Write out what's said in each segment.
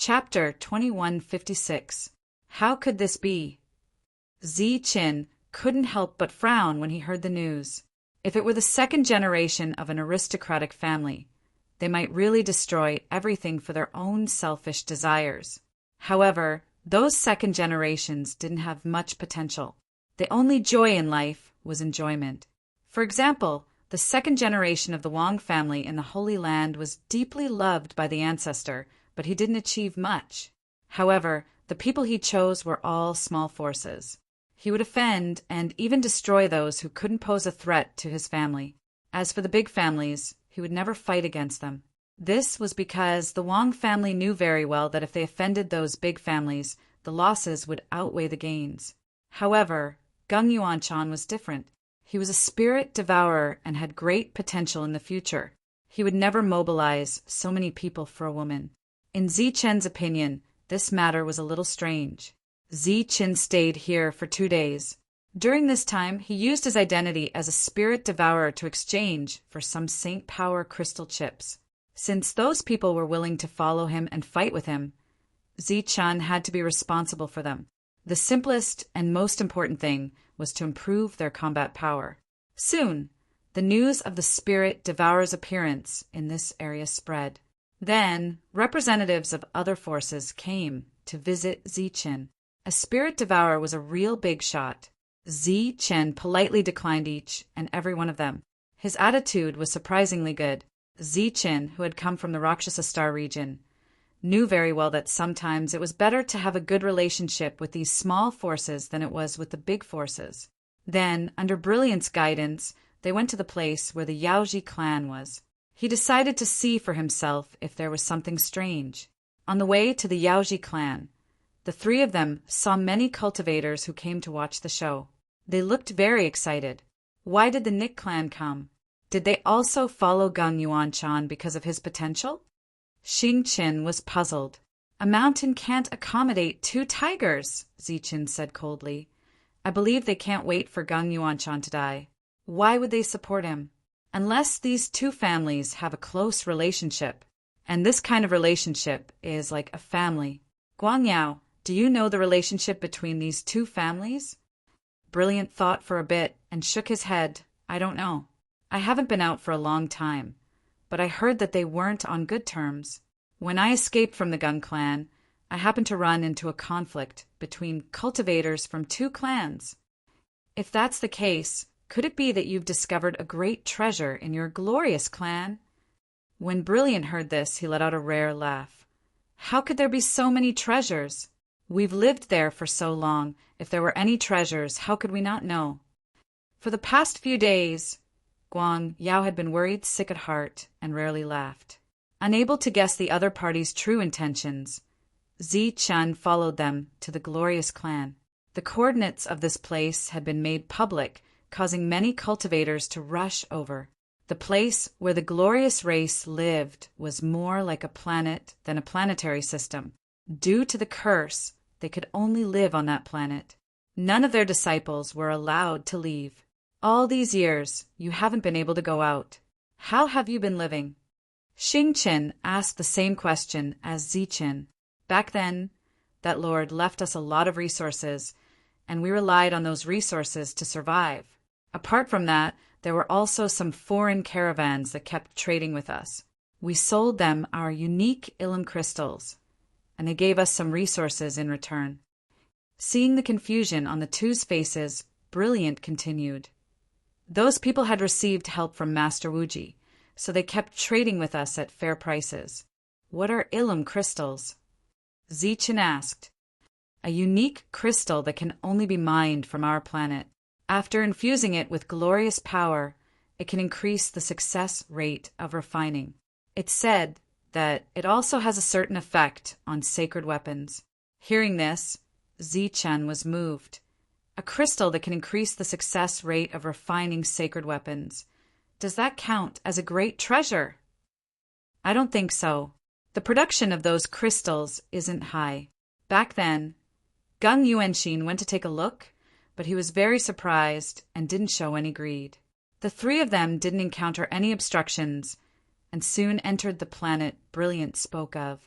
Chapter 2156. How could this be? Qin couldn't help but frown when he heard the news. If it were the second generation of an aristocratic family, they might really destroy everything for their own selfish desires. However, those second generations didn't have much potential. The only joy in life was enjoyment. For example, the second generation of the Wang family in the Holy Land was deeply loved by the ancestor, but he didn't achieve much. However, the people he chose were all small forces. He would offend and even destroy those who couldn't pose a threat to his family. As for the big families, he would never fight against them. This was because the Wang family knew very well that if they offended those big families, the losses would outweigh the gains. However, Gung Yuanshan was different. He was a spirit devourer and had great potential in the future. He would never mobilize so many people for a woman. In Qin's opinion, this matter was a little strange. Qin stayed here for 2 days. During this time, he used his identity as a spirit devourer to exchange for some Saint Power crystal chips. Since those people were willing to follow him and fight with him, Qin had to be responsible for them. The simplest and most important thing was to improve their combat power. Soon, the news of the spirit devourer's appearance in this area spread. Then, representatives of other forces came to visit Qin. A spirit devourer was a real big shot. Qin politely declined each and every one of them. His attitude was surprisingly good. Qin, who had come from the Rakshasa Star region, knew very well that sometimes it was better to have a good relationship with these small forces than it was with the big forces. Then, under Brilliant's guidance, they went to the place where the Yaoji clan was. He decided to see for himself if there was something strange. On the way to the Yaoji clan, the three of them saw many cultivators who came to watch the show. They looked very excited. Why did the Nick clan come? Did they also follow Gung Yuanshan because of his potential? Qin was puzzled. A mountain can't accommodate 2 tigers, Qin said coldly. I believe they can't wait for Gung Yuanshan to die. Why would they support him? Unless these 2 families have a close relationship. And this kind of relationship is like a family. Guangyao, do you know the relationship between these 2 families? Brilliant thought for a bit and shook his head. I don't know. I haven't been out for a long time, but I heard that they weren't on good terms. When I escaped from the Gung clan, I happened to run into a conflict between cultivators from 2 clans. If that's the case, could it be that you've discovered a great treasure in your glorious clan? When Brilliant heard this, he let out a rare laugh. How could there be so many treasures? We've lived there for so long. If there were any treasures, how could we not know? For the past few days, Guang Yao had been worried, sick at heart, and rarely laughed. Unable to guess the other party's true intentions, Qin followed them to the glorious clan. The coordinates of this place had been made public, causing many cultivators to rush over. The place where the glorious race lived was more like a planet than a planetary system. Due to the curse, they could only live on that planet. None of their disciples were allowed to leave. All these years, you haven't been able to go out. How have you been living? Qin asked the same question as Qin. Back then, that lord left us a lot of resources, and we relied on those resources to survive. Apart from that, there were also some foreign caravans that kept trading with us. We sold them our unique Ilum crystals, and they gave us some resources in return. Seeing the confusion on the 2's faces, Brilliant continued. Those people had received help from Master Wuji, so they kept trading with us at fair prices. What are Ilum crystals? Qin asked. A unique crystal that can only be mined from our planet. After infusing it with glorious power, it can increase the success rate of refining. It's said that it also has a certain effect on sacred weapons. Hearing this, Qin was moved. A crystal that can increase the success rate of refining sacred weapons. Does that count as a great treasure? I don't think so. The production of those crystals isn't high. Back then, Gung Yuanshan went to take a look, but he was very surprised and didn't show any greed. The 3 of them didn't encounter any obstructions and soon entered the planet Brilliant spoke of.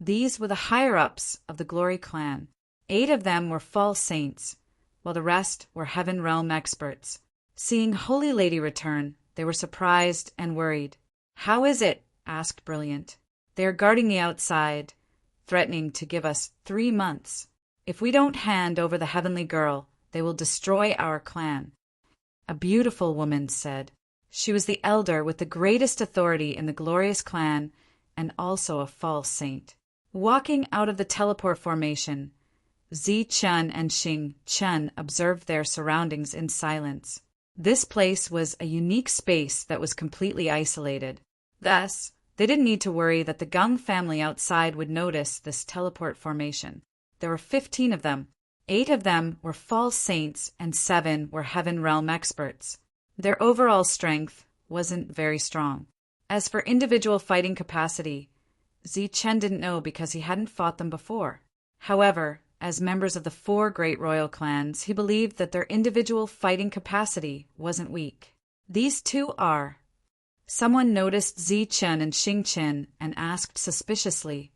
These were the higher-ups of the Glory clan. 8 of them were false saints, while the rest were Heaven Realm experts. Seeing Holy Lady return, they were surprised and worried. "How is it?" asked Brilliant. "They are guarding the outside, threatening to give us 3 months. If we don't hand over the heavenly girl, they will destroy our clan." A beautiful woman said. She was the elder with the greatest authority in the glorious clan and also a false saint. Walking out of the teleport formation, Zi Chun and Xing Chun observed their surroundings in silence. This place was a unique space that was completely isolated. Thus, they didn't need to worry that the Gung family outside would notice this teleport formation. There were 15 of them. 8 of them were false saints and 7 were Heaven Realm experts. Their overall strength wasn't very strong. As for individual fighting capacity, Zi Chen didn't know because he hadn't fought them before. However, as members of the 4 great royal clans, he believed that their individual fighting capacity wasn't weak. These 2 are. Someone noticed Zi Chen and Xing Chen and asked suspiciously,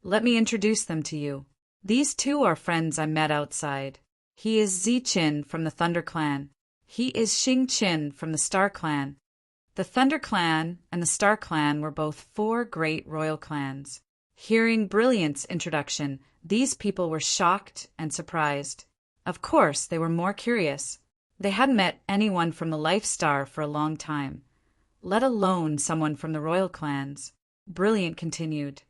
"Let me introduce them to you. These 2 are friends I met outside. He is Zi Chen from the Thunder Clan. He is Xing Chen from the Star Clan." The Thunder Clan and the Star Clan were both 4 great royal clans. Hearing Brilliant's introduction, these people were shocked and surprised. Of course, they were more curious. They hadn't met anyone from the Life Star for a long time, let alone someone from the royal clans. Brilliant continued.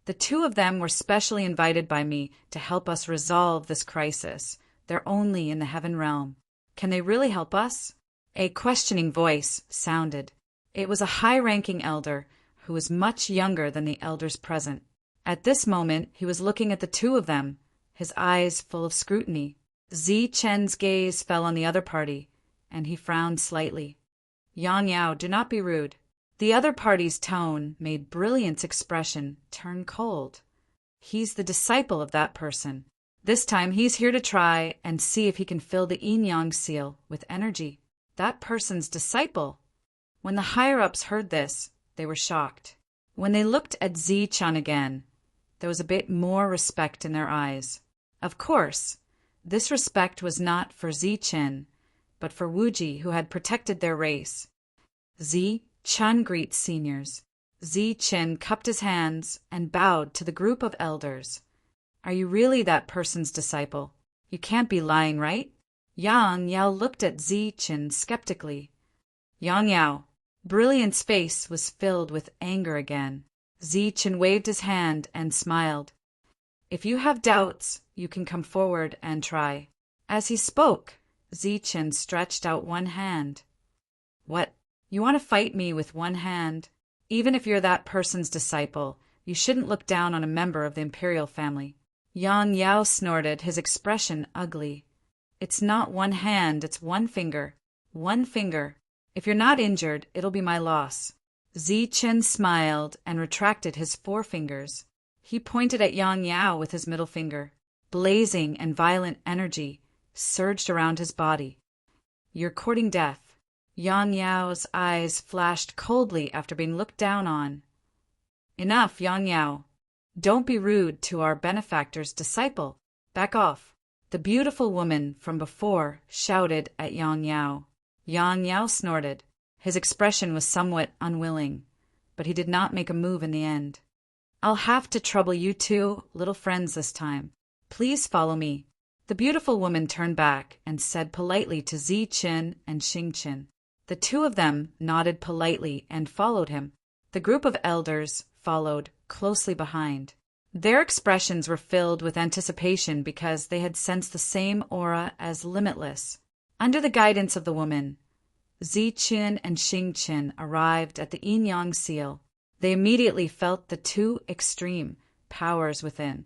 "The 2 of them were specially invited by me to help us resolve this crisis. They're only in the Heaven Realm. Can they really help us?" A questioning voice sounded. It was a high-ranking elder who was much younger than the elders present. At this moment, he was looking at the 2 of them, his eyes full of scrutiny. Zi Chen's gaze fell on the other party, and he frowned slightly. "Yang Yao, do not be rude." The other party's tone made Brilliant's expression turn cold. He's the disciple of that person. This time he's here to try and see if he can fill the yin-yang seal with energy. That person's disciple. When the higher-ups heard this, they were shocked. When they looked at Zi Chun again, there was a bit more respect in their eyes. Of course, this respect was not for Zi Chen, but for Wuji, who had protected their race. Zi Chun greets seniors. Zi Chen cupped his hands and bowed to the group of elders. "Are you really that person's disciple? You can't be lying, right?" Yang Yao looked at Zi Chen skeptically. "Yang Yao." Brilliant's face was filled with anger again. Zi Chen waved his hand and smiled. "If you have doubts, you can come forward and try." As he spoke, Zi Chen stretched out one hand. "What? You want to fight me with one hand? Even if you're that person's disciple, you shouldn't look down on a member of the imperial family." Yang Yao snorted, his expression ugly. "It's not one hand, it's one finger. One finger. If you're not injured, it'll be my loss." Zi Chen smiled and retracted his 4 fingers. He pointed at Yang Yao with his middle finger. Blazing and violent energy surged around his body. "You're courting death." Yang Yao's eyes flashed coldly after being looked down on. "Enough, Yang Yao. Don't be rude to our benefactor's disciple. Back off." The beautiful woman from before shouted at Yang Yao. Yang Yao snorted. His expression was somewhat unwilling, but he did not make a move in the end. "I'll have to trouble you 2 little friends this time. Please follow me." The beautiful woman turned back and said politely to Zi Chen and Xing Chen. The 2 of them nodded politely and followed him. The group of elders followed closely behind. Their expressions were filled with anticipation because they had sensed the same aura as Limitless. Under the guidance of the woman, Zi Chen and Xing Chen arrived at the yin-yang seal. They immediately felt the 2 extreme powers within.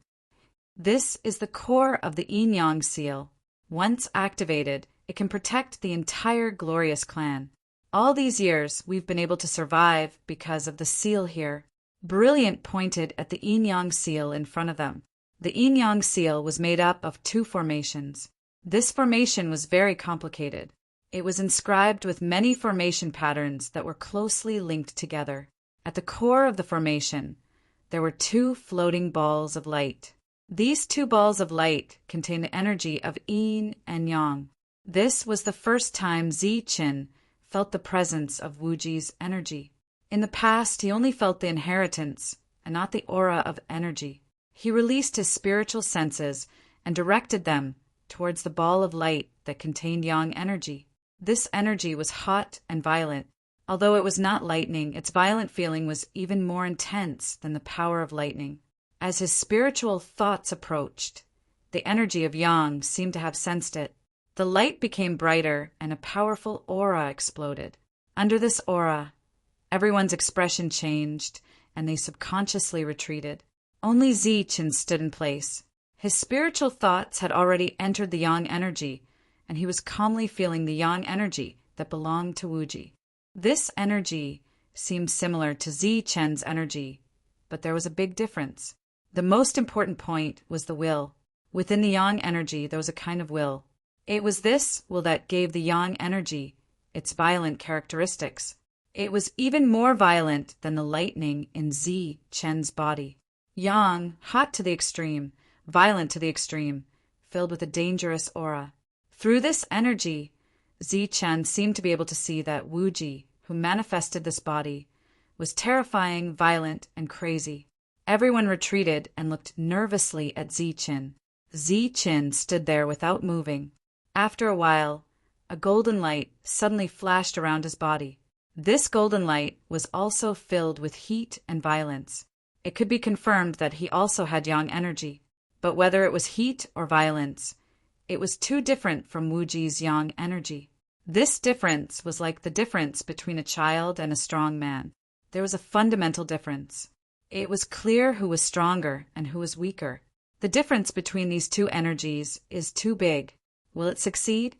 This is the core of the yin-yang seal. Once activated, it can protect the entire glorious clan. All these years, we've been able to survive because of the seal here. Brilliant pointed at the yin-yang seal in front of them. The yin-yang seal was made up of 2 formations. This formation was very complicated. It was inscribed with many formation patterns that were closely linked together. At the core of the formation, there were two floating balls of light. These two balls of light contained the energy of yin and yang. This was the first time Zichen felt the presence of Wuji's energy. In the past, he only felt the inheritance and not the aura of energy. He released his spiritual senses and directed them towards the ball of light that contained yang energy. This energy was hot and violent. Although it was not lightning, its violent feeling was even more intense than the power of lightning. As his spiritual thoughts approached, the energy of yang seemed to have sensed it. The light became brighter and a powerful aura exploded. Under this aura, everyone's expression changed and they subconsciously retreated. Only Zichen stood in place. His spiritual thoughts had already entered the yang energy, and he was calmly feeling the yang energy that belonged to Wuji. This energy seemed similar to Zichen's energy, but there was a big difference. The most important point was the will. Within the yang energy, there was a kind of will. It was this will that gave the yang energy its violent characteristics. It was even more violent than the lightning in Zichen's body. Yang, hot to the extreme, violent to the extreme, filled with a dangerous aura. Through this energy, Zichen seemed to be able to see that Wuji, who manifested this body, was terrifying, violent, and crazy. Everyone retreated and looked nervously at Zichen. Zichen stood there without moving. After a while, a golden light suddenly flashed around his body. This golden light was also filled with heat and violence. It could be confirmed that he also had yang energy, but whether it was heat or violence, it was too different from Wuji's yang energy. This difference was like the difference between a child and a strong man. There was a fundamental difference. It was clear who was stronger and who was weaker. The difference between these two energies is too big. Will it succeed?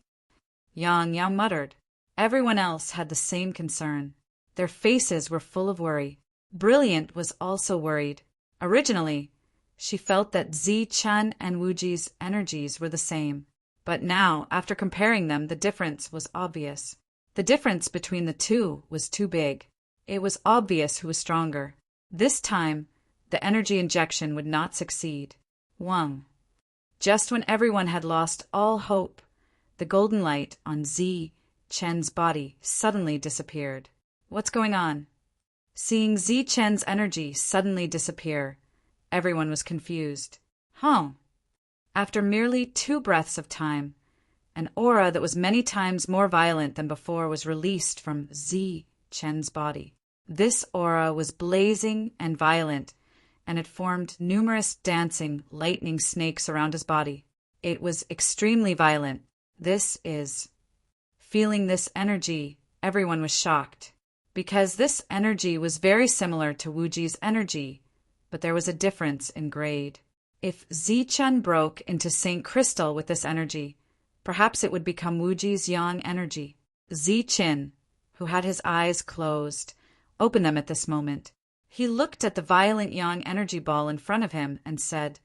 Yang muttered. Everyone else had the same concern. Their faces were full of worry. Brilliant was also worried. Originally, she felt that Zichen and Wuji's energies were the same. But now, after comparing them, the difference was obvious. The difference between the two was too big. It was obvious who was stronger. This time, the energy injection would not succeed. Wang. Just when everyone had lost all hope, the golden light on Zichen's body suddenly disappeared. What's going on? Seeing Zichen's energy suddenly disappear, everyone was confused. After merely 2 breaths of time, an aura that was many times more violent than before was released from Zichen's body. This aura was blazing and violent, and it formed numerous dancing, lightning snakes around his body. It was extremely violent. Feeling this energy, everyone was shocked, because this energy was very similar to Wuji's energy, but there was a difference in grade. If Zichen broke into Saint Crystal with this energy, perhaps it would become Wuji's yang energy. Zichen, who had his eyes closed, opened them at this moment. He looked at the violent yang energy ball in front of him and said,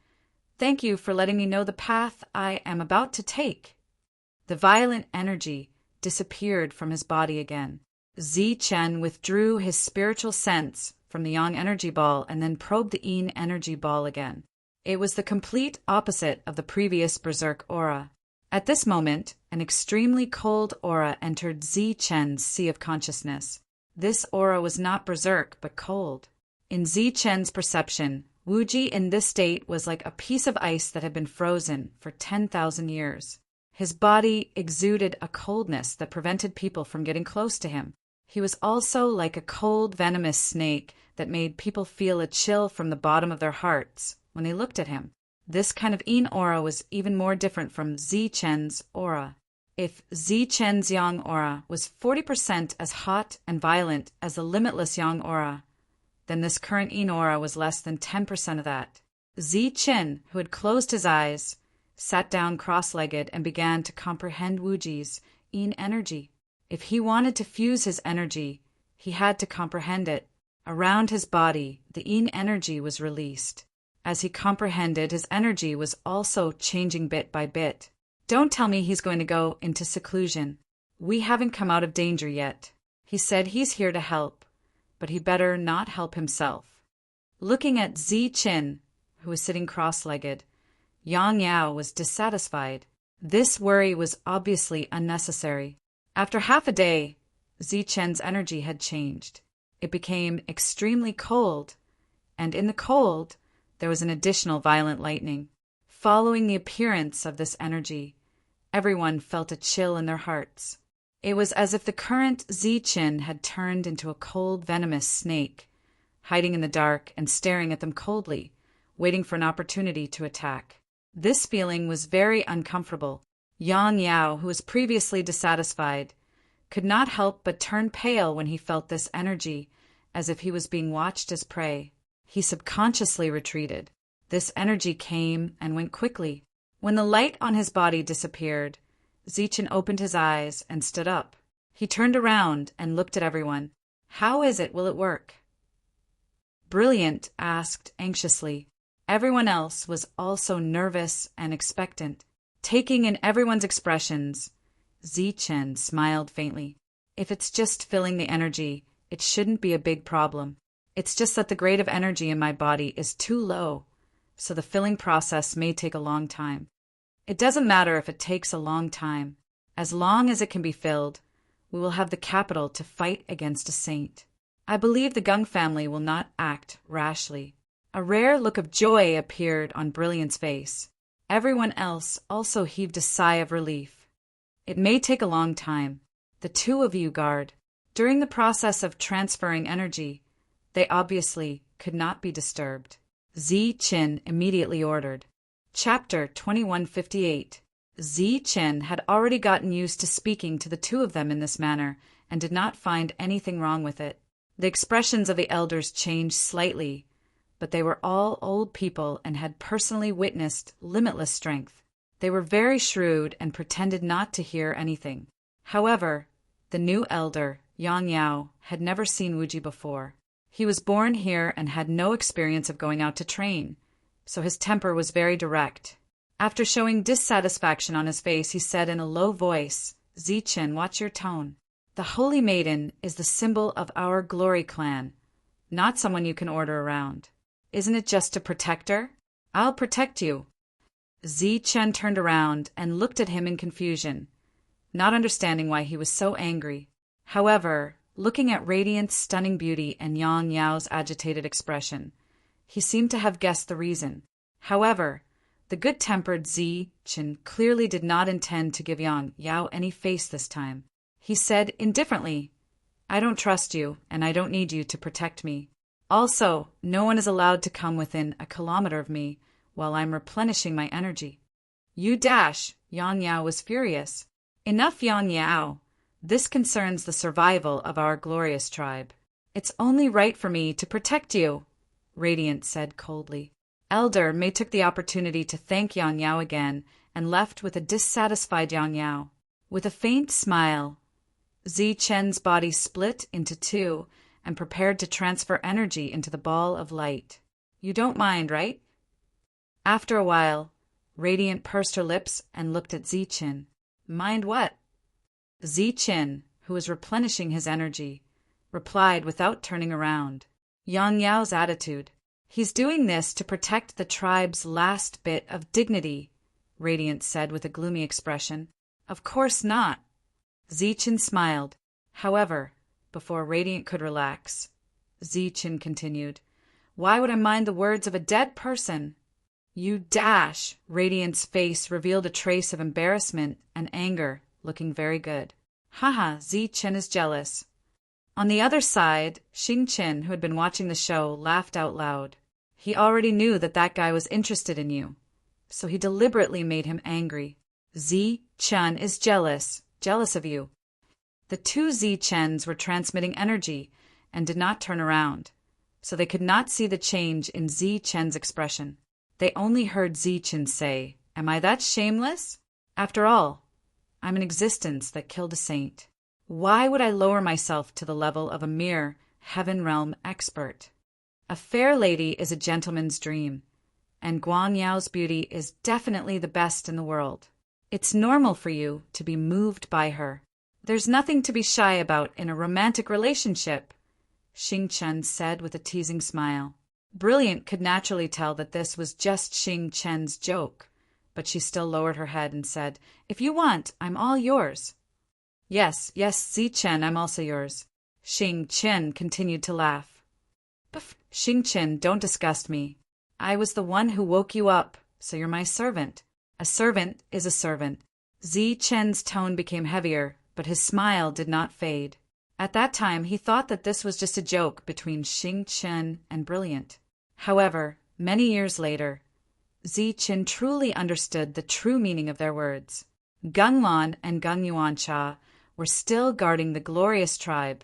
"Thank you for letting me know the path I am about to take." The violent energy disappeared from his body again. Zichen withdrew his spiritual sense from the yang energy ball and then probed the yin energy ball again. It was the complete opposite of the previous berserk aura. At this moment, an extremely cold aura entered Zichen's sea of consciousness. This aura was not berserk, but cold. In Zichen's perception, Wuji in this state was like a piece of ice that had been frozen for 10,000 years. His body exuded a coldness that prevented people from getting close to him. He was also like a cold, venomous snake that made people feel a chill from the bottom of their hearts when they looked at him. This kind of yin aura was even more different from Zichen's aura. If Zichen's yang aura was 40% as hot and violent as the limitless yang aura, then this current yin aura was less than 10% of that. Zichen, who had closed his eyes, sat down cross-legged and began to comprehend Wuji's yin energy. If he wanted to fuse his energy, he had to comprehend it. Around his body, the yin energy was released. As he comprehended, his energy was also changing bit by bit. Don't tell me he's going to go into seclusion. We haven't come out of danger yet. He said he's here to help, but he better not help himself. Looking at Zi Qin, who was sitting cross-legged, Yang Yao was dissatisfied. This worry was obviously unnecessary. After half a day, Zi Qin's energy had changed. It became extremely cold, and in the cold, there was an additional violent lightning. Following the appearance of this energy, everyone felt a chill in their hearts. It was as if the current Zi Qin had turned into a cold, venomous snake, hiding in the dark and staring at them coldly, waiting for an opportunity to attack. This feeling was very uncomfortable. Yang Yao, who was previously dissatisfied, could not help but turn pale when he felt this energy, as if he was being watched as prey. He subconsciously retreated. This energy came and went quickly. When the light on his body disappeared, Zichen opened his eyes and stood up. He turned around and looked at everyone. "How is it? Will it work?" Brilliant asked anxiously. Everyone else was also nervous and expectant. Taking in everyone's expressions, Zichen smiled faintly. "If it's just filling the energy, it shouldn't be a big problem. It's just that the grade of energy in my body is too low, so the filling process may take a long time. It doesn't matter if it takes a long time. As long as it can be filled, we will have the capital to fight against a saint. I believe the Gung family will not act rashly." A rare look of joy appeared on Brilliant's face. Everyone else also heaved a sigh of relief. "It may take a long time. The two of you guard." During the process of transferring energy, they obviously could not be disturbed. Zi Qin immediately ordered. Chapter 2158. Zi Qin had already gotten used to speaking to the two of them in this manner and did not find anything wrong with it. The expressions of the elders changed slightly, but they were all old people and had personally witnessed limitless strength. They were very shrewd and pretended not to hear anything. However, the new elder, Yang Yao, had never seen Wuji before. He was born here and had no experience of going out to train, so his temper was very direct. After showing dissatisfaction on his face, he said in a low voice, "Zichen, watch your tone. The Holy Maiden is the symbol of our Glory clan, not someone you can order around. Isn't it just to protect her? I'll protect you." Zi Chen turned around and looked at him in confusion, not understanding why he was so angry. However, looking at Radiant's stunning beauty and Yang Yao's agitated expression, he seemed to have guessed the reason. However, the good-tempered Zi Chen clearly did not intend to give Yang Yao any face this time. He said indifferently, "I don't trust you, and I don't need you to protect me. Also, no one is allowed to come within a kilometer of me while I'm replenishing my energy." "You dash!" Yang Yao was furious. "Enough, Yang Yao. This concerns the survival of our glorious tribe. It's only right for me to protect you," Radiant said coldly. Elder Mei took the opportunity to thank Yang Yao again and left with a dissatisfied Yang Yao. With a faint smile, Zi Chen's body split into two and prepared to transfer energy into the ball of light. "You don't mind, right?" After a while, Radiant pursed her lips and looked at Zi Chen. "Mind what?" Zi Chen, who was replenishing his energy, replied without turning around. Yang Yao's attitude. "He's doing this to protect the tribe's last bit of dignity," Radiant said with a gloomy expression. "Of course not." Zi Chen smiled. However, before Radiant could relax, Zi Chen continued, "Why would I mind the words of a dead person?" "You dash!" Radiant's face revealed a trace of embarrassment and anger, looking very good. "Haha, Zi Chen is jealous." On the other side, Xing Chen, who had been watching the show, laughed out loud. He already knew that that guy was interested in you, so he deliberately made him angry. "Zi Chen is jealous of you." The two Zi Chens were transmitting energy and did not turn around, so they could not see the change in Zi Chen's expression. They only heard Zi Chen say, "Am I that shameless? After all, I'm an existence that killed a saint. Why would I lower myself to the level of a mere heaven realm expert? A fair lady is a gentleman's dream, and Guan Yao's beauty is definitely the best in the world. It's normal for you to be moved by her. There's nothing to be shy about in a romantic relationship," Xing Chen said with a teasing smile. Brilliant could naturally tell that this was just Xing Chen's joke, but she still lowered her head and said, "If you want, I'm all yours." "Yes, yes, Zi Chen, I'm also yours." Xing Chen continued to laugh. "Pff, Xing Chen, don't disgust me. I was the one who woke you up, so you're my servant. A servant is a servant." Zi Chen's tone became heavier, but his smile did not fade. At that time, he thought that this was just a joke between Xing Chen and Brilliant. However, many years later, Zi Chen truly understood the true meaning of their words. Gung Lan and Gung Yuancha were still guarding the Glorious Tribe,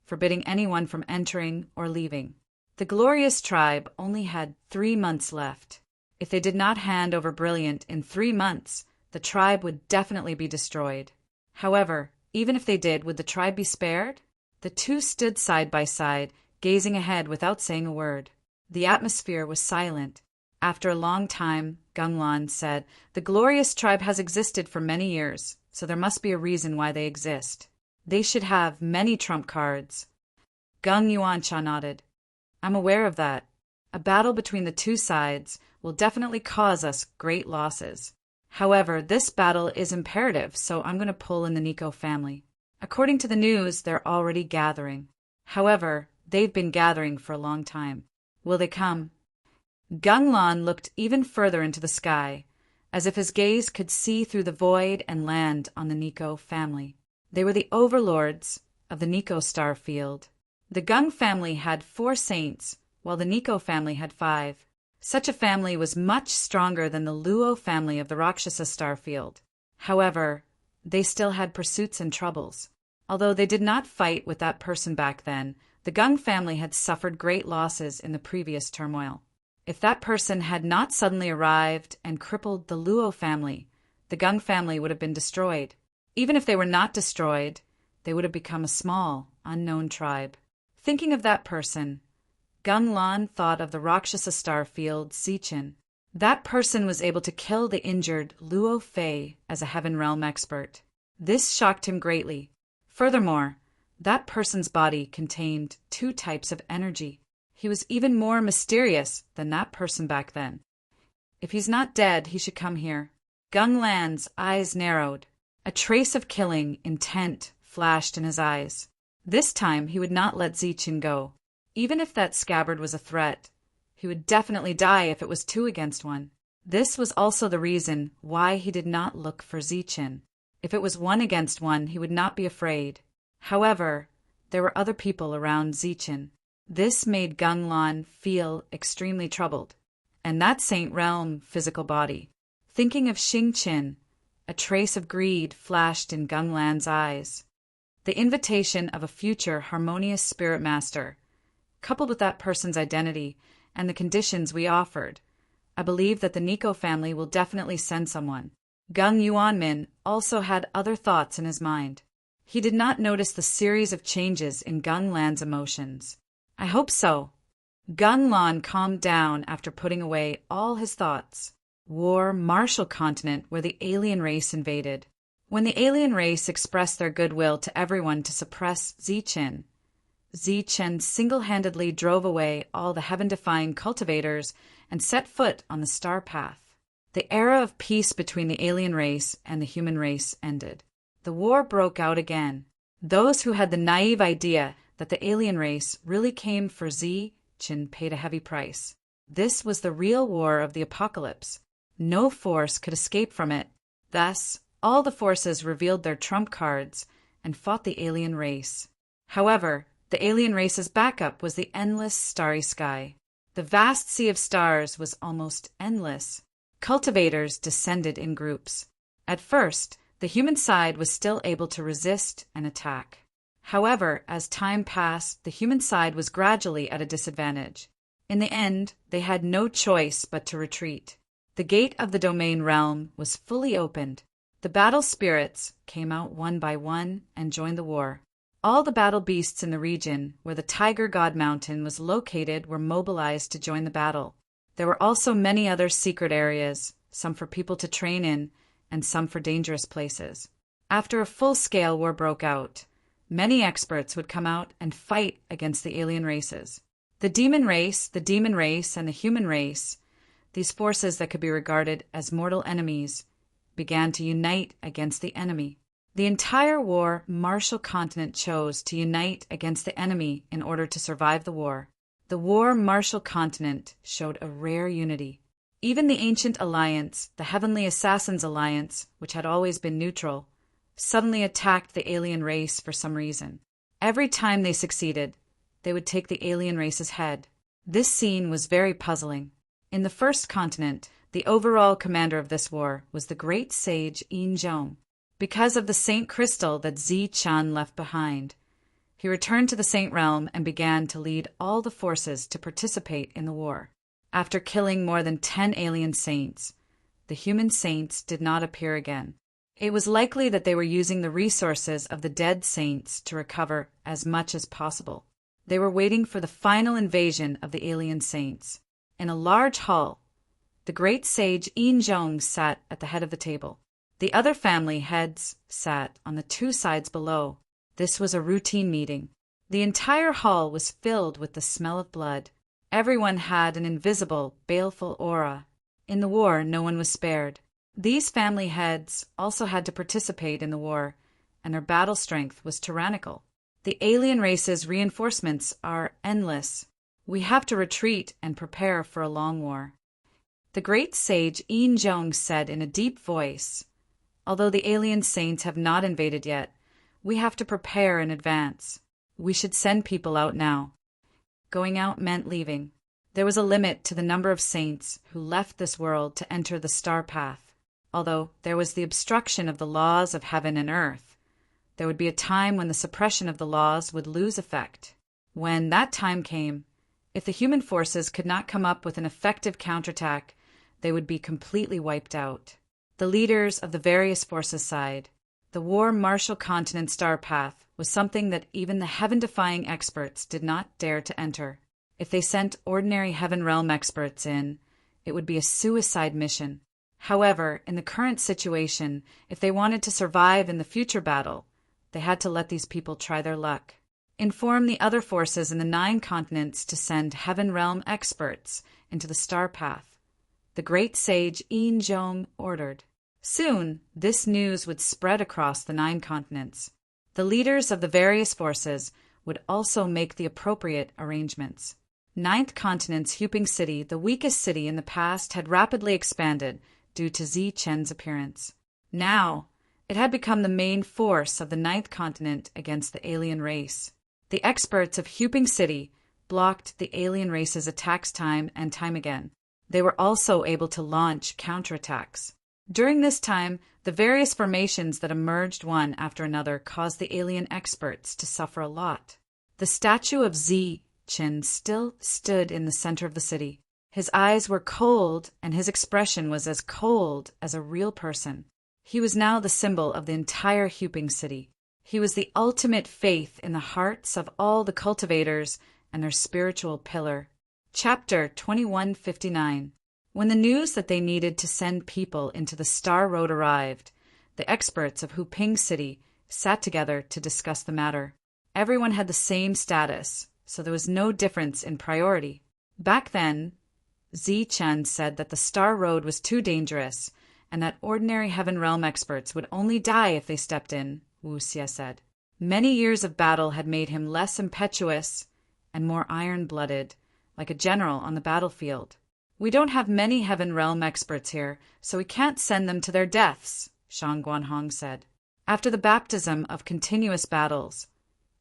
forbidding anyone from entering or leaving. The Glorious Tribe only had 3 months left. If they did not hand over Brilliant in 3 months, the tribe would definitely be destroyed. However, even if they did, would the tribe be spared? The two stood side by side, gazing ahead without saying a word. The atmosphere was silent. After a long time, Gung Lan said, "The Glorious Tribe has existed for many years, so there must be a reason why they exist. They should have many trump cards." Gung Yuancha nodded. "I'm aware of that. A battle between the two sides will definitely cause us great losses. However, this battle is imperative, so I'm going to pull in the Nico family. According to the news, they're already gathering. However, they've been gathering for a long time. Will they come?" Gung Lan looked even further into the sky, as if his gaze could see through the void and land on the Nico family. They were the overlords of the Nico star field. The Gung family had 4 saints, while the Nico family had 5. Such a family was much stronger than the Luo family of the Rakshasa star field. However, they still had pursuits and troubles. Although they did not fight with that person back then, the Gung family had suffered great losses in the previous turmoil. If that person had not suddenly arrived and crippled the Luo family, the Gung family would have been destroyed. Even if they were not destroyed, they would have become a small, unknown tribe. Thinking of that person, Gung Lan thought of the Rakshasa star field Zichen. That person was able to kill the injured Luo Fei as a Heaven Realm expert. This shocked him greatly. Furthermore, that person's body contained 2 types of energy. He was even more mysterious than that person back then. If he's not dead, he should come here. Gung Lan's eyes narrowed. A trace of killing intent flashed in his eyes. This time, he would not let Zichen go. Even if that scabbard was a threat, he would definitely die if it was 2 against 1. This was also the reason why he did not look for Zichen. If it was 1 against 1, he would not be afraid. However, there were other people around Zichen. This made Gung Lan feel extremely troubled. And that Saint Realm physical body. Thinking of Xing Qin, a trace of greed flashed in Gung Lan's eyes. The invitation of a future harmonious spirit master, coupled with that person's identity and the conditions we offered, I believe that the Nico family will definitely send someone. Gung Yuanmin also had other thoughts in his mind. He did not notice the series of changes in Gung Lan's emotions. I hope so. Gung Lan calmed down after putting away all his thoughts. War, Marshall Continent, where the alien race invaded. When the alien race expressed their goodwill to everyone to suppress Zichen single-handedly drove away all the heaven-defying cultivators and set foot on the star path. The era of peace between the alien race and the human race ended. The war broke out again. Those who had the naive idea that the alien race really came for Zichen paid a heavy price. This was the real war of the apocalypse. No force could escape from it. Thus, all the forces revealed their trump cards and fought the alien race. However, the alien race's backup was the endless starry sky. The vast sea of stars was almost endless. Cultivators descended in groups. At first, the human side was still able to resist and attack. However, as time passed, the human side was gradually at a disadvantage. In the end, they had no choice but to retreat. The gate of the domain realm was fully opened. The battle spirits came out one by one and joined the war. All the battle beasts in the region where the Tiger God Mountain was located were mobilized to join the battle. There were also many other secret areas, some for people to train in, and some for dangerous places. After a full-scale war broke out, many experts would come out and fight against the alien races. the demon race, and the human race, these forces that could be regarded as mortal enemies, began to unite against the enemy. The entire war Martial continent chose to unite against the enemy in order to survive the war. The war Martial continent showed a rare unity. Even the ancient alliance, the Heavenly Assassins Alliance, which had always been neutral, suddenly attacked the alien race for some reason. Every time they succeeded, they would take the alien race's head. This scene was very puzzling. In the first continent, the overall commander of this war was the great sage Yin Zhong. Because of the Saint Crystal that Zi Chan left behind, he returned to the Saint Realm and began to lead all the forces to participate in the war. After killing more than 10 alien saints, the human saints did not appear again. It was likely that they were using the resources of the dead saints to recover as much as possible. They were waiting for the final invasion of the alien saints. In a large hall, the great sage Yin Zhong sat at the head of the table. The other family heads sat on the two sides below. This was a routine meeting. The entire hall was filled with the smell of blood. Everyone had an invisible, baleful aura. In the war, no one was spared. These family heads also had to participate in the war, and their battle strength was tyrannical. The alien race's reinforcements are endless. We have to retreat and prepare for a long war. The great sage Yin Zhong said in a deep voice, "Although the alien saints have not invaded yet, we have to prepare in advance. We should send people out now." Going out meant leaving. There was a limit to the number of saints who left this world to enter the star path. Although there was the obstruction of the laws of heaven and earth, there would be a time when the suppression of the laws would lose effect. When that time came, if the human forces could not come up with an effective counterattack, they would be completely wiped out. The leaders of the various forces sighed. The war Martial continent star path was something that even the heaven-defying experts did not dare to enter. If they sent ordinary heaven realm experts in, it would be a suicide mission. However, in the current situation, if they wanted to survive in the future battle, they had to let these people try their luck. Inform the other forces in the 9 continents to send heaven realm experts into the star path. The great sage Yin Zhong ordered. Soon, this news would spread across the 9 continents. The leaders of the various forces would also make the appropriate arrangements. 9th continent's Huping City, the weakest city in the past, had rapidly expanded due to Zi Chen's appearance. Now, it had become the main force of the 9th continent against the alien race. The experts of Huping City blocked the alien race's attacks time and time again. They were also able to launch counterattacks. During this time, the various formations that emerged one after another caused the alien experts to suffer a lot. The statue of Zi Chen still stood in the center of the city. His eyes were cold, and his expression was as cold as a real person. He was now the symbol of the entire Huping City. He was the ultimate faith in the hearts of all the cultivators and their spiritual pillar. Chapter 2159. When the news that they needed to send people into the Star Road arrived, the experts of Huping City sat together to discuss the matter. Everyone had the same status, so there was no difference in priority. Back then, Zi Chen said that the Star Road was too dangerous and that ordinary Heaven Realm experts would only die if they stepped in, Wu Xie said. Many years of battle had made him less impetuous and more iron-blooded, like a general on the battlefield. "We don't have many Heaven Realm experts here, so we can't send them to their deaths," Shang Guanhong said. After the baptism of continuous battles,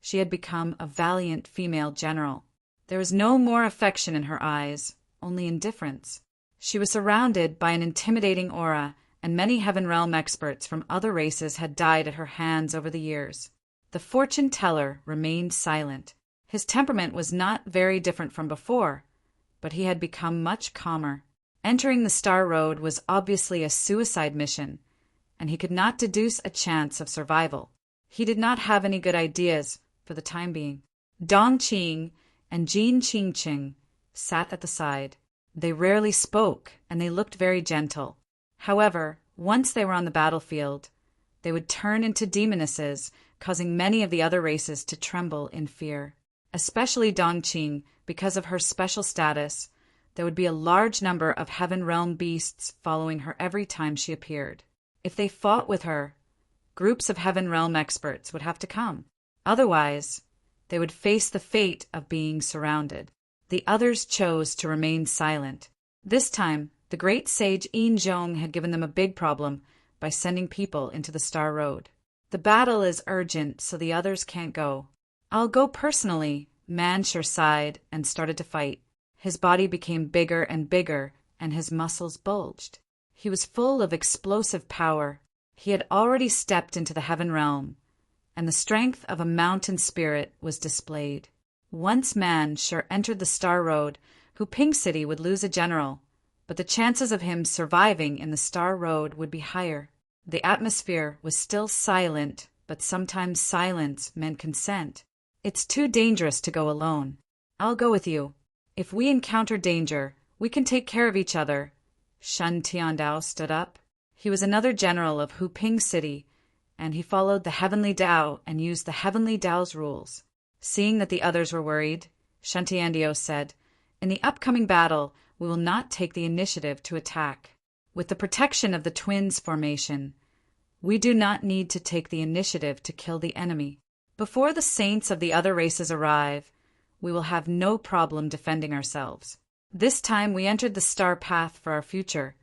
she had become a valiant female general. There was no more affection in her eyes, only indifference. She was surrounded by an intimidating aura, and many Heaven Realm experts from other races had died at her hands over the years. The fortune teller remained silent. His temperament was not very different from before, but he had become much calmer. Entering the Star Road was obviously a suicide mission, and he could not deduce a chance of survival. He did not have any good ideas for the time being. Dong Qing and Jin Qingqing sat at the side. They rarely spoke, and they looked very gentle. However, once they were on the battlefield, they would turn into demonesses, causing many of the other races to tremble in fear. especially Dongqing, because of her special status. There would be a large number of Heaven Realm beasts following her every time she appeared. If they fought with her, groups of Heaven Realm experts would have to come. Otherwise, they would face the fate of being surrounded. The others chose to remain silent. This time, the great sage Yin Zhong had given them a big problem by sending people into the Star Road. The battle is urgent, so the others can't go. I'll go personally, Manshur sighed and started to fight. His body became bigger and bigger, and his muscles bulged. He was full of explosive power. He had already stepped into the Heaven Realm, and the strength of a mountain spirit was displayed. Once Manshur entered the Star Road, Huping City would lose a general, but the chances of him surviving in the Star Road would be higher. The atmosphere was still silent, but sometimes silence meant consent. It's too dangerous to go alone. I'll go with you. If we encounter danger, we can take care of each other. Shen Tiandao stood up. He was another general of Huping City, and he followed the Heavenly Tao and used the Heavenly Tao's rules. Seeing that the others were worried, Shen Tiandao said, "In the upcoming battle, we will not take the initiative to attack. With the protection of the Twins formation, we do not need to take the initiative to kill the enemy. Before the saints of the other races arrive, we will have no problem defending ourselves. This time we entered the star path for our future,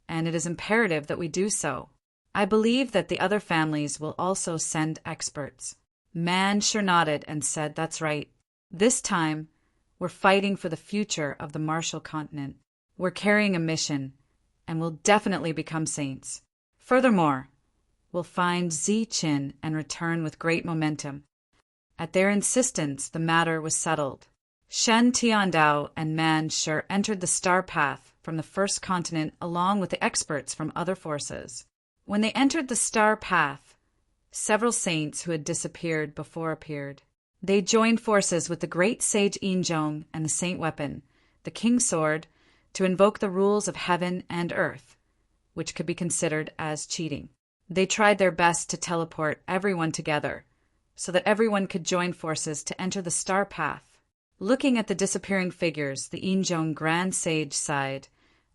and it is imperative that we do so. I believe that the other families will also send experts." Manshur nodded and said, "That's right. This time, we're fighting for the future of the Martial Continent. We're carrying a mission, and we'll definitely become saints. Furthermore, we'll find Ziqin and return with great momentum." At their insistence, the matter was settled. Shen Tiandao and Manshur entered the star path from the first continent along with the experts from other forces. When they entered the star path, several saints who had disappeared before appeared. They joined forces with the great sage Yinzhong and the saint weapon, the king's sword, to invoke the rules of heaven and earth, which could be considered as cheating. They tried their best to teleport everyone together, so that everyone could join forces to enter the star path. Looking at the disappearing figures, the Yinzhong Grand Sage sighed,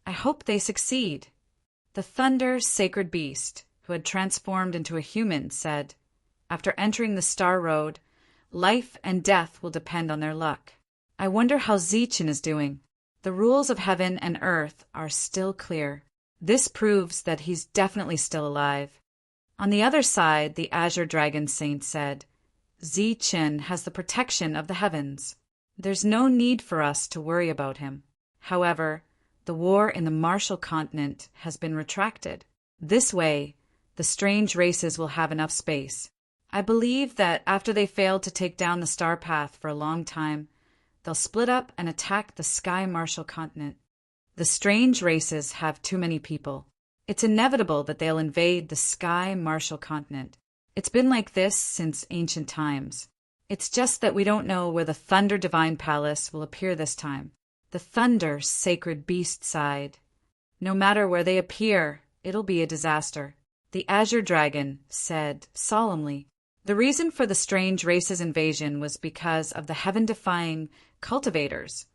"I hope they succeed." The Thunder Sacred Beast, who had transformed into a human, said, "After entering the Star Road, life and death will depend on their luck. I wonder how Ziqin is doing. The rules of heaven and earth are still clear. This proves that he's definitely still alive." On the other side, the Azure Dragon Saint said, "Ziqin has the protection of the heavens. There's no need for us to worry about him. However, the war in the Martial Continent has been retracted. This way, the strange races will have enough space. I believe that after they failed to take down the Star Path for a long time, they'll split up and attack the Sky Martial Continent. The strange races have too many people. It's inevitable that they'll invade the Sky Martial Continent. It's been like this since ancient times. It's just that we don't know where the Thunder Divine Palace will appear this time." The Thunder Sacred Beast sighed. "No matter where they appear, it'll be a disaster." The Azure Dragon said solemnly, "The reason for the strange races invasion was because of the heaven-defying cultivators,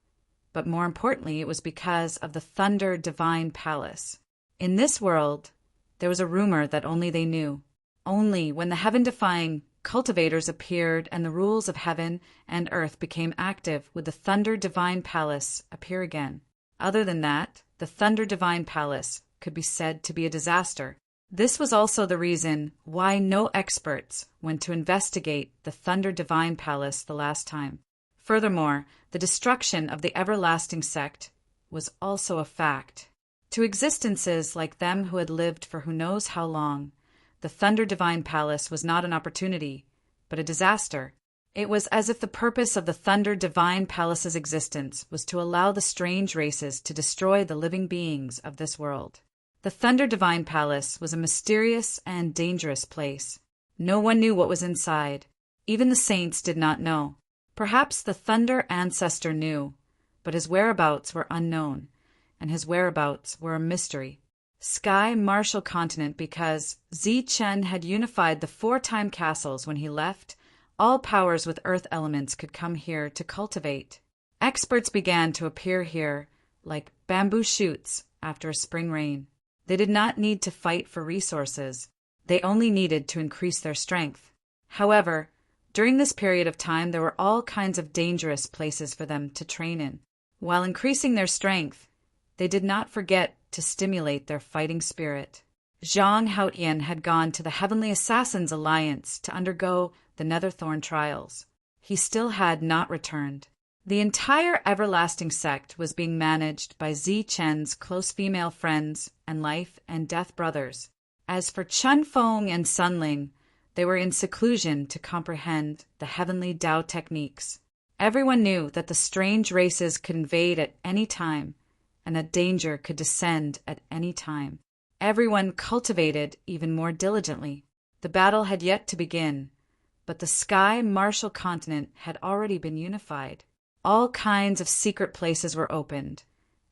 but more importantly, it was because of the Thunder Divine Palace. In this world, there was a rumor that only they knew. Only when the heaven-defying cultivators appeared and the rules of heaven and earth became active would the Thunder Divine Palace appear again. Other than that, the Thunder Divine Palace could be said to be a disaster. This was also the reason why no experts went to investigate the Thunder Divine Palace the last time. Furthermore, the destruction of the Everlasting Sect was also a fact. To existences like them who had lived for who knows how long, the Thunder Divine Palace was not an opportunity, but a disaster. It was as if the purpose of the Thunder Divine Palace's existence was to allow the strange races to destroy the living beings of this world. The Thunder Divine Palace was a mysterious and dangerous place. No one knew what was inside. Even the saints did not know. Perhaps the Thunder Ancestor knew, but his whereabouts were unknown, and his whereabouts were a mystery. Sky Martial Continent because Ziqin had unified the 4 time castles when he left. All powers with earth elements could come here to cultivate. Experts began to appear here like bamboo shoots after a spring rain. They did not need to fight for resources. They only needed to increase their strength. However, during this period of time, there were all kinds of dangerous places for them to train in. While increasing their strength, they did not forget to stimulate their fighting spirit. Zhang Haotian had gone to the Heavenly Assassins Alliance to undergo the Netherthorn trials. He still had not returned. The entire Everlasting Sect was being managed by Zi Chen's close female friends and life and death brothers. As for Chun Feng and Sun Ling, they were in seclusion to comprehend the heavenly Tao techniques. Everyone knew that the strange races could invade at any time, and that danger could descend at any time. Everyone cultivated even more diligently. The battle had yet to begin, but the Sky Martial Continent had already been unified. All kinds of secret places were opened,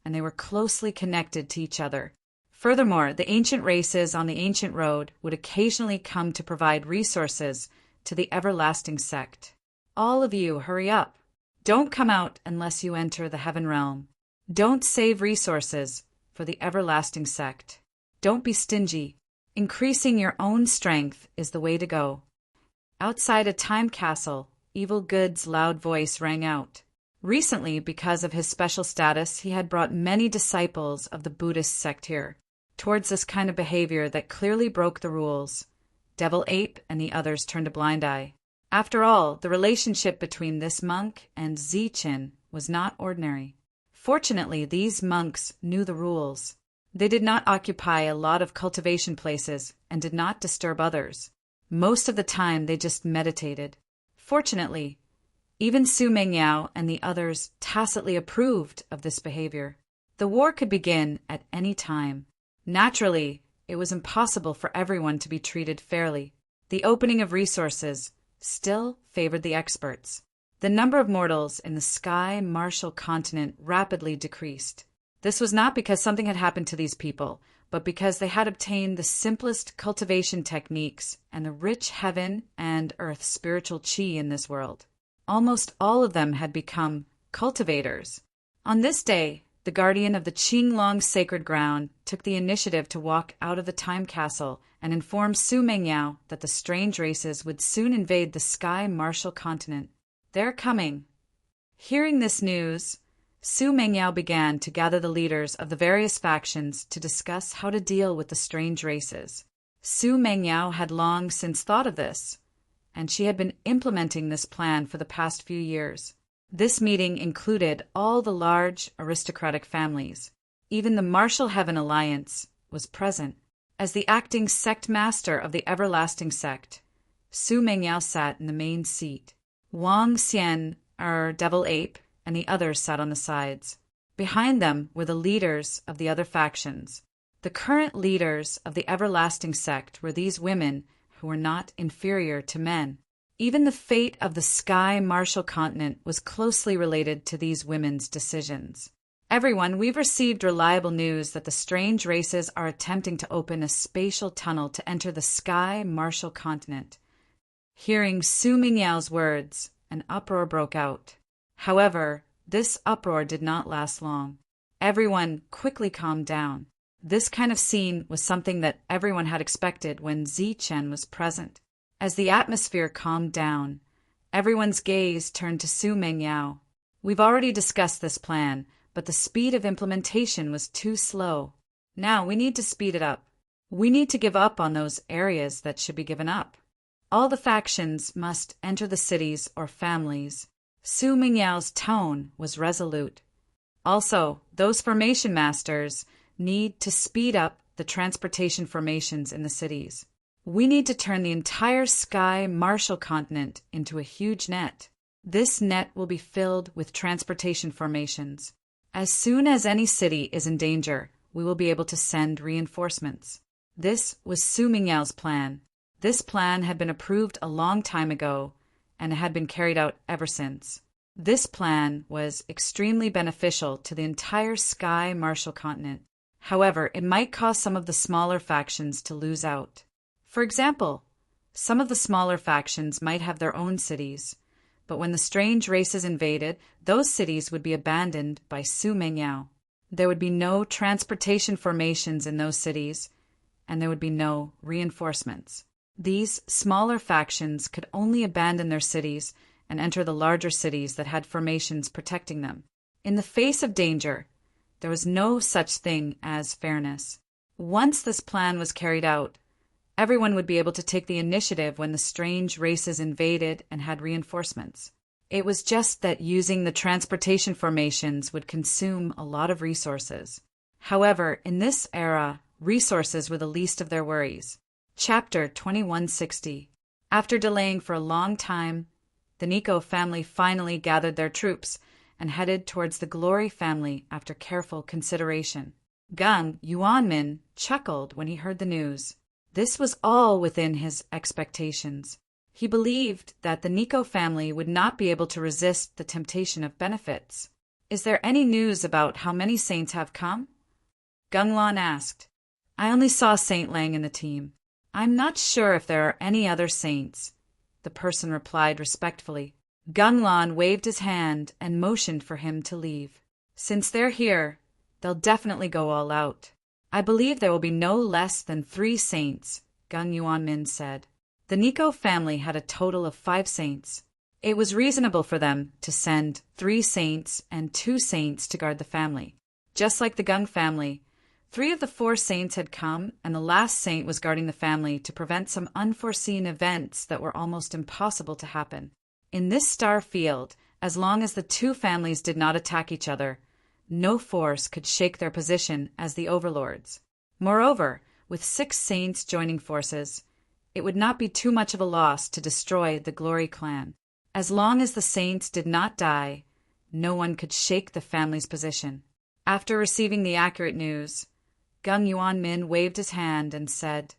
and they were closely connected to each other. Furthermore, the ancient races on the ancient road would occasionally come to provide resources to the Everlasting Sect. All of you, hurry up. Don't come out unless you enter the Heaven Realm. Don't save resources for the Everlasting Sect. Don't be stingy. Increasing your own strength is the way to go. Outside a time castle, Evil Good's loud voice rang out. Recently, because of his special status, he had brought many disciples of the Buddhist sect here. Towards this kind of behavior that clearly broke the rules, Devil Ape and the others turned a blind eye. After all, the relationship between this monk and Zichin was not ordinary. Fortunately, these monks knew the rules. They did not occupy a lot of cultivation places and did not disturb others. Most of the time, they just meditated. Fortunately, even Su Mengyao and the others tacitly approved of this behavior. The war could begin at any time. Naturally, it was impossible for everyone to be treated fairly. The opening of resources still favored the experts. The number of mortals in the Sky Martial Continent rapidly decreased. This was not because something had happened to these people, but because they had obtained the simplest cultivation techniques and the rich heaven and earth spiritual qi in this world. Almost all of them had become cultivators. On this day, the guardian of the Qinglong sacred ground took the initiative to walk out of the time castle and inform Su Mengyao that the strange races would soon invade the Sky Martial Continent. They're coming. Hearing this news, Su Mengyao began to gather the leaders of the various factions to discuss how to deal with the strange races. Su Mengyao had long since thought of this, and she had been implementing this plan for the past few years. This meeting included all the large aristocratic families. Even the Martial Heaven Alliance was present. As the acting sect master of the Everlasting Sect, Su Mengyao sat in the main seat. Wang Xian, or Devil Ape, and the others sat on the sides. Behind them were the leaders of the other factions. The current leaders of the Everlasting Sect were these women who were not inferior to men. Even the fate of the Sky Martial Continent was closely related to these women's decisions. Everyone, we've received reliable news that the strange races are attempting to open a spatial tunnel to enter the Sky Martial Continent. Hearing Su Mingyao's words, an uproar broke out. However, this uproar did not last long. Everyone quickly calmed down. This kind of scene was something that everyone had expected when Zichen was present. As the atmosphere calmed down, everyone's gaze turned to Su Mengyao. We've already discussed this plan, but the speed of implementation was too slow. Now we need to speed it up. We need to give up on those areas that should be given up. All the factions must enter the cities or families. Su Mingyao's tone was resolute. Also, those formation masters need to speed up the transportation formations in the cities. We need to turn the entire Sky Martial Continent into a huge net. This net will be filled with transportation formations. As soon as any city is in danger, we will be able to send reinforcements. This was Su Mingyao's plan. This plan had been approved a long time ago, and it had been carried out ever since. This plan was extremely beneficial to the entire Sky Martial Continent. However, it might cause some of the smaller factions to lose out. For example, Some of the smaller factions might have their own cities, but when the strange races invaded, those cities would be abandoned by Su Mengyao. There would be no transportation formations in those cities, and there would be no reinforcements. These smaller factions could only abandon their cities and enter the larger cities that had formations protecting them. In the face of danger, there was no such thing as fairness. Once this plan was carried out, everyone would be able to take the initiative when the strange races invaded and had reinforcements. It was just that using the transportation formations would consume a lot of resources. However, in this era, resources were the least of their worries. Chapter 2160. After delaying for a long time, the Nico family finally gathered their troops and headed towards the Glory family after careful consideration. Gung Yuanmin chuckled when he heard the news. This was all within his expectations. He believed that the Nico family would not be able to resist the temptation of benefits. Is there any news about how many saints have come? Gung Lan asked. I only saw Saint Lang in the team. I'm not sure if there are any other saints, the person replied respectfully. Gung Lan waved his hand and motioned for him to leave. Since they're here, they'll definitely go all out. I believe there will be no less than 3 saints, Gung Yuanmin said. The Nico family had a total of 5 saints. It was reasonable for them to send 3 saints and 2 saints to guard the family. Just like the Gung family, 3 of the 4 saints had come, and the last saint was guarding the family to prevent some unforeseen events that were almost impossible to happen. In this star field, as long as the 2 families did not attack each other, no force could shake their position as the overlords. Moreover, with 6 saints joining forces, it would not be too much of a loss to destroy the Glory clan. As long as the saints did not die, no one could shake the family's position. After receiving the accurate news, Gung Yuanmin waved his hand and said,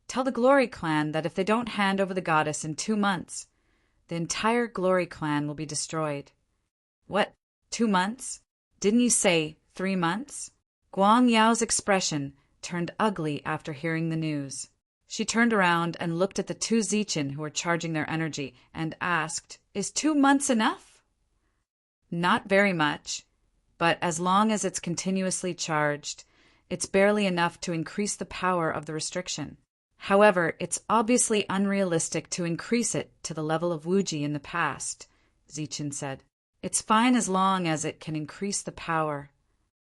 Tell the Glory clan that if they don't hand over the goddess in 2 months, the entire Glory clan will be destroyed. What, 2 months? Didn't you say 3 months? Guang Yao's expression turned ugly after hearing the news. She turned around and looked at the 2 Zichin who were charging their energy and asked, Is 2 months enough? Not very much, but as long as it's continuously charged, it's barely enough to increase the power of the restriction. However, it's obviously unrealistic to increase it to the level of Wuji in the past, Zichin said. It's fine as long as it can increase the power.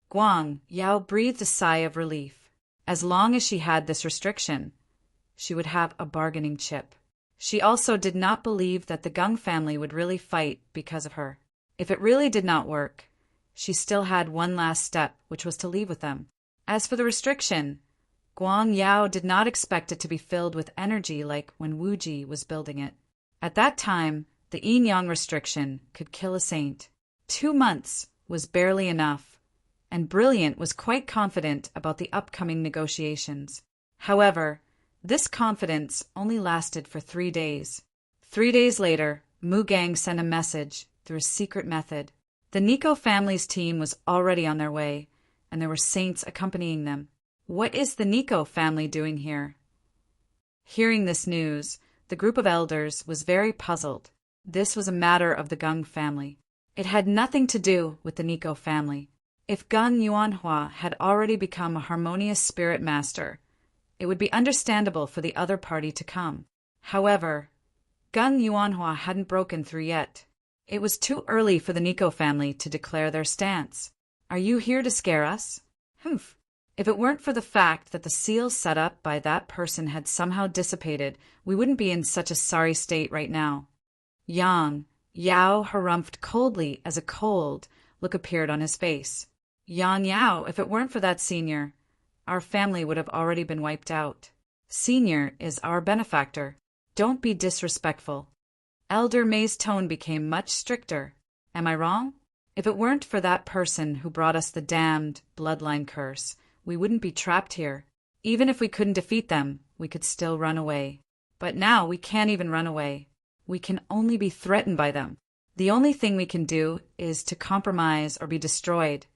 Guang Yao breathed a sigh of relief. As long as she had this restriction, she would have a bargaining chip. She also did not believe that the Gung family would really fight because of her. If it really did not work, she still had one last step, which was to leave with them. As for the restriction, Guang Yao did not expect it to be filled with energy like when Wuji was building it. At that time, the yin-yang restriction could kill a saint. 2 months was barely enough, and Brilliant was quite confident about the upcoming negotiations. However, this confidence only lasted for 3 days. 3 days later, Mu Gang sent a message through a secret method. The Nico family's team was already on their way, and there were saints accompanying them. What is the Nico family doing here? Hearing this news, the group of elders was very puzzled. This was a matter of the Gung family. It had nothing to do with the Nico family. If Gung Yuanhua had already become a harmonious spirit master, it would be understandable for the other party to come. However, Gung Yuanhua hadn't broken through yet. It was too early for the Nico family to declare their stance. Are you here to scare us? Humph. If it weren't for the fact that the seal set up by that person had somehow dissipated, we wouldn't be in such a sorry state right now. Yao harumphed coldly as a cold look appeared on his face. Yao, if it weren't for that senior, our family would have already been wiped out. Senior is our benefactor. Don't be disrespectful. Elder May's tone became much stricter. Am I wrong? If it weren't for that person who brought us the damned bloodline curse, we wouldn't be trapped here. Even if we couldn't defeat them, we could still run away. But now we can't even run away. We can only be threatened by them. The only thing we can do is to compromise or be destroyed.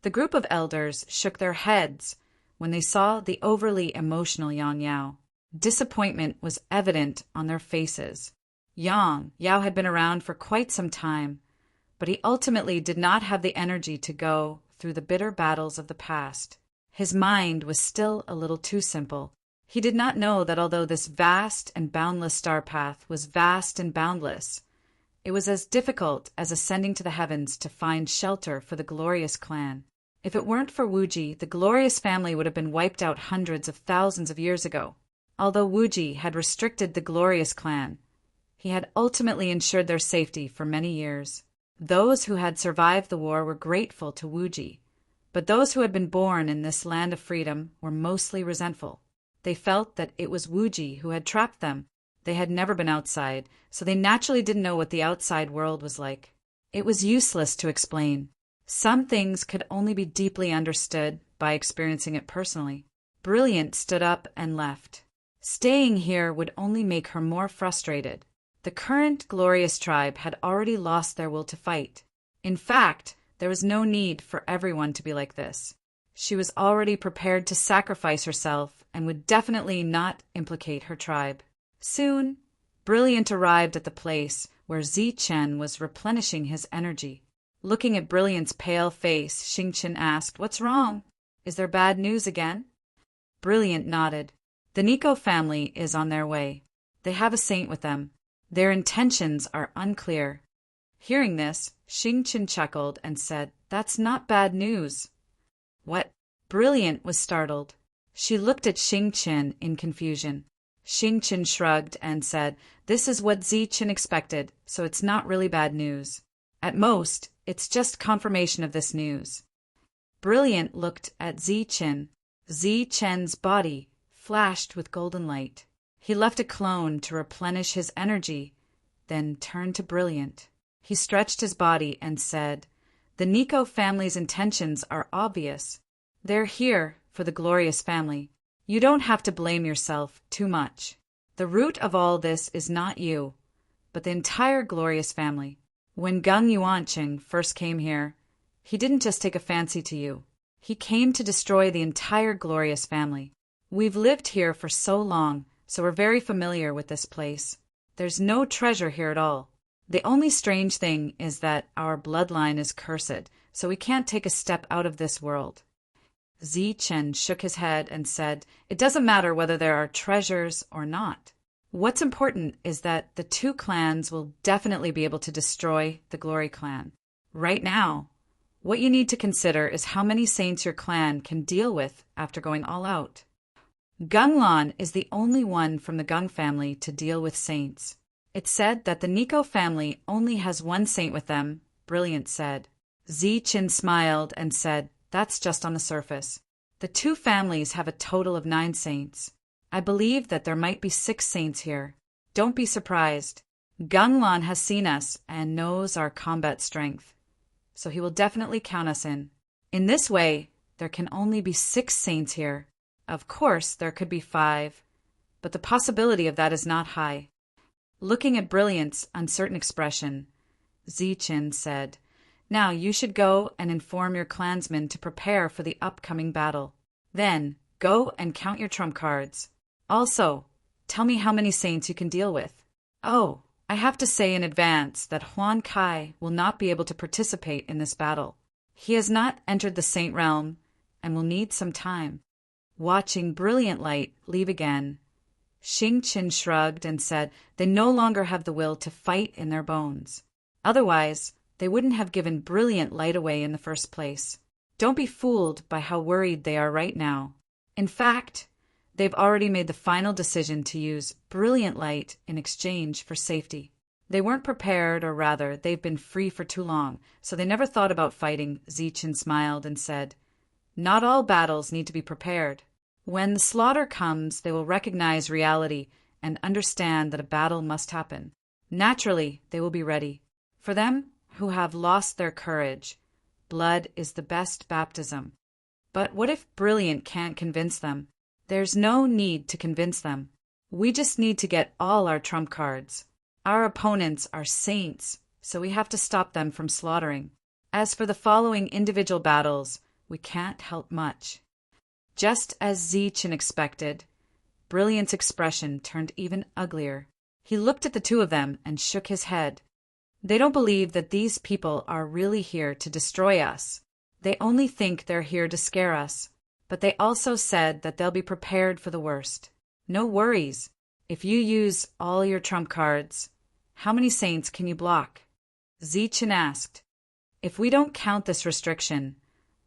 The group of elders shook their heads when they saw the overly emotional Yang Yao. Disappointment was evident on their faces. Yao had been around for quite some time, but he ultimately did not have the energy to go through the bitter battles of the past. His mind was still a little too simple. He did not know that although this vast and boundless star path was vast and boundless, it was as difficult as ascending to the heavens to find shelter for the glorious clan. If it weren't for Wuji, the glorious family would have been wiped out hundreds of thousands of years ago. Although Wuji had restricted the glorious clan, he had ultimately ensured their safety for many years. Those who had survived the war were grateful to Wuji, but those who had been born in this land of freedom were mostly resentful. They felt that it was Wuji who had trapped them. They had never been outside, so they naturally didn't know what the outside world was like. It was useless to explain. Some things could only be deeply understood by experiencing it personally. Brilliant stood up and left. Staying here would only make her more frustrated. The current glorious tribe had already lost their will to fight. In fact, there was no need for everyone to be like this. She was already prepared to sacrifice herself and would definitely not implicate her tribe. Soon, Brilliant arrived at the place where Zichen was replenishing his energy. Looking at Brilliant's pale face, Xingchen asked, "What's wrong? Is there bad news again?" Brilliant nodded. The Nico family is on their way. They have a saint with them. Their intentions are unclear. Hearing this, Xingchen chuckled and said, "That's not bad news." "What?" Brilliant was startled. She looked at Xingchen in confusion. Xingchen shrugged and said, "This is what Zichen expected, so it's not really bad news. At most, it's just confirmation of this news." Brilliant looked at Zichen. Zichen's body flashed with golden light. He left a clone to replenish his energy, then turned to Brilliant. He stretched his body and said, "The Nico family's intentions are obvious. They're here for the glorious family. You don't have to blame yourself too much. The root of all this is not you, but the entire glorious family. When Gung Yuanqing first came here, he didn't just take a fancy to you. He came to destroy the entire glorious family. We've lived here for so long, so we're very familiar with this place. There's no treasure here at all. The only strange thing is that our bloodline is cursed, so we can't take a step out of this world." Zichen shook his head and said, "It doesn't matter whether there are treasures or not. What's important is that the two clans will definitely be able to destroy the Glory Clan. Right now, what you need to consider is how many saints your clan can deal with after going all out. Gunglan is the only one from the Gung family to deal with saints. It's said that the Nico family only has one saint with them," Brilliant said. Zichen smiled and said, "That's just on the surface. The two families have a total of 9 saints. I believe that there might be 6 saints here. Don't be surprised. Gunglan has seen us and knows our combat strength, so he will definitely count us in. In this way, there can only be 6 saints here. Of course, there could be 5, but the possibility of that is not high." Looking at Brilliant's uncertain expression, Zichen said, "Now you should go and inform your clansmen to prepare for the upcoming battle. Then, go and count your trump cards. Also, tell me how many saints you can deal with. Oh, I have to say in advance that Huan Kai will not be able to participate in this battle. He has not entered the saint realm and will need some time." Watching Brilliant Light leave again, Xingchen shrugged and said they no longer have the will to fight in their bones. Otherwise, they wouldn't have given Brilliant Light away in the first place. Don't be fooled by how worried they are right now. In fact, they've already made the final decision to use Brilliant Light in exchange for safety. They weren't prepared, or rather, they've been free for too long, so they never thought about fighting. Zichen smiled and said, "Not all battles need to be prepared. When the slaughter comes, they will recognize reality and understand that a battle must happen. Naturally, they will be ready. For them who have lost their courage, blood is the best baptism. But what if Brilliant can't convince them? There's no need to convince them. We just need to get all our trump cards. Our opponents are saints, so we have to stop them from slaughtering. As for the following individual battles, we can't help much." Just as Zichen expected, Brilliant's expression turned even uglier. He looked at the two of them and shook his head. They don't believe that these people are really here to destroy us. They only think they're here to scare us. But they also said that they'll be prepared for the worst. No worries. If you use all your trump cards, how many saints can you block? Zichen asked. If we don't count this restriction,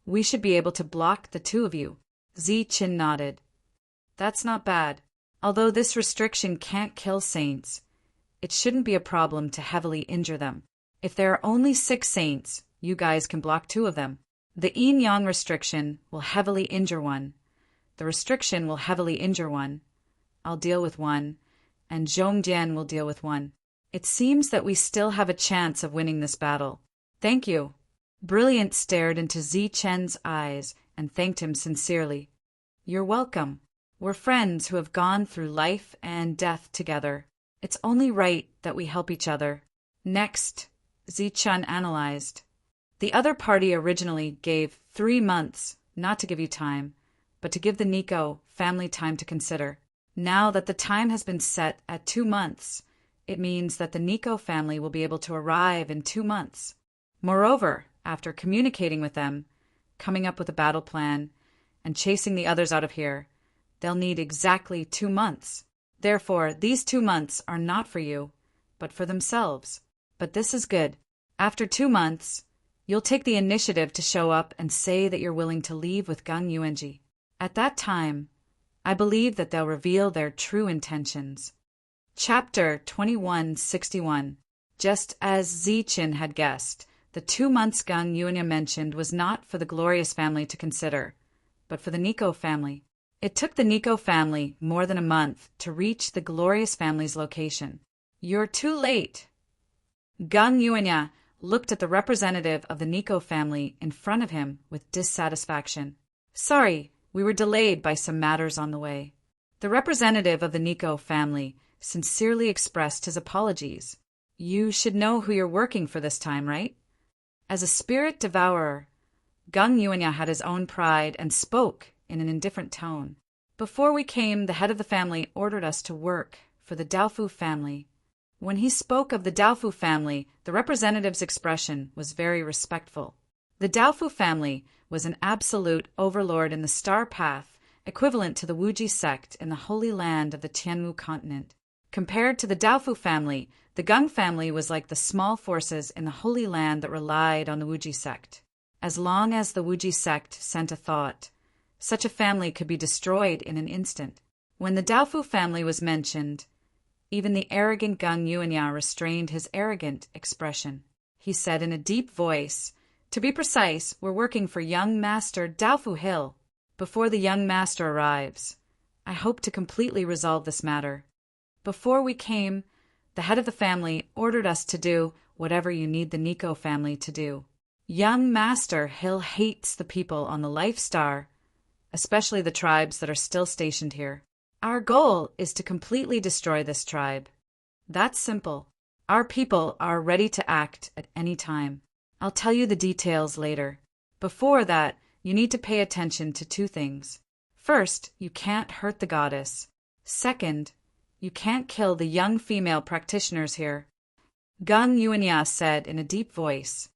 we should be able to block the two of you. Zichen nodded. That's not bad. Although this restriction can't kill saints, it shouldn't be a problem to heavily injure them. If there are only 6 saints, you guys can block 2 of them. The yin-yang restriction will heavily injure one. The restriction will heavily injure one. I'll deal with one, and Zhongjian will deal with one. It seems that we still have a chance of winning this battle. Thank you. Brilliant stared into Zichen's eyes and thanked him sincerely. You're welcome. We're friends who have gone through life and death together. It's only right that we help each other. Next, Zichen analyzed. The other party originally gave 3 months, not to give you time, but to give the Nico family time to consider. Now that the time has been set at 2 months, it means that the Nico family will be able to arrive in 2 months. Moreover, after communicating with them, coming up with a battle plan, and chasing the others out of here, they'll need exactly 2 months. Therefore, these 2 months are not for you, but for themselves. But this is good. After 2 months, you'll take the initiative to show up and say that you're willing to leave with Gang Yuanji. At that time, I believe that they'll reveal their true intentions. Chapter 2161. Just as Zichen had guessed, the 2 months Gang Yuanji mentioned was not for the Glorious family to consider, but for the Nico family. It took the Nico family more than a month to reach the Glorious family's location. You're too late. Gang Yuanji looked at the representative of the Nico family in front of him with dissatisfaction. Sorry, we were delayed by some matters on the way. The representative of the Nico family sincerely expressed his apologies. You should know who you're working for this time, right? As a spirit devourer, Gang Yuanji had his own pride and spoke in an indifferent tone. Before we came, the head of the family ordered us to work for the Daofu family. When he spoke of the Daofu family, the representative's expression was very respectful. The Daofu family was an absolute overlord in the Star Path, equivalent to the Wuji sect in the Holy Land of the Tianmu continent. Compared to the Daofu family, the Gang family was like the small forces in the Holy Land that relied on the Wuji sect. As long as the Wuji sect sent a thought, such a family could be destroyed in an instant. When the Daofu family was mentioned, even the arrogant Gang Yuanji restrained his arrogant expression. He said in a deep voice, "To be precise, we're working for young master Daofu Hill. Before the young master arrives, I hope to completely resolve this matter. Before we came, the head of the family ordered us to do whatever you need the Nico family to do. Young master Hill hates the people on the Life Star, especially the tribes that are still stationed here. Our goal is to completely destroy this tribe. That's simple. Our people are ready to act at any time. I'll tell you the details later. Before that, you need to pay attention to 2 things. First, you can't hurt the goddess. Second, you can't kill the young female practitioners here." Gang Yuanyi said in a deep voice.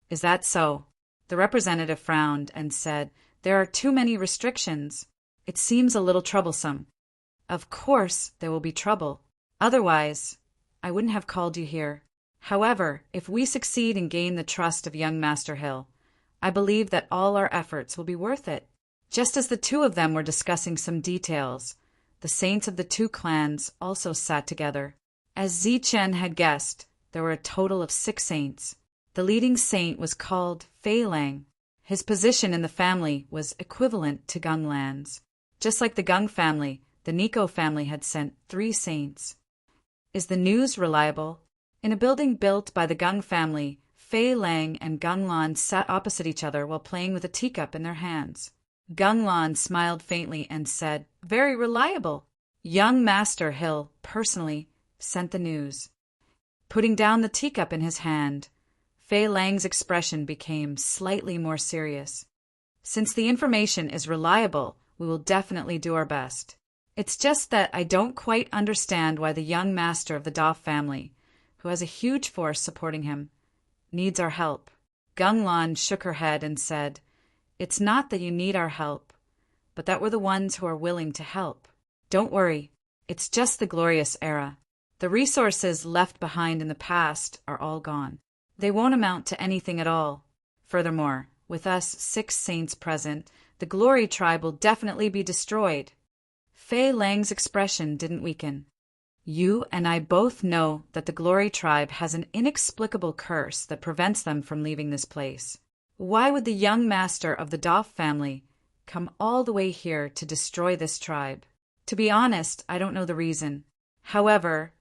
"Is that so?" The representative frowned and said, "There are too many restrictions. It seems a little troublesome." "Of course there will be trouble. Otherwise, I wouldn't have called you here. However, if we succeed and gain the trust of young Master Hill, I believe that all our efforts will be worth it." Just as the 2 of them were discussing some details, the saints of the 2 clans also sat together. As Zichen had guessed, there were a total of 6 saints. The leading saint was called Fei Lang. His position in the family was equivalent to Ganglan's. Just like the Gang family, the Nico family had sent 3 saints. Is the news reliable? In a building built by the Gang family, Fei Lang and Ganglan sat opposite each other while playing with a teacup in their hands. Ganglan smiled faintly and said, "Very reliable." Young Master Hill, personally, sent the news. Putting down the teacup in his hand, Fei Lang's expression became slightly more serious. "Since the information is reliable, we will definitely do our best. It's just that I don't quite understand why the young master of the Daf family, who has a huge force supporting him, needs our help. Gunglan shook her head and said, "It's not that you need our help, but that we're the ones who are willing to help. Don't worry, it's just the glorious era. The resources left behind in the past are all gone. They won't amount to anything at all. Furthermore, with us 6 saints present, the glory tribe will definitely be destroyed." Fei Lang's expression didn't weaken. "You and I both know that the glory tribe has an inexplicable curse that prevents them from leaving this place. Why would the young master of the Daf family come all the way here to destroy this tribe? To be honest, I don't know the reason. However,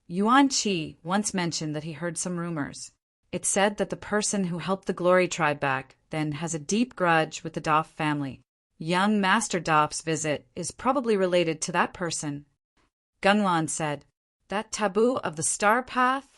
Yuan Qi once mentioned that he heard some rumors. It said that the person who helped the glory tribe back then has a deep grudge with the Daf family. Young Master Daf's visit is probably related to that person." Gunglan said, "That taboo of the star path?"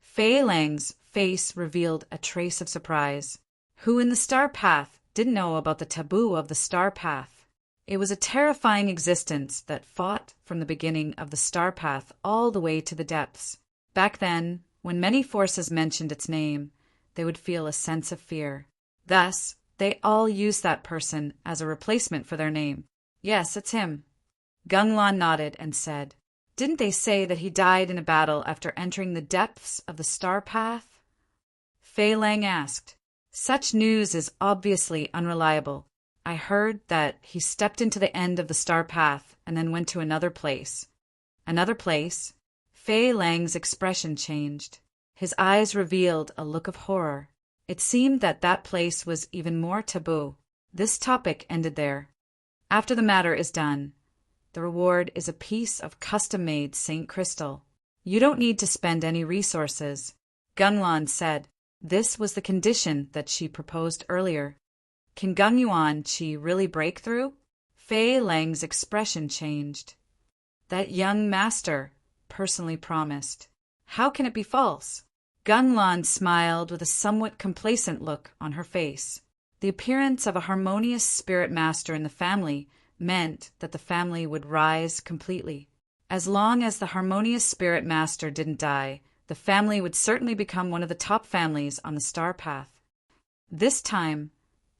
Fei Lang's face revealed a trace of surprise. Who in the star path didn't know about the taboo of the star path? It was a terrifying existence that fought from the beginning of the star path all the way to the depths. Back then, when many forces mentioned its name, they would feel a sense of fear. Thus, they all used that person as a replacement for their name. "Yes, it's him." Gunglan nodded and said, "Didn't they say that he died in a battle after entering the depths of the star path?" Fei Lang asked, "Such news is obviously unreliable. I heard that he stepped into the end of the star path and then went to another place." "Another place?" Fei Lang's expression changed. His eyes revealed a look of horror. It seemed that that place was even more taboo. This topic ended there. After the matter is done, the reward is a piece of custom-made Saint crystal. You don't need to spend any resources. Gunglan said. This was the condition that she proposed earlier. Can Gung Yuan Qi really break through? Fei Lang's expression changed. That young master personally promised. How can it be false? Gunglan smiled with a somewhat complacent look on her face. The appearance of a harmonious spirit master in the family meant that the family would rise completely. As long as the harmonious spirit master didn't die, the family would certainly become one of the top families on the star path. This time,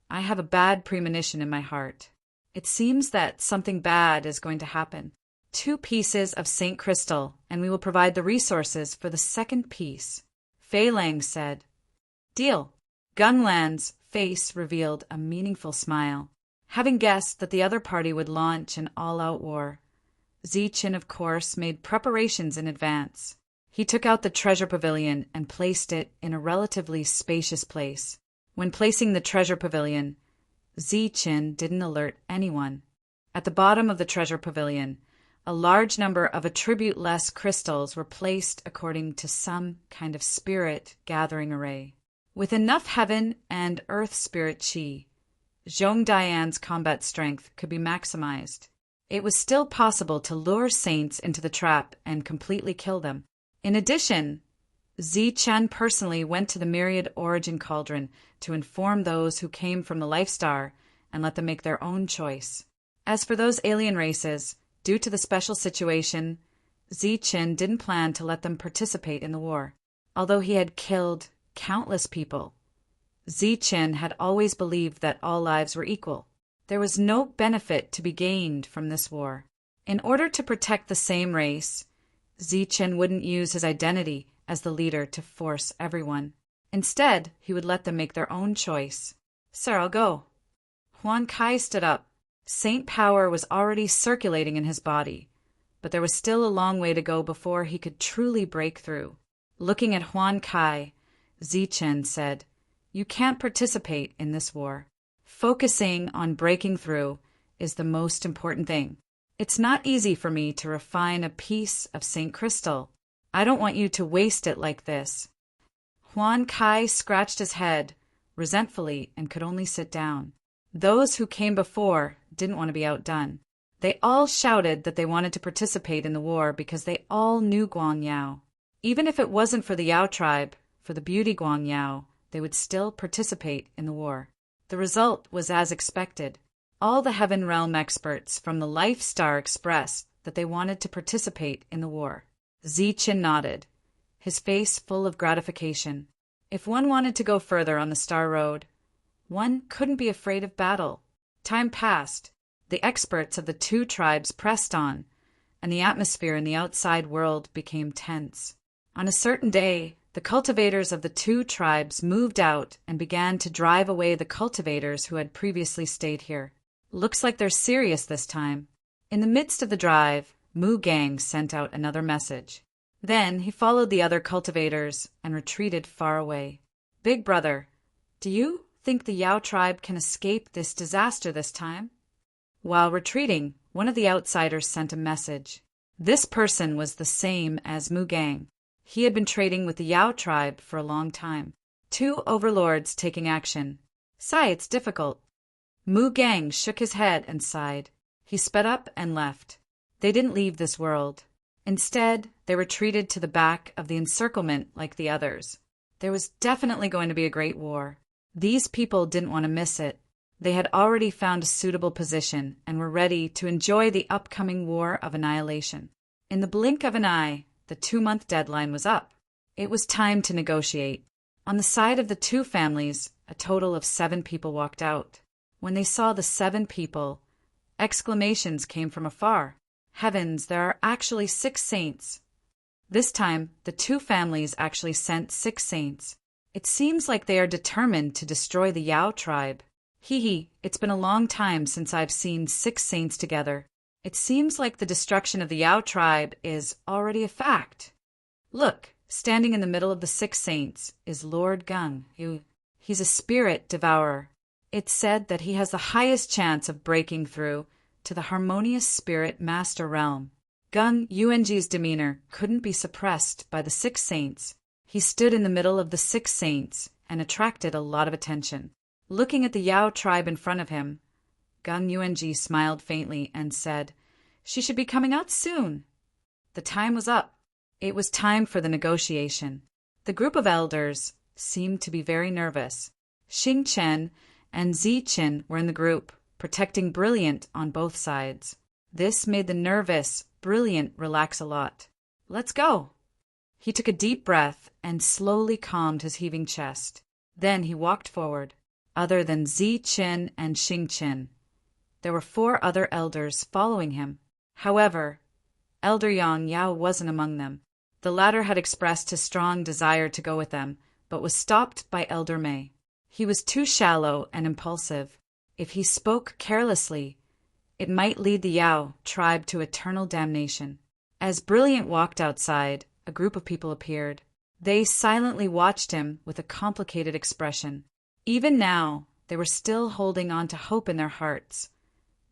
I have a bad premonition in my heart. It seems that something bad is going to happen. 2 pieces of Saint Crystal, and we will provide the resources for the second piece. Fei Lang said. Deal. Gunglan's face revealed a meaningful smile. Having guessed that the other party would launch an all-out war, Ziqin, of course, made preparations in advance. He took out the treasure pavilion and placed it in a relatively spacious place. When placing the treasure pavilion, Ziqin didn't alert anyone. At the bottom of the treasure pavilion, a large number of attribute-less crystals were placed according to some kind of spirit gathering array. With enough heaven and earth spirit qi, Zhong Dian's combat strength could be maximized. It was still possible to lure saints into the trap and completely kill them. In addition, Zichen personally went to the Myriad Origin Cauldron to inform those who came from the Life Star and let them make their own choice. As for those alien races, due to the special situation, Zichen didn't plan to let them participate in the war. Although he had killed countless people, Zichen had always believed that all lives were equal. There was no benefit to be gained from this war. In order to protect the same race, Zichen wouldn't use his identity as the leader to force everyone. Instead, he would let them make their own choice. Sir, I'll go. Huan Kai stood up. Saint power was already circulating in his body, but there was still a long way to go before he could truly break through. Looking at Huan Kai, Zichen said, You can't participate in this war. Focusing on breaking through is the most important thing. It's not easy for me to refine a piece of Saint Crystal. I don't want you to waste it like this. Huan Kai scratched his head resentfully and could only sit down. Those who came before didn't want to be outdone. They all shouted that they wanted to participate in the war because they all knew Guang Yao. Even if it wasn't for the Yao tribe, for the beauty Guang Yao, they would still participate in the war. The result was as expected. All the Heaven Realm experts from the Life Star expressed that they wanted to participate in the war. Zichin nodded, his face full of gratification. If one wanted to go further on the Star Road, one couldn't be afraid of battle. Time passed. The experts of the two tribes pressed on, and the atmosphere in the outside world became tense. On a certain day, the cultivators of the two tribes moved out and began to drive away the cultivators who had previously stayed here. Looks like they're serious this time. In the midst of the drive, Mu Gang sent out another message. Then he followed the other cultivators and retreated far away. Big brother, do you think the Yao tribe can escape this disaster this time? While retreating, one of the outsiders sent a message. This person was the same as Mu Gang. He had been trading with the Yao tribe for a long time. Two overlords taking action. Sigh, it's difficult. Mu Gang shook his head and sighed. He sped up and left. They didn't leave this world. Instead, they retreated to the back of the encirclement like the others. There was definitely going to be a great war. These people didn't want to miss it. They had already found a suitable position and were ready to enjoy the upcoming war of annihilation. In the blink of an eye, the 2-month deadline was up. It was time to negotiate. On the side of the two families, a total of 7 people walked out. When they saw the 7 people, exclamations came from afar. Heavens, there are actually 6 saints. This time, the two families actually sent 6 saints. It seems like they are determined to destroy the Yao tribe. Hee, it's been a long time since I've seen 6 saints together. It seems like the destruction of the Yao tribe is already a fact. Look, standing in the middle of the 6 saints is Lord Gung. He's a spirit devourer. It's said that he has the highest chance of breaking through to the harmonious spirit master realm. Gung Yunji's demeanor couldn't be suppressed by the 6 saints. He stood in the middle of the 6 saints and attracted a lot of attention. Looking at the Yao tribe in front of him, Gung Yunji smiled faintly and said, "She should be coming out soon." The time was up. It was time for the negotiation. The group of elders seemed to be very nervous. Xing Chen and Zichin were in the group, protecting Brilliant on both sides. This made the nervous Brilliant relax a lot. "Let's go." He took a deep breath and slowly calmed his heaving chest. Then he walked forward. Other than Zichin and Xing Chen, there were 4 other elders following him. However, Elder Yang Yao wasn't among them. The latter had expressed his strong desire to go with them, but was stopped by Elder Mei. He was too shallow and impulsive. If he spoke carelessly, it might lead the Yao tribe to eternal damnation. As Brilliant walked outside, a group of people appeared. They silently watched him with a complicated expression. Even now, they were still holding on to hope in their hearts,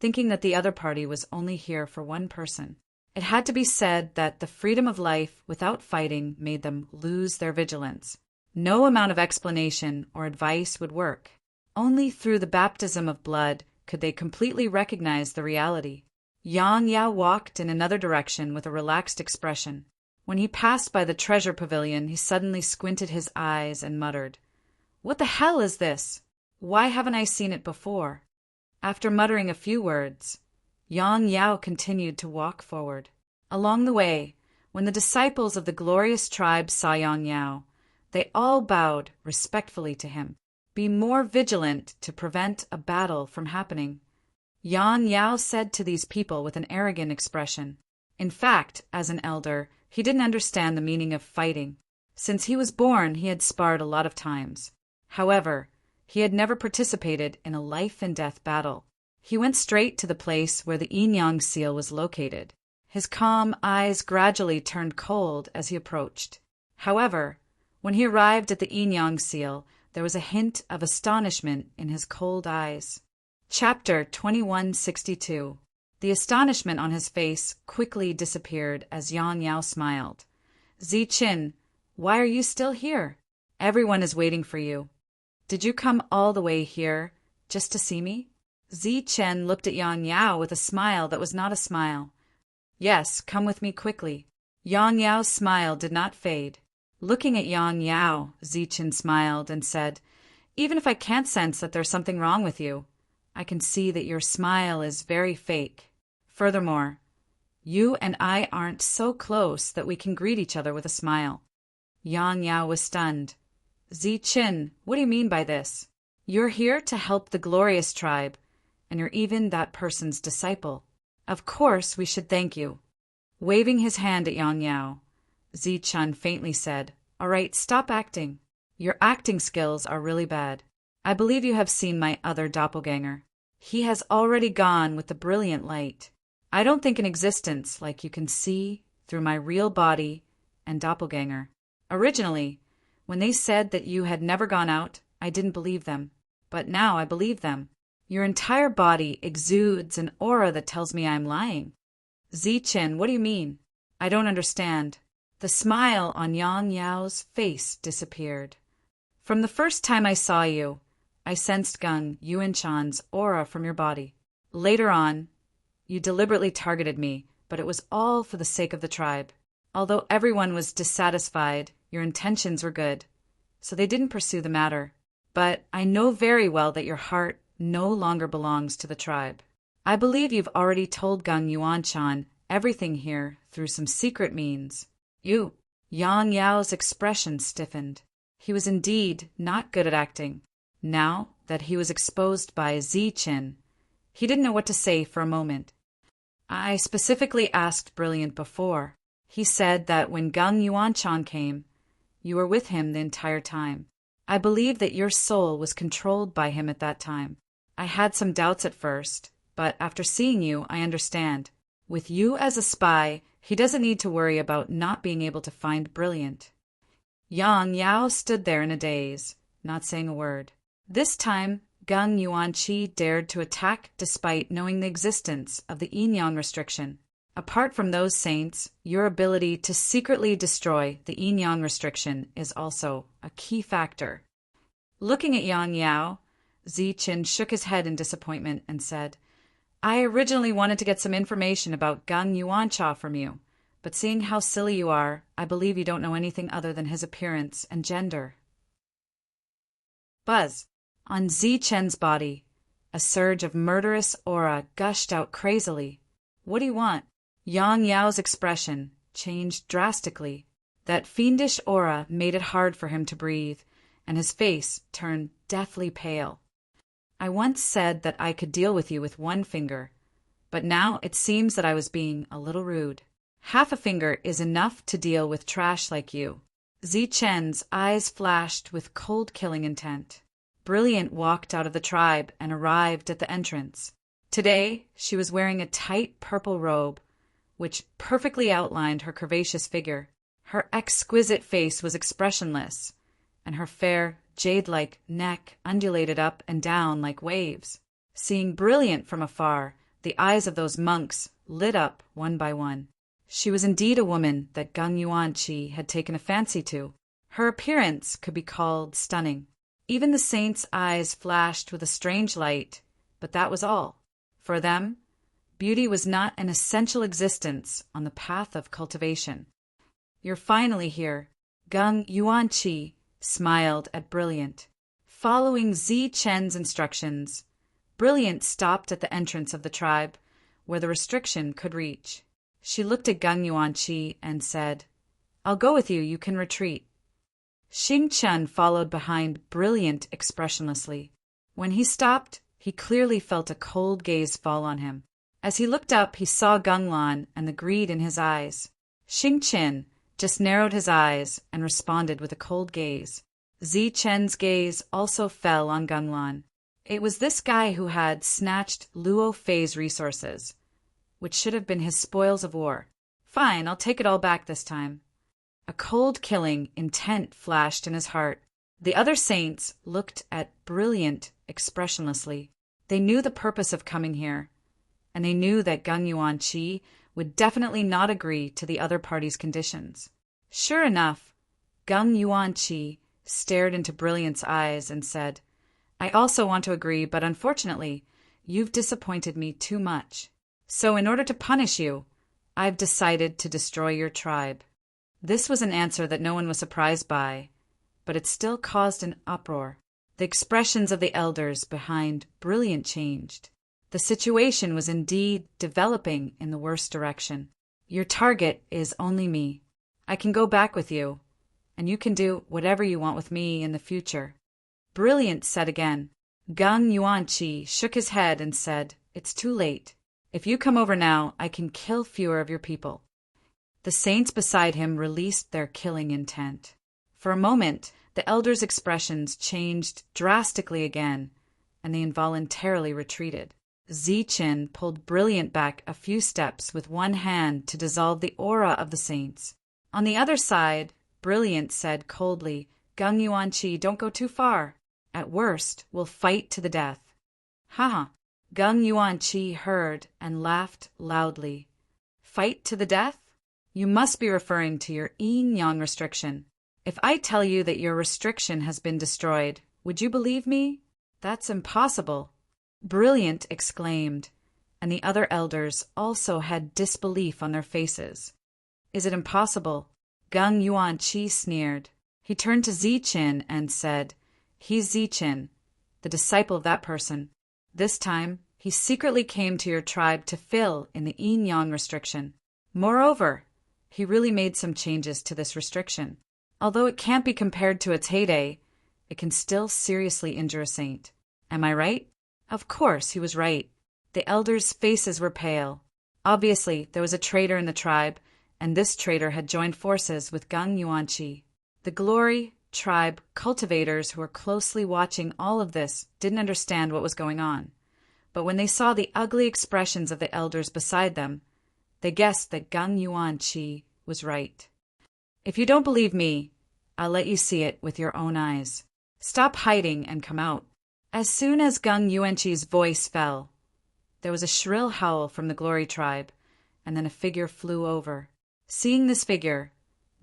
thinking that the other party was only here for one person. It had to be said that the freedom of life without fighting made them lose their vigilance. No amount of explanation or advice would work. Only through the baptism of blood could they completely recognize the reality. Yang Yao walked in another direction with a relaxed expression. When he passed by the treasure pavilion, he suddenly squinted his eyes and muttered, "What the hell is this? Why haven't I seen it before?" After muttering a few words, Yang Yao continued to walk forward. Along the way, when the disciples of the glorious tribe saw Yang Yao, they all bowed respectfully to him. Be more vigilant to prevent a battle from happening, Yang Yao said to these people with an arrogant expression. In fact, as an elder, he didn't understand the meaning of fighting. Since he was born, he had sparred a lot of times. However, he had never participated in a life-and-death battle. He went straight to the place where the Yin-Yang seal was located. His calm eyes gradually turned cold as he approached. However, when he arrived at the Yin-Yang seal, there was a hint of astonishment in his cold eyes. Chapter 2162. The astonishment on his face quickly disappeared as Yang Yao smiled. "Zichin, why are you still here? Everyone is waiting for you. Did you come all the way here just to see me?" Zichin looked at Yang Yao with a smile that was not a smile. "Yes, come with me quickly." Yang Yao's smile did not fade. Looking at Yang Yao, Zichin smiled and said, "Even if I can't sense that there's something wrong with you, I can see that your smile is very fake. Furthermore, you and I aren't so close that we can greet each other with a smile." Yang Yao was stunned. "Zi Qin, what do you mean by this? You're here to help the glorious tribe, and you're even that person's disciple. Of course we should thank you." Waving his hand at Yang Yao, Zi Chun faintly said, "All right, stop acting. Your acting skills are really bad. I believe you have seen my other doppelganger. He has already gone with the brilliant light. I don't think in existence like you can see through my real body and doppelganger. Originally, when they said that you had never gone out, I didn't believe them. But now I believe them. Your entire body exudes an aura that tells me I'm lying." "Zi Qin, what do you mean? I don't understand." The smile on Yang Yao's face disappeared. "From the first time I saw you, I sensed Gung Yuanchan's aura from your body. Later on, you deliberately targeted me, but it was all for the sake of the tribe. Although everyone was dissatisfied, your intentions were good, so they didn't pursue the matter. But I know very well that your heart no longer belongs to the tribe. I believe you've already told Gung Yuanchan everything here through some secret means." Yang Yao's expression stiffened. He was indeed not good at acting. Now that he was exposed by Zi Qin, he didn't know what to say for a moment. "I specifically asked Brilliant before. He said that when Gung Yuanchan came, you were with him the entire time. I believe that your soul was controlled by him at that time. I had some doubts at first, but after seeing you, I understand. With you as a spy, he doesn't need to worry about not being able to find Brilliant." Yang Yao stood there in a daze, not saying a word. This time, Gung Yuanqi dared to attack despite knowing the existence of the yin-yang restriction. Apart from those saints, your ability to secretly destroy the yin-yang restriction is also a key factor. Looking at Yang Yao, Zi Qin shook his head in disappointment and said, "I originally wanted to get some information about Gung Yuancha from you, but seeing how silly you are, I believe you don't know anything other than his appearance and gender." Buzz. On Zi Chen's body, a surge of murderous aura gushed out crazily. "What do you want?" Yang Yao's expression changed drastically. That fiendish aura made it hard for him to breathe, and his face turned deathly pale. "I once said that I could deal with you with one finger, but now it seems that I was being a little rude. Half a finger is enough to deal with trash like you." Zi Chen's eyes flashed with cold-killing intent. Brilliant walked out of the tribe and arrived at the entrance. Today, she was wearing a tight purple robe, which perfectly outlined her curvaceous figure. Her exquisite face was expressionless, and her fair, jade-like neck undulated up and down like waves. Seeing Brilliant from afar, the eyes of those monks lit up one by one. She was indeed a woman that Gung Yuanqi had taken a fancy to. Her appearance could be called stunning. Even the saints' eyes flashed with a strange light, but that was all. For them, beauty was not an essential existence on the path of cultivation. "You're finally here." Gung Yuanqi smiled at Brilliant. Following Zi Chen's instructions, Brilliant stopped at the entrance of the tribe, where the restriction could reach. She looked at Gung Yuanqi and said, "I'll go with you, you can retreat." Xing Chen followed behind Brilliant expressionlessly. When he stopped, he clearly felt a cold gaze fall on him. As he looked up, he saw Gung Lan and the greed in his eyes. Xing Chen just narrowed his eyes and responded with a cold gaze. Zi Chen's gaze also fell on Gung Lan. It was this guy who had snatched Luo Fei's resources, which should have been his spoils of war. Fine, I'll take it all back this time. A cold-killing intent flashed in his heart. The other saints looked at Brilliant expressionlessly. They knew the purpose of coming here, and they knew that Gung Yuanqi would definitely not agree to the other party's conditions. Sure enough, Gung Yuanqi stared into Brilliant's eyes and said, "I also want to agree, but unfortunately, you've disappointed me too much. So in order to punish you, I've decided to destroy your tribe." This was an answer that no one was surprised by, but it still caused an uproar. The expressions of the elders behind Brilliant changed. The situation was indeed developing in the worst direction. Your target is only me. I can go back with you, and you can do whatever you want with me in the future. Brilliant said again. Gung Yuanqi shook his head and said, It's too late. If you come over now, I can kill fewer of your people. The saints beside him released their killing intent. For a moment, the elders' expressions changed drastically again, and they involuntarily retreated. Ziqin pulled Brilliant back a few steps with one hand to dissolve the aura of the saints. On the other side, Brilliant said coldly, Gung Yuanqi, don't go too far. At worst, we'll fight to the death. Ha! Gung Yuanqi heard and laughed loudly. Fight to the death? You must be referring to your yin-yang restriction. If I tell you that your restriction has been destroyed, would you believe me? That's impossible. Brilliant exclaimed, and the other elders also had disbelief on their faces. Is it impossible? Gung Yuanqi sneered. He turned to Ziqin and said, He's Ziqin, the disciple of that person. This time, he secretly came to your tribe to fill in the yin-yang restriction. Moreover, he really made some changes to this restriction. Although it can't be compared to its heyday, it can still seriously injure a saint. Am I right? Of course, he was right. The elders' faces were pale. Obviously, there was a traitor in the tribe, and this traitor had joined forces with Gung Yuanqi. The Glory tribe cultivators who were closely watching all of this didn't understand what was going on. But when they saw the ugly expressions of the elders beside them, they guessed that Gung Yuanqi was right. If you don't believe me, I'll let you see it with your own eyes. Stop hiding and come out. As soon as Gung Yuanqi's voice fell, there was a shrill howl from the Glory tribe, and then a figure flew over. Seeing this figure,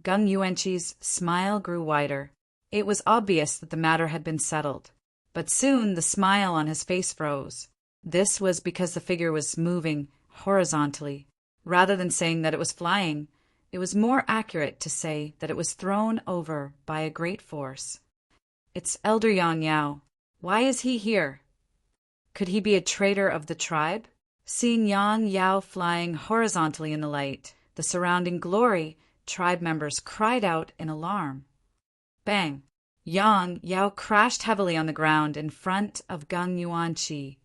Gung Yuanqi's smile grew wider. It was obvious that the matter had been settled, but soon the smile on his face froze. This was because the figure was moving horizontally. Rather than saying that it was flying, it was more accurate to say that it was thrown over by a great force. It's Elder Yang Yao. Why is he here? Could he be a traitor of the tribe? Seeing Yang Yao flying horizontally in the light, the surrounding Glory tribe members cried out in alarm. Bang! Yang Yao crashed heavily on the ground in front of Gung Yuanqi,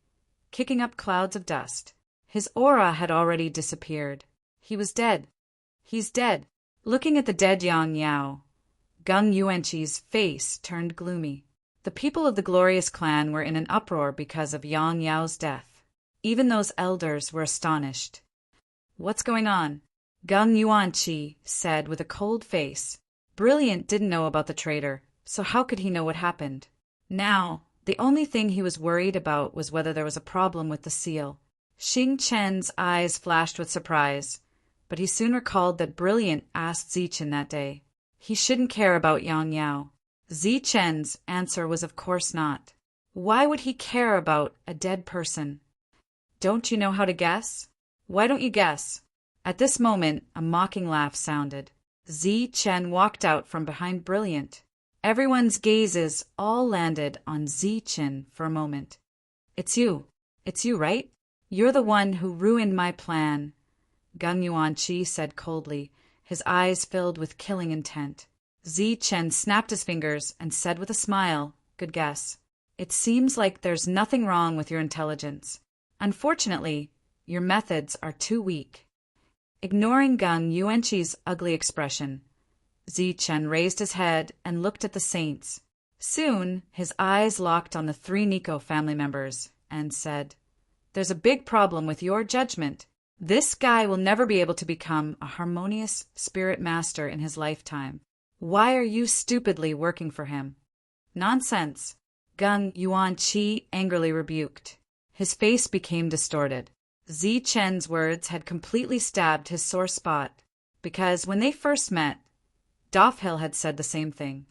kicking up clouds of dust. His aura had already disappeared. He was dead. He's dead. Looking at the dead Yang Yao, Gung Yuanqi's face turned gloomy. The people of the Glorious Clan were in an uproar because of Yang Yao's death. Even those elders were astonished. What's going on? Gung Yuanqi said with a cold face. Brilliant didn't know about the traitor, so how could he know what happened? Now, the only thing he was worried about was whether there was a problem with the seal. Xing Chen's eyes flashed with surprise, but he soon recalled that Brilliant asked Ziqin that day. He shouldn't care about Yang Yao. Zichen's answer was of course not. Why would he care about a dead person? Don't you know how to guess? Why don't you guess? At this moment, a mocking laugh sounded. Zichen walked out from behind Brilliant. Everyone's gazes all landed on Zichen for a moment. It's you, right? You're the one who ruined my plan, Gung Yuanqi said coldly, his eyes filled with killing intent. Zichen snapped his fingers and said with a smile, Good guess. It seems like there's nothing wrong with your intelligence. Unfortunately, your methods are too weak. Ignoring Gung Yuanqi's ugly expression, Zichen raised his head and looked at the saints. Soon, his eyes locked on the 3 Nico family members and said, There's a big problem with your judgment. This guy will never be able to become a harmonious spirit master in his lifetime. Why are you stupidly working for him? Nonsense, Gung Yuanqi angrily rebuked. His face became distorted. Zichen's words had completely stabbed his sore spot, because when they first met, Dofhill had said the same thing.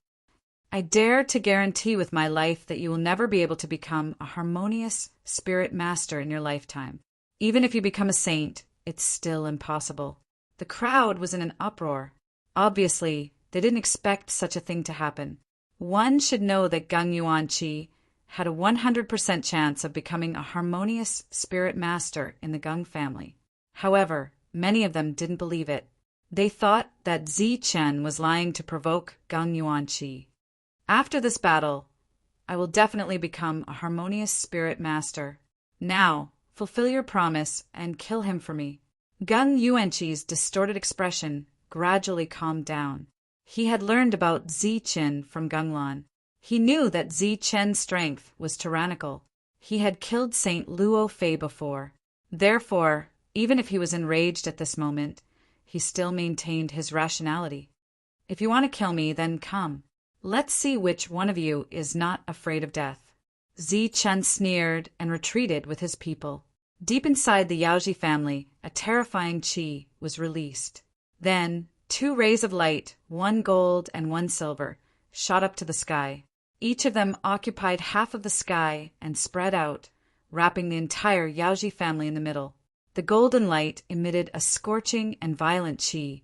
I dare to guarantee with my life that you will never be able to become a harmonious spirit master in your lifetime. Even if you become a saint, it's still impossible. The crowd was in an uproar. Obviously, they didn't expect such a thing to happen. One should know that Gung Yuanqi had a 100% chance of becoming a harmonious spirit master in the Gung family. However, many of them didn't believe it. They thought that Zi Chen was lying to provoke Gung Yuanqi. After this battle, I will definitely become a harmonious spirit master. Now, fulfill your promise and kill him for me. Gung Yuanqi's distorted expression gradually calmed down. He had learned about Zi Chen from Gunglan. He knew that Zi Chen's strength was tyrannical. He had killed Saint Luo Fei before. Therefore, even if he was enraged at this moment, he still maintained his rationality. If you want to kill me, then come. Let's see which one of you is not afraid of death. Zi Chen sneered and retreated with his people. Deep inside the Yaoji family, a terrifying qi was released. Then, 2 rays of light, one gold and one silver, shot up to the sky. Each of them occupied half of the sky and spread out, wrapping the entire Yaoji family in the middle. The golden light emitted a scorching and violent qi,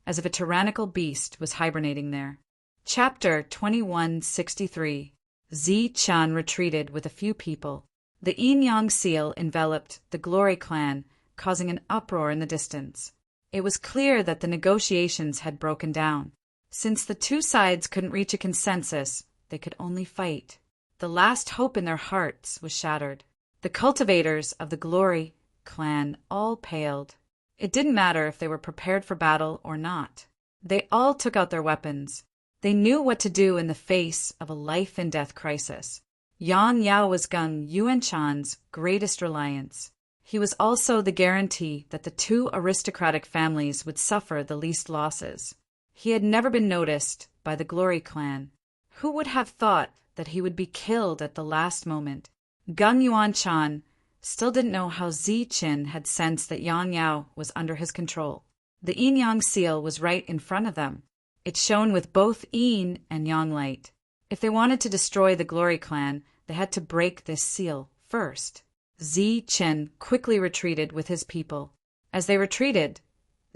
as if a tyrannical beast was hibernating there. Chapter 2163. Zi Chen retreated with a few people. The yin-yang seal enveloped the Glory clan, causing an uproar in the distance. It was clear that the negotiations had broken down. Since the two sides couldn't reach a consensus, they could only fight. The last hope in their hearts was shattered. The cultivators of the Glory clan all paled. It didn't matter if they were prepared for battle or not. They all took out their weapons. They knew what to do in the face of a life-and-death crisis. Yang Yao was Gung Yuanchan's greatest reliance. He was also the guarantee that the 2 aristocratic families would suffer the least losses. He had never been noticed by the Glory clan. Who would have thought that he would be killed at the last moment? Gung Yuanchan still didn't know how Zi Chen had sensed that Yang Yao was under his control. The yin-yang seal was right in front of them. It shone with both yin and yang light. If they wanted to destroy the Glory clan, they had to break this seal first. Zi Chen quickly retreated with his people. As they retreated,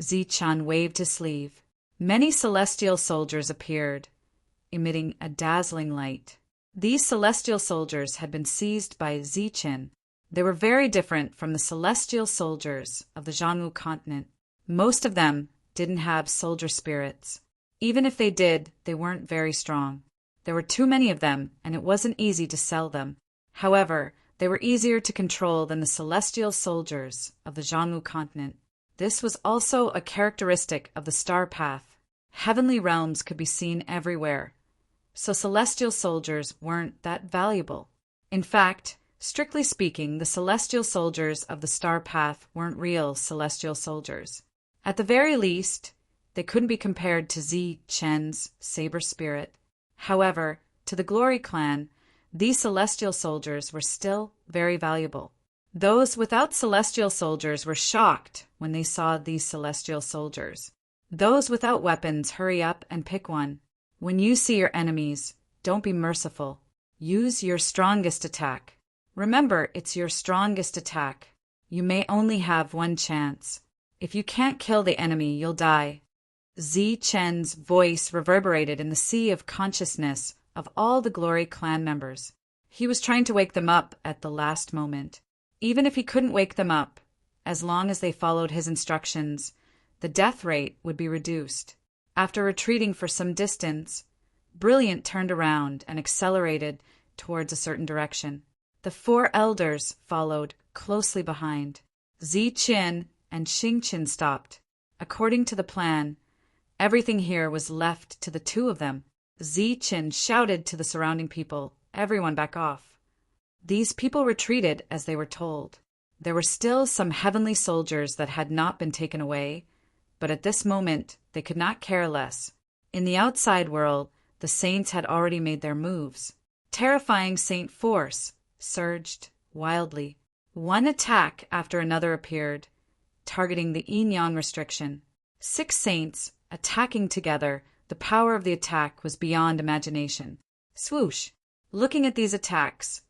Zi Chen waved his sleeve. Many celestial soldiers appeared, emitting a dazzling light. These celestial soldiers had been seized by Zi Chen. They were very different from the celestial soldiers of the Zhangwu continent. Most of them didn't have soldier spirits. Even if they did, they weren't very strong. There were too many of them, and it wasn't easy to sell them. However, they were easier to control than the celestial soldiers of the Zhangwu continent. This was also a characteristic of the star path. Heavenly realms could be seen everywhere, so celestial soldiers weren't that valuable. In fact, strictly speaking, the celestial soldiers of the star path weren't real celestial soldiers. At the very least, they couldn't be compared to Zi Chen's saber spirit. However, to the Glory clan, these celestial soldiers were still very valuable. Those without celestial soldiers were shocked when they saw these celestial soldiers. Those without weapons, hurry up and pick one. When you see your enemies, don't be merciful. Use your strongest attack. Remember, it's your strongest attack. You may only have one chance. If you can't kill the enemy, you'll die. Zi Chen's voice reverberated in the sea of consciousness of all the Glory clan members. He was trying to wake them up at the last moment. Even if he couldn't wake them up, as long as they followed his instructions, the death rate would be reduced. After retreating for some distance, Brilliant turned around and accelerated towards a certain direction. The 4 elders followed closely behind. Zi Qin and Xing Qin stopped. According to the plan, everything here was left to the 2 of them. Zi Qin shouted to the surrounding people, "Everyone back off." These people retreated as they were told. There were still some heavenly soldiers that had not been taken away, but at this moment they could not care less. In the outside world, the saints had already made their moves. Terrifying saint force surged wildly. One attack after another appeared, targeting the yin-yang restriction. 6 saints attacking together. The power of the attack was beyond imagination. Swoosh! Looking at these attacks,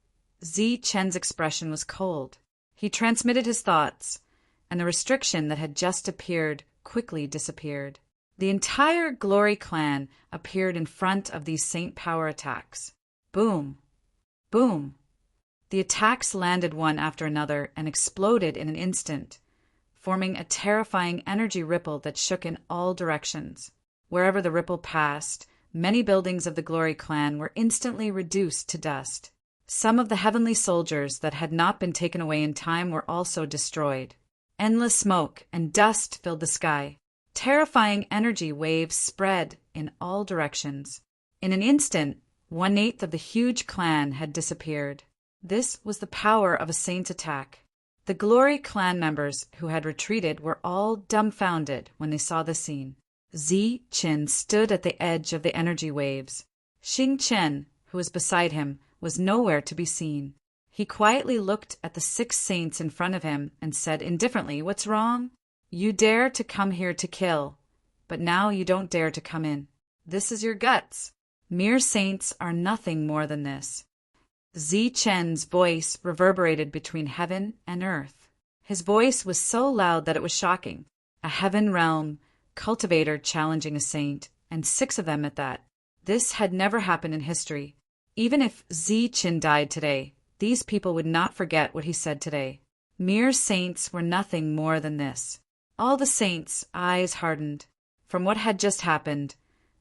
Zi Chen's expression was cold. He transmitted his thoughts, and the restriction that had just appeared quickly disappeared. The entire Glory clan appeared in front of these Saint Power attacks. Boom! Boom! The attacks landed one after another and exploded in an instant, forming a terrifying energy ripple that shook in all directions. Wherever the ripple passed, many buildings of the Glory clan were instantly reduced to dust. Some of the heavenly soldiers that had not been taken away in time were also destroyed. Endless smoke and dust filled the sky. Terrifying energy waves spread in all directions. In an instant, 1/8 of the huge clan had disappeared. This was the power of a saint's attack. The Glory clan members who had retreated were all dumbfounded when they saw the scene. Zi Qin stood at the edge of the energy waves. Xing Chen, who was beside him, was nowhere to be seen. He quietly looked at the 6 saints in front of him and said indifferently, "What's wrong? You dare to come here to kill, but now you don't dare to come in. This is your guts. Mere saints are nothing more than this." Zi Chen's voice reverberated between heaven and earth. His voice was so loud that it was shocking. A heaven realm cultivator challenging a saint, and 6 of them at that. This had never happened in history. Even if Zi Qin died today, these people would not forget what he said today. Mere saints were nothing more than this. All the saints' eyes hardened. From what had just happened,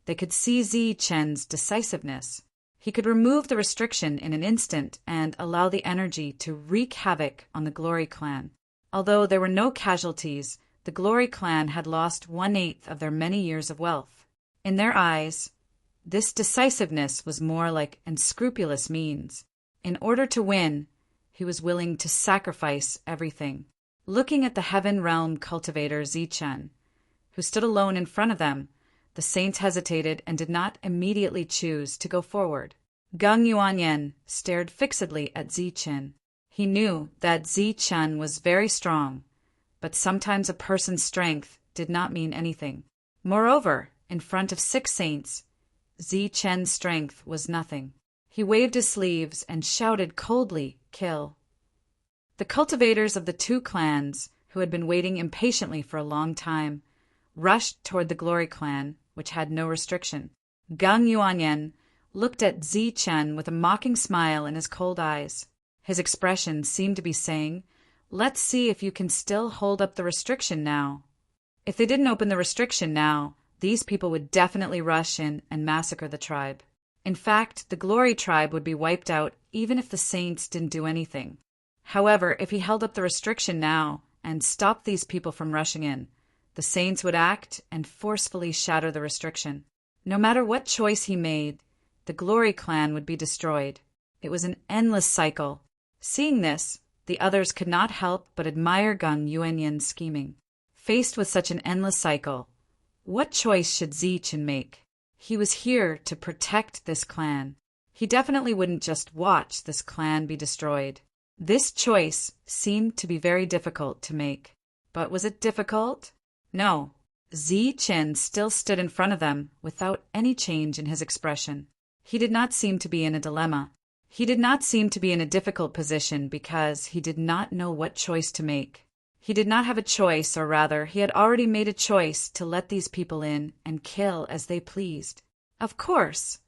they could see Zi Chen's decisiveness. He could remove the restriction in an instant and allow the energy to wreak havoc on the Glory clan. Although there were no casualties, the Glory clan had lost 1/8 of their many years of wealth. In their eyes, this decisiveness was more like unscrupulous means. In order to win, he was willing to sacrifice everything. Looking at the heaven realm cultivator Zi Chen, who stood alone in front of them, the saints hesitated and did not immediately choose to go forward. Gung Yuanyan stared fixedly at Zi Chen. He knew that Zi Chen was very strong, but sometimes a person's strength did not mean anything. Moreover, in front of 6 saints, Zi Chen's strength was nothing. He waved his sleeves and shouted coldly, "Kill." The cultivators of the 2 clans, who had been waiting impatiently for a long time, rushed toward the Glory clan, which had no restriction. Gung Yuanyan looked at Zi Chen with a mocking smile in his cold eyes. His expression seemed to be saying, "Let's see if you can still hold up the restriction now." If they didn't open the restriction now, these people would definitely rush in and massacre the tribe. In fact, the Glory tribe would be wiped out even if the saints didn't do anything. However, if he held up the restriction now and stopped these people from rushing in, the saints would act and forcefully shatter the restriction. No matter what choice he made, the Glory clan would be destroyed. It was an endless cycle. Seeing this, the others could not help but admire Gung Yuanyan's scheming. Faced with such an endless cycle, what choice should Zi Chen make? He was here to protect this clan. He definitely wouldn't just watch this clan be destroyed. This choice seemed to be very difficult to make. But was it difficult? No. Zi Chen still stood in front of them without any change in his expression. He did not seem to be in a dilemma. He did not seem to be in a difficult position because he did not know what choice to make. He did not have a choice, or rather, he had already made a choice to let these people in and kill as they pleased. Of course,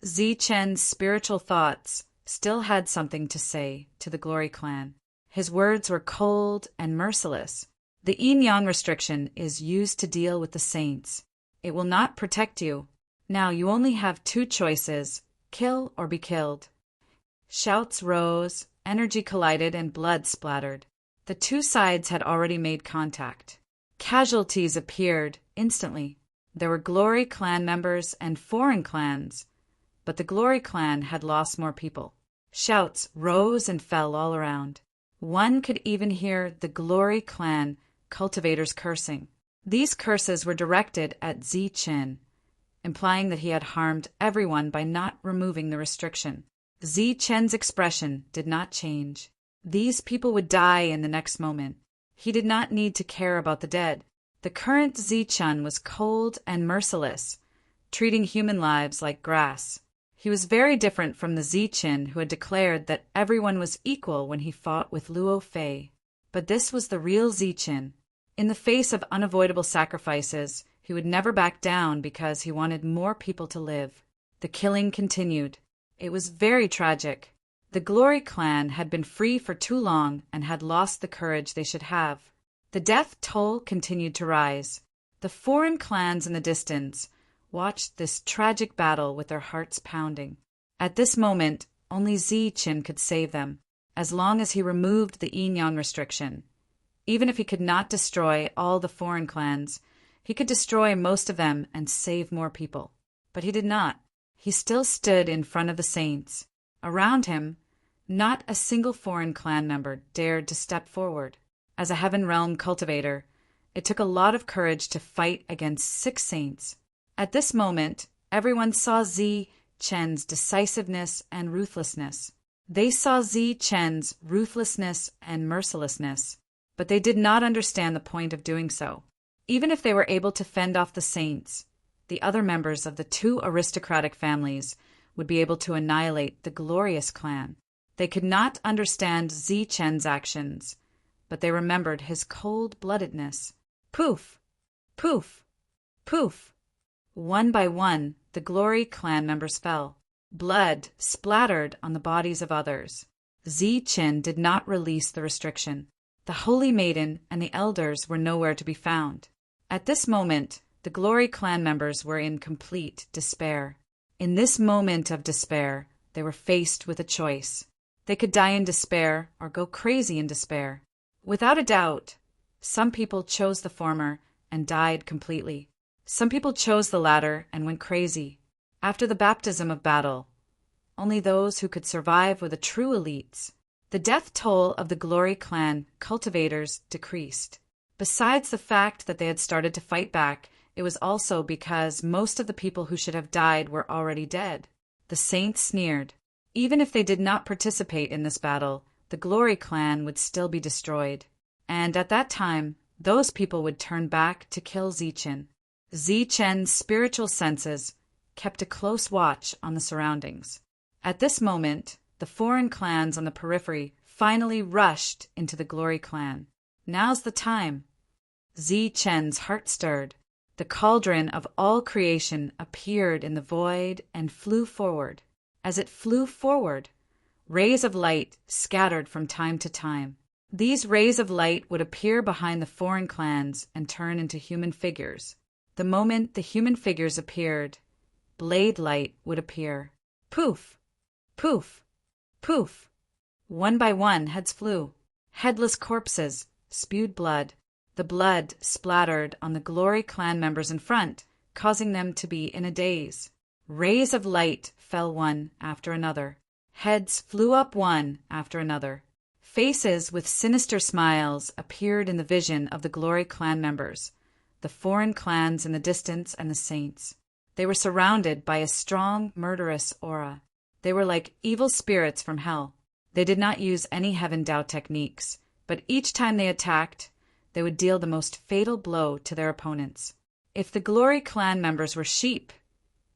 Zi Chen's spiritual thoughts still had something to say to the Glory clan. His words were cold and merciless. The yin-yang restriction is used to deal with the saints. It will not protect you. Now you only have 2 choices, kill or be killed. Shouts rose, energy collided, and blood splattered. The 2 sides had already made contact. Casualties appeared instantly. There were Glory clan members and foreign clans, but the Glory clan had lost more people. Shouts rose and fell all around. One could even hear the Glory clan cultivators cursing. These curses were directed at Zi Chen, implying that he had harmed everyone by not removing the restriction. Zi Chen's expression did not change. These people would die in the next moment. He did not need to care about the dead. The current Zi Chen was cold and merciless, treating human lives like grass. He was very different from the Zi Chen who had declared that everyone was equal when he fought with Luo Fei. But this was the real Zi Chen. In the face of unavoidable sacrifices, He would never back down because he wanted more people to live. The killing continued. It was very tragic. The Glory clan had been free for too long and had lost the courage they should have. The death toll continued to rise. The foreign clans in the distance watched this tragic battle with their hearts pounding. At this moment, only Zi-Chin could save them, as long as he removed the Yin-Yang restriction. Even if he could not destroy all the foreign clans, he could destroy most of them and save more people. But he did not. He still stood in front of the saints. Around him, not a single foreign clan member dared to step forward. As a Heaven Realm cultivator, it took a lot of courage to fight against 6 saints. At this moment, everyone saw Zi-Chen's decisiveness and ruthlessness. They saw Zi-Chen's ruthlessness and mercilessness, but they did not understand the point of doing so. Even if they were able to fend off the saints, the other members of the 2 aristocratic families would be able to annihilate the Glorious clan. They could not understand Zi-Chen's actions, but they remembered his cold-bloodedness. Poof! Poof! Poof! One by one, the Glory clan members fell. Blood splattered on the bodies of others. Zi-Chin did not release the restriction. The Holy Maiden and the elders were nowhere to be found. At this moment, the Glory clan members were in complete despair. In this moment of despair, they were faced with a choice. They could die in despair or go crazy in despair. Without a doubt, some people chose the former and died completely. Some people chose the latter and went crazy. After the baptism of battle, only those who could survive were the true elites. The death toll of the Glory clan cultivators decreased. Besides the fact that they had started to fight back, it was also because most of the people who should have died were already dead. The saints sneered. Even if they did not participate in this battle, the Glory clan would still be destroyed. And at that time, those people would turn back to kill Zi-Chin. Zi-Chen's spiritual senses kept a close watch on the surroundings. At this moment, the foreign clans on the periphery finally rushed into the Glory clan. Now's the time. Zi-Chen's heart stirred. The cauldron of all creation appeared in the void and flew forward. As it flew forward, rays of light scattered from time to time. These rays of light would appear behind the foreign clans and turn into human figures. The moment the human figures appeared, blade light would appear. Poof! Poof! Poof! One by one, heads flew. Headless corpses spewed blood. The blood splattered on the Glory clan members in front, causing them to be in a daze. Rays of light fell one after another. Heads flew up one after another. Faces with sinister smiles appeared in the vision of the Glory clan members, the foreign clans in the distance and the saints. They were surrounded by a strong, murderous aura. They were like evil spirits from hell. They did not use any Heaven Dao techniques, but each time they attacked, they would deal the most fatal blow to their opponents. If the Glory clan members were sheep,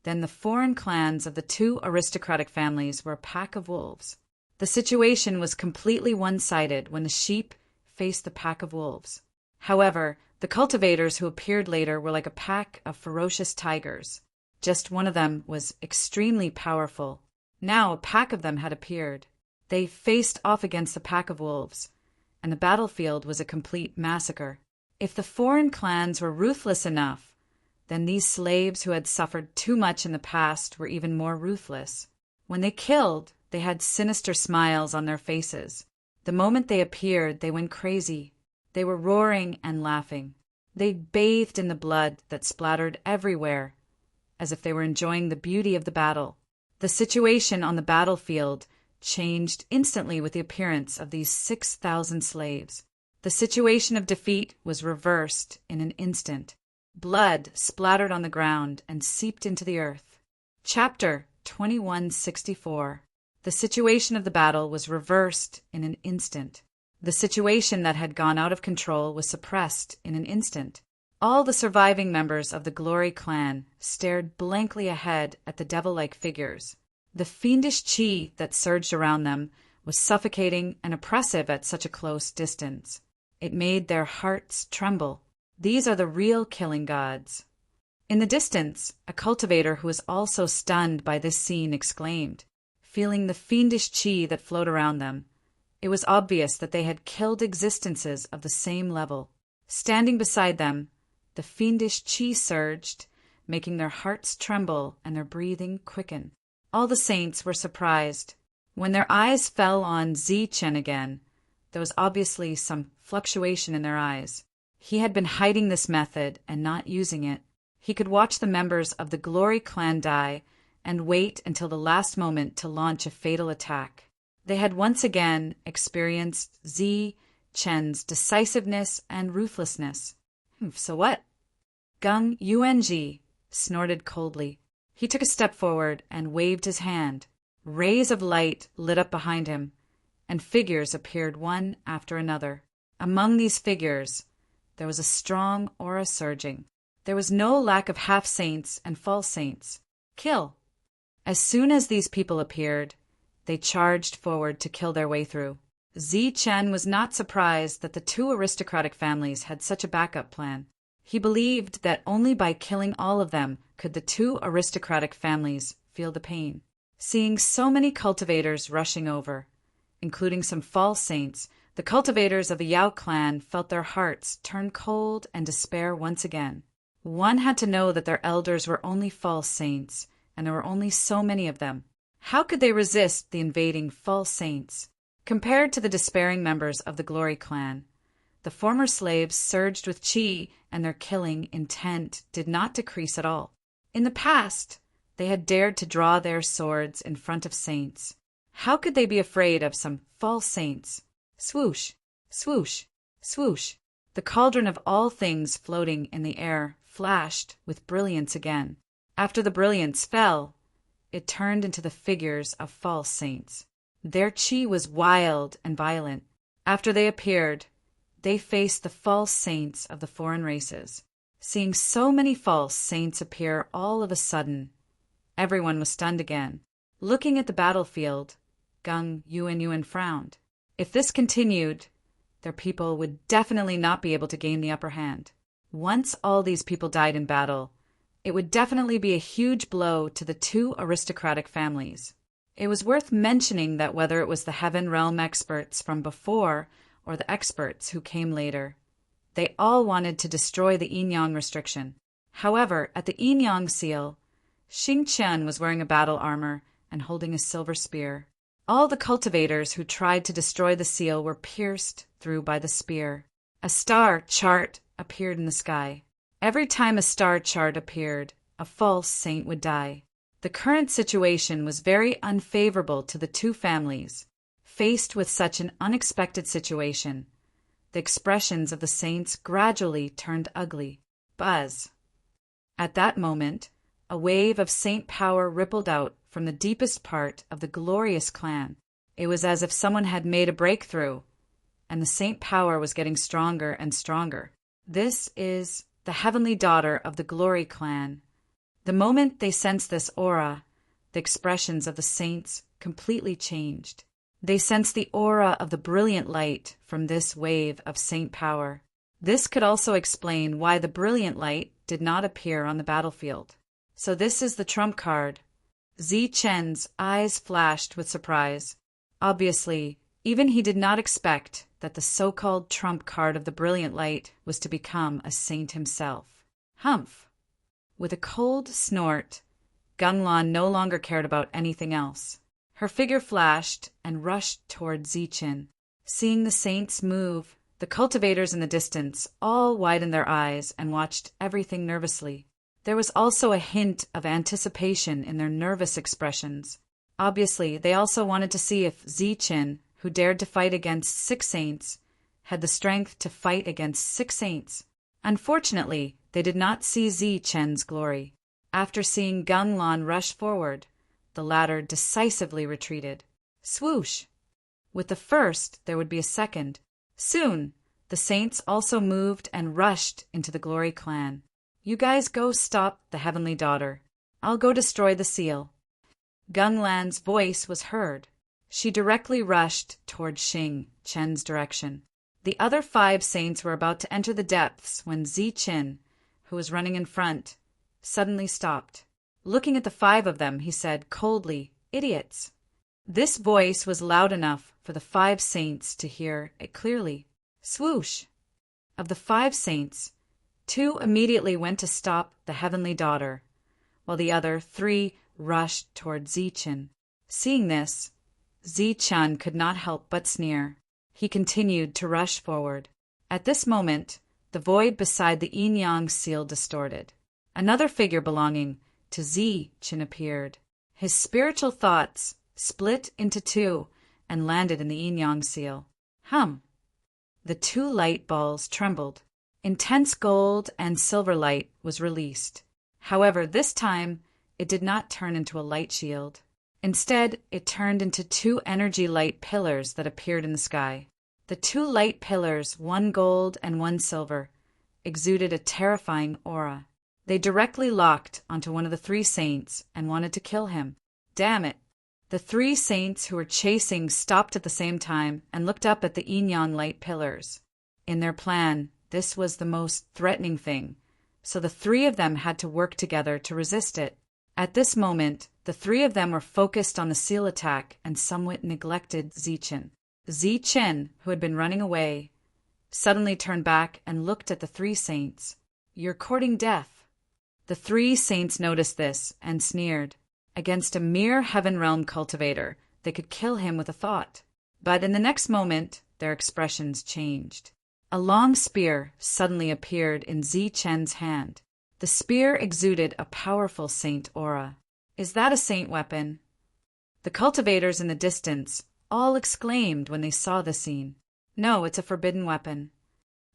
then the foreign clans of the 2 aristocratic families were a pack of wolves. The situation was completely one-sided when the sheep faced the pack of wolves. However, the cultivators who appeared later were like a pack of ferocious tigers. Just one of them was extremely powerful. Now a pack of them had appeared. They faced off against the pack of wolves, and the battlefield was a complete massacre. If the foreign clans were ruthless enough, then these slaves who had suffered too much in the past were even more ruthless. When they killed, they had sinister smiles on their faces. The moment they appeared, they went crazy. They were roaring and laughing. They bathed in the blood that splattered everywhere, as if they were enjoying the beauty of the battle. The situation on the battlefield changed instantly with the appearance of these 6,000 slaves. The situation of defeat was reversed in an instant. Blood splattered on the ground and seeped into the earth. Chapter 2164. The situation of the battle was reversed in an instant. The situation that had gone out of control was suppressed in an instant. All the surviving members of the Glory clan stared blankly ahead at the devil-like figures. The fiendish chi that surged around them was suffocating and oppressive at such a close distance. It made their hearts tremble. These are the real killing gods. In the distance, a cultivator who was also stunned by this scene exclaimed, feeling the fiendish chi that flowed around them. It was obvious that they had killed existences of the same level. Standing beside them, the fiendish chi surged, making their hearts tremble and their breathing quicken. All the saints were surprised. When their eyes fell on Zichen again, there was obviously some fluctuation in their eyes. He had been hiding this method and not using it. He could watch the members of the Glory clan die and wait until the last moment to launch a fatal attack. They had once again experienced Zi Chen's decisiveness and ruthlessness. So what? Gung Yuanji snorted coldly. He took a step forward and waved his hand. Rays of light lit up behind him, and figures appeared one after another. Among these figures, there was a strong aura surging. There was no lack of half-saints and false saints. Kill! As soon as these people appeared, they charged forward to kill their way through. Zi Chen was not surprised that the two aristocratic families had such a backup plan. He believed that only by killing all of them could the two aristocratic families feel the pain. Seeing so many cultivators rushing over, including some false saints, the cultivators of the Yao clan felt their hearts turn cold and despair once again. One had to know that their elders were only false saints, and there were only so many of them. How could they resist the invading false saints? Compared to the despairing members of the Glory clan, the former slaves surged with chi, and their killing intent did not decrease at all. In the past, they had dared to draw their swords in front of saints. How could they be afraid of some false saints? Swoosh, swoosh, swoosh. The cauldron of all things floating in the air flashed with brilliance again. After the brilliance fell, it turned into the figures of false saints. Their chi was wild and violent. After they appeared, they faced the false saints of the foreign races. Seeing so many false saints appear all of a sudden, everyone was stunned again. Looking at the battlefield, Gung Yuan frowned. If this continued, their people would definitely not be able to gain the upper hand. Once all these people died in battle, it would definitely be a huge blow to the two aristocratic families. It was worth mentioning that whether it was the Heaven Realm experts from before or the experts who came later, they all wanted to destroy the Yin-Yang restriction. However, at the Yin-Yang seal, Xing Qian was wearing a battle armor and holding a silver spear. All the cultivators who tried to destroy the seal were pierced through by the spear. A star chart appeared in the sky. Every time a star chart appeared, a false saint would die. The current situation was very unfavorable to the two families. Faced with such an unexpected situation, the expressions of the saints gradually turned ugly. Buzz. At that moment, a wave of saint power rippled out from the deepest part of the glorious clan. It was as if someone had made a breakthrough, and the saint power was getting stronger and stronger. This is the heavenly daughter of the Glory clan. The moment they sensed this aura, the expressions of the saints completely changed. They sensed the aura of the brilliant light from this wave of saint power. This could also explain why the brilliant light did not appear on the battlefield. So this is the trump card. Zi Chen's eyes flashed with surprise. Obviously, even he did not expect that the so-called trump card of the brilliant light was to become a saint himself. Humph! With a cold snort, Gunglan no longer cared about anything else. Her figure flashed and rushed toward Zichen. Seeing the saints move, the cultivators in the distance all widened their eyes and watched everything nervously. There was also a hint of anticipation in their nervous expressions. Obviously, they also wanted to see if Zichen, who dared to fight against 6 saints, had the strength to fight against 6 saints. Unfortunately, they did not see Zi Chen's glory. After seeing Gunglan rush forward, the latter decisively retreated. Swoosh! With the first, there would be a second. Soon, the saints also moved and rushed into the Glory clan. You guys go stop the heavenly daughter. I'll go destroy the seal. Gunglan's voice was heard. She directly rushed toward Xing Chen's direction. The other 5 saints were about to enter the depths when Zi Chen, who was running in front, suddenly stopped. Looking at the 5 of them, he said coldly, "Idiots." This voice was loud enough for the 5 saints to hear it clearly. Swoosh! Of the 5 saints, 2 immediately went to stop the heavenly daughter, while the other 3 rushed toward Zichen. Seeing this, Zichen could not help but sneer. He continued to rush forward. At this moment, the void beside the yin-yang seal distorted. Another figure belonging to Zichen appeared. His spiritual thoughts split into 2 and landed in the yin-yang seal. Hum! The 2 light balls trembled. Intense gold and silver light was released. However, this time, it did not turn into a light shield. Instead, it turned into 2 energy light pillars that appeared in the sky. The 2 light pillars, 1 gold and 1 silver, exuded a terrifying aura. They directly locked onto one of the 3 saints and wanted to kill him. Damn it! The 3 saints who were chasing stopped at the same time and looked up at the yin-yang light pillars. In their plan, this was the most threatening thing, so the 3 of them had to work together to resist it. At this moment, the 3 of them were focused on the seal attack and somewhat neglected Zichen. Zichen, who had been running away, suddenly turned back and looked at the 3 saints. "You're courting death." The 3 saints noticed this and sneered. Against a mere heaven realm cultivator, they could kill him with a thought. But in the next moment, their expressions changed. A long spear suddenly appeared in Zichen's hand. The spear exuded a powerful saint aura. "Is that a saint weapon?" The cultivators in the distance all exclaimed when they saw the scene. "No, it's a forbidden weapon."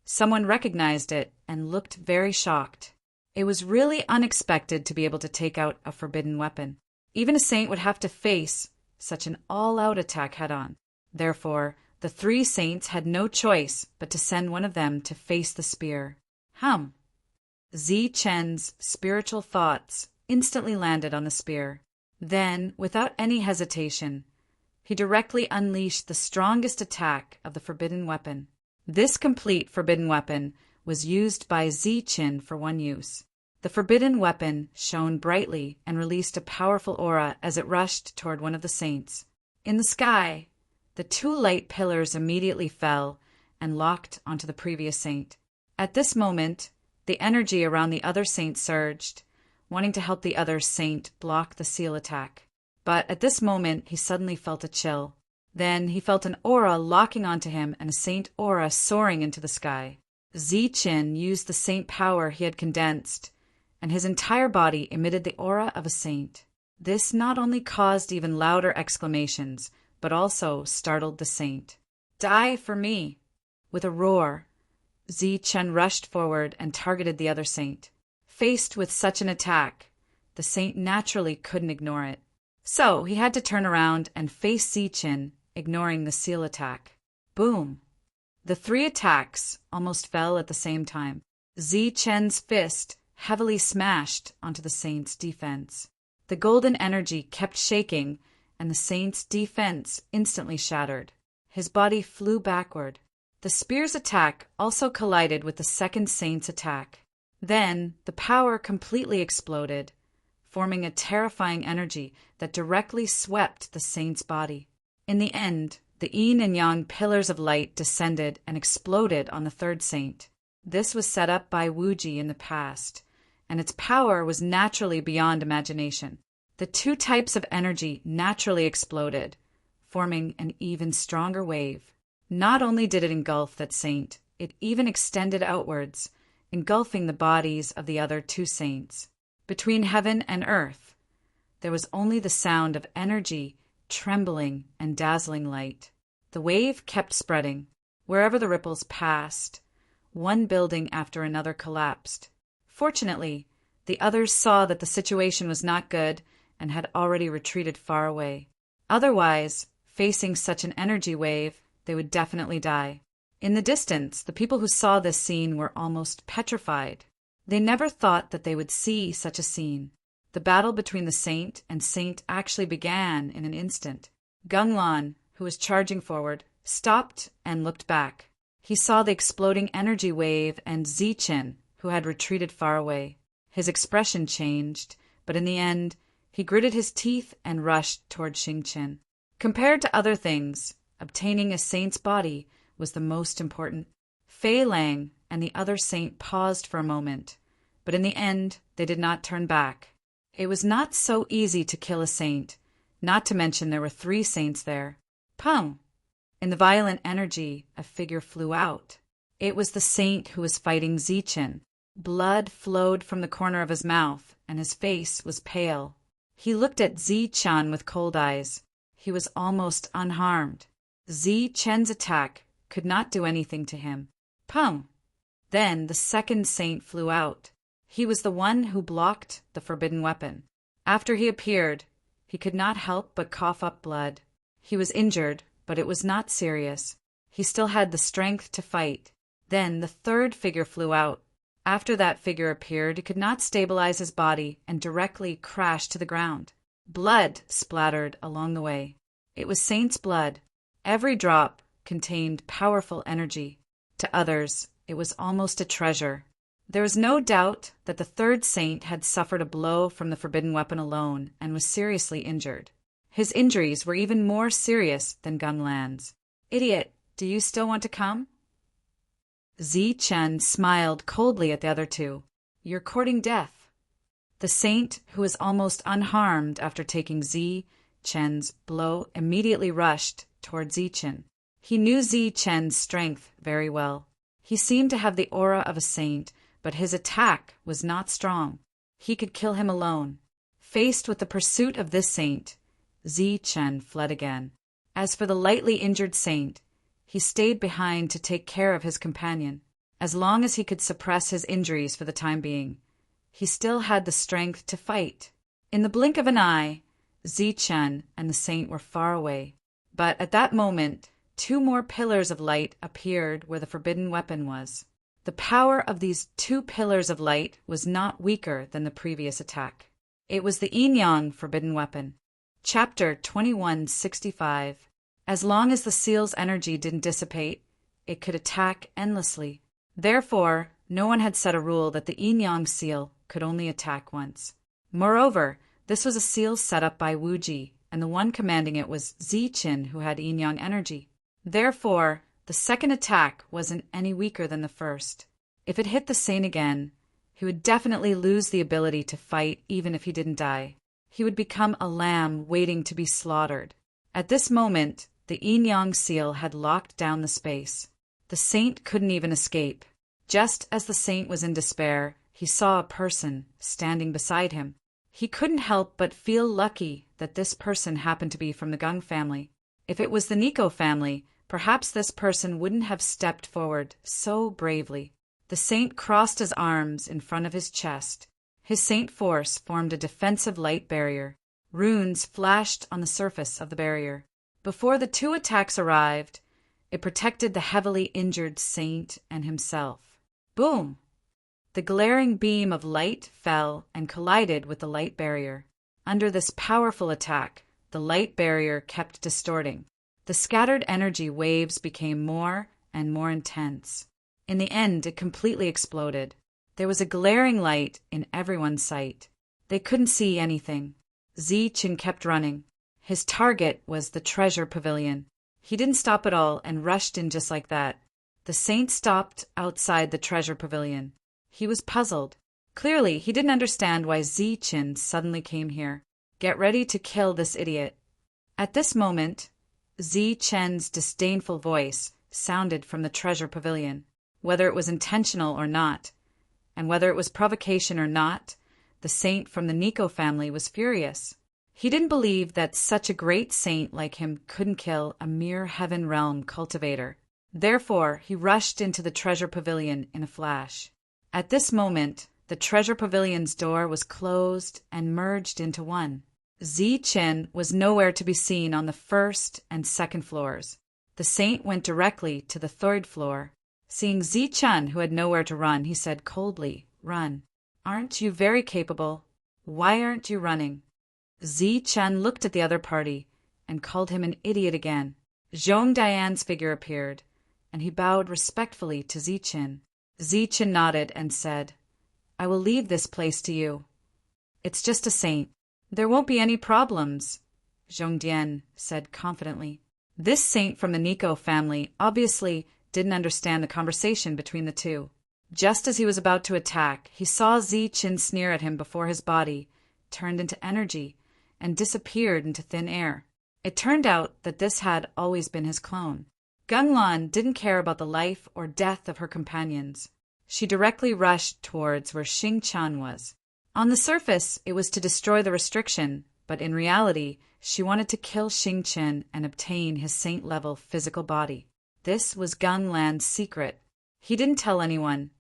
Someone recognized it and looked very shocked. It was really unexpected to be able to take out a forbidden weapon. Even a saint would have to face such an all-out attack head-on. Therefore, the 3 saints had no choice but to send one of them to face the spear. Hum! Zichen's spiritual thoughts instantly landed on the spear. Then, without any hesitation, he directly unleashed the strongest attack of the forbidden weapon. This complete forbidden weapon was used by Zichen for one use. The forbidden weapon shone brightly and released a powerful aura as it rushed toward one of the saints. In the sky, the 2 light pillars immediately fell and locked onto the previous saint. At this moment, the energy around the other saint surged, wanting to help the other saint block the seal attack. But at this moment, he suddenly felt a chill. Then he felt an aura locking onto him and a saint aura soaring into the sky. Zichen used the saint power he had condensed, and his entire body emitted the aura of a saint. This not only caused even louder exclamations, but also startled the saint. "Die for me!" With a roar, Zichen rushed forward and targeted the other saint. Faced with such an attack, the saint naturally couldn't ignore it. So he had to turn around and face Zichen, ignoring the seal attack. Boom! The 3 attacks almost fell at the same time. Zichen's fist heavily smashed onto the saint's defense. The golden energy kept shaking, and the saint's defense instantly shattered. His body flew backward. The spear's attack also collided with the second saint's attack. Then the power completely exploded, forming a terrifying energy that directly swept the saint's body. In the end, the yin and yang pillars of light descended and exploded on the 3rd saint. This was set up by Wuji in the past, and its power was naturally beyond imagination. The 2 types of energy naturally exploded, forming an even stronger wave. Not only did it engulf that saint, it even extended outwards, engulfing the bodies of the other 2 saints. Between heaven and earth, there was only the sound of energy, trembling, and dazzling light. The wave kept spreading. Wherever the ripples passed, one building after another collapsed. Fortunately, the others saw that the situation was not good and had already retreated far away. Otherwise, facing such an energy wave, they would definitely die. In the distance, the people who saw this scene were almost petrified. They never thought that they would see such a scene. The battle between the saint and saint actually began in an instant. Gunglan, who was charging forward, stopped and looked back. He saw the exploding energy wave and Zichen, who had retreated far away. His expression changed, but in the end, he gritted his teeth and rushed toward Xingqian. Compared to other things, obtaining a saint's body was the most important. Fei Lang and the other saint paused for a moment, but in the end, they did not turn back. It was not so easy to kill a saint, not to mention there were 3 saints there. Pum! In the violent energy, a figure flew out. It was the saint who was fighting Ziqin. Blood flowed from the corner of his mouth, and his face was pale. He looked at Ziqian with cold eyes. He was almost unharmed. Ziqian's attack could not do anything to him. Pum! Then the second saint flew out. He was the one who blocked the forbidden weapon. After he appeared, he could not help but cough up blood. He was injured, but it was not serious. He still had the strength to fight. Then the third figure flew out. After that figure appeared, he could not stabilize his body and directly crashed to the ground. Blood splattered along the way. It was saint's blood. Every drop contained powerful energy. To others, it was almost a treasure. There was no doubt that the third saint had suffered a blow from the forbidden weapon alone and was seriously injured. His injuries were even more serious than Gunglan's. "Idiot, do you still want to come?" Ziqian smiled coldly at the other 2. "You're courting death." The saint, who was almost unharmed after taking Ziqian's blow, immediately rushed toward Ziqian. He knew Ziqian's strength very well. He seemed to have the aura of a saint, but his attack was not strong. He could kill him alone. Faced with the pursuit of this saint, Ziqian fled again. As for the lightly injured saint, he stayed behind to take care of his companion. As long as he could suppress his injuries for the time being, he still had the strength to fight. In the blink of an eye, Ziqian and the saint were far away. But at that moment, 2 more pillars of light appeared where the forbidden weapon was. The power of these 2 pillars of light was not weaker than the previous attack. It was the yin-yang forbidden weapon. Chapter 2165. As long as the seal's energy didn't dissipate, it could attack endlessly. Therefore, no one had set a rule that the yin-yang seal could only attack once. Moreover, this was a seal set up by Wuji, and the one commanding it was Ziqin, who had yin-yang energy. Therefore, the second attack wasn't any weaker than the first. If it hit the saint again, he would definitely lose the ability to fight even if he didn't die. He would become a lamb waiting to be slaughtered. At this moment, the yin-yang seal had locked down the space. The saint couldn't even escape. Just as the saint was in despair, he saw a person standing beside him. He couldn't help but feel lucky that this person happened to be from the Gung family. If it was the Nico family, perhaps this person wouldn't have stepped forward so bravely. The saint crossed his arms in front of his chest. His saint force formed a defensive light barrier. Runes flashed on the surface of the barrier. Before the 2 attacks arrived, it protected the heavily injured saint and himself. Boom! The glaring beam of light fell and collided with the light barrier. Under this powerful attack, the light barrier kept distorting. The scattered energy waves became more and more intense. In the end, it completely exploded. There was a glaring light in everyone's sight. They couldn't see anything. Ziqin kept running. His target was the treasure pavilion. He didn't stop at all and rushed in just like that. The saint stopped outside the treasure pavilion. He was puzzled. Clearly, he didn't understand why Ziqin suddenly came here. Get ready to kill this idiot. At this moment, Ziqian's disdainful voice sounded from the treasure pavilion. Whether it was intentional or not, and whether it was provocation or not, the saint from the Nico family was furious. He didn't believe that such a great saint like him couldn't kill a mere heaven realm cultivator. Therefore, he rushed into the treasure pavilion in a flash. At this moment, the treasure pavilion's door was closed and merged into one. Ziqin was nowhere to be seen on the first and second floors. The saint went directly to the third floor. Seeing Ziqian, who had nowhere to run, he said coldly, "Run. Aren't you very capable? Why aren't you running?" Ziqian looked at the other party and called him an idiot again. Zhong Dian's figure appeared, and he bowed respectfully to Ziqin. Ziqin nodded and said, I will leave this place to you. It's just a saint. There won't be any problems, Zhongdian said confidently. This saint from the Nico family obviously didn't understand the conversation between the two. Just as he was about to attack, he saw Zi Qin sneer at him before his body turned into energy and disappeared into thin air. It turned out that this had always been his clone. Ganglan didn't care about the life or death of her companions. She directly rushed towards where Xing Chan was. On the surface, it was to destroy the restriction, but in reality, she wanted to kill Xing Chen and obtain his saint-level physical body. This was Ganglan's secret. He didn't tell anyone,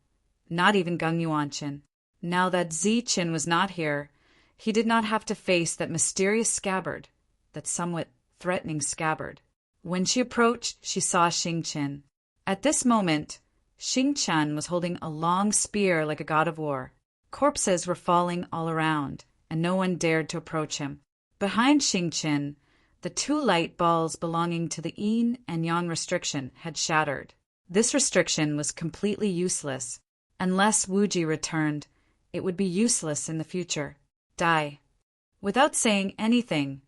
not even Gang Yuanqin. Now that Zi Qin was not here, he did not have to face that mysterious scabbard, that somewhat threatening scabbard. When she approached, she saw Xing Chen. At this moment, Xing Chen was holding a long spear like a god of war. Corpses were falling all around, and no one dared to approach him. Behind Xing Chen, the two light balls belonging to the yin and yang restriction had shattered. This restriction was completely useless. Unless Wuji returned, it would be useless in the future. Die. Without saying anything,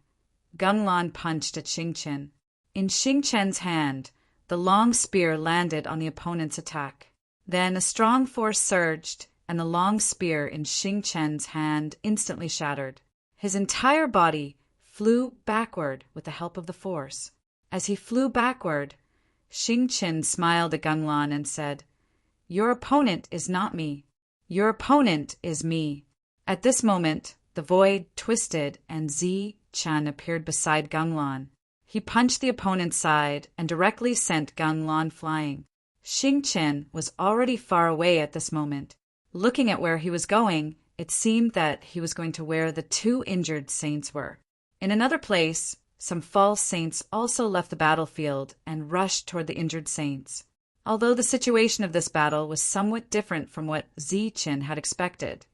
Ganglan punched at Xing Chen. In Xing Chen's hand, the long spear landed on the opponent's attack. Then a strong force surged, and the long spear in Xing Chen's hand instantly shattered. His entire body flew backward with the help of the force. As he flew backward, Xing Chen smiled at Ganglan and said, "Your opponent is not me. Your opponent is me." At this moment, the void twisted and Zi Chen appeared beside Ganglan. He punched the opponent's side and directly sent Ganglan flying. Xing Chen was already far away at this moment. Looking at where he was going, it seemed that he was going to where the two injured saints were. In another place, some false saints also left the battlefield and rushed toward the injured saints. Although the situation of this battle was somewhat different from what Zi Qin had expected,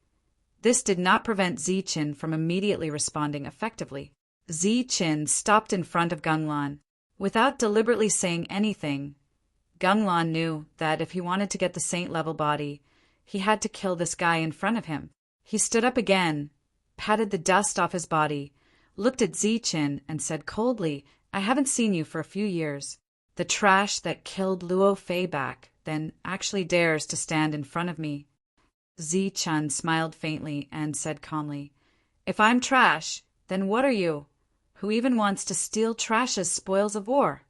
this did not prevent Zi Qin from immediately responding effectively. Zi Qin stopped in front of Ganglan. Without deliberately saying anything, Ganglan knew that if he wanted to get the saint-level body, he had to kill this guy in front of him. He stood up again, patted the dust off his body, looked at Zi Qin and said coldly, "I haven't seen you for a few years. The trash that killed Luo Fei back then actually dares to stand in front of me." Zi Qin smiled faintly and said calmly, "If I'm trash, then what are you? Who even wants to steal trash's spoils of war?"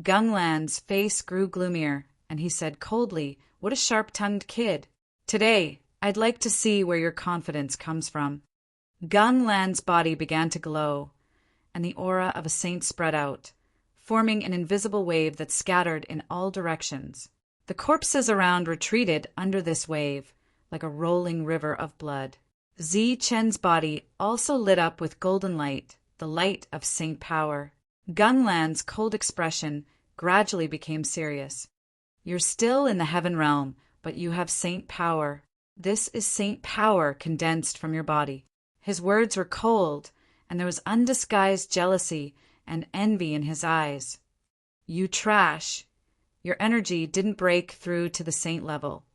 Ganglan's face grew gloomier, and he said coldly, "What a sharp-tongued kid. Today, I'd like to see where your confidence comes from." Ganglan's body began to glow, and the aura of a saint spread out, forming an invisible wave that scattered in all directions. The corpses around retreated under this wave, like a rolling river of blood. Zi Chen's body also lit up with golden light, the light of saint power. Ganglan's cold expression gradually became serious. "You're still in the heaven realm, but you have saint power. This is saint power condensed from your body." His words were cold, and there was undisguised jealousy and envy in his eyes. "You trash. Your energy didn't break through to the saint level,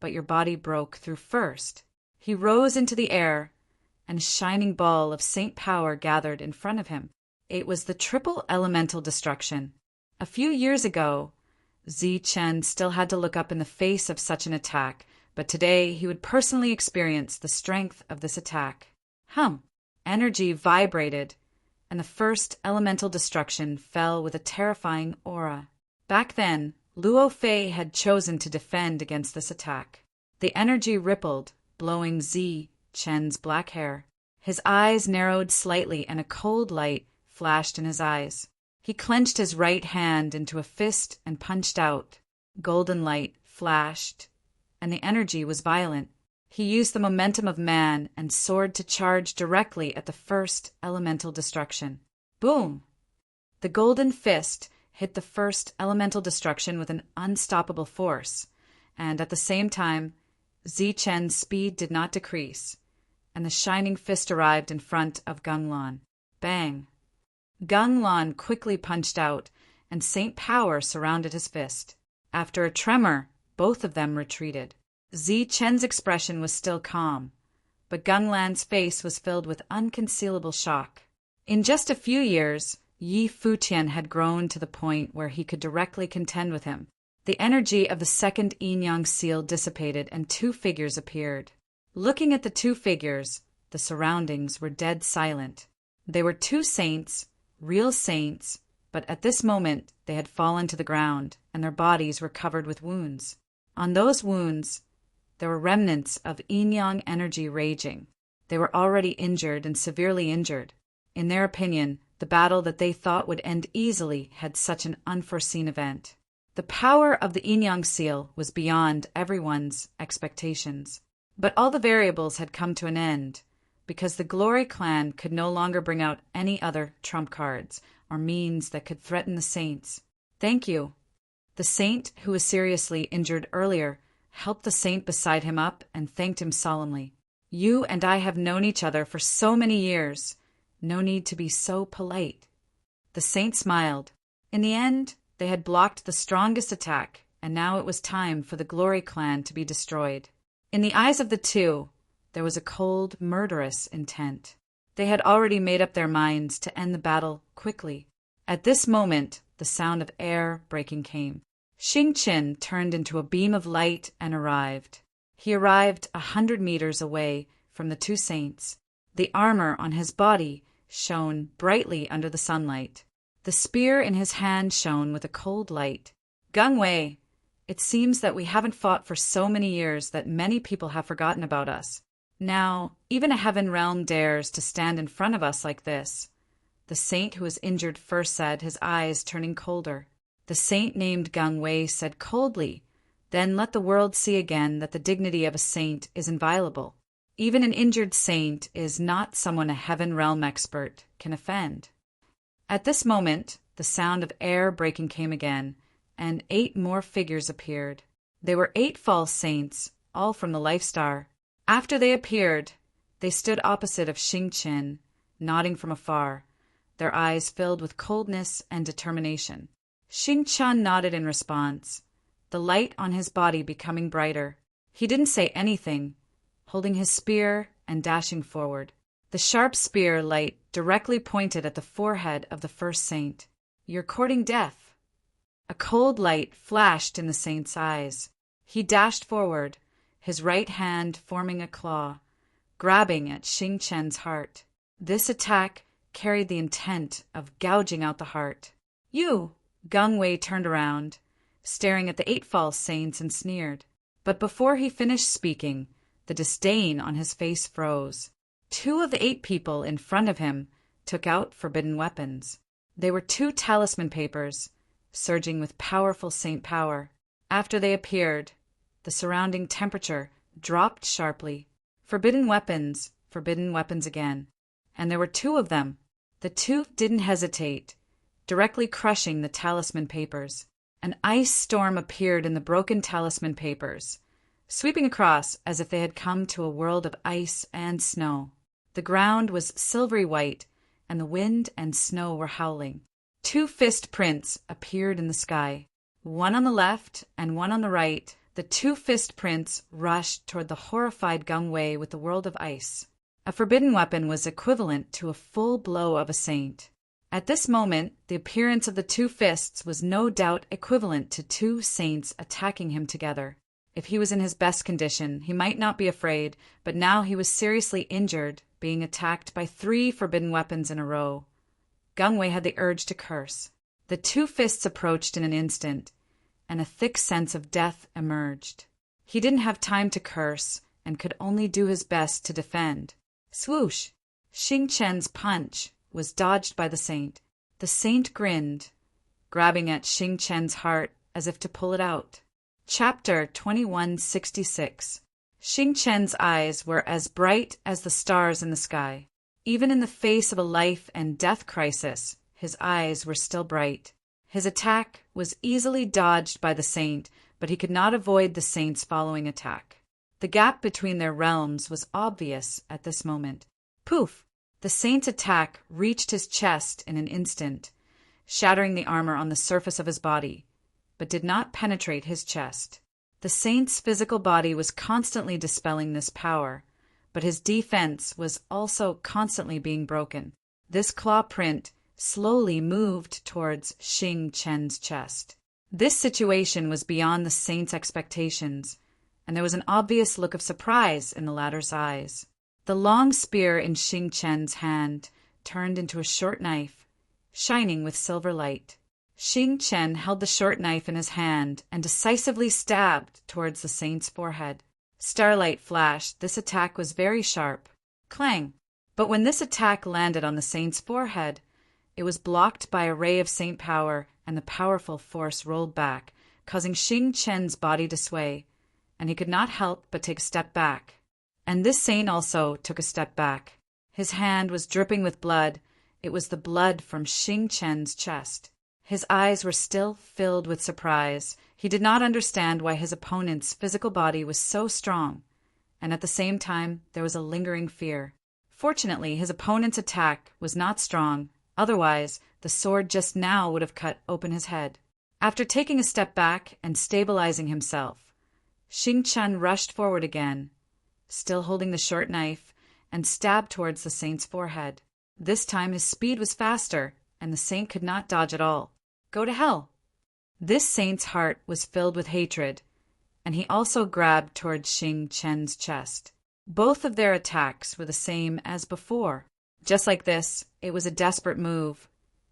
but your body broke through first." He rose into the air, and a shining ball of saint power gathered in front of him. It was the triple elemental destruction. A few years ago, Zi Chen still had to look up in the face of such an attack, but today he would personally experience the strength of this attack. Energy vibrated, and the first elemental destruction fell with a terrifying aura. Back then, Luo Fei had chosen to defend against this attack. The energy rippled, blowing Zi Chen's black hair. His eyes narrowed slightly and a cold light flashed in his eyes. He clenched his right hand into a fist and punched out. Golden light flashed, and the energy was violent. He used the momentum of man and soared to charge directly at the first elemental destruction. Boom! The golden fist hit the first elemental destruction with an unstoppable force, and at the same time, Zi Chen's speed did not decrease, and the shining fist arrived in front of Ganglan. Bang! Ganglan quickly punched out, and saint power surrounded his fist. After a tremor, both of them retreated. Zi Chen's expression was still calm, but Gung Lan's face was filled with unconcealable shock. In just a few years, Yi Futian had grown to the point where he could directly contend with him. The energy of the second yin-yang seal dissipated and two figures appeared. Looking at the two figures, the surroundings were dead silent. They were two saints, real saints, but at this moment they had fallen to the ground, and their bodies were covered with wounds. On those wounds, there were remnants of yin-yang energy raging. They were already injured and severely injured. In their opinion, the battle that they thought would end easily had such an unforeseen event. The power of the yin-yang seal was beyond everyone's expectations. But all the variables had come to an end, because the Glory Clan could no longer bring out any other trump cards or means that could threaten the saints. "Thank you." The saint, who was seriously injured earlier, helped the saint beside him up and thanked him solemnly. "You and I have known each other for so many years. No need to be so polite." The saint smiled. In the end, they had blocked the strongest attack, and now it was time for the Glory Clan to be destroyed. In the eyes of the two, there was a cold, murderous intent. They had already made up their minds to end the battle quickly. At this moment, the sound of air breaking came. Xing Qin turned into a beam of light and arrived. He arrived 100 meters away from the two saints. The armor on his body shone brightly under the sunlight. The spear in his hand shone with a cold light. "Gung Wei, it seems that we haven't fought for so many years that many people have forgotten about us. Now, even a heaven realm dares to stand in front of us like this." The saint who was injured first said, his eyes turning colder. The saint named Gung Wei said coldly, "Then let the world see again that the dignity of a saint is inviolable. Even an injured saint is not someone a heaven realm expert can offend." At this moment, the sound of air breaking came again, and 8 more figures appeared. They were 8 false saints, all from the Life Star. After they appeared, they stood opposite of Xing Qin, nodding from afar, their eyes filled with coldness and determination. Xing Qin nodded in response, the light on his body becoming brighter. He didn't say anything, holding his spear and dashing forward. The sharp spear light directly pointed at the forehead of the first saint. "You're courting death." A cold light flashed in the saint's eyes. He dashed forward, his right hand forming a claw, grabbing at Xing Qin's heart. This attack carried the intent of gouging out the heart. "You!" Gung Wei turned around, staring at the 8 false saints, and sneered. But before he finished speaking, the disdain on his face froze. 2 of the 8 people in front of him took out forbidden weapons. They were 2 talisman papers, surging with powerful saint power. After they appeared, the surrounding temperature dropped sharply. Forbidden weapons again. And there were 2 of them. The 2 didn't hesitate, directly crushing the talisman papers. An ice storm appeared in the broken talisman papers, sweeping across as if they had come to a world of ice and snow. The ground was silvery white, and the wind and snow were howling. 2 fist prints appeared in the sky, one on the left and one on the right. The 2 fist prints rushed toward the horrified Gung Wei with the world of ice. A forbidden weapon was equivalent to a full blow of a saint. At this moment, the appearance of the 2 fists was no doubt equivalent to 2 saints attacking him together. If he was in his best condition, he might not be afraid, but now he was seriously injured, being attacked by 3 forbidden weapons in a row. Gung Wei had the urge to curse. The 2 fists approached in an instant, and a thick sense of death emerged. He didn't have time to curse, and could only do his best to defend. Swoosh! Xing Qin's punch was dodged by the saint. The saint grinned, grabbing at Xing Qin's heart as if to pull it out. Chapter 2166. Xing Qin's eyes were as bright as the stars in the sky. Even in the face of a life and death crisis, his eyes were still bright. His attack was easily dodged by the saint, but he could not avoid the saint's following attack. The gap between their realms was obvious at this moment. Poof! The saint's attack reached his chest in an instant, shattering the armor on the surface of his body, but did not penetrate his chest. The saint's physical body was constantly dispelling this power, but his defense was also constantly being broken. This claw print slowly moved towards Xing Chen's chest. This situation was beyond the saint's expectations, and there was an obvious look of surprise in the latter's eyes. The long spear in Xing Chen's hand turned into a short knife, shining with silver light. Xing Chen held the short knife in his hand and decisively stabbed towards the saint's forehead. Starlight flashed. This attack was very sharp. Clang! But when this attack landed on the saint's forehead, it was blocked by a ray of saint power, and the powerful force rolled back, causing Xing Chen's body to sway, and he could not help but take a step back. And this saint also took a step back. His hand was dripping with blood. It was the blood from Xing Chen's chest. His eyes were still filled with surprise. He did not understand why his opponent's physical body was so strong, and at the same time there was a lingering fear. Fortunately, his opponent's attack was not strong, otherwise the sword just now would have cut open his head. After taking a step back and stabilizing himself, Xing Chen rushed forward again, still holding the short knife, and stabbed towards the saint's forehead. This time his speed was faster, and the saint could not dodge at all. Go to hell! This saint's heart was filled with hatred, and he also grabbed towards Xing Chen's chest. Both of their attacks were the same as before. Just like this, it was a desperate move,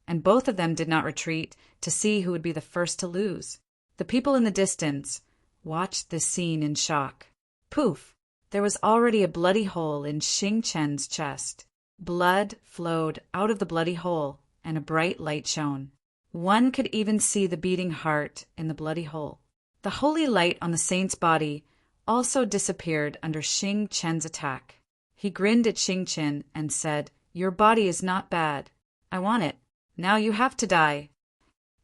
and both of them did not retreat to see who would be the first to lose. The people in the distance watched this scene in shock. Poof! There was already a bloody hole in Xing Chen's chest. Blood flowed out of the bloody hole, and a bright light shone. One could even see the beating heart in the bloody hole. The holy light on the saint's body also disappeared under Xing Chen's attack. He grinned at Xing Chen and said, "Your body is not bad. I want it. Now you have to die.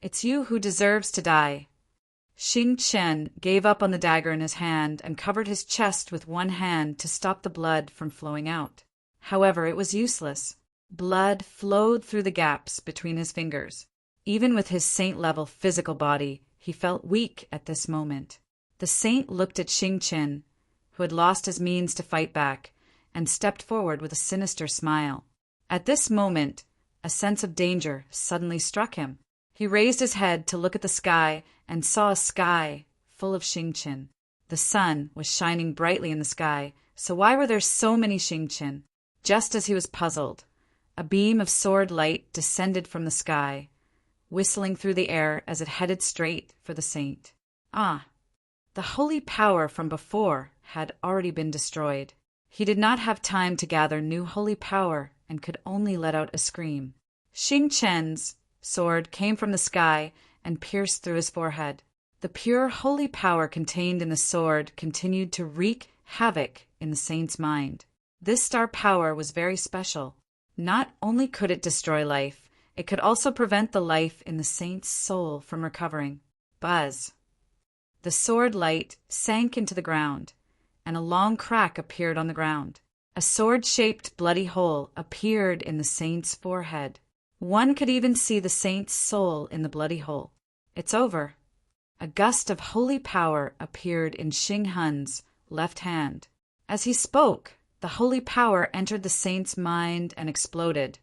It's you who deserves to die." Xing Chen gave up on the dagger in his hand and covered his chest with one hand to stop the blood from flowing out. However, it was useless. Blood flowed through the gaps between his fingers. Even with his saint-level physical body, he felt weak at this moment. The saint looked at Xing Chen, who had lost his means to fight back, and stepped forward with a sinister smile. At this moment, a sense of danger suddenly struck him. He raised his head to look at the sky and saw a sky full of Xing Chen. The sun was shining brightly in the sky, so why were there so many Xing Chen? Just as he was puzzled, a beam of sword light descended from the sky, whistling through the air as it headed straight for the saint. Ah! The holy power from before had already been destroyed. He did not have time to gather new holy power and could only let out a scream. Xing Chen's sword came from the sky and pierced through his forehead. The pure holy power contained in the sword continued to wreak havoc in the saint's mind. This star power was very special. Not only could it destroy life, it could also prevent the life in the saint's soul from recovering. Buzz! The sword light sank into the ground, and a long crack appeared on the ground. A sword-shaped bloody hole appeared in the saint's forehead. One could even see the saint's soul in the bloody hole. It's over. A gust of holy power appeared in Xing Hun's left hand. As he spoke, the holy power entered the saint's mind and exploded,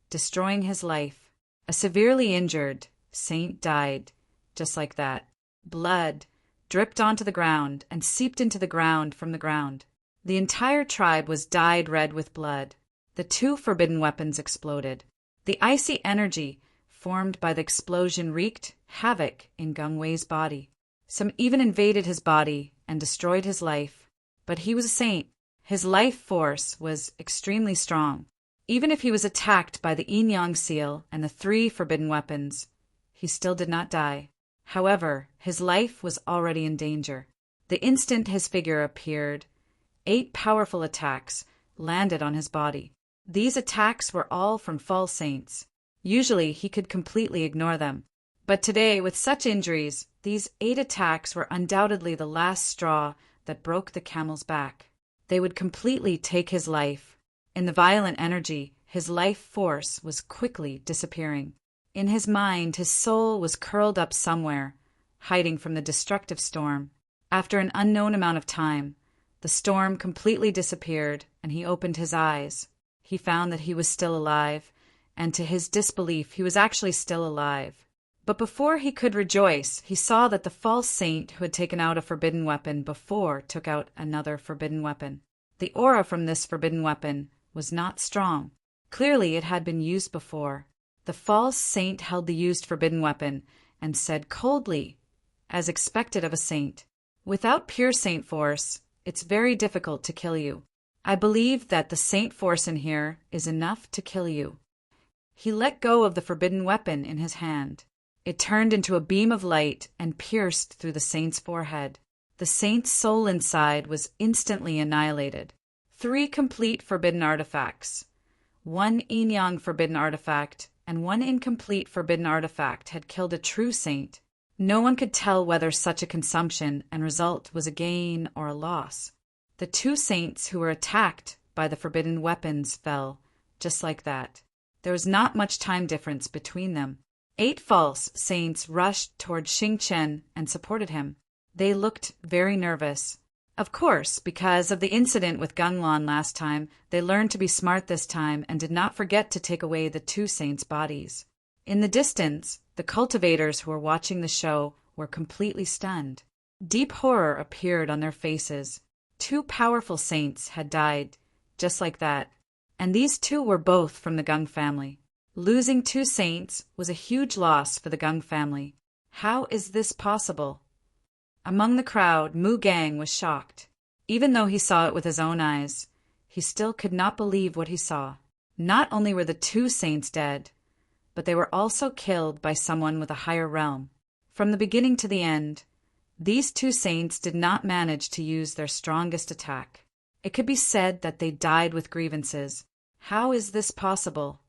destroying his life. A severely injured saint died, just like that. Blood dripped onto the ground and seeped into the ground from the ground. The entire tribe was dyed red with blood. The two forbidden weapons exploded. The icy energy formed by the explosion wreaked havoc in Gang Wei's body. Some even invaded his body and destroyed his life. But he was a saint. His life force was extremely strong. Even if he was attacked by the Yin Yang seal and the 3 forbidden weapons, he still did not die. However, his life was already in danger. The instant his figure appeared, 8 powerful attacks landed on his body. These attacks were all from false saints. Usually he could completely ignore them. But today, with such injuries, these 8 attacks were undoubtedly the last straw that broke the camel's back. They would completely take his life. In the violent energy, his life force was quickly disappearing. In his mind, his soul was curled up somewhere, hiding from the destructive storm. After an unknown amount of time, the storm completely disappeared and he opened his eyes. He found that he was still alive, and to his disbelief, he was actually still alive. But before he could rejoice, he saw that the false saint who had taken out a forbidden weapon before took out another forbidden weapon. The aura from this forbidden weapon was not strong. Clearly, it had been used before. The false saint held the used forbidden weapon and said coldly, as expected of a saint, "Without pure saint force, it's very difficult to kill you. I believe that the saint force in here is enough to kill you." He let go of the forbidden weapon in his hand. It turned into a beam of light and pierced through the saint's forehead. The saint's soul inside was instantly annihilated. 3 complete forbidden artifacts, 1 yin-yang forbidden artifact, and 1 incomplete forbidden artifact had killed a true saint. No one could tell whether such a consumption and result was a gain or a loss. The 2 saints who were attacked by the forbidden weapons fell, just like that. There was not much time difference between them. 8 false saints rushed toward Xing Chen and supported him. They looked very nervous. Of course, because of the incident with Ganglan last time, they learned to be smart this time and did not forget to take away the 2 saints' bodies. In the distance, the cultivators who were watching the show were completely stunned. Deep horror appeared on their faces. 2 powerful saints had died, just like that, and these 2 were both from the Gung family. Losing 2 saints was a huge loss for the Gung family. How is this possible? Among the crowd, Mu Gang was shocked. Even though he saw it with his own eyes, he still could not believe what he saw. Not only were the 2 saints dead, but they were also killed by someone with a higher realm. From the beginning to the end, these 2 saints did not manage to use their strongest attack. It could be said that they died with grievances. How is this possible?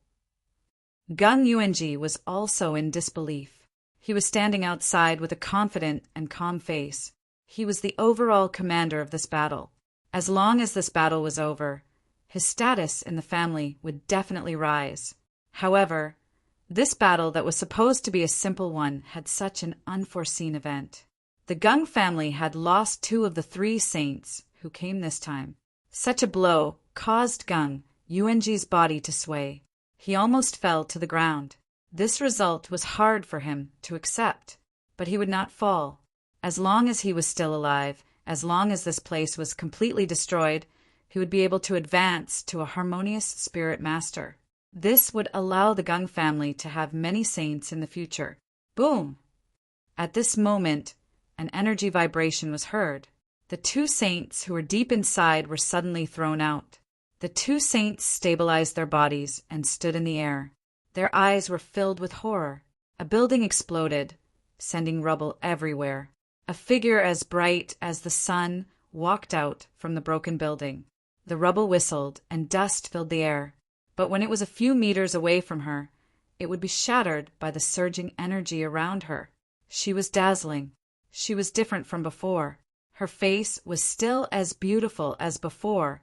Gung Yuanji was also in disbelief. He was standing outside with a confident and calm face. He was the overall commander of this battle. As long as this battle was over, his status in the family would definitely rise. However, this battle that was supposed to be a simple one had such an unforeseen event. The Gung family had lost 2 of the 3 saints who came this time. Such a blow caused Gung Yuanji's body to sway. He almost fell to the ground. This result was hard for him to accept, but he would not fall. As long as he was still alive, as long as this place was completely destroyed, he would be able to advance to a harmonious spirit master. This would allow the Gung family to have many saints in the future. Boom! At this moment, an energy vibration was heard. The 2 saints who were deep inside were suddenly thrown out. The 2 saints stabilized their bodies and stood in the air. Their eyes were filled with horror. A building exploded, sending rubble everywhere. A figure as bright as the sun walked out from the broken building. The rubble whistled and dust filled the air, but when it was a few meters away from her, it would be shattered by the surging energy around her. She was dazzling. She was different from before. Her face was still as beautiful as before,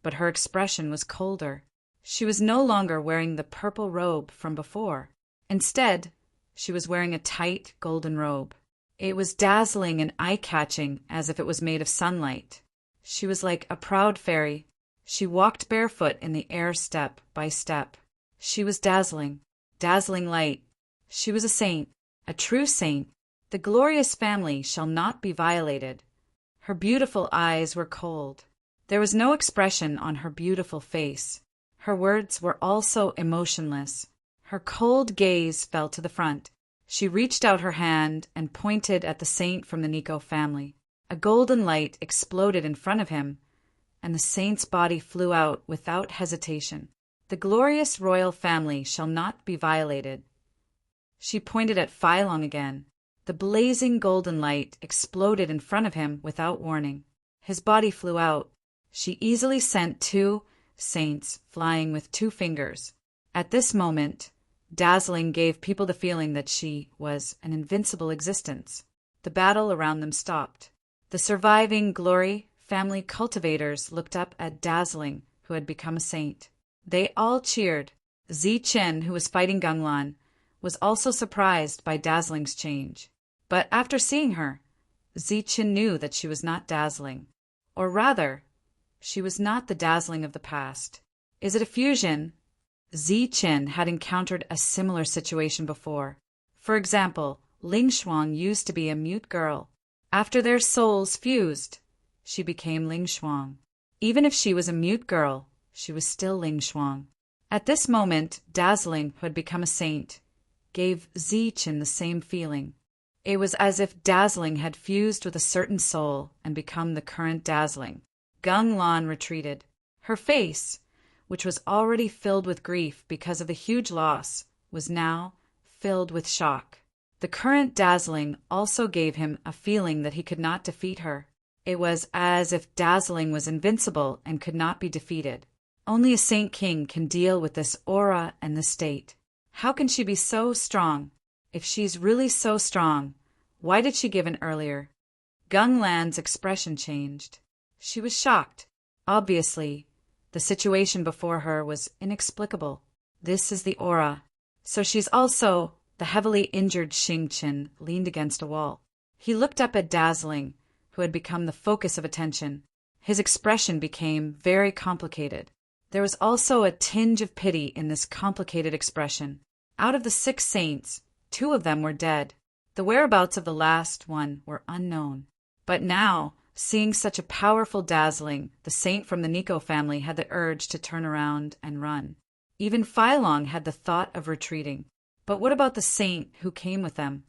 but her expression was colder. She was no longer wearing the purple robe from before. Instead, she was wearing a tight golden robe. It was dazzling and eye-catching as if it was made of sunlight. She was like a proud fairy. She walked barefoot in the air step by step. She was dazzling, dazzling light. She was a saint, a true saint. The glorious family shall not be violated. Her beautiful eyes were cold. There was no expression on her beautiful face. Her words were also emotionless. Her cold gaze fell to the front. She reached out her hand and pointed at the saint from the Nico family. A golden light exploded in front of him, and the saint's body flew out without hesitation. The glorious royal family shall not be violated. She pointed at Phylong again. The blazing golden light exploded in front of him without warning. His body flew out. She easily sent 2 saints flying with 2 fingers. At this moment, dazzling gave people the feeling that she was an invincible existence. The battle around them stopped. The surviving glory family cultivators looked up at Dazzling, who had become a saint. They all cheered. Zi Chen, who was fighting Ganglan, was also surprised by Dazzling's change. But after seeing her, Ziqin knew that she was not dazzling. Or rather, she was not the dazzling of the past. Is it a fusion? Ziqin had encountered a similar situation before. For example, Ling Shuang used to be a mute girl. After their souls fused, she became Ling Shuang. Even if she was a mute girl, she was still Ling Shuang. At this moment, Dazzling, who had become a saint, gave Ziqin the same feeling. It was as if Dazzling had fused with a certain soul and become the current Dazzling. Gung Lan retreated. Her face, which was already filled with grief because of the huge loss, was now filled with shock. The current Dazzling also gave him a feeling that he could not defeat her. It was as if Dazzling was invincible and could not be defeated. Only a Saint King can deal with this aura and this state. How can she be so strong? If she's really so strong, why did she give in earlier? Gung Lan's expression changed. She was shocked. Obviously, the situation before her was inexplicable. This is the aura. So she's also... The heavily injured Xingqian leaned against a wall. He looked up at Dazzling, who had become the focus of attention. His expression became very complicated. There was also a tinge of pity in this complicated expression. Out of the 6 saints, 2 of them were dead. The whereabouts of the last one were unknown. But now, seeing such a powerful Dazzling, the saint from the Nico family had the urge to turn around and run. Even Feilong had the thought of retreating. But what about the saint who came with them?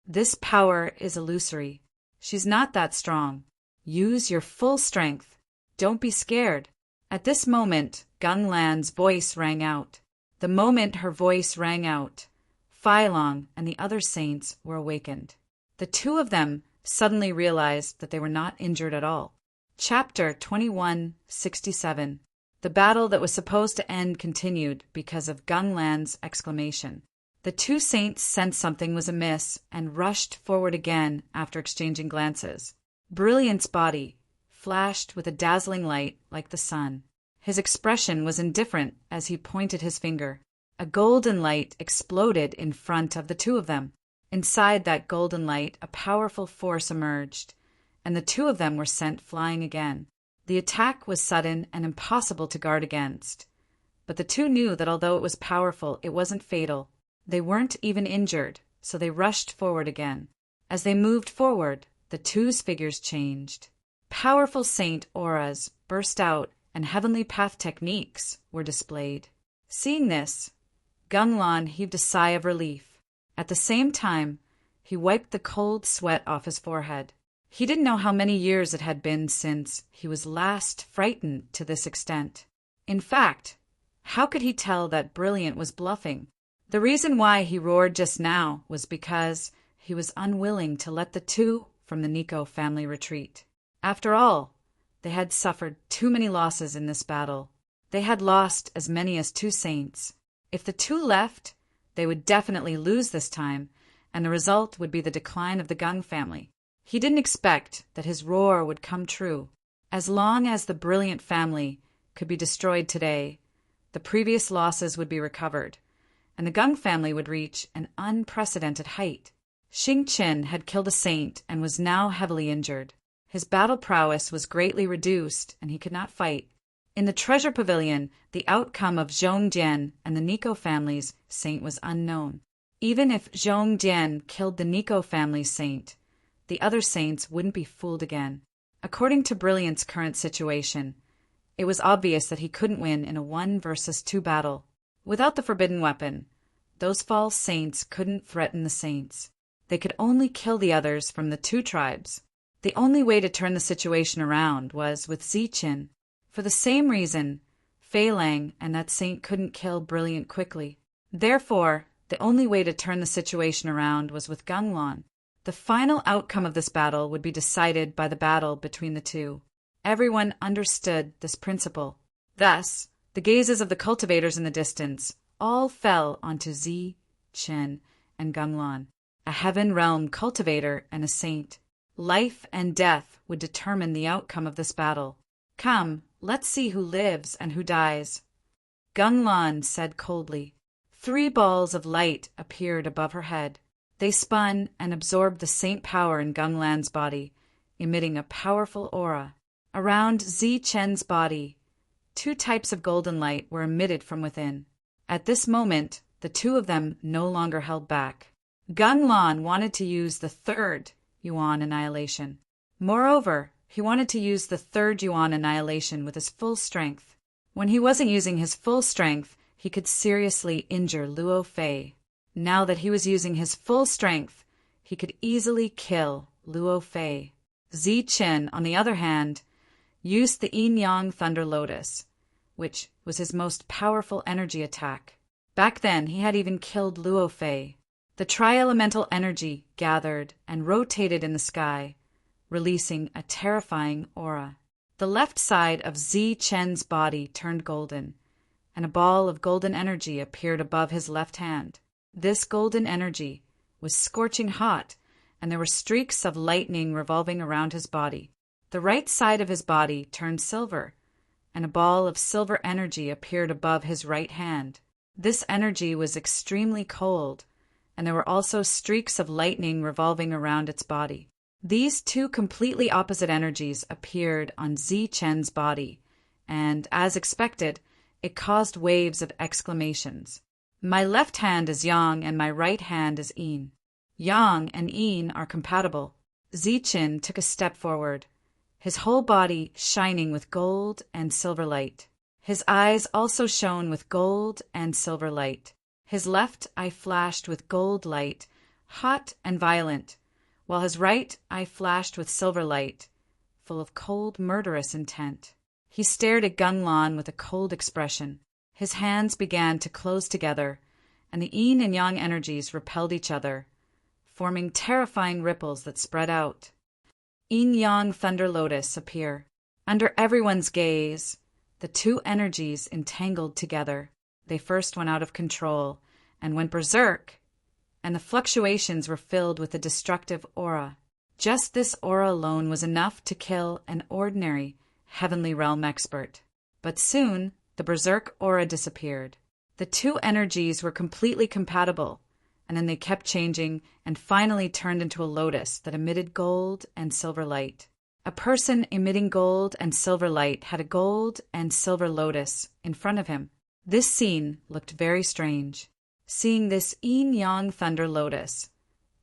This power is illusory. She's not that strong. Use your full strength. Don't be scared. At this moment, Gung Lan's voice rang out. The moment her voice rang out, Feilong and the other saints were awakened. The 2 of them suddenly realized that they were not injured at all. Chapter 2167. The battle that was supposed to end continued because of Gung Lan's exclamation. The 2 saints sensed something was amiss and rushed forward again after exchanging glances. Brilliant's body flashed with a dazzling light like the sun. His expression was indifferent as he pointed his finger. A golden light exploded in front of the 2 of them. Inside that golden light, a powerful force emerged, and the 2 of them were sent flying again. The attack was sudden and impossible to guard against. But the 2 knew that although it was powerful, it wasn't fatal. They weren't even injured, so they rushed forward again. As they moved forward, the 2's figures changed. Powerful saint auras burst out and heavenly path techniques were displayed. Seeing this, Gung Lan heaved a sigh of relief. At the same time, he wiped the cold sweat off his forehead. He didn't know how many years it had been since he was last frightened to this extent. In fact, how could he tell that Brilliant was bluffing? The reason why he roared just now was because he was unwilling to let the 2 from the Nico family retreat. After all, they had suffered too many losses in this battle. They had lost as many as 2 saints. If the 2 left, they would definitely lose this time, and the result would be the decline of the Gung family. He didn't expect that his roar would come true. As long as the Brilliant family could be destroyed today, the previous losses would be recovered, and the Gung family would reach an unprecedented height. Xingqian had killed a saint and was now heavily injured. His battle prowess was greatly reduced, and he could not fight. In the treasure pavilion, the outcome of Zhongjian and the Nico family's saint was unknown. Even if Zhongjian killed the Nico family's saint, the other saints wouldn't be fooled again. According to Brilliant's current situation, it was obvious that he couldn't win in a 1 versus 2 battle. Without the forbidden weapon, those false saints couldn't threaten the saints. They could only kill the others from the 2 tribes. The only way to turn the situation around was with Ziqin. For the same reason, Fei Lang and that saint couldn't kill Brilliant quickly. Therefore, the only way to turn the situation around was with Gung Lan. The final outcome of this battle would be decided by the battle between the 2. Everyone understood this principle. Thus, the gazes of the cultivators in the distance all fell onto Ziqin and Gung Lan, a heaven realm cultivator and a saint. Life and death would determine the outcome of this battle. Come, let's see who lives and who dies. Gung Lan said coldly. 3 balls of light appeared above her head. They spun and absorbed the saint power in Ganglan's body, emitting a powerful aura. Around Zi-Chen's body, 2 types of golden light were emitted from within. At this moment, the 2 of them no longer held back. Ganglan wanted to use the 3rd Yuan annihilation. Moreover, he wanted to use the 3rd Yuan annihilation with his full strength. When he wasn't using his full strength, he could seriously injure Luo Fei. Now that he was using his full strength, he could easily kill Luo Fei. Zi-Chen, on the other hand, used the Yin-Yang Thunder Lotus, which was his most powerful energy attack. Back then, he had even killed Luo Fei. The tri-elemental energy gathered and rotated in the sky, releasing a terrifying aura. The left side of Zi-Chen's body turned golden, and a ball of golden energy appeared above his left hand. This golden energy was scorching hot, and there were streaks of lightning revolving around his body. The right side of his body turned silver, and a ball of silver energy appeared above his right hand. This energy was extremely cold, and there were also streaks of lightning revolving around its body. These 2 completely opposite energies appeared on Zi-Chen's body, and, as expected, it caused waves of exclamations. My left hand is Yang and my right hand is Yin. Yang and Yin are compatible. Zi-Chen took a step forward, his whole body shining with gold and silver light. His eyes also shone with gold and silver light. His left eye flashed with gold light, hot and violent, while his right eye flashed with silver light, full of cold, murderous intent. He stared at Ganglan with a cold expression. His hands began to close together, and the Yin and Yang energies repelled each other, forming terrifying ripples that spread out. Yin-Yang Thunder Lotus appear. Under everyone's gaze, the 2 energies entangled together. They first went out of control and went berserk, and the fluctuations were filled with a destructive aura. Just this aura alone was enough to kill an ordinary heavenly realm expert. But soon, the berserk aura disappeared. The 2 energies were completely compatible, and then they kept changing and finally turned into a lotus that emitted gold and silver light. A person emitting gold and silver light had a gold and silver lotus in front of him. This scene looked very strange. Seeing this Yin-Yang Thunder Lotus,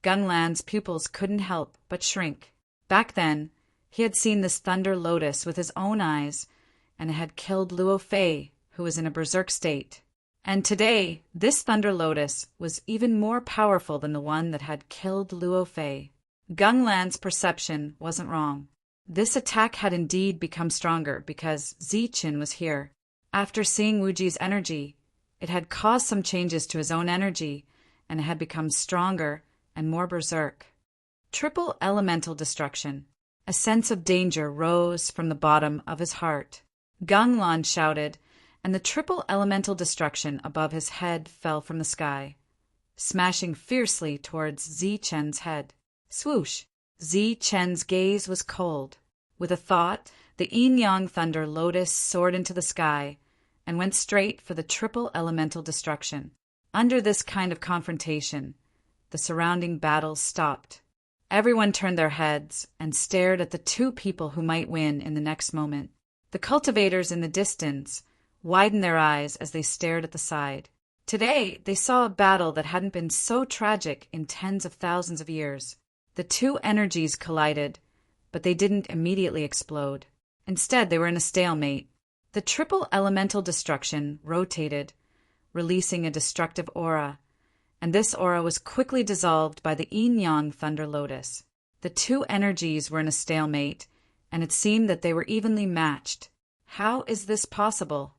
Ganglan's pupils couldn't help but shrink. Back then, he had seen this Thunder Lotus with his own eyes, and it had killed Luo Fei, who was in a berserk state. And today, this Thunder Lotus was even more powerful than the one that had killed Luo Fei. Ganglan's perception wasn't wrong. This attack had indeed become stronger because Zi-Chen was here. After seeing Wuji's energy, it had caused some changes to his own energy, and it had become stronger and more berserk. Triple elemental destruction. A sense of danger rose from the bottom of his heart. Ganglan shouted, and the triple elemental destruction above his head fell from the sky, smashing fiercely towards Zi-Chen's head. Swoosh! Zi-Chen's gaze was cold. With a thought, the Yin-Yang Thunder Lotus soared into the sky and went straight for the triple elemental destruction. Under this kind of confrontation, the surrounding battle stopped. Everyone turned their heads and stared at the 2 people who might win in the next moment. The cultivators in the distance widened their eyes as they stared at the side. Today, they saw a battle that hadn't been so tragic in tens of thousands of years. The 2 energies collided, but they didn't immediately explode. Instead, they were in a stalemate. The triple elemental destruction rotated, releasing a destructive aura, and this aura was quickly dissolved by the Yin-Yang Thunder Lotus. The 2 energies were in a stalemate, and it seemed that they were evenly matched. How is this possible?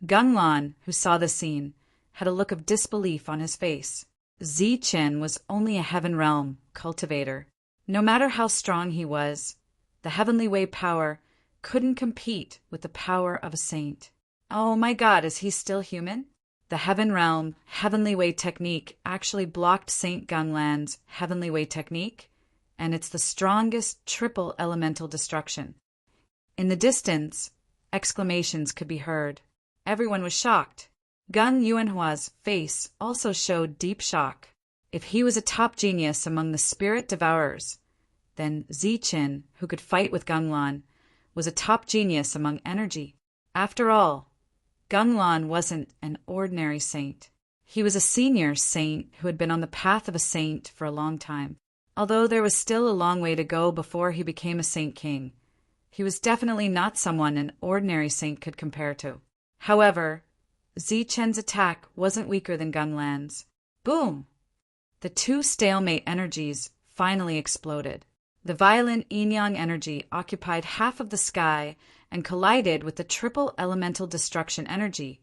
Ganglan, who saw the scene, had a look of disbelief on his face. Zi-Chen was only a heaven realm cultivator. No matter how strong he was, the heavenly way power couldn't compete with the power of a saint. Oh my God, is he still human? The heaven realm heavenly way technique actually blocked Saint Ganglan's heavenly way technique, and it's the strongest triple elemental destruction. In the distance, exclamations could be heard. Everyone was shocked. Gang Yuanhua's face also showed deep shock. If he was a top genius among the spirit devourers, then Ziqin, who could fight with Ganglan, was a top genius among energy. After all, Ganglan wasn't an ordinary saint. He was a senior saint who had been on the path of a saint for a long time. Although there was still a long way to go before he became a saint king, he was definitely not someone an ordinary saint could compare to. However, Ziqin's attack wasn't weaker than Ganglan's. Boom! The two stalemate energies finally exploded. The violent yin-yang energy occupied half of the sky and collided with the triple elemental destruction energy,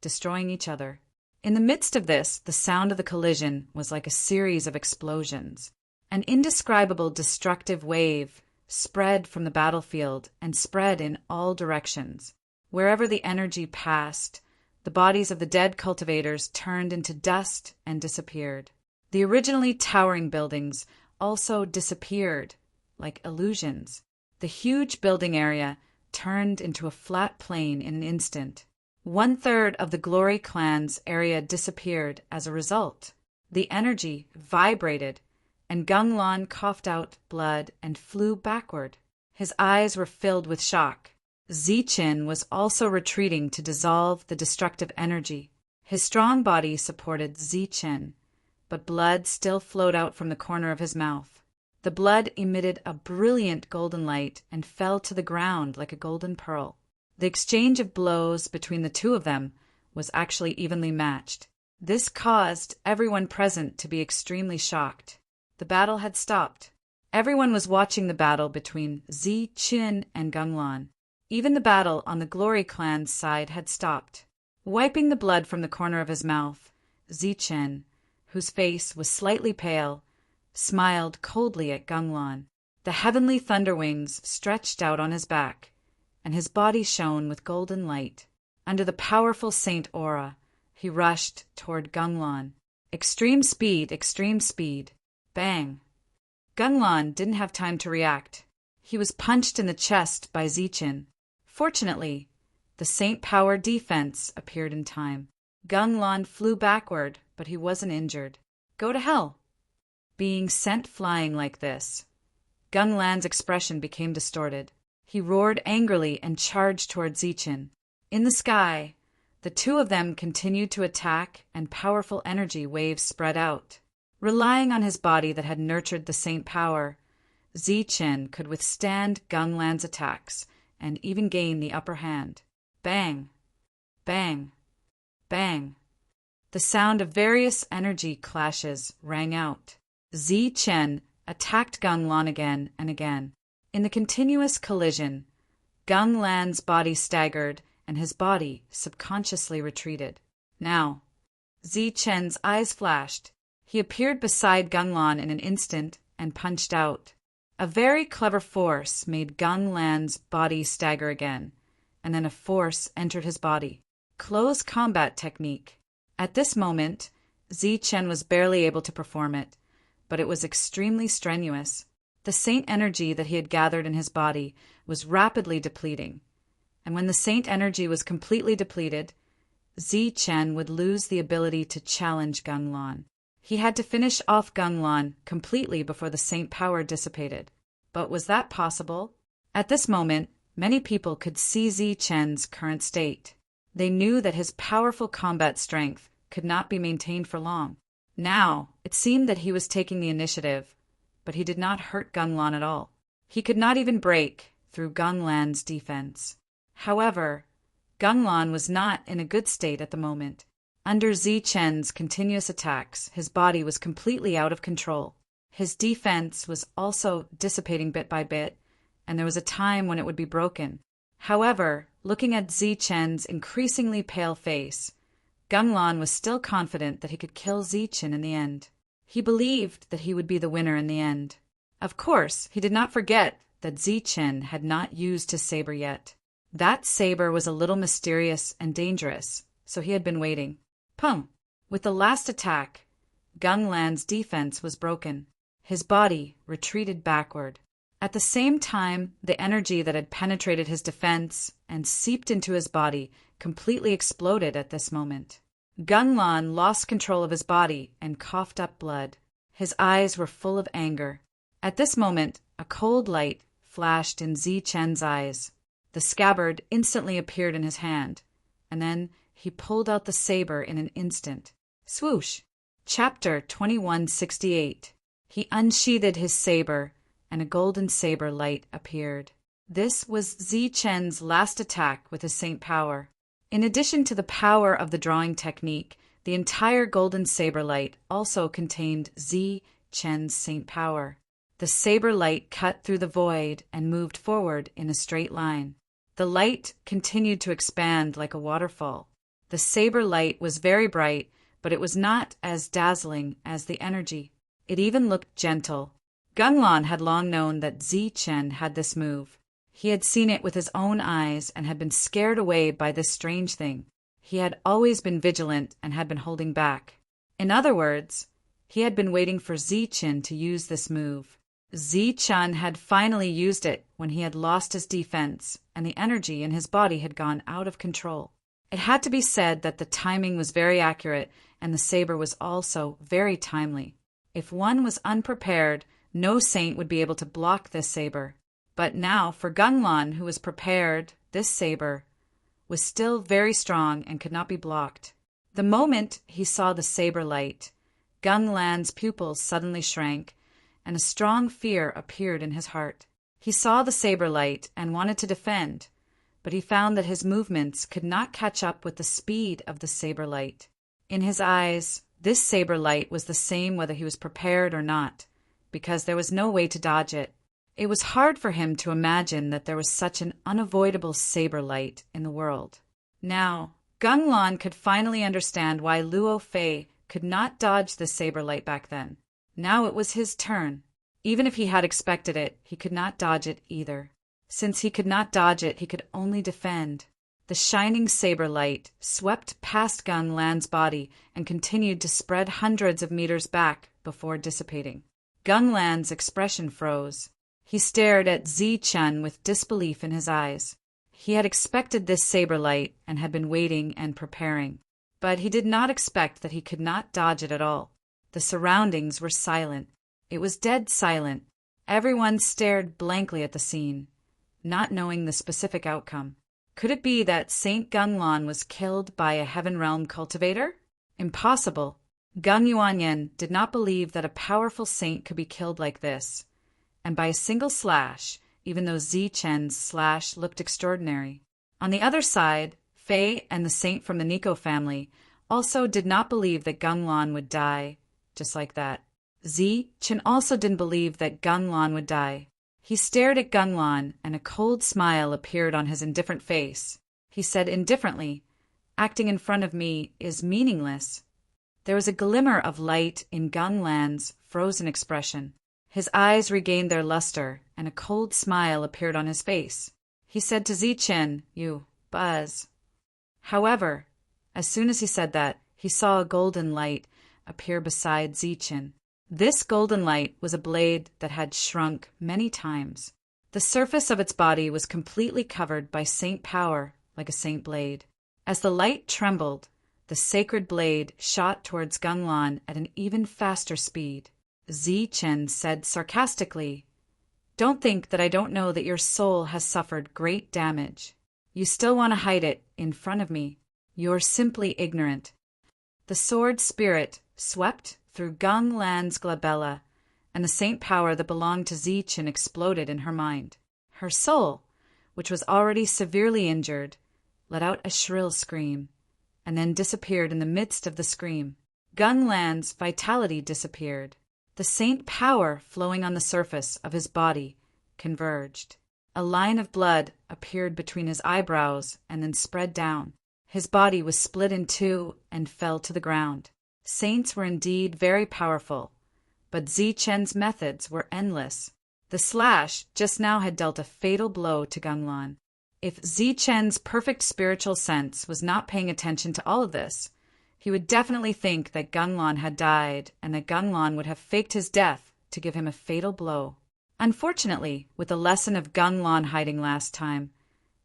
destroying each other. In the midst of this, the sound of the collision was like a series of explosions. An indescribable destructive wave spread from the battlefield and spread in all directions. Wherever the energy passed, the bodies of the dead cultivators turned into dust and disappeared. The originally towering buildings also disappeared like illusions. The huge building area turned into a flat plain in an instant. 1/3 of the Glory Clan's area disappeared as a result. The energy vibrated, and Ganglan coughed out blood and flew backward. His eyes were filled with shock. Ziqin was also retreating to dissolve the destructive energy. His strong body supported Ziqin, but blood still flowed out from the corner of his mouth. The blood emitted a brilliant golden light and fell to the ground like a golden pearl. The exchange of blows between the two of them was actually evenly matched. This caused everyone present to be extremely shocked. The battle had stopped. Everyone was watching the battle between Ziqin and Ganglan. Even the battle on the Glory Clan's side had stopped. Wiping the blood from the corner of his mouth, Ziqin, whose face was slightly pale, smiled coldly at Ganglan. The heavenly thunder wings stretched out on his back, and his body shone with golden light. Under the powerful saint aura, he rushed toward Ganglan. Extreme speed, extreme speed. Bang! Ganglan didn't have time to react. He was punched in the chest by Ziqin. Fortunately, the saint power defense appeared in time. Ganglan flew backward, but he wasn't injured. Go to hell! Being sent flying like this, Ganglan's expression became distorted. He roared angrily and charged toward Ziqin. In the sky, the two of them continued to attack, and powerful energy waves spread out. Relying on his body that had nurtured the saint power, Ziqin could withstand Ganglan's attacks and even gain the upper hand. Bang! Bang! Bang! The sound of various energy clashes rang out. Ziqin attacked Ganglan again and again. In the continuous collision, Ganglan's body staggered and his body subconsciously retreated. Now, Ziqin's eyes flashed. He appeared beside Ganglan in an instant and punched out. A very clever force made Ganglan's body stagger again, and then a force entered his body. Close combat technique. At this moment, Ziqin was barely able to perform it, but it was extremely strenuous. The saint energy that he had gathered in his body was rapidly depleting, and when the saint energy was completely depleted, Ziqin would lose the ability to challenge Ganglan. He had to finish off Ganglan completely before the saint power dissipated. But was that possible? At this moment, many people could see Ziqin's current state. They knew that his powerful combat strength could not be maintained for long. Now, it seemed that he was taking the initiative, but he did not hurt Ganglan at all. He could not even break through Ganglan's defense. However, Ganglan was not in a good state at the moment. Under Ziqin's continuous attacks, his body was completely out of control. His defense was also dissipating bit by bit, and there was a time when it would be broken. However, looking at Ziqin's increasingly pale face, Ganglan was still confident that he could kill Ziqin in the end. He believed that he would be the winner in the end. Of course, he did not forget that Ziqin had not used his saber yet. That saber was a little mysterious and dangerous, so he had been waiting. Pum! With the last attack, Ganglan's defense was broken. His body retreated backward. At the same time, the energy that had penetrated his defense and seeped into his body completely exploded at this moment. Gunlan lost control of his body and coughed up blood. His eyes were full of anger. At this moment, a cold light flashed in Zi Chen's eyes. The scabbard instantly appeared in his hand, and then he pulled out the saber in an instant. Swoosh! Chapter 2168. He unsheathed his saber, and a golden saber light appeared. This was Zi Chen's last attack with his saint power. In addition to the power of the drawing technique, the entire golden saber light also contained Zi Chen's saint power. The saber light cut through the void and moved forward in a straight line. The light continued to expand like a waterfall. The saber light was very bright, but it was not as dazzling as the energy. It even looked gentle. Gunlan had long known that Zi Chen had this move. He had seen it with his own eyes and had been scared away by this strange thing. He had always been vigilant and had been holding back. In other words, he had been waiting for Zi Chen to use this move. Zi Chen had finally used it when he had lost his defense and the energy in his body had gone out of control. It had to be said that the timing was very accurate and the saber was also very timely. If one was unprepared, no saint would be able to block this saber. But now, for Gunlan, who was prepared, this saber was still very strong and could not be blocked. The moment he saw the saber light, Gunlan's pupils suddenly shrank, and a strong fear appeared in his heart. He saw the saber light and wanted to defend, but he found that his movements could not catch up with the speed of the saber light. In his eyes, this saber light was the same whether he was prepared or not, because there was no way to dodge it. It was hard for him to imagine that there was such an unavoidable saber light in the world. Now, Gunlan could finally understand why Luo Fei could not dodge the saber light back then. Now it was his turn. Even if he had expected it, he could not dodge it either. Since he could not dodge it, he could only defend. The shining saber light swept past Gunlan's body and continued to spread hundreds of meters back before dissipating. Gunlan's expression froze. He stared at Zi Chen with disbelief in his eyes. He had expected this saber light and had been waiting and preparing. But he did not expect that he could not dodge it at all. The surroundings were silent. It was dead silent. Everyone stared blankly at the scene, not knowing the specific outcome. Could it be that Saint Gunlan was killed by a Heaven Realm cultivator? Impossible. Gun Yuanyan did not believe that a powerful saint could be killed like this, and by a single slash, even though Zi Chen's slash looked extraordinary. On the other side, Fei and the saint from the Nico family also did not believe that Gunlan would die just like that. Zi Chen also didn't believe that Gunlan would die. He stared at Gunlan, and a cold smile appeared on his indifferent face. He said indifferently, "Acting in front of me is meaningless." There was a glimmer of light in Gunlan's frozen expression. His eyes regained their luster, and a cold smile appeared on his face. He said to Zi Chen, "You buzz." However, as soon as he said that, he saw a golden light appear beside Zi Chen. This golden light was a blade that had shrunk many times. The surface of its body was completely covered by saint power, like a saint blade. As the light trembled, the sacred blade shot towards Gunlan at an even faster speed. Zi Chen said sarcastically, "Don't think that I don't know that your soul has suffered great damage. You still want to hide it in front of me. You're simply ignorant." The sword spirit swept through Gunlan's glabella, and the saint power that belonged to Zi Chen exploded in her mind. Her soul, which was already severely injured, let out a shrill scream, and then disappeared in the midst of the scream. Gunlan's vitality disappeared. The saint power flowing on the surface of his body converged. A line of blood appeared between his eyebrows and then spread down. His body was split in two and fell to the ground. Saints were indeed very powerful, but Zi Chen's methods were endless. The slash just now had dealt a fatal blow to Gunlan. If Zi Chen's perfect spiritual sense was not paying attention to all of this, he would definitely think that Gunlan had died and that Gunlan would have faked his death to give him a fatal blow. Unfortunately, with the lesson of Gunlan hiding last time,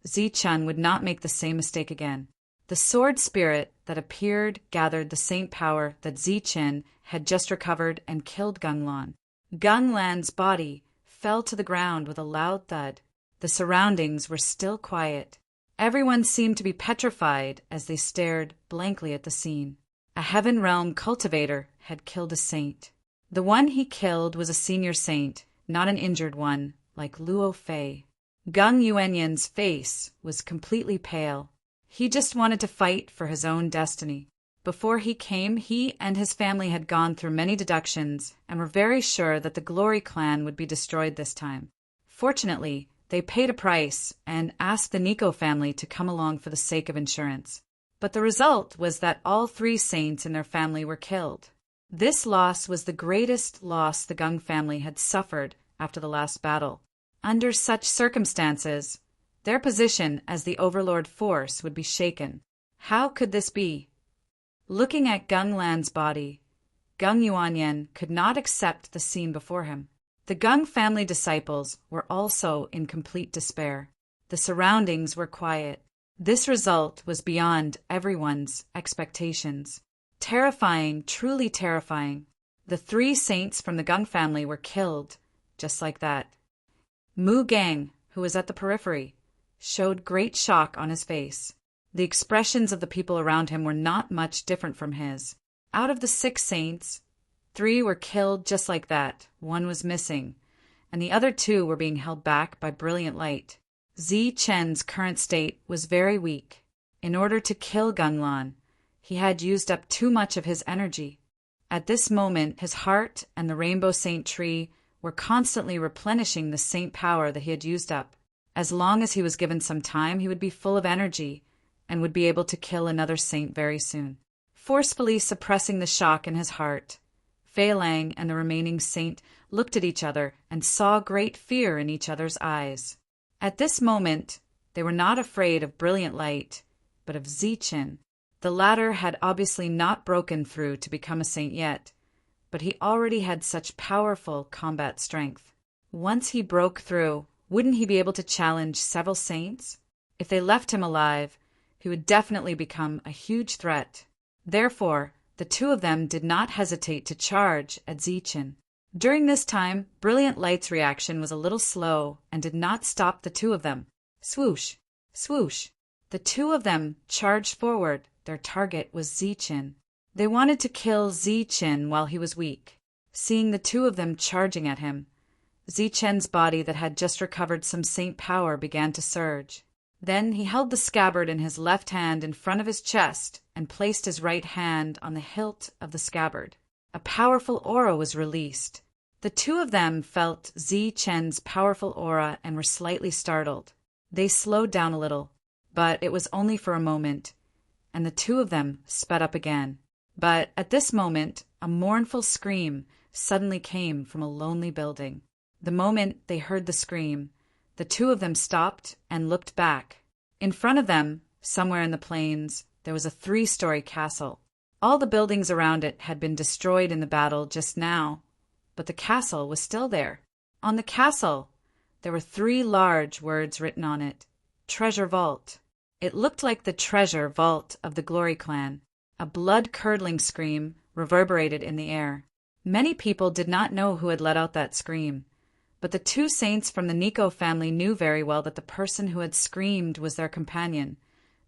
Zi Chen would not make the same mistake again. The sword spirit that appeared gathered the saint power that Zichen had just recovered and killed Ganglan. Ganglan's body fell to the ground with a loud thud. The surroundings were still quiet. Everyone seemed to be petrified as they stared blankly at the scene. A heaven realm cultivator had killed a saint. The one he killed was a senior saint, not an injured one, like Luo Fei. Gung Yuanyan's face was completely pale. He just wanted to fight for his own destiny. Before he came, he and his family had gone through many deductions and were very sure that the Glory clan would be destroyed this time. Fortunately, they paid a price and asked the Nico family to come along for the sake of insurance. But the result was that all 3 saints in their family were killed. This loss was the greatest loss the Gung family had suffered after the last battle. Under such circumstances, their position as the overlord force would be shaken. How could this be? Looking at Ganglan's body, Gung Yuanyan could not accept the scene before him. The Gung family disciples were also in complete despair. The surroundings were quiet. This result was beyond everyone's expectations. Terrifying, truly terrifying. The 3 saints from the Gung family were killed, just like that. Mu Gang, who was at the periphery, showed great shock on his face. The expressions of the people around him were not much different from his. Out of the 6 saints, 3 were killed just like that, 1 was missing, and the other 2 were being held back by brilliant light. Zichen's current state was very weak. In order to kill Ganglan, he had used up too much of his energy. At this moment, his heart and the Rainbow Saint tree were constantly replenishing the saint power that he had used up. As long as he was given some time, he would be full of energy and would be able to kill another saint very soon. Forcefully suppressing the shock in his heart, Fei Lang and the remaining saint looked at each other and saw great fear in each other's eyes. At this moment, they were not afraid of brilliant light, but of Zichen. The latter had obviously not broken through to become a saint yet, but he already had such powerful combat strength. Once he broke through, wouldn't he be able to challenge several saints? If they left him alive, he would definitely become a huge threat. Therefore, the 2 of them did not hesitate to charge at Zichen. During this time, Brilliant Light's reaction was a little slow and did not stop the 2 of them. Swoosh! Swoosh! The 2 of them charged forward. Their target was Zichen. They wanted to kill Zichen while he was weak. Seeing the 2 of them charging at him, Zichen's body that had just recovered some saint power began to surge. Then he held the scabbard in his left hand in front of his chest and placed his right hand on the hilt of the scabbard. A powerful aura was released. The 2 of them felt Zichen's powerful aura and were slightly startled. They slowed down a little, but it was only for a moment, and the 2 of them sped up again. But at this moment, a mournful scream suddenly came from a lonely building. The moment they heard the scream, the 2 of them stopped and looked back. In front of them, somewhere in the plains, there was a 3-story castle. All the buildings around it had been destroyed in the battle just now, but the castle was still there. On the castle, there were 3 large words written on it: Treasure Vault. It looked like the treasure vault of the Glory clan. A blood-curdling scream reverberated in the air. Many people did not know who had let out that scream, but the 2 saints from the Nico family knew very well that the person who had screamed was their companion,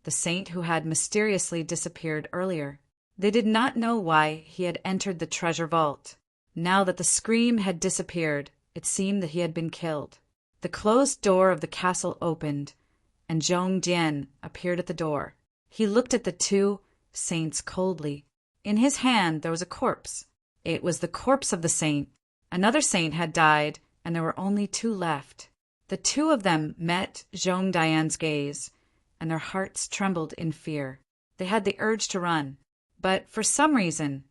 the saint who had mysteriously disappeared earlier. They did not know why he had entered the treasure vault. Now that the scream had disappeared, it seemed that he had been killed. The closed door of the castle opened, and Zhong Jian appeared at the door. He looked at the 2 saints coldly. In his hand there was a corpse. It was the corpse of the saint. Another saint had died, and there were only 2 left. The 2 of them met Zhong Dian's gaze, and their hearts trembled in fear. They had the urge to run, but for some reason,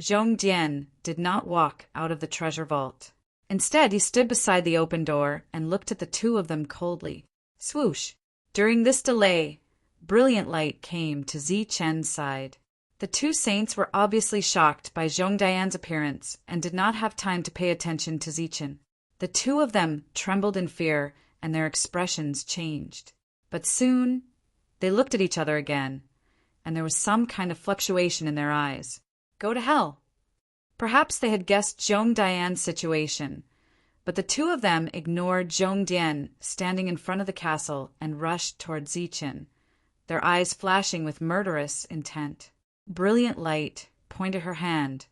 Zhong Jian did not walk out of the treasure vault. Instead, he stood beside the open door and looked at the 2 of them coldly. Swoosh! During this delay, brilliant light came to Zichen's side. The 2 saints were obviously shocked by Zhong Dian's appearance and did not have time to pay attention to Zichen. The 2 of them trembled in fear, and their expressions changed. But soon, they looked at each other again, and there was some kind of fluctuation in their eyes. Go to hell. Perhaps they had guessed Zhong Dian's situation, but the two of them ignored Zhong Dian standing in front of the castle and rushed toward Ziqin, their eyes flashing with murderous intent. Brilliant light pointed her hand,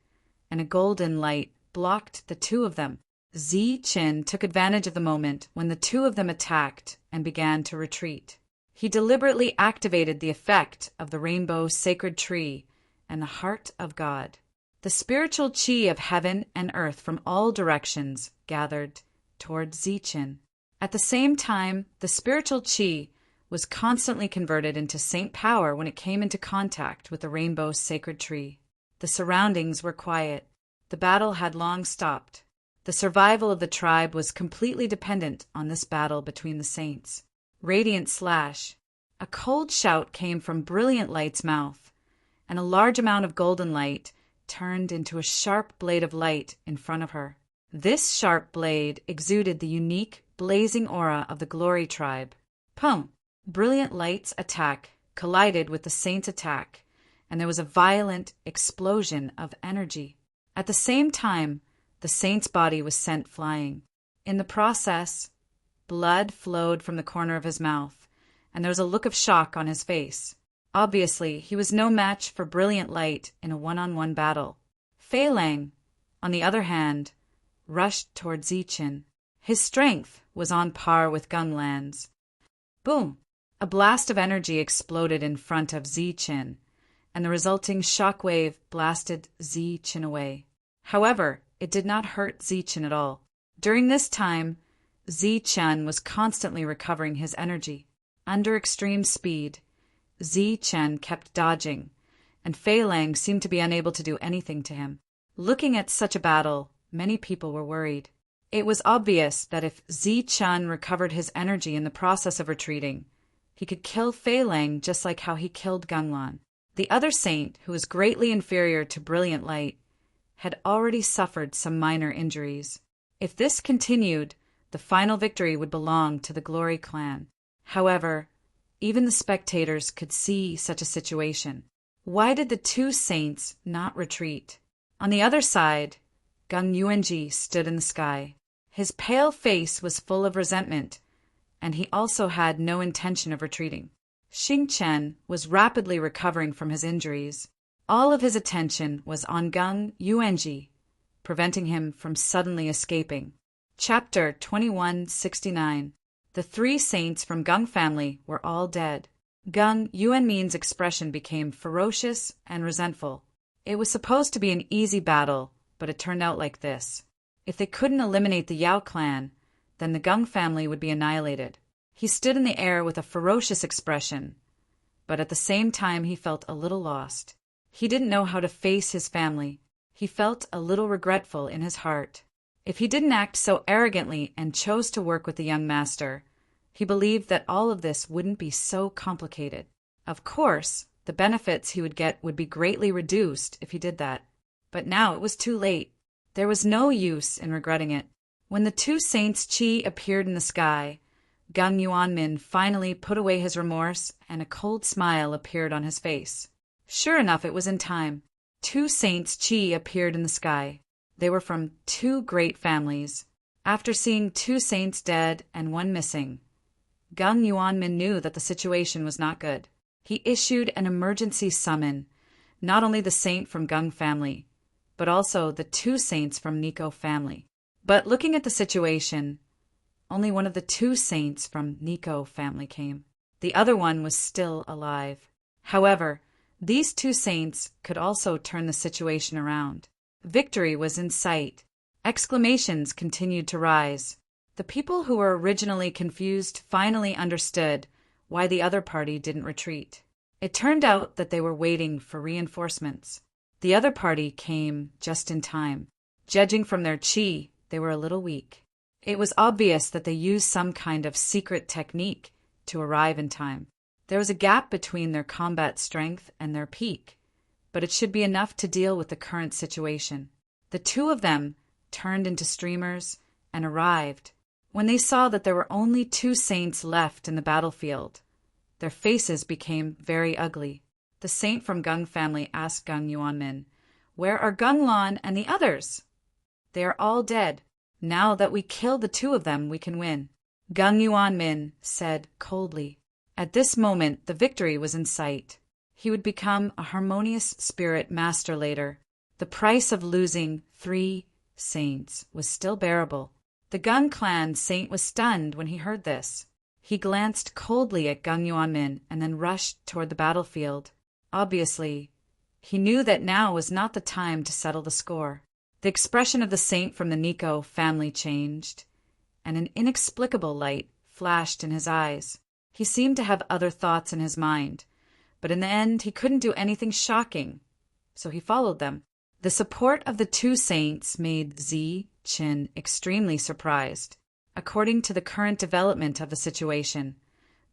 and a golden light blocked the two of them. Ziqin took advantage of the moment when the two of them attacked and began to retreat. He deliberately activated the effect of the rainbow sacred tree and the heart of God. The spiritual qi of heaven and earth from all directions gathered toward Ziqin. At the same time, the spiritual qi was constantly converted into saint power when it came into contact with the rainbow sacred tree. The surroundings were quiet. The battle had long stopped. The survival of the tribe was completely dependent on this battle between the saints. Radiant slash. A cold shout came from Brilliant Light's mouth, and a large amount of golden light turned into a sharp blade of light in front of her. This sharp blade exuded the unique, blazing aura of the Glory Tribe. Pum! Brilliant Light's attack collided with the saint's attack, and there was a violent explosion of energy. At the same time, the saint's body was sent flying. In the process, blood flowed from the corner of his mouth, and there was a look of shock on his face. Obviously, he was no match for Brilliant Light in a one-on-one battle. Fei Lang, on the other hand, rushed toward Ziqin. His strength was on par with Gunglan's. Boom! A blast of energy exploded in front of Ziqin, and the resulting shockwave blasted Ziqin away. However, it did not hurt Ziqin at all. During this time, Ziqin was constantly recovering his energy. Under extreme speed, Ziqin kept dodging, and Fei Lang seemed to be unable to do anything to him. Looking at such a battle, many people were worried. It was obvious that if Ziqin recovered his energy in the process of retreating, he could kill Fei Lang just like how he killed Gunglan. The other saint, who was greatly inferior to Brilliant Light, had already suffered some minor injuries. If this continued, the final victory would belong to the Glory clan. However, even the spectators could see such a situation. Why did the two saints not retreat? On the other side, Gung Yuanji stood in the sky. His pale face was full of resentment, and he also had no intention of retreating. Xing Chen was rapidly recovering from his injuries. All of his attention was on Gung Yuanji, preventing him from suddenly escaping. Chapter 2169. The three saints from Gung family were all dead. Gung Yuanmin's expression became ferocious and resentful. It was supposed to be an easy battle, but it turned out like this. If they couldn't eliminate the Yao clan, then the Gung family would be annihilated. He stood in the air with a ferocious expression, but at the same time he felt a little lost. He didn't know how to face his family. He felt a little regretful in his heart. If he didn't act so arrogantly and chose to work with the young master, he believed that all of this wouldn't be so complicated. Of course, the benefits he would get would be greatly reduced if he did that. But now it was too late. There was no use in regretting it. When the two saints' qi appeared in the sky, Gung Yuanmin finally put away his remorse, and a cold smile appeared on his face. Sure enough, it was in time. Two saints' qi appeared in the sky. They were from two great families. After seeing two saints dead and one missing, Gung Yuanmin knew that the situation was not good. He issued an emergency summon, not only the saint from Gung family, but also the two saints from Nico family. But looking at the situation, only one of the two saints from Nico family came. The other one was still alive. However, these two saints could also turn the situation around. Victory was in sight. Exclamations continued to rise. The people who were originally confused finally understood why the other party didn't retreat. It turned out that they were waiting for reinforcements. The other party came just in time. Judging from their qi, they were a little weak. It was obvious that they used some kind of secret technique to arrive in time. There was a gap between their combat strength and their peak, but it should be enough to deal with the current situation. The two of them turned into streamers and arrived. When they saw that there were only two saints left in the battlefield, their faces became very ugly. The saint from Gung family asked Gung Yuanmin, "Where are Gung Lan and the others?" "They are all dead. Now that we kill the two of them, we can win," Gung Yuanmin said coldly. At this moment, the victory was in sight. He would become a harmonious spirit master later. The price of losing 3 saints was still bearable. The Gung clan saint was stunned when he heard this. He glanced coldly at Gung Yuanmin and then rushed toward the battlefield. Obviously, he knew that now was not the time to settle the score. The expression of the saint from the Nico family changed, and an inexplicable light flashed in his eyes. He seemed to have other thoughts in his mind, but in the end he couldn't do anything shocking, so he followed them. The support of the 2 saints made Zi Qin extremely surprised. According to the current development of the situation,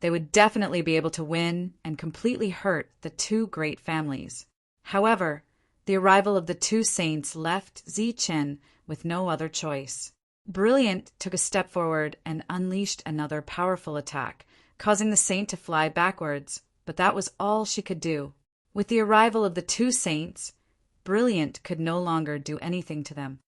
they would definitely be able to win and completely hurt the 2 great families. However, the arrival of the 2 saints left Zi Qin with no other choice. Brilliant took a step forward and unleashed another powerful attack, causing the saint to fly backwards, but that was all she could do. With the arrival of the 2 saints, Brilliant could no longer do anything to them.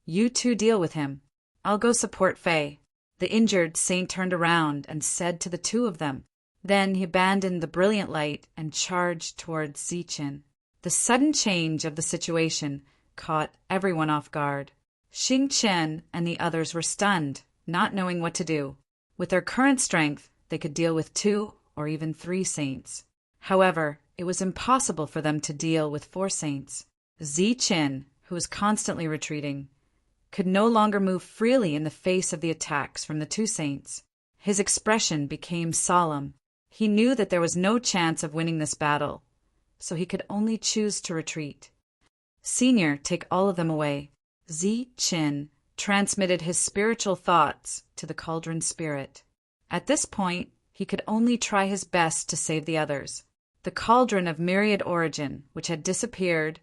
"You two deal with him. I'll go support Faye." The injured saint turned around and said to the 2 of them. Then he abandoned the brilliant light and charged towards Ziqin. The sudden change of the situation caught everyone off guard. Xing Chen and the others were stunned, not knowing what to do. With their current strength, they could deal with 2 or even 3 saints. However, it was impossible for them to deal with 4 saints. Zi Qin, who was constantly retreating, could no longer move freely in the face of the attacks from the 2 saints. His expression became solemn. He knew that there was no chance of winning this battle, so he could only choose to retreat. "Senior, take all of them away." Zi Qin transmitted his spiritual thoughts to the cauldron spirit. At this point, he could only try his best to save the others. The cauldron of myriad origin, which had disappeared,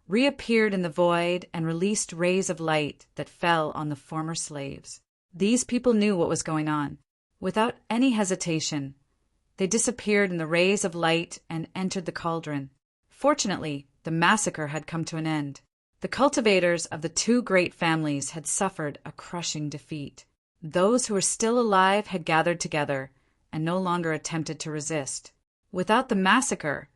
reappeared in the void and released rays of light that fell on the former slaves. These people knew what was going on. Without any hesitation, they disappeared in the rays of light and entered the cauldron. Fortunately, the massacre had come to an end. The cultivators of the 2 great families had suffered a crushing defeat. Those who were still alive had gathered together and no longer attempted to resist. Without the massacre,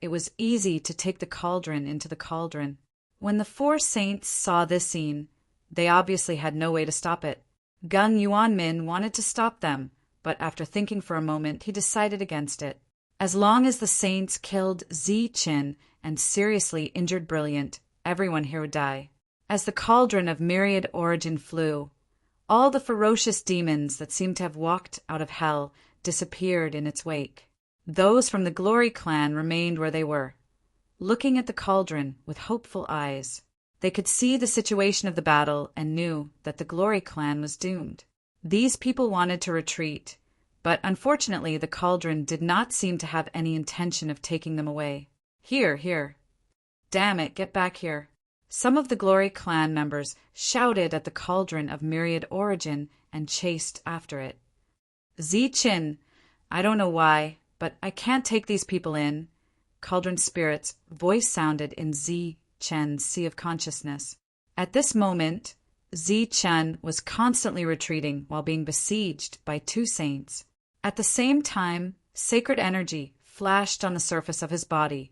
it was easy to take the cauldron into the cauldron. When the 4 saints saw this scene, they obviously had no way to stop it. Gung Yuanmin wanted to stop them, but after thinking for a moment, he decided against it. As long as the saints killed Zi Qin and seriously injured Brilliant, everyone here would die. As the cauldron of myriad origin flew, all the ferocious demons that seemed to have walked out of hell disappeared in its wake. Those from the Glory clan remained where they were, looking at the cauldron with hopeful eyes. They could see the situation of the battle and knew that the Glory clan was doomed. These people wanted to retreat, but unfortunately the cauldron did not seem to have any intention of taking them away. Here. Damn it, get back here." Some of the Glory clan members shouted at the cauldron of myriad origin and chased after it. "Zi Qin, I don't know why, but I can't take these people in." Cauldron Spirit's voice sounded in Zi Chen's sea of consciousness. At this moment, Zi Chen was constantly retreating while being besieged by 2 saints. At the same time, sacred energy flashed on the surface of his body,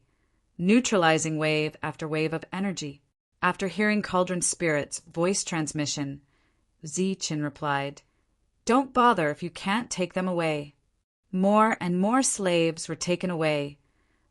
neutralizing wave after wave of energy. After hearing Cauldron Spirit's voice transmission, Zi Chen replied, "Don't bother if you can't take them away." More and more slaves were taken away,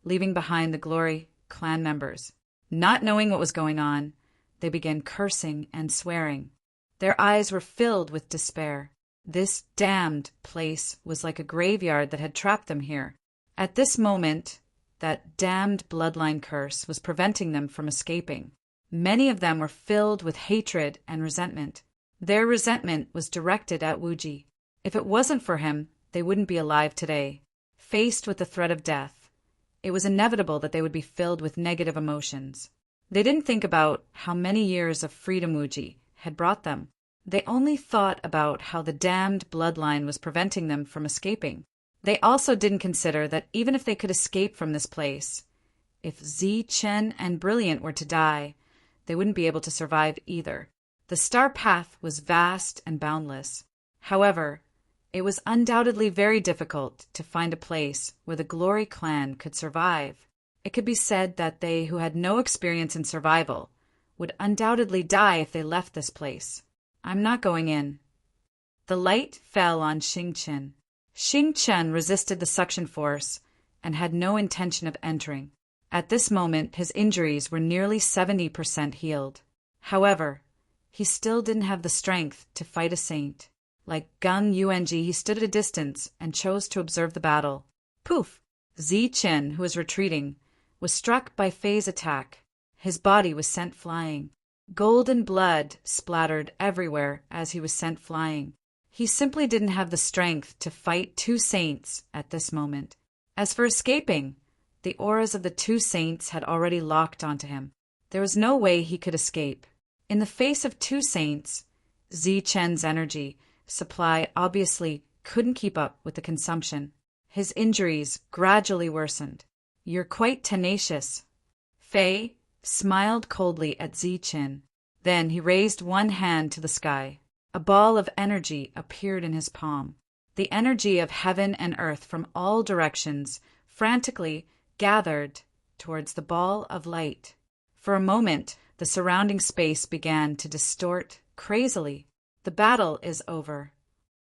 leaving behind the Glory clan members. Not knowing what was going on, they began cursing and swearing. Their eyes were filled with despair. This damned place was like a graveyard that had trapped them here. At this moment, that damned bloodline curse was preventing them from escaping. Many of them were filled with hatred and resentment. Their resentment was directed at Wuji. If it wasn't for him, they wouldn't be alive today. Faced with the threat of death, it was inevitable that they would be filled with negative emotions. They didn't think about how many years of freedom Wuji had brought them. They only thought about how the damned bloodline was preventing them from escaping. They also didn't consider that even if they could escape from this place, if Zi, Chen, and Brilliant were to die, they wouldn't be able to survive either. The star path was vast and boundless. However, it was undoubtedly very difficult to find a place where the Glory Clan could survive. It could be said that they who had no experience in survival would undoubtedly die if they left this place. I'm not going in. The light fell on Xingqian. Xingqian resisted the suction force and had no intention of entering. At this moment, his injuries were nearly 70% healed. However, he still didn't have the strength to fight a saint. Like Gung Yuanji, he stood at a distance and chose to observe the battle. Poof! Zi Chen, who was retreating, was struck by Fei's attack. His body was sent flying. Golden blood splattered everywhere as he was sent flying. He simply didn't have the strength to fight two saints at this moment. As for escaping, the auras of the two saints had already locked onto him. There was no way he could escape. In the face of two saints, Zi Chen's energy supply obviously couldn't keep up with the consumption. His injuries gradually worsened. You're quite tenacious. Fei smiled coldly at Zi Chen. Then he raised one hand to the sky. A ball of energy appeared in his palm. The energy of heaven and earth from all directions frantically gathered towards the ball of light. For a moment, the surrounding space began to distort crazily. The battle is over.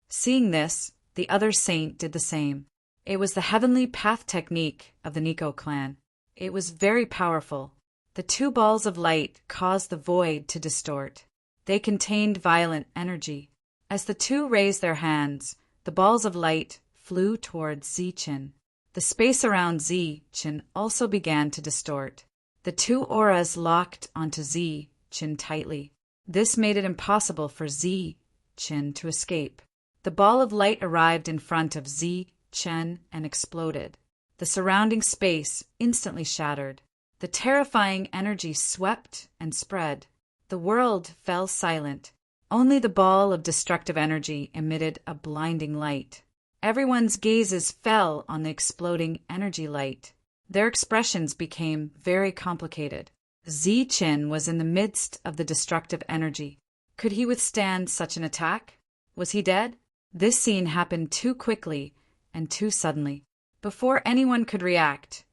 Seeing this, the other saint did the same. It was the heavenly path technique of the Nico clan. It was very powerful. The two balls of light caused the void to distort. They contained violent energy. As the two raised their hands, the balls of light flew towards Zi Chen. The space around Zi Chen also began to distort. The two auras locked onto Zi Chen tightly. This made it impossible for Zi Chen to escape. The ball of light arrived in front of Zi Chen and exploded. The surrounding space instantly shattered. The terrifying energy swept and spread. The world fell silent. Only the ball of destructive energy emitted a blinding light. Everyone's gazes fell on the exploding energy light. Their expressions became very complicated. Zi Chen was in the midst of the destructive energy. Could he withstand such an attack? Was he dead? This scene happened too quickly and too suddenly. Before anyone could react,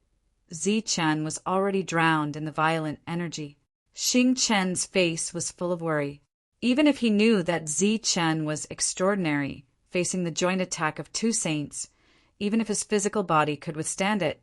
Zi Chen was already drowned in the violent energy. Xing Chen's face was full of worry. Even if he knew that Zi Chen was extraordinary, facing the joint attack of two saints, even if his physical body could withstand it,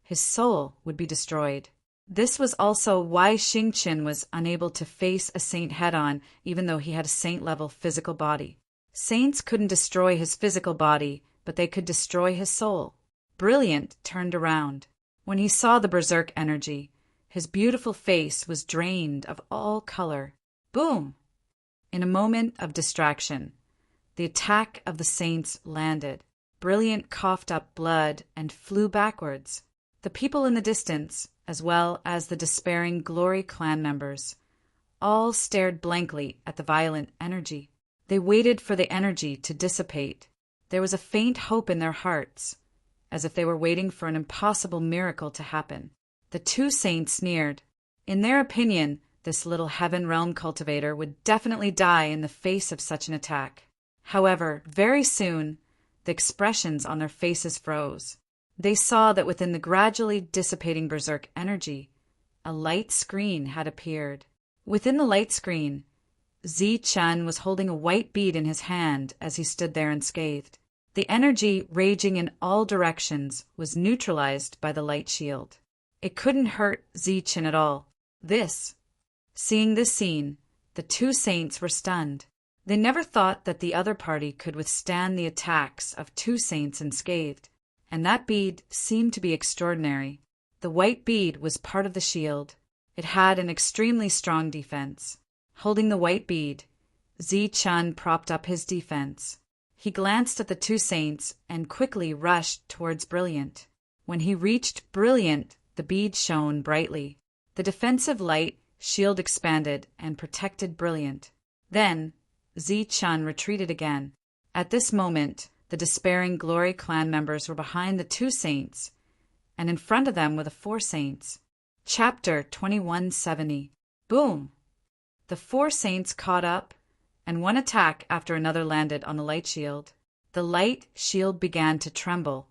his soul would be destroyed. This was also why Xing Chen was unable to face a saint head-on, even though he had a saint-level physical body. Saints couldn't destroy his physical body, but they could destroy his soul. Brilliant turned around. When he saw the berserk energy, his beautiful face was drained of all color. Boom! In a moment of distraction, the attack of the saints landed. Brilliant coughed up blood and flew backwards. The people in the distance, as well as the despairing Glory clan members, all stared blankly at the violent energy. They waited for the energy to dissipate. There was a faint hope in their hearts, as if they were waiting for an impossible miracle to happen. The two saints sneered. In their opinion, this little heaven realm cultivator would definitely die in the face of such an attack. However, very soon, the expressions on their faces froze. They saw that within the gradually dissipating berserk energy, a light screen had appeared. Within the light screen, Zi Chen was holding a white bead in his hand as he stood there unscathed. The energy raging in all directions was neutralized by the light shield. It couldn't hurt Zi Chen at all. Seeing this scene, the two saints were stunned. They never thought that the other party could withstand the attacks of two saints unscathed, and that bead seemed to be extraordinary. The white bead was part of the shield. It had an extremely strong defense. Holding the white bead, Zi Chen propped up his defense. He glanced at the two saints and quickly rushed towards Brilliant. When he reached Brilliant, the bead shone brightly. The defensive light shield expanded and protected Brilliant. Then, Zi Chen retreated again. At this moment, The despairing Glory clan members were behind the two saints, and in front of them were the four saints. Chapter 2170. Boom! The four saints caught up, and one attack after another landed on the light shield. The light shield began to tremble,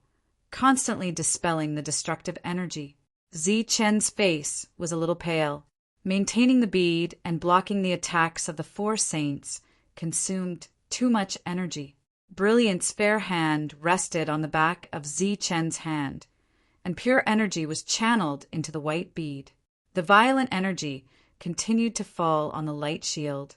constantly dispelling the destructive energy. Zi-Chen's face was a little pale. Maintaining the bead and blocking the attacks of the four saints consumed too much energy. Brilliant's fair hand rested on the back of Zi-Chen's hand, and pure energy was channeled into the white bead. The violent energy continued to fall on the light shield,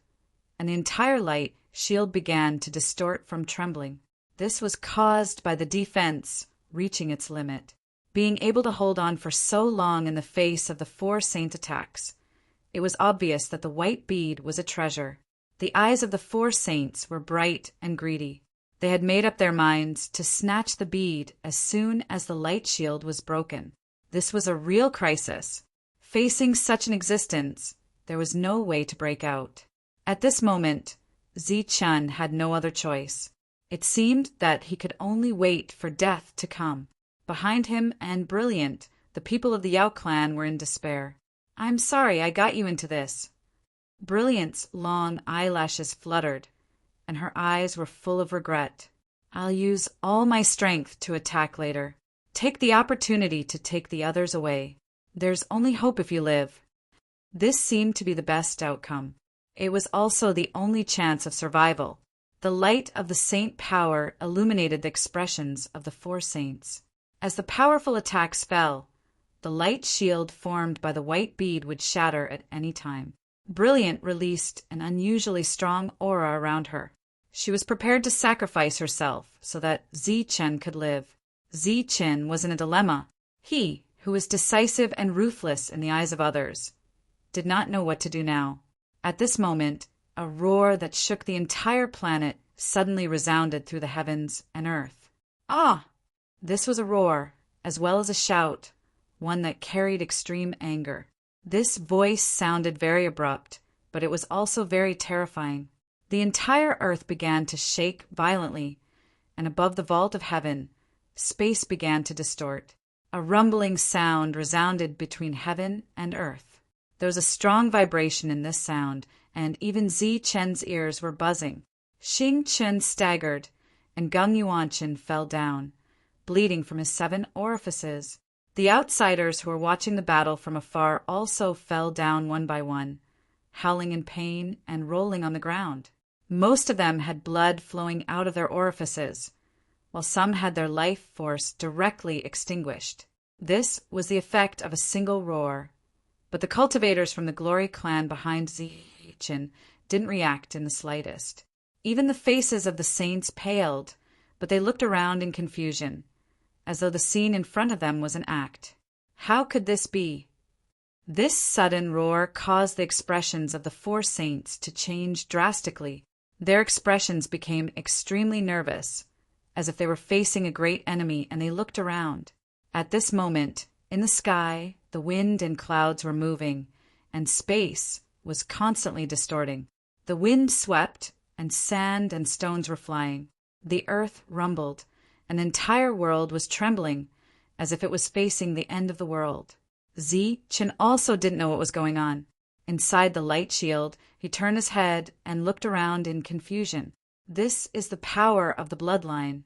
and the entire light shield began to distort from trembling. This was caused by the defense reaching its limit. Being able to hold on for so long in the face of the four saint attacks, it was obvious that the white bead was a treasure. The eyes of the four saints were bright and greedy. They had made up their minds to snatch the bead as soon as the light shield was broken. This was a real crisis. Facing such an existence, there was no way to break out. At this moment, Zi-Chen had no other choice. It seemed that he could only wait for death to come. Behind him and Brilliant, the people of the Yao clan were in despair. "I'm sorry I got you into this." Brilliant's long eyelashes fluttered, and her eyes were full of regret. "I'll use all my strength to attack later. Take the opportunity to take the others away. There's only hope if you live." This seemed to be the best outcome. It was also the only chance of survival. The light of the saint power illuminated the expressions of the four saints. As the powerful attacks fell, the light shield formed by the white bead would shatter at any time. Brilliant released an unusually strong aura around her. She was prepared to sacrifice herself so that Zi-Chen could live. Zi-Chen was in a dilemma. He, who was decisive and ruthless in the eyes of others, did not know what to do now. At this moment, a roar that shook the entire planet suddenly resounded through the heavens and earth. "Ah!" This was a roar, as well as a shout, one that carried extreme anger. This voice sounded very abrupt, but it was also very terrifying. The entire earth began to shake violently, and above the vault of heaven, space began to distort. A rumbling sound resounded between heaven and earth. There was a strong vibration in this sound, and even Zi-Chen's ears were buzzing. Xing-Chen staggered, and Gung Yuanchen fell down, bleeding from his 7 orifices. The outsiders who were watching the battle from afar also fell down one by one, howling in pain and rolling on the ground. Most of them had blood flowing out of their orifices, while some had their life force directly extinguished. This was the effect of a single roar, but the cultivators from the Glory clan behind Zi-Chen didn't react in the slightest. Even the faces of the saints paled, but they looked around in confusion, as though the scene in front of them was an act. How could this be? This sudden roar caused the expressions of the four saints to change drastically. Their expressions became extremely nervous, as if they were facing a great enemy, and they looked around. At this moment, in the sky, the wind and clouds were moving, and space was constantly distorting. The wind swept, and sand and stones were flying. The earth rumbled, and the entire world was trembling, as if it was facing the end of the world. Zi-Chen also didn't know what was going on. Inside the light shield, he turned his head and looked around in confusion. This is the power of the bloodline.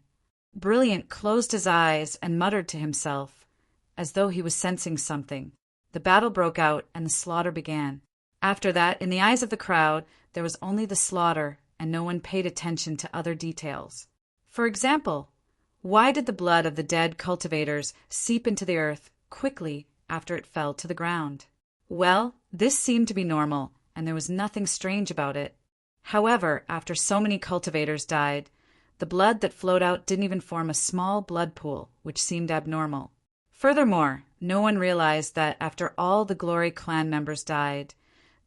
Brilliant closed his eyes and muttered to himself, as though he was sensing something. The battle broke out, and the slaughter began. After that, in the eyes of the crowd, there was only the slaughter, and no one paid attention to other details. For example, why did the blood of the dead cultivators seep into the earth quickly after it fell to the ground? Well, this seemed to be normal, and there was nothing strange about it. However, after so many cultivators died, the blood that flowed out didn't even form a small blood pool, which seemed abnormal. Furthermore, no one realized that after all the Glory clan members died,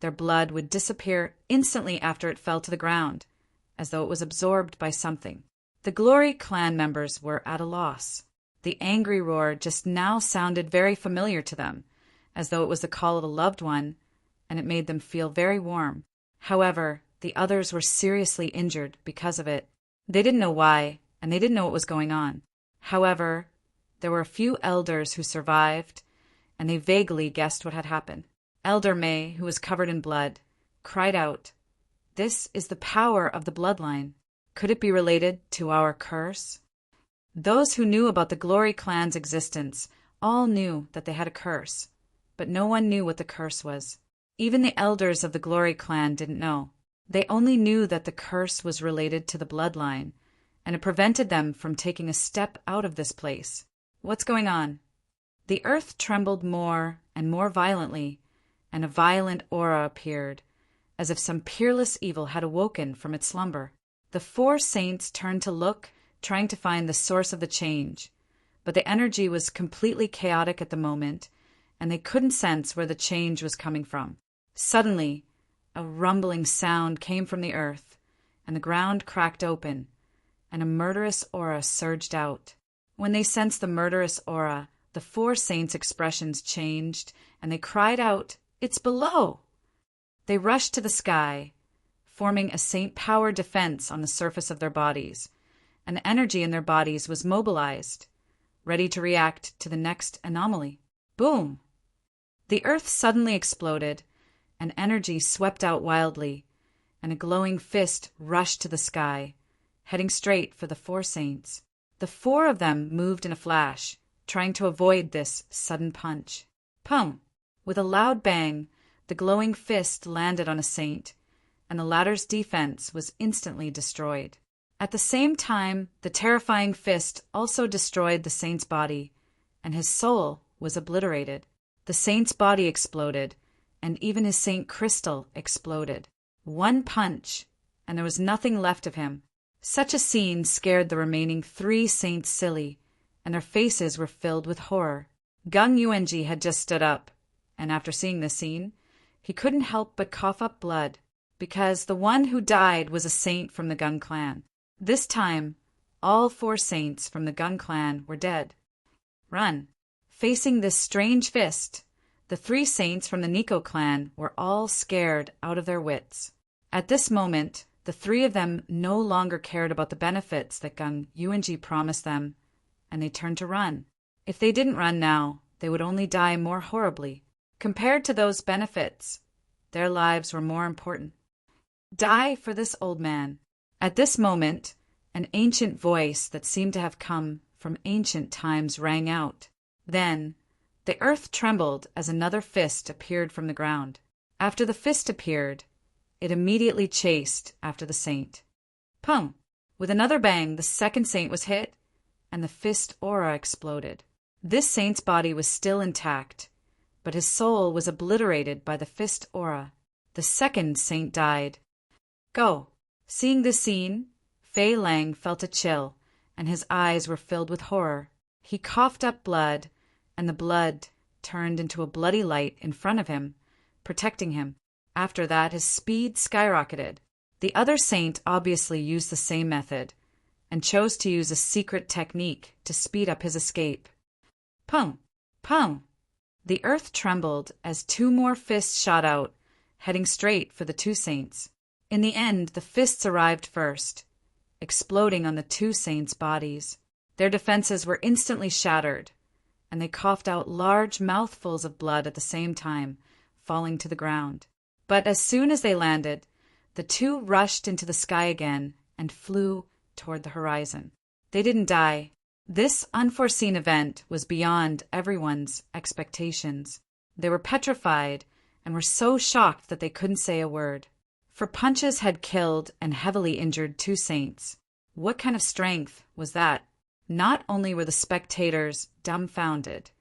their blood would disappear instantly after it fell to the ground, as though it was absorbed by something. The Glory clan members were at a loss. The angry roar just now sounded very familiar to them, as though it was the call of a loved one, and it made them feel very warm. However, the others were seriously injured because of it. They didn't know why, and they didn't know what was going on. However, there were a few elders who survived, and they vaguely guessed what had happened. Elder May, who was covered in blood, cried out, "This is the power of the bloodline. Could it be related to our curse?" Those who knew about the Glory Clan's existence all knew that they had a curse, but no one knew what the curse was. Even the elders of the Glory Clan didn't know. They only knew that the curse was related to the bloodline, and it prevented them from taking a step out of this place. What's going on? The earth trembled more and more violently, and a violent aura appeared, as if some peerless evil had awoken from its slumber. The four saints turned to look, trying to find the source of the change, but the energy was completely chaotic at the moment, and they couldn't sense where the change was coming from. Suddenly, a rumbling sound came from the earth, and the ground cracked open, and a murderous aura surged out. When they sensed the murderous aura, the four saints' expressions changed, and they cried out, "It's below!" They rushed to the sky, forming a saint-powered defense on the surface of their bodies, and the energy in their bodies was mobilized, ready to react to the next anomaly. Boom! The earth suddenly exploded, and energy swept out wildly, and a glowing fist rushed to the sky, heading straight for the four saints. The four of them moved in a flash, trying to avoid this sudden punch. Pum! With a loud bang, the glowing fist landed on a saint, and the latter's defense was instantly destroyed. At the same time, the terrifying fist also destroyed the saint's body, and his soul was obliterated. The saint's body exploded, and even his saint crystal exploded. One punch, and there was nothing left of him. Such a scene scared the remaining three saints silly, and their faces were filled with horror. Gung Yuanji had just stood up, and after seeing this scene, he couldn't help but cough up blood, because the one who died was a saint from the Gung clan. This time, all four saints from the Gung clan were dead. Run! Facing this strange fist, the three saints from the Nico clan were all scared out of their wits. At this moment, the three of them no longer cared about the benefits that Gung Yuanji promised them, and they turned to run. If they didn't run now, they would only die more horribly. Compared to those benefits, their lives were more important. Die for this old man. At this moment, an ancient voice that seemed to have come from ancient times rang out. Then, the earth trembled as another fist appeared from the ground. After the fist appeared, it immediately chased after the saint. Pum! With another bang, the second saint was hit, and the fist aura exploded. This saint's body was still intact, but his soul was obliterated by the fist aura. The second saint died. Go! Seeing this scene, Fei Lang felt a chill, and his eyes were filled with horror. He coughed up blood, and the blood turned into a bloody light in front of him, protecting him. After that, his speed skyrocketed. The other saint obviously used the same method, and chose to use a secret technique to speed up his escape. Pum! Pum! The earth trembled as two more fists shot out, heading straight for the two saints. In the end, the fists arrived first, exploding on the two saints' bodies. Their defenses were instantly shattered, and they coughed out large mouthfuls of blood at the same time, falling to the ground. But as soon as they landed, the two rushed into the sky again and flew toward the horizon. They didn't die. This unforeseen event was beyond everyone's expectations. They were petrified and were so shocked that they couldn't say a word. For punches had killed and heavily injured two saints. What kind of strength was that? Not only were the spectators dumbfounded,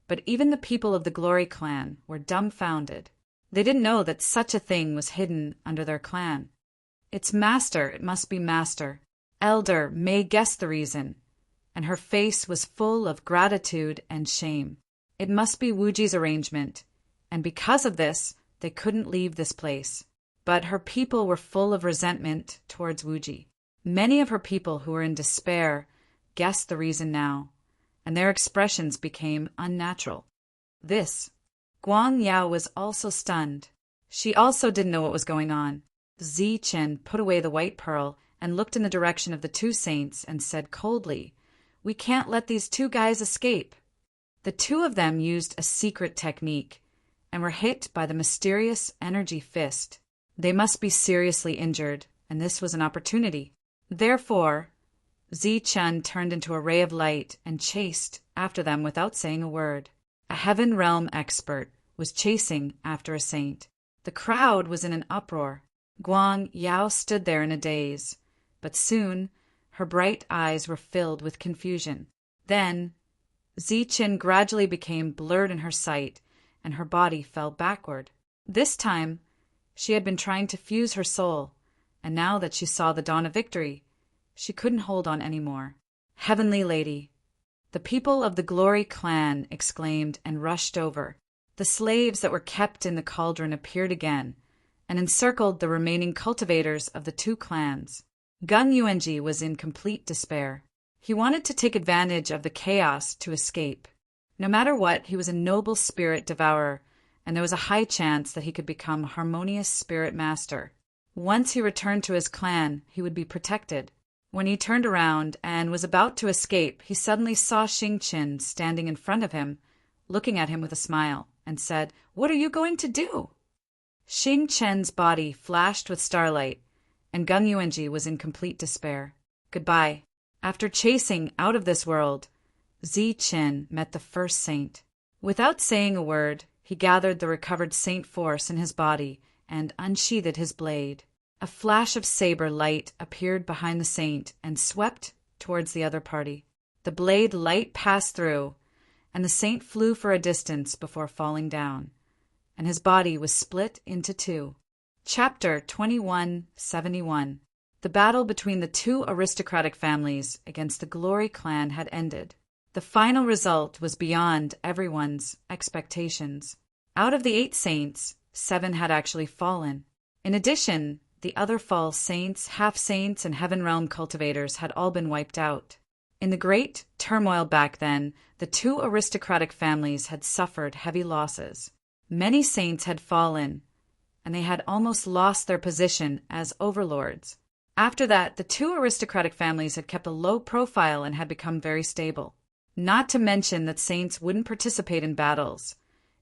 but even the people of the Glory clan were dumbfounded. They didn't know that such a thing was hidden under their clan. It's Master, it must be Master. Elder May guessed the reason, and her face was full of gratitude and shame. It must be Wuji's arrangement, and because of this, they couldn't leave this place. But her people were full of resentment towards Wuji. Many of her people who were in despair guessed the reason now, and their expressions became unnatural. Guang Yao was also stunned. She also didn't know what was going on. Zi Chen put away the white pearl and looked in the direction of the two saints and said coldly, "We can't let these two guys escape." The two of them used a secret technique and were hit by the mysterious energy fist. They must be seriously injured, and this was an opportunity. Therefore, Zi-Chun turned into a ray of light and chased after them without saying a word. A heaven realm expert was chasing after a saint. The crowd was in an uproar. Guang Yao stood there in a daze, but soon her bright eyes were filled with confusion. Then Zi-Chin gradually became blurred in her sight, and her body fell backward. This time, she had been trying to fuse her soul, and now that she saw the dawn of victory, she couldn't hold on any more. "Heavenly Lady!" The people of the Glory clan exclaimed and rushed over. The slaves that were kept in the cauldron appeared again and encircled the remaining cultivators of the two clans. Gung Yuanji was in complete despair. He wanted to take advantage of the chaos to escape. No matter what, he was a noble spirit devourer, and there was a high chance that he could become harmonious spirit master. Once he returned to his clan, he would be protected. When he turned around and was about to escape, he suddenly saw Xingqin standing in front of him, looking at him with a smile, and said, "What are you going to do?" Xingqin's body flashed with starlight, and Gung Yuanji was in complete despair. Goodbye. After chasing out of this world, Zi-Chin met the first saint. Without saying a word, he gathered the recovered saint force in his body and unsheathed his blade. A flash of saber light appeared behind the saint and swept towards the other party. The blade light passed through, and the saint flew for a distance before falling down, and his body was split into two. Chapter 2171. The battle between the two aristocratic families against the Glory clan had ended. The final result was beyond everyone's expectations. Out of the 8 saints, 7 had actually fallen. In addition, the other false saints, half-saints, and heaven realm cultivators had all been wiped out. In the great turmoil back then, the two aristocratic families had suffered heavy losses. Many saints had fallen, and they had almost lost their position as overlords. After that, the two aristocratic families had kept a low profile and had become very stable. Not to mention that saints wouldn't participate in battles.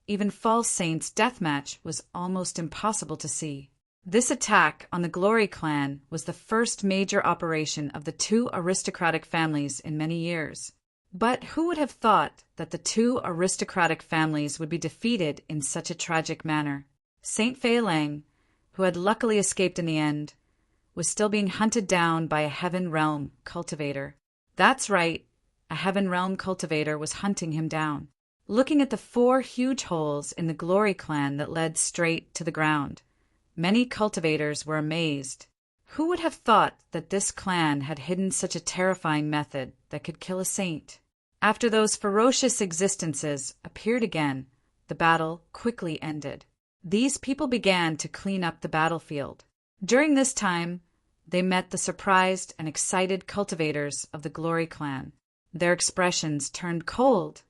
Even false saints' deathmatch was almost impossible to see. This attack on the Glory clan was the first major operation of the two aristocratic families in many years. But who would have thought that the two aristocratic families would be defeated in such a tragic manner? Saint Fei Lang, who had luckily escaped in the end, was still being hunted down by a heaven realm cultivator. That's right, a heaven realm cultivator was hunting him down. Looking at the 4 huge holes in the Glory clan that led straight to the ground, many cultivators were amazed. Who would have thought that this clan had hidden such a terrifying method that could kill a saint? After those ferocious existences appeared again, the battle quickly ended. These people began to clean up the battlefield. During this time, they met the surprised and excited cultivators of the Glory clan. Their expressions turned cold,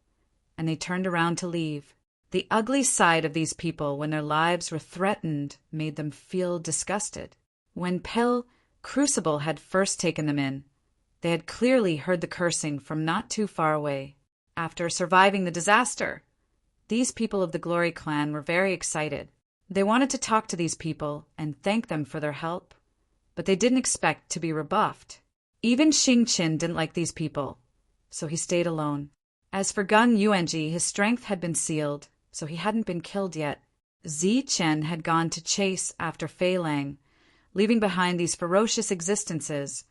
and they turned around to leave. The ugly side of these people when their lives were threatened made them feel disgusted. When Pil Crucible had first taken them in, they had clearly heard the cursing from not too far away. After surviving the disaster, these people of the Glory clan were very excited. They wanted to talk to these people and thank them for their help, but they didn't expect to be rebuffed. Even Xingqin didn't like these people, so he stayed alone. As for Gung Yuanji, his strength had been sealed, so he hadn't been killed yet. Zi-Chen had gone to chase after Fei Lang, leaving behind these ferocious existences,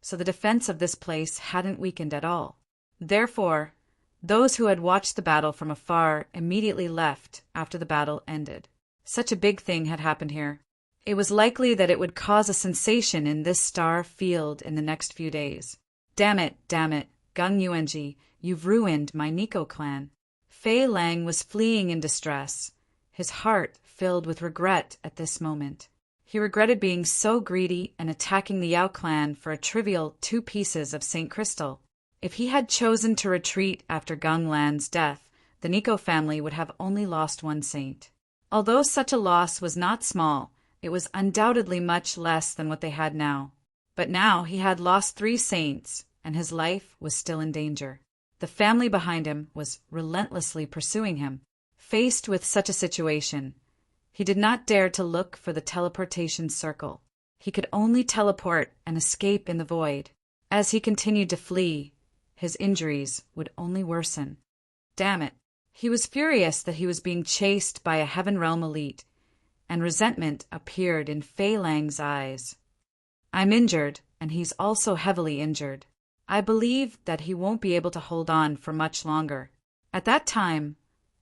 so the defense of this place hadn't weakened at all. Therefore, those who had watched the battle from afar immediately left after the battle ended. Such a big thing had happened here. It was likely that it would cause a sensation in this star field in the next few days. Damn it, Gung Yuanji, you've ruined my Nico clan. Fei Lang was fleeing in distress, his heart filled with regret at this moment. He regretted being so greedy and attacking the Yao clan for a trivial 2 pieces of St. Crystal. If he had chosen to retreat after Gung Lan's death, the Nico family would have only lost 1 saint. Although such a loss was not small, it was undoubtedly much less than what they had now. But now he had lost 3 saints, and his life was still in danger. The family behind him was relentlessly pursuing him. Faced with such a situation, he did not dare to look for the teleportation circle. He could only teleport and escape in the void. As he continued to flee, his injuries would only worsen. Damn it. He was furious that he was being chased by a Heaven Realm elite, and resentment appeared in Fei Lang's eyes. I'm injured, and he's also heavily injured. I believe that he won't be able to hold on for much longer. At that time,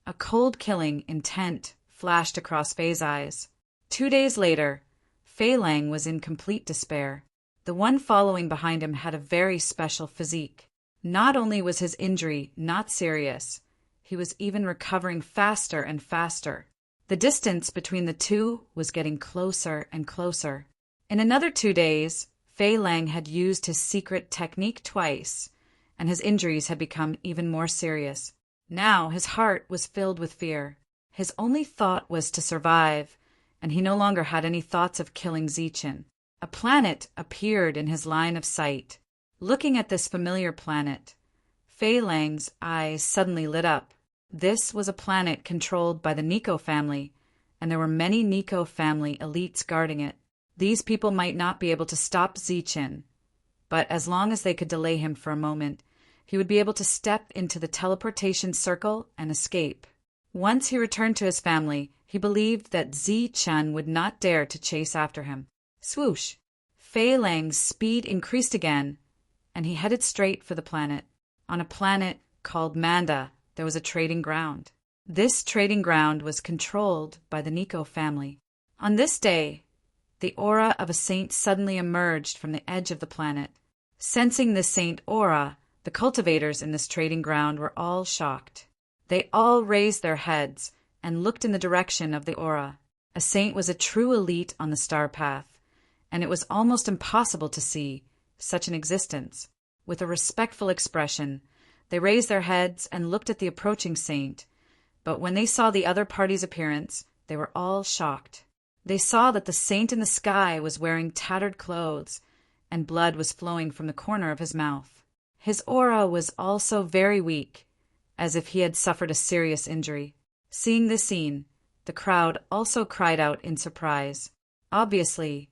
a cold-killing intent flashed across Fei's eyes. 2 days later, Fei Lang was in complete despair. The one following behind him had a very special physique. Not only was his injury not serious, he was even recovering faster and faster. The distance between the two was getting closer and closer. In another 2 days, Fei Lang had used his secret technique twice, and his injuries had become even more serious. Now his heart was filled with fear. His only thought was to survive, and he no longer had any thoughts of killing Zichen. A planet appeared in his line of sight. Looking at this familiar planet, Fei Lang's eyes suddenly lit up. This was a planet controlled by the Nico family, and there were many Nico family elites guarding it. These people might not be able to stop Zichen, but as long as they could delay him for a moment, he would be able to step into the teleportation circle and escape. Once he returned to his family, he believed that Zichen would not dare to chase after him. Swoosh! Fei Lang's speed increased again, and he headed straight for the planet. On a planet called Manda, there was a trading ground. This trading ground was controlled by the Nico family. On this day, the aura of a saint suddenly emerged from the edge of the planet. Sensing this saint aura, the cultivators in this trading ground were all shocked. They all raised their heads and looked in the direction of the aura. A saint was a true elite on the star path, and it was almost impossible to see such an existence. With a respectful expression, they raised their heads and looked at the approaching saint, but when they saw the other party's appearance, they were all shocked. They saw that the saint in the sky was wearing tattered clothes, and blood was flowing from the corner of his mouth. His aura was also very weak, as if he had suffered a serious injury. Seeing this scene, the crowd also cried out in surprise. Obviously,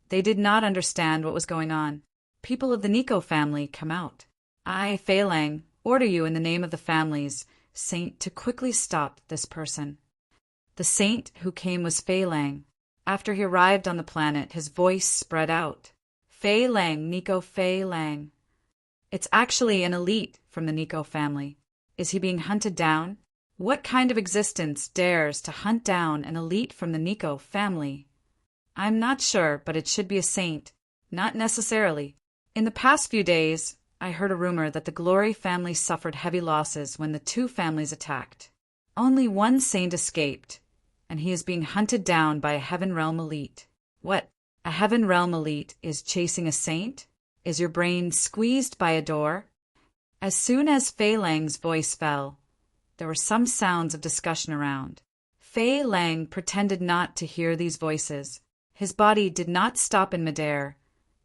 they did not understand what was going on. People of the Nico family, come out. I, Fei Lang, order you in the name of the family's saint to quickly stop this person. The saint who came was Fei Lang. After he arrived on the planet, his voice spread out. Fei Lang, Nico Fei Lang. It's actually an elite from the Nico family. Is he being hunted down? What kind of existence dares to hunt down an elite from the Nico family? I'm not sure, but it should be a saint. Not necessarily. In the past few days, I heard a rumor that the Glory family suffered heavy losses when the 2 families attacked. Only one saint escaped, and he is being hunted down by a Heaven Realm elite. What? A Heaven Realm elite is chasing a saint? Is your brain squeezed by a door? As soon as Fei Lang's voice fell, there were some sounds of discussion around. Fei Lang pretended not to hear these voices. His body did not stop in midair,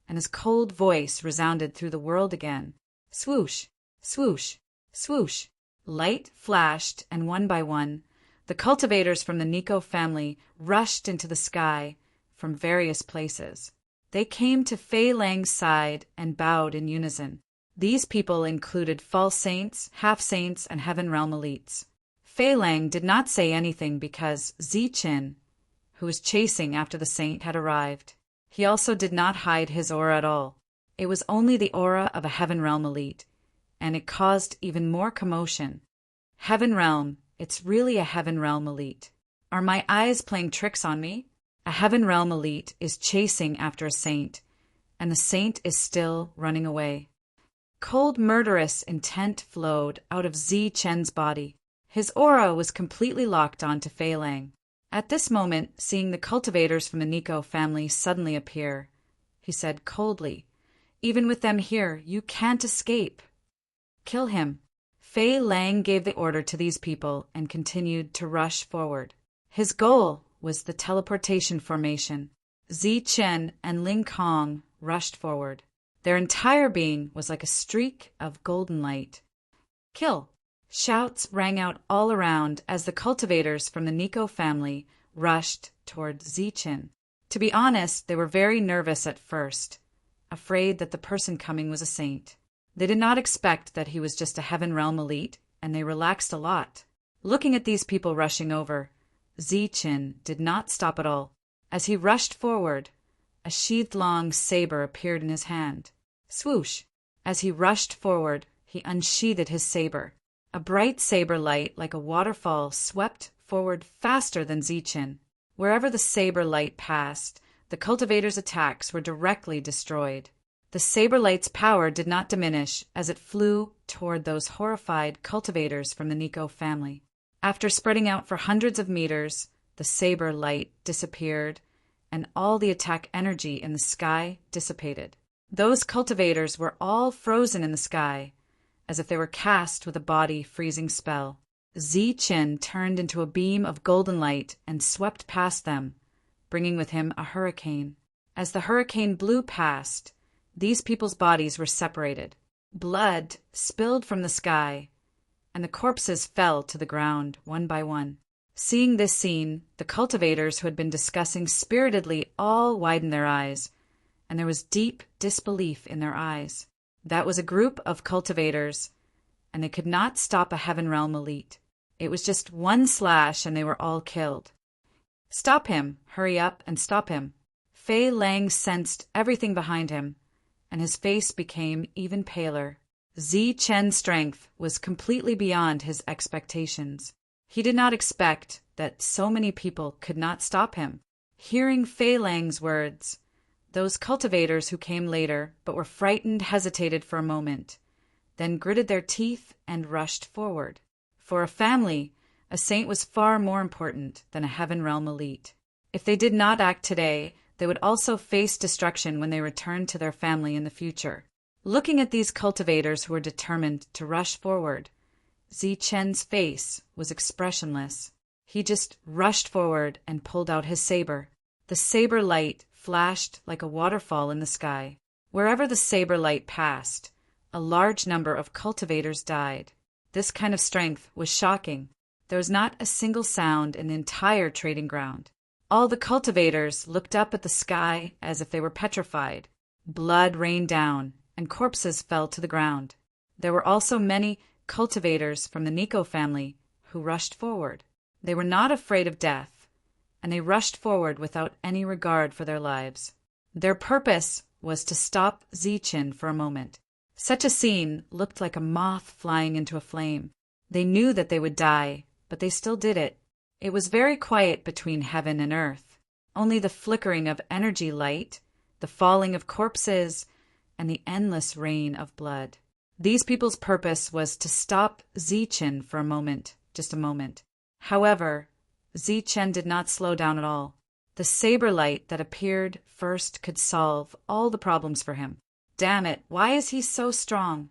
and his cold voice resounded through the world again. Swoosh! Swoosh! Swoosh! Light flashed, and one by one, the cultivators from the Nico family rushed into the sky from various places. They came to Fei Lang's side and bowed in unison. These people included false saints, half-saints, and Heaven Realm elites. Fei Lang did not say anything because Zichen, who was chasing after the saint, had arrived. He also did not hide his aura at all. It was only the aura of a Heaven Realm elite, and it caused even more commotion. Heaven Realm, it's really a Heaven Realm elite. Are my eyes playing tricks on me? A Heaven Realm elite is chasing after a saint, and the saint is still running away. Cold, murderous intent flowed out of Zichen's body. His aura was completely locked onto Fei Lang. At this moment, seeing the cultivators from the Nico family suddenly appear, he said coldly, "Even with them here, you can't escape. Kill him." Fei Lang gave the order to these people and continued to rush forward. His goal was the teleportation formation. Zichen and Ling Kong rushed forward. Their entire being was like a streak of golden light. Kill! Shouts rang out all around as the cultivators from the Nico family rushed toward Zichin. To be honest, they were very nervous at first, afraid that the person coming was a saint. They did not expect that he was just a Heaven Realm elite, and they relaxed a lot. Looking at these people rushing over, Zichin did not stop at all. As he rushed forward, a sheathed-long saber appeared in his hand. Swoosh! As he rushed forward, he unsheathed his saber. A bright saber light like a waterfall swept forward faster than Zichin. Wherever the saber light passed, the cultivators' attacks were directly destroyed. The saber light's power did not diminish as it flew toward those horrified cultivators from the Nico family. After spreading out for hundreds of meters, the saber light disappeared, and all the attack energy in the sky dissipated. Those cultivators were all frozen in the sky, as if they were cast with a body-freezing spell. Zichin turned into a beam of golden light and swept past them, bringing with him a hurricane. As the hurricane blew past, these people's bodies were separated. Blood spilled from the sky, and the corpses fell to the ground one by one. Seeing this scene, the cultivators who had been discussing spiritedly all widened their eyes, and there was deep disbelief in their eyes. That was a group of cultivators, and they could not stop a Heaven Realm elite. It was just one slash and they were all killed. Stop him! Hurry up and stop him! Fei Lang sensed everything behind him, and his face became even paler. Zichen's strength was completely beyond his expectations. He did not expect that so many people could not stop him. Hearing Fei Lang's words, those cultivators who came later but were frightened hesitated for a moment, then gritted their teeth and rushed forward. For a family, a saint was far more important than a Heaven Realm elite. If they did not act today, they would also face destruction when they returned to their family in the future. Looking at these cultivators who were determined to rush forward, Zichen's face was expressionless. He just rushed forward and pulled out his saber. The saber light flashed like a waterfall in the sky. Wherever the saber light passed, a large number of cultivators died. This kind of strength was shocking. There was not a single sound in the entire trading ground. All the cultivators looked up at the sky as if they were petrified. Blood rained down, and corpses fell to the ground. There were also many cultivators from the Nico family who rushed forward. They were not afraid of death, and they rushed forward without any regard for their lives. Their purpose was to stop Zichin for a moment. Such a scene looked like a moth flying into a flame. They knew that they would die, but they still did it. It was very quiet between heaven and earth. Only the flickering of energy light, the falling of corpses, and the endless rain of blood. These people's purpose was to stop Zichin for a moment, just a moment. However, Zichin did not slow down at all. The saber light that appeared first could solve all the problems for him. Damn it, why is he so strong?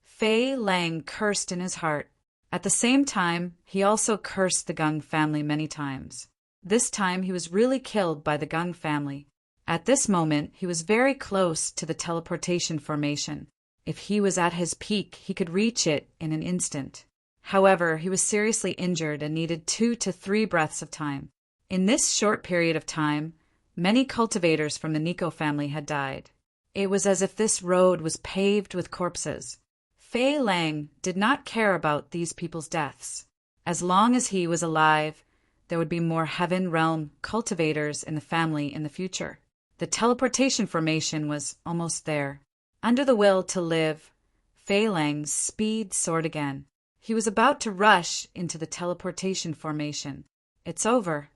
Fei Lang cursed in his heart. At the same time, he also cursed the Gung family many times. This time he was really killed by the Gung family. At this moment, he was very close to the teleportation formation. If he was at his peak, he could reach it in an instant. However, he was seriously injured and needed 2 to 3 breaths of time. In this short period of time, many cultivators from the Nico family had died. It was as if this road was paved with corpses. Fei Lang did not care about these people's deaths. As long as he was alive, there would be more Heaven Realm cultivators in the family in the future. The teleportation formation was almost there. Under the will to live, Fei Lang's speed soared again. He was about to rush into the teleportation formation. It's over.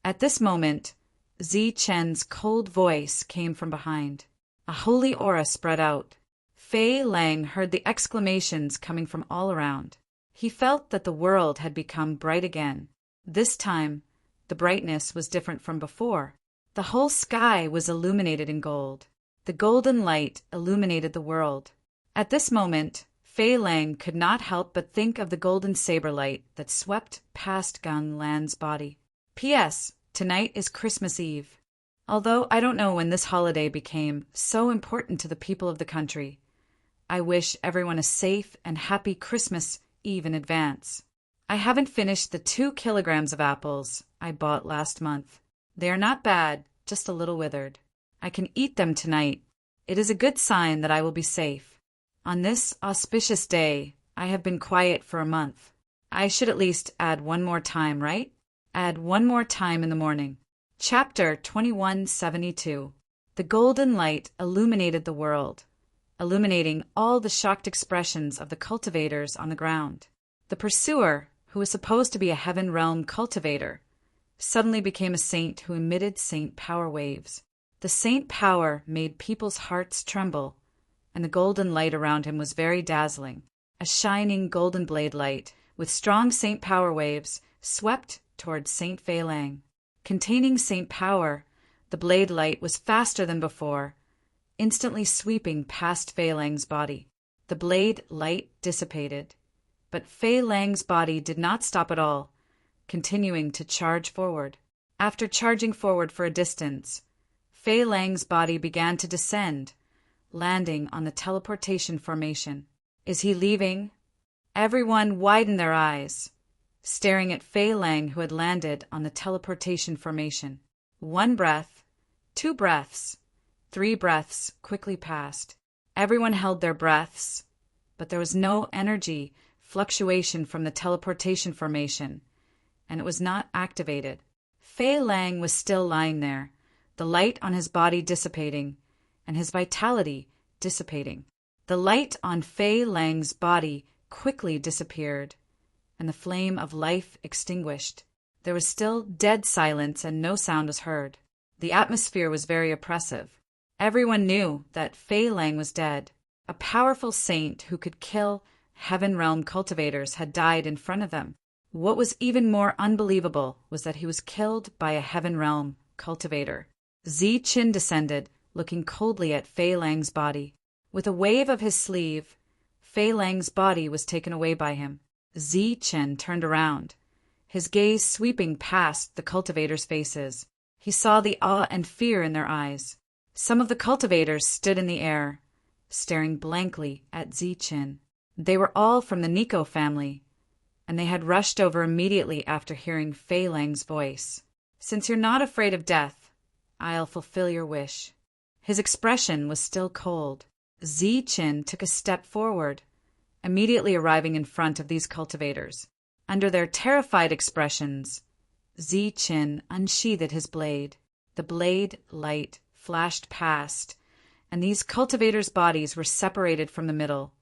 At this moment, Zichen's cold voice came from behind. A holy aura spread out. Fei Lang heard the exclamations coming from all around. He felt that the world had become bright again. This time, the brightness was different from before. The whole sky was illuminated in gold. The golden light illuminated the world. At this moment, Fei Lang could not help but think of the golden saber light that swept past Gung Lan's body. P.S. Tonight is Christmas Eve. Although I don't know when this holiday became so important to the people of the country. I wish everyone a safe and happy Christmas Eve in advance. I haven't finished the 2 kilograms of apples I bought last month. They are not bad, just a little withered. I can eat them tonight. It is a good sign that I will be safe. On this auspicious day, I have been quiet for a month. I should at least add one more time, right? Add one more time in the morning. Chapter 2172. The golden light illuminated the world, illuminating all the shocked expressions of the cultivators on the ground. The pursuer, who was supposed to be a heaven realm cultivator, suddenly became a saint who emitted saint power waves. The saint power made people's hearts tremble, and the golden light around him was very dazzling. A shining golden blade light, with strong saint power waves, swept towards Saint Fei Lang. Containing saint power, the blade light was faster than before, instantly sweeping past Fei Lang's body. The blade light dissipated, but Fei Lang's body did not stop at all, continuing to charge forward. After charging forward for a distance, Fei Lang's body began to descend, landing on the teleportation formation. Is he leaving? Everyone widened their eyes, staring at Fei Lang, who had landed on the teleportation formation. 1 breath, 2 breaths, 3 breaths quickly passed. Everyone held their breaths, but there was no energy fluctuation from the teleportation formation, and it was not activated. Fei Lang was still lying there, the light on his body dissipating, and his vitality dissipating. The light on Fei Lang's body quickly disappeared, and the flame of life extinguished. There was still dead silence, and no sound was heard. The atmosphere was very oppressive. Everyone knew that Fei Lang was dead. A powerful saint who could kill heaven realm cultivators had died in front of them. What was even more unbelievable was that he was killed by a heaven realm cultivator. Zi Qin descended, looking coldly at Fei Lang's body. With a wave of his sleeve, Fei Lang's body was taken away by him. Zi Qin turned around, his gaze sweeping past the cultivators' faces. He saw the awe and fear in their eyes. Some of the cultivators stood in the air, staring blankly at Zi Qin. They were all from the Nico family, and they had rushed over immediately after hearing Fei Lang's voice. Since you're not afraid of death, I'll fulfill your wish. His expression was still cold. Zi Qin took a step forward, immediately arriving in front of these cultivators. Under their terrified expressions, Zi Qin unsheathed his blade. The blade light flashed past, and these cultivators' bodies were separated from the middle,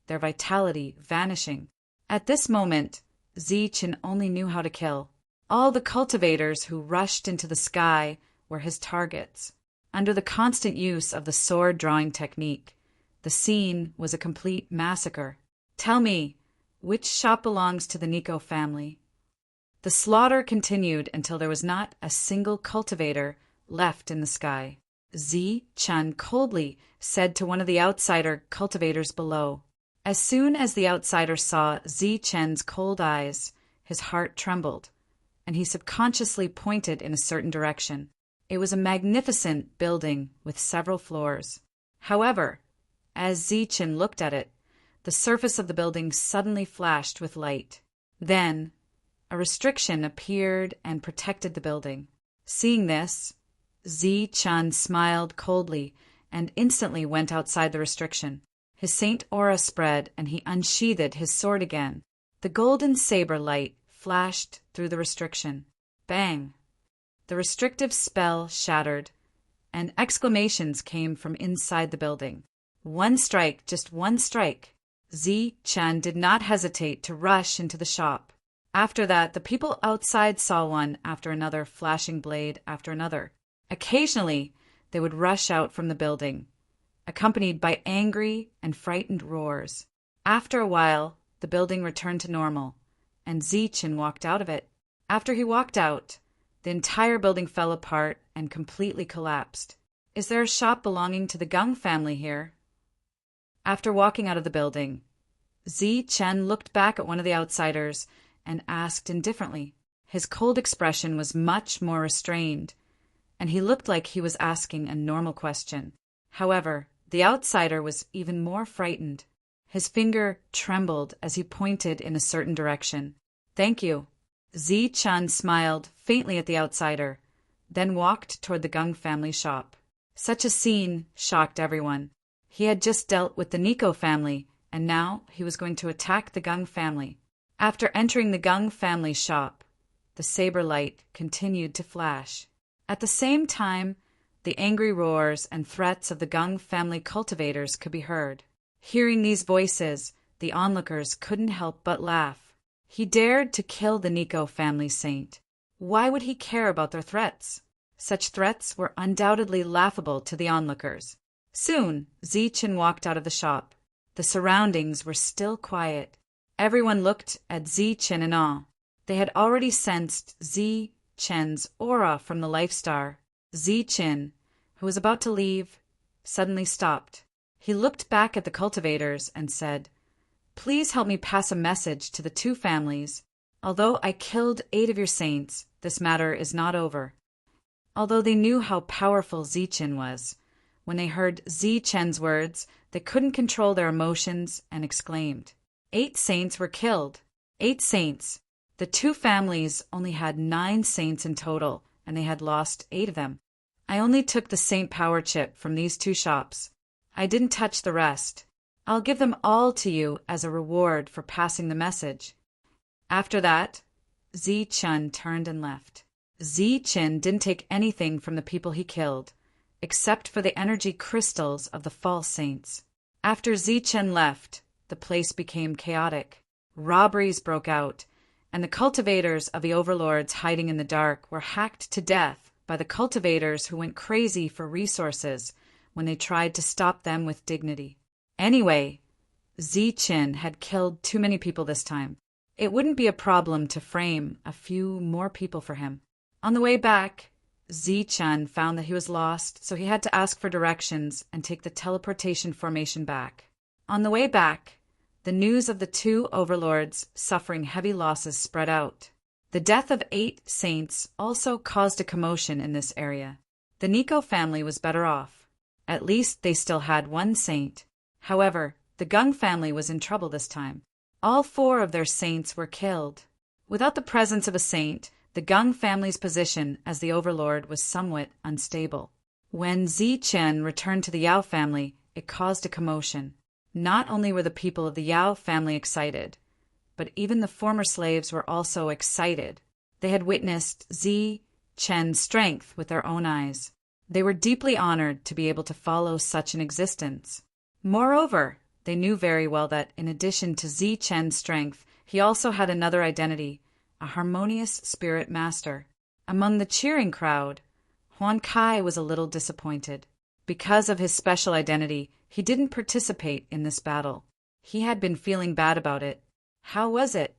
their vitality vanishing. At this moment, Zi Qin only knew how to kill. All the cultivators who rushed into the sky were his targets. Under the constant use of the sword-drawing technique, the scene was a complete massacre. Tell me, which shop belongs to the Nico family? The slaughter continued until there was not a single cultivator left in the sky. Zi Qin coldly said to one of the outsider cultivators below. As soon as the outsider saw Zi Qin's cold eyes, his heart trembled, and he subconsciously pointed in a certain direction. It was a magnificent building with several floors. However, as Zi Qin looked at it, the surface of the building suddenly flashed with light. Then, a restriction appeared and protected the building. Seeing this, Zi Qin smiled coldly and instantly went outside the restriction. His saint aura spread, and he unsheathed his sword again. The golden saber light flashed through the restriction. Bang! The restrictive spell shattered, and exclamations came from inside the building. 1 strike, just 1 strike. Zi Qin did not hesitate to rush into the shop. After that, the people outside saw one after another flashing blade after another. Occasionally, they would rush out from the building, accompanied by angry and frightened roars. After a while, the building returned to normal, and Zi Qin walked out of it. After he walked out, the entire building fell apart and completely collapsed. Is there a shop belonging to the Gung family here? After walking out of the building, Zi Qin looked back at one of the outsiders and asked indifferently. His cold expression was much more restrained, and he looked like he was asking a normal question. However, the outsider was even more frightened. His finger trembled as he pointed in a certain direction. "Thank you." Zi-chun smiled faintly at the outsider, then walked toward the Gung family shop. Such a scene shocked everyone. He had just dealt with the Nico family, and now he was going to attack the Gung family. After entering the Gung family shop, the saber light continued to flash. At the same time, the angry roars and threats of the Gung family cultivators could be heard. Hearing these voices, the onlookers couldn't help but laugh. He dared to kill the Nico family saint. Why would he care about their threats? Such threats were undoubtedly laughable to the onlookers. Soon, Zi-chun walked out of the shop. The surroundings were still quiet. Everyone looked at Zi-chun in awe. They had already sensed Zi-chun's aura from the Life Star. Zi-chun, who was about to leave, suddenly stopped. He looked back at the cultivators and said, "Please help me pass a message to the two families. Although I killed 8 of your saints, this matter is not over." Although they knew how powerful Zi-chun was, when they heard Zi-chun's words, they couldn't control their emotions and exclaimed, 8 saints were killed. 8 saints. The two families only had 9 saints in total, and they had lost 8 of them. I only took the saint power chip from these 2 shops. I didn't touch the rest. I'll give them all to you as a reward for passing the message. After that, Zi-chun turned and left. Zi-chun didn't take anything from the people he killed, except for the energy crystals of the false saints. After Zi-chun left, the place became chaotic. Robberies broke out, and the cultivators of the overlords hiding in the dark were hacked to death by the cultivators who went crazy for resources when they tried to stop them with dignity. Anyway, Zi-chun had killed too many people this time. It wouldn't be a problem to frame a few more people for him. On the way back, Zi-chun found that he was lost, so he had to ask for directions and take the teleportation formation back. On the way back, the news of the 2 overlords suffering heavy losses spread out. The death of 8 saints also caused a commotion in this area. The Nico family was better off. At least they still had 1 saint. However, the Gung family was in trouble this time. All 4 of their saints were killed. Without the presence of a saint, the Gung family's position as the overlord was somewhat unstable. When Zi-chun returned to the Yao family, it caused a commotion. Not only were the people of the Yao family excited, but even the former slaves were also excited. They had witnessed Zi-chun's strength with their own eyes. They were deeply honored to be able to follow such an existence. Moreover, they knew very well that in addition to Zi-chun's strength, he also had another identity, a harmonious spirit master. Among the cheering crowd, Huan Kai was a little disappointed. Because of his special identity, he didn't participate in this battle. He had been feeling bad about it. How was it?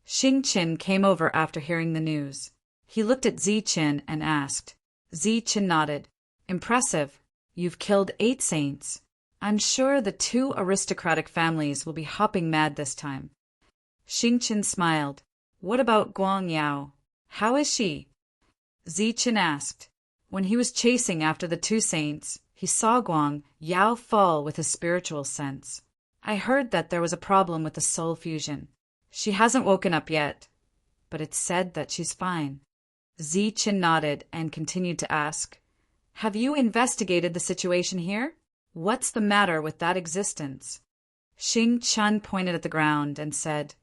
Xing-chun came over after hearing the news. He looked at Zi-chun and asked. Zi-chun nodded. "Impressive. You've killed 8 saints. I'm sure the 2 aristocratic families will be hopping mad this time." Xing-chun smiled. "What about Guang Yao? How is she?" Zi-chun asked. When he was chasing after the 2 saints, he saw Guang Yao fall with his spiritual sense. "I heard that there was a problem with the soul fusion. She hasn't woken up yet, but it's said that she's fine." Zi-chun nodded and continued to ask, "Have you investigated the situation here? What's the matter with that existence?" Xing-chun pointed at the ground and said,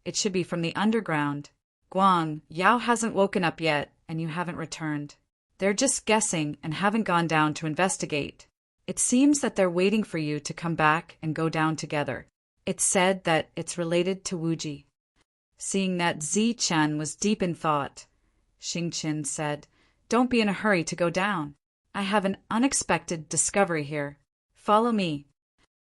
"It should be from the underground. Guang Yao hasn't woken up yet, and you haven't returned. They're just guessing and haven't gone down to investigate. It seems that they're waiting for you to come back and go down together. It's said that it's related to Wuji." Seeing that Zi-chun was deep in thought, Xing-chun said, "Don't be in a hurry to go down. I have an unexpected discovery here. Follow me."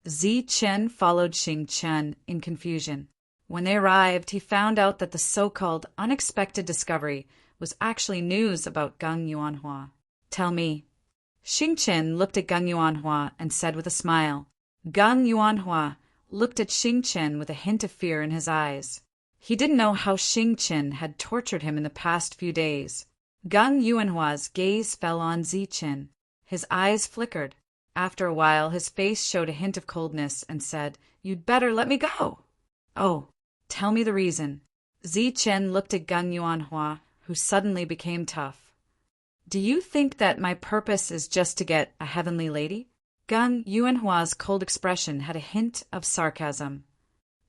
Zi-chun followed Xing-chun in confusion. When they arrived, he found out that the so-called unexpected discovery was actually news about Gung Yuanhua. "Tell me." Xing-chun looked at Gung Yuanhua and said with a smile. Gung Yuanhua looked at Xing-chun with a hint of fear in his eyes. He didn't know how Xing-chun had tortured him in the past few days. Gung Yuanhua's gaze fell on Ziqin. His eyes flickered. After a while, his face showed a hint of coldness and said, "You'd better let me go." "Oh, tell me the reason." Ziqin looked at Gung Yuanhua, who suddenly became tough. "Do you think that my purpose is just to get a heavenly lady?" Gung Yuanhua's cold expression had a hint of sarcasm.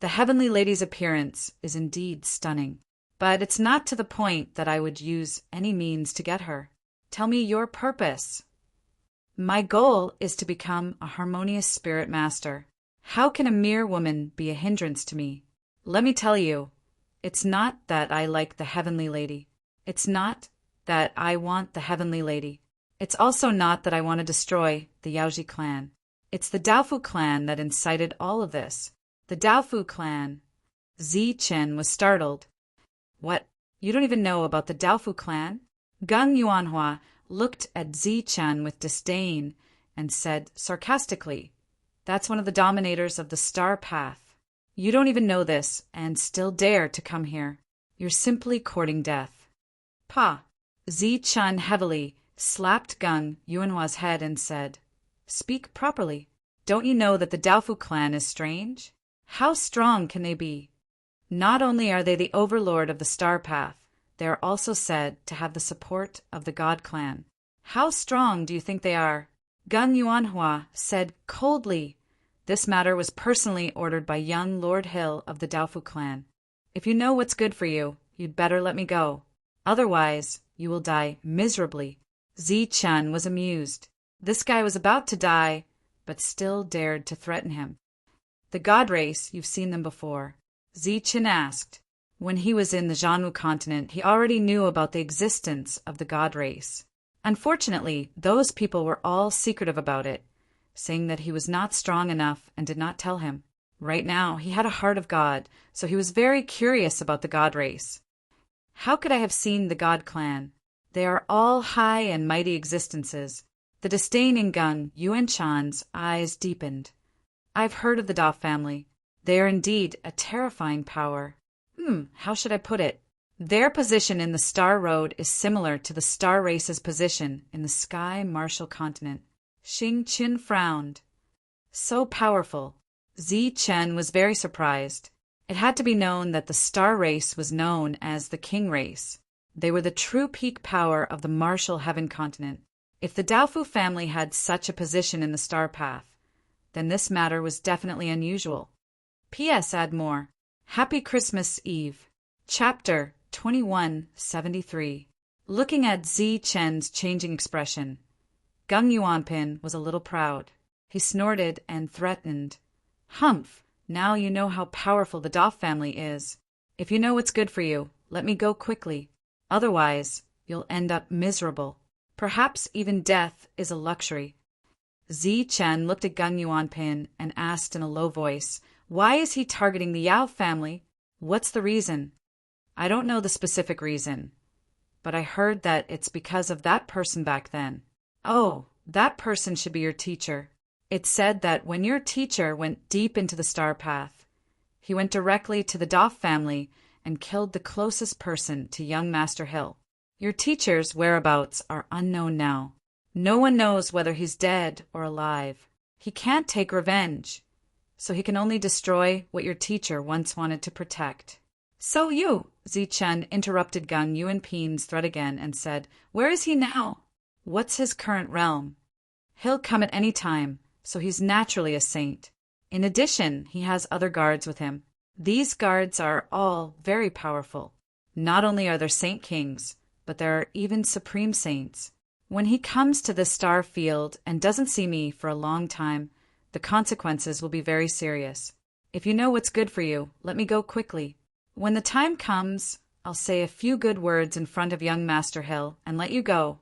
"The heavenly lady's appearance is indeed stunning, but it's not to the point that I would use any means to get her. Tell me your purpose." "My goal is to become a harmonious spirit master. How can a mere woman be a hindrance to me? Let me tell you, it's not that I like the heavenly lady. It's not that I want the heavenly lady. It's also not that I want to destroy the Yaoji clan. It's the Daofu clan that incited all of this. The Daofu clan." Ziqin was startled. "What? You don't even know about the Daofu clan?" Gung Yuanhua looked at Ziqin with disdain and said sarcastically, "That's one of the dominators of the Star Path. You don't even know this and still dare to come here. You're simply courting death." "Pa!" Ziqin heavily slapped Gung Yuanhua's head and said, "Speak properly. Don't you know that the Daofu clan is strange? How strong can they be? Not only are they the overlord of the Star Path, they are also said to have the support of the God clan. How strong do you think they are?" Gung Yuanhua said coldly, "This matter was personally ordered by young Lord Hill of the Daofu clan. If you know what's good for you, you'd better let me go. Otherwise, you will die miserably." Ziqin was amused. This guy was about to die, but still dared to threaten him. "The God race, you've seen them before?" Ziqin asked. When he was in the Jianwu continent, he already knew about the existence of the God race. Unfortunately, those people were all secretive about it, saying that he was not strong enough and did not tell him. Right now, he had a heart of God, so he was very curious about the God race. "How could I have seen the God clan? They are all high and mighty existences." The disdain in Gung Yuanchan's eyes deepened. "I've heard of the Da family. They are indeed a terrifying power. How should I put it? Their position in the Star Road is similar to the Star Race's position in the Sky Martial Continent." Xing Qin frowned. "So powerful." Ziqin was very surprised. It had to be known that the Star Race was known as the King Race. They were the true peak power of the Martial Heaven Continent. If the Daofu family had such a position in the Star Path, then this matter was definitely unusual. P.S. Add more. Happy Christmas Eve. Chapter 2173. Looking at Ziqin's changing expression, Gung Yuanpin was a little proud. He snorted and threatened. "Humph! Now you know how powerful the Da family is. If you know what's good for you, let me go quickly. Otherwise, you'll end up miserable. Perhaps even death is a luxury." Ziqin looked at Gung Yuanpin and asked in a low voice, "Why is he targeting the Yao family? What's the reason?" "I don't know the specific reason, but I heard that it's because of that person back then." "Oh, that person should be your teacher." It's said that when your teacher went deep into the Star Path, he went directly to the Da family and killed the closest person to young Master Hill. Your teacher's whereabouts are unknown now. No one knows whether he's dead or alive. He can't take revenge, so he can only destroy what your teacher once wanted to protect. "So you," Ziqin interrupted Gung Yuanpin's threat again and said, "Where is he now? What's his current realm?" "He'll come at any time, so he's naturally a saint. In addition, he has other guards with him. These guards are all very powerful. Not only are there saint kings, but there are even supreme saints. When he comes to this star field and doesn't see me for a long time, the consequences will be very serious. If you know what's good for you, let me go quickly. When the time comes, I'll say a few good words in front of young Master Hill and let you go."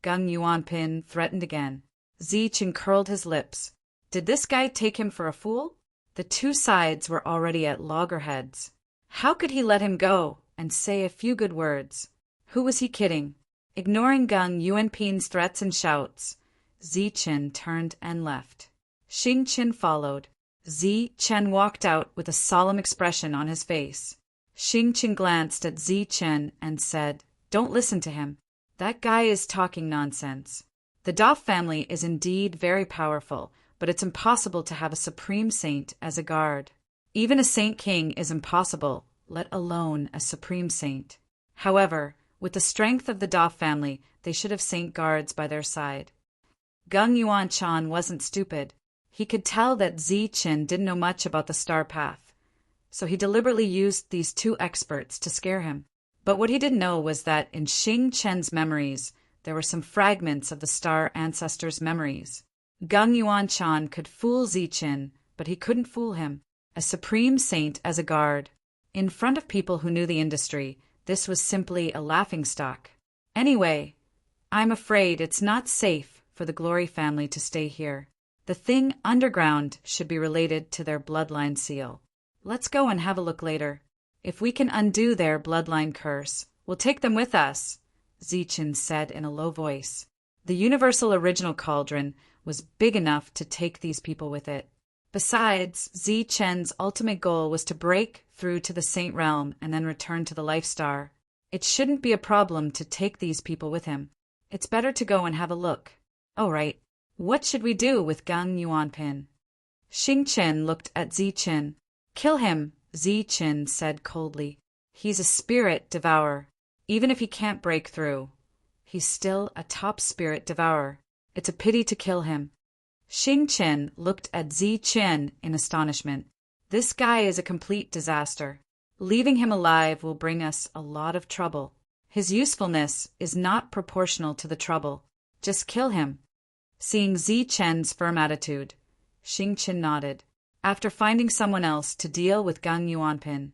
Gung Yuanpin threatened again. Ziqin curled his lips. Did this guy take him for a fool? The two sides were already at loggerheads. How could he let him go and say a few good words? Who was he kidding? Ignoring Gung Yuanpin's threats and shouts, Ziqin turned and left. Xing Qin followed. Ziqin walked out with a solemn expression on his face. Xing Qin glanced at Ziqin and said, "Don't listen to him. That guy is talking nonsense. The Da family is indeed very powerful, but it's impossible to have a supreme saint as a guard. Even a saint king is impossible, let alone a supreme saint. However, with the strength of the Da family, they should have saint guards by their side. Gung Yuan-chan wasn't stupid. He could tell that Zi-Chin didn't know much about the star path, so he deliberately used these two experts to scare him. But what he didn't know was that in Xing Chen's memories, there were some fragments of the star ancestors' memories. Gung Yuan-chan could fool Zi-Chin, but he couldn't fool him. A supreme saint as a guard. In front of people who knew the industry, this was simply a laughingstock. Anyway, I'm afraid it's not safe for the Glory family to stay here. The thing underground should be related to their bloodline seal. Let's go and have a look later. If we can undo their bloodline curse, we'll take them with us, Zi-Chin said in a low voice. The Universal Original Cauldron was big enough to take these people with it. Besides, Zi-Chen's ultimate goal was to break through to the Saint Realm and then return to the Life Star. It shouldn't be a problem to take these people with him. It's better to go and have a look. Oh, right. What should we do with Gung Yuanpin? Xing Chen looked at Zi-Chin. Kill him, Zi-Chin said coldly. He's a spirit devourer. Even if he can't break through, he's still a top spirit devourer. It's a pity to kill him. Xing Chen looked at Zi-Chin in astonishment. This guy is a complete disaster. Leaving him alive will bring us a lot of trouble. His usefulness is not proportional to the trouble. Just kill him. Seeing Zi-Chen's firm attitude, Xing Chen nodded. After finding someone else to deal with Gung Yuanpin,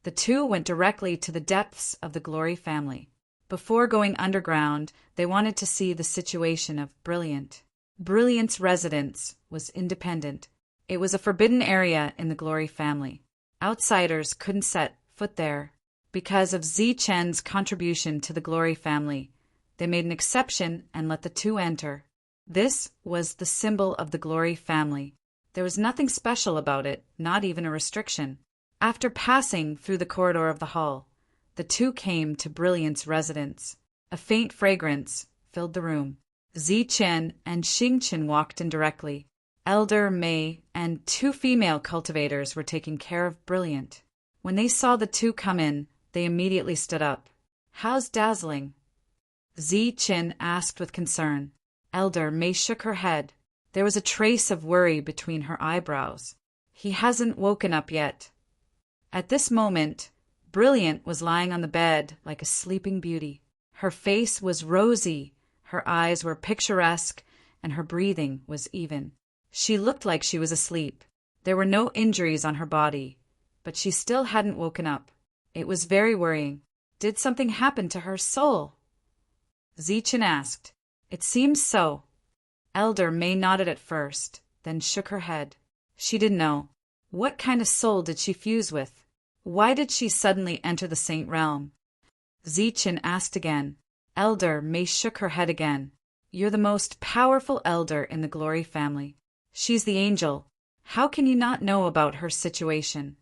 the two went directly to the depths of the Glory family. Before going underground, they wanted to see the situation of Brilliant. Brilliant's residence was independent. It was a forbidden area in the Glory family. Outsiders couldn't set foot there. Because of Zi-Chen's contribution to the Glory family, they made an exception and let the two enter. This was the symbol of the Glory family. There was nothing special about it, not even a restriction. After passing through the corridor of the hall, the two came to Brilliant's residence. A faint fragrance filled the room. Zi-Chen and Xing Chen walked in directly. Elder Mei and two female cultivators were taking care of Brilliant. When they saw the two come in, they immediately stood up. How's Dazzling? Zi-Chen asked with concern. Elder Mei shook her head. There was a trace of worry between her eyebrows. He hasn't woken up yet. At this moment, Brilliant was lying on the bed like a sleeping beauty. Her face was rosy, her eyes were picturesque, and her breathing was even. She looked like she was asleep. There were no injuries on her body, but she still hadn't woken up. It was very worrying. Did something happen to her soul? Zi-Chen asked. It seems so. Elder Mei nodded at first, then shook her head. She didn't know. What kind of soul did she fuse with? Why did she suddenly enter the Saint Realm? Zi-Chen asked again. Elder Mei shook her head again. You're the most powerful elder in the Glory family. She's the angel. How can you not know about her situation?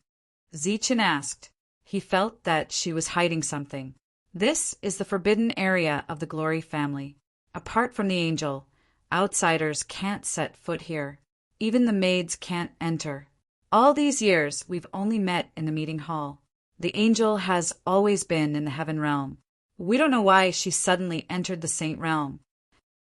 Zi-Chen asked. He felt that she was hiding something. This is the forbidden area of the Glory family. Apart from the angel, outsiders can't set foot here. Even the maids can't enter. All these years, we've only met in the meeting hall. The angel has always been in the heaven realm. We don't know why she suddenly entered the saint realm.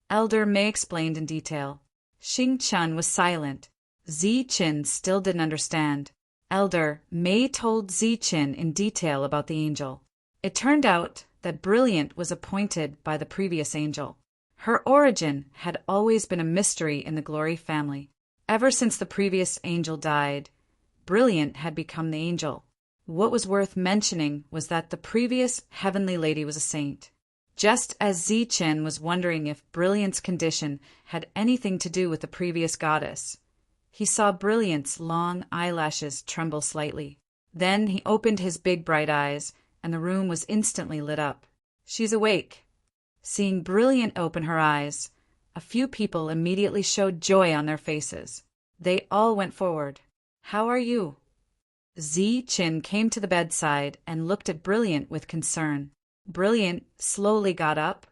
Elder Mei explained in detail. Xing Chen was silent. Zi-Chen still didn't understand. Elder Mei told Zi-Chen in detail about the angel. It turned out that Brilliant was appointed by the previous angel. Her origin had always been a mystery in the Glory family. Ever since the previous angel died, Brilliant had become the angel. What was worth mentioning was that the previous heavenly lady was a saint. Just as Zi-Chen was wondering if Brilliant's condition had anything to do with the previous goddess, he saw Brilliant's long eyelashes tremble slightly. Then he opened his big bright eyes, and the room was instantly lit up. She's awake. Seeing Brilliant open her eyes, a few people immediately showed joy on their faces. They all went forward. How are you? Zi-Chen came to the bedside and looked at Brilliant with concern. Brilliant slowly got up,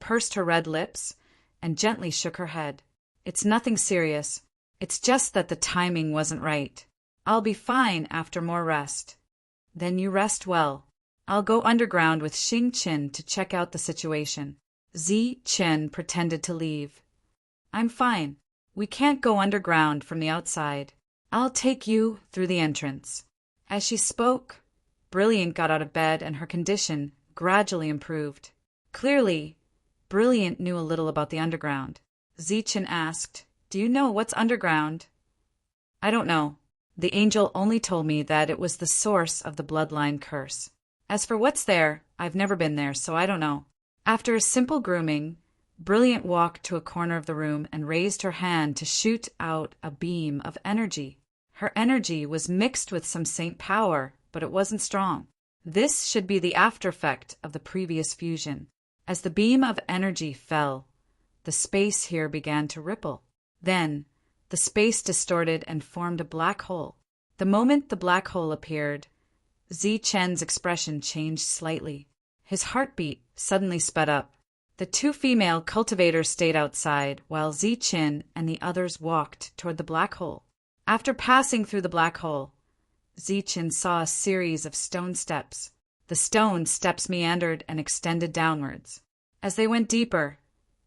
pursed her red lips and gently shook her head. It's nothing serious. It's just that the timing wasn't right. I'll be fine after more rest. Then you rest well. I'll go underground with Xing Qin to check out the situation. Zi Chen pretended to leave. I'm fine. We can't go underground from the outside. I'll take you through the entrance. As she spoke, Brilliant got out of bed and her condition gradually improved. Clearly, Brilliant knew a little about the underground. Zi Chen asked, Do you know what's underground? I don't know. The angel only told me that it was the source of the bloodline curse. As for what's there, I've never been there, so I don't know. After a simple grooming, Brilliant walked to a corner of the room and raised her hand to shoot out a beam of energy. Her energy was mixed with some saint power, but it wasn't strong. This should be the after effect of the previous fusion. As the beam of energy fell, the space here began to ripple. Then, the space distorted and formed a black hole. The moment the black hole appeared, Zi Chen's expression changed slightly. His heartbeat suddenly sped up. The two female cultivators stayed outside, while Zi Chen and the others walked toward the black hole. After passing through the black hole, Zi Chen saw a series of stone steps. The stone steps meandered and extended downwards. As they went deeper,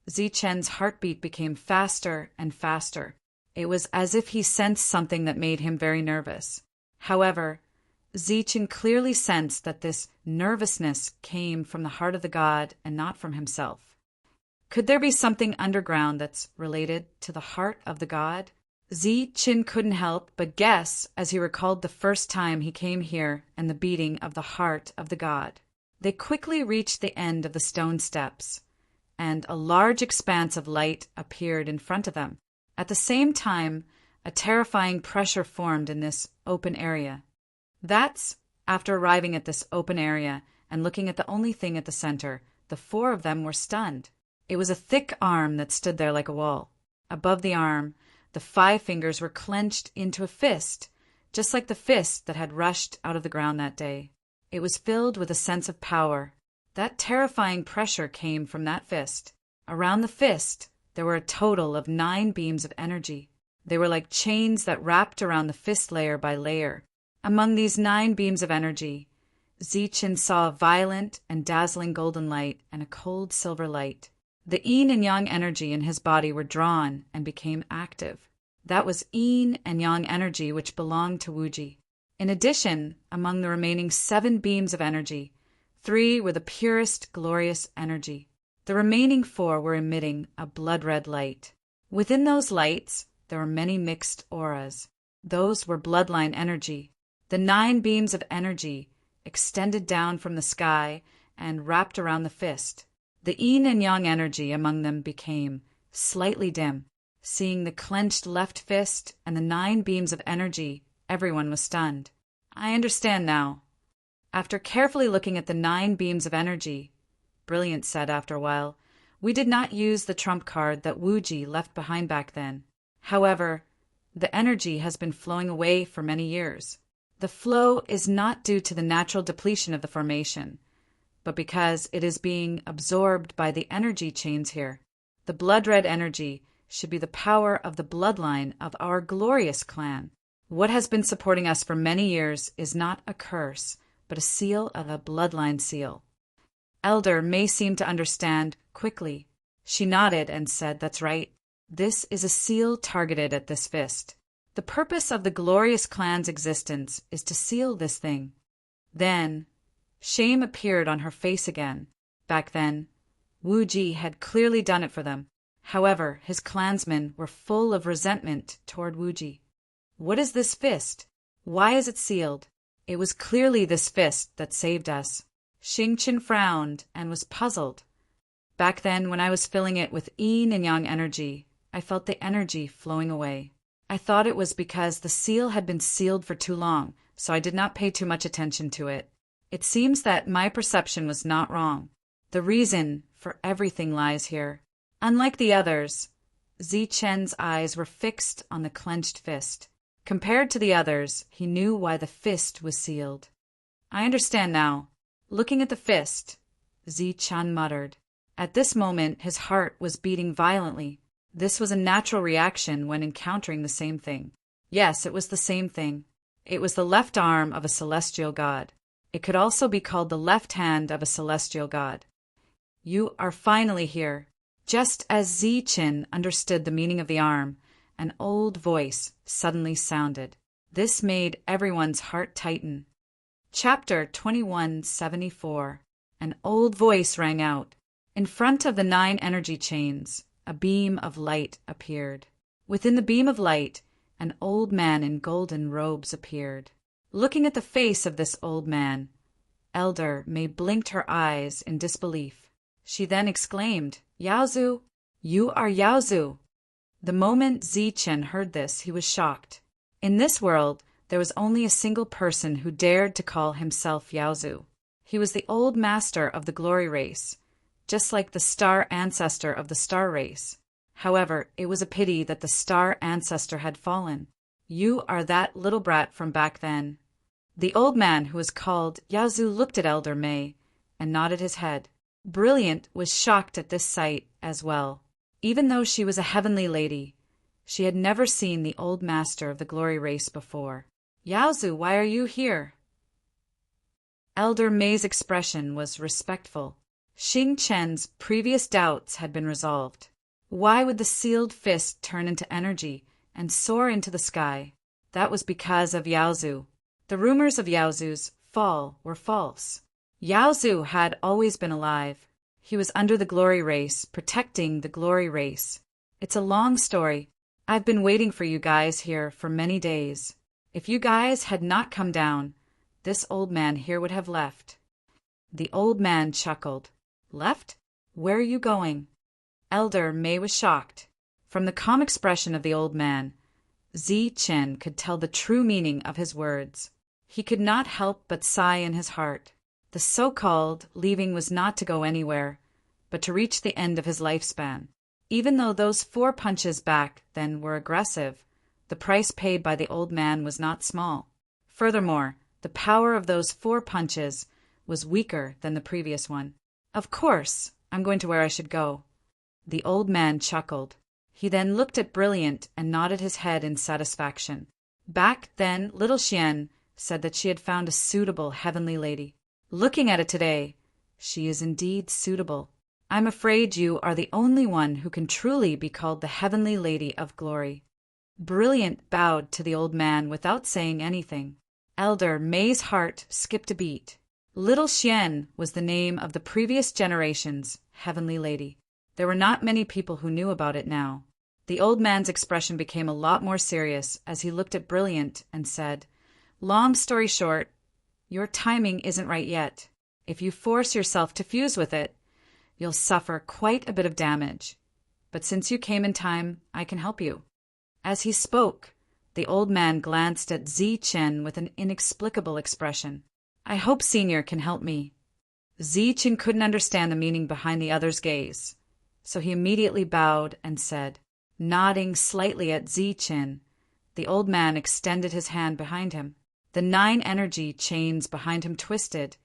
Zi Chen's heartbeat became faster and faster. It was as if he sensed something that made him very nervous. However, Zi Chen clearly sensed that this nervousness came from the heart of the god and not from himself. Could there be something underground that's related to the heart of the god? Zi Chen couldn't help but guess as he recalled the first time he came here and the beating of the heart of the god. They quickly reached the end of the stone steps, and a large expanse of light appeared in front of them. At the same time, a terrifying pressure formed in this open area. After arriving at this open area and looking at the only thing at the center, the four of them were stunned. It was a thick arm that stood there like a wall. Above the arm, the 5 fingers were clenched into a fist, just like the fist that had rushed out of the ground that day. It was filled with a sense of power. That terrifying pressure came from that fist. Around the fist, there were a total of 9 beams of energy. They were like chains that wrapped around the fist layer by layer. Among these 9 beams of energy, Zi Chen saw a violent and dazzling golden light and a cold silver light. The yin and yang energy in his body were drawn and became active. That was yin and yang energy which belonged to Wuji. In addition, among the remaining 7 beams of energy, 3 were the purest, glorious energy. The remaining 4 were emitting a blood-red light. Within those lights, there were many mixed auras. Those were bloodline energy. The 9 beams of energy extended down from the sky and wrapped around the fist. The yin and yang energy among them became slightly dim. Seeing the clenched left fist and the 9 beams of energy, everyone was stunned. I understand now. After carefully looking at the 9 beams of energy, Brilliant said after a while, we did not use the trump card that Wuji left behind back then. However, the energy has been flowing away for many years. The flow is not due to the natural depletion of the formation, but because it is being absorbed by the energy chains here. The blood-red energy should be the power of the bloodline of our glorious clan. What has been supporting us for many years is not a curse, but a seal of a bloodline seal. Elder May seemed to understand quickly. She nodded and said, That's right. This is a seal targeted at this fist. The purpose of the glorious clan's existence is to seal this thing. Then, shame appeared on her face again. Back then, Wu Ji had clearly done it for them. However, his clansmen were full of resentment toward Wu Ji. What is this fist? Why is it sealed? It was clearly this fist that saved us. Xing Qin frowned and was puzzled. Back then, when I was filling it with yin and yang energy, I felt the energy flowing away. I thought it was because the seal had been sealed for too long, so I did not pay too much attention to it. It seems that my perception was not wrong. The reason for everything lies here. Unlike the others, Zi Chen's eyes were fixed on the clenched fist. Compared to the others, he knew why the fist was sealed. I understand now. Looking at the fist, Zi Chen muttered. At this moment, his heart was beating violently. This was a natural reaction when encountering the same thing. Yes, it was the same thing. It was the left arm of a celestial god. It could also be called the left hand of a celestial god. You are finally here. Just as Ziqin understood the meaning of the arm, an old voice suddenly sounded. This made everyone's heart tighten. Chapter 2174. An old voice rang out. In front of the 9 energy chains, a beam of light appeared. Within the beam of light, an old man in golden robes appeared. Looking at the face of this old man, Elder May blinked her eyes in disbelief. She then exclaimed, "Yaozu! You are Yaozu!" The moment Ziqin heard this, he was shocked. In this world, there was only a single person who dared to call himself Yaozu. He was the old master of the glory race, just like the star ancestor of the star race. However, it was a pity that the star ancestor had fallen. You are that little brat from back then. The old man who was called Yaozu looked at Elder May and nodded his head. Brilliant was shocked at this sight as well. Even though she was a heavenly lady, she had never seen the old master of the glory race before. "Yaozu, why are you here?" Elder May's expression was respectful. Xing Chen's previous doubts had been resolved. Why would the sealed fist turn into energy and soar into the sky? That was because of Yaozu. The rumors of Yaozu's fall were false. Yaozu had always been alive. He was under the glory race, protecting the glory race. It's a long story. I've been waiting for you guys here for many days. If you guys had not come down, this old man here would have left. The old man chuckled. Left? Where are you going? Elder May was shocked. From the calm expression of the old man, Ziqin could tell the true meaning of his words. He could not help but sigh in his heart. The so-called leaving was not to go anywhere, but to reach the end of his lifespan. Even though those 4 punches back then were aggressive, the price paid by the old man was not small. Furthermore, the power of those 4 punches was weaker than the previous one. Of course, I'm going to where I should go. The old man chuckled. He then looked at Brilliant and nodded his head in satisfaction. Back then, little Xian said that she had found a suitable heavenly lady. Looking at it today, she is indeed suitable. I'm afraid you are the only one who can truly be called the heavenly lady of glory. Brilliant bowed to the old man without saying anything. Elder May's heart skipped a beat. Little Xian was the name of the previous generation's heavenly lady. There were not many people who knew about it now. The old man's expression became a lot more serious as he looked at Brilliant and said, "Long story short, your timing isn't right yet. If you force yourself to fuse with it, you'll suffer quite a bit of damage. But since you came in time, I can help you." As he spoke, the old man glanced at Ziqin with an inexplicable expression. "I hope Senior can help me." Ziqin couldn't understand the meaning behind the other's gaze, so he immediately bowed and said, nodding slightly at Ziqin. The old man extended his hand behind him. The 9 energy chains behind him twisted,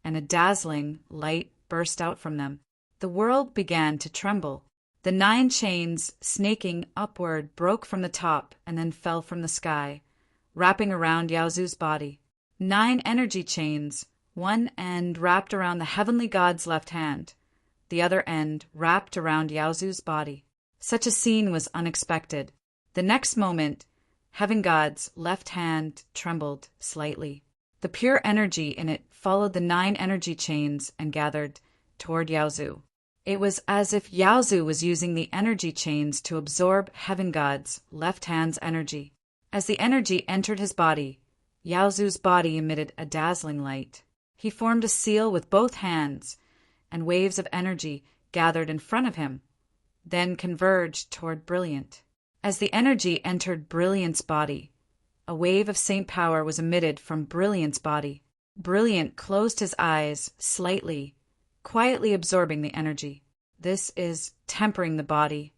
and a dazzling light burst out from them. The world began to tremble. The 9 chains, snaking upward, broke from the top and then fell from the sky, wrapping around Yaozu's body. 9 energy chains, one end wrapped around the heavenly god's left hand, the other end wrapped around Yaozu's body. Such a scene was unexpected. The next moment, Heaven God's left hand trembled slightly. The pure energy in it followed the 9 energy chains and gathered toward Yaozu. It was as if Yaozu was using the energy chains to absorb Heaven God's left hand's energy. As the energy entered his body, Yaozu's body emitted a dazzling light. He formed a seal with both hands, and waves of energy gathered in front of him, then converged toward Brilliant. As the energy entered Brilliant's body, a wave of Saint power was emitted from Brilliant's body. Brilliant closed his eyes slightly, quietly absorbing the energy. This is tempering the body.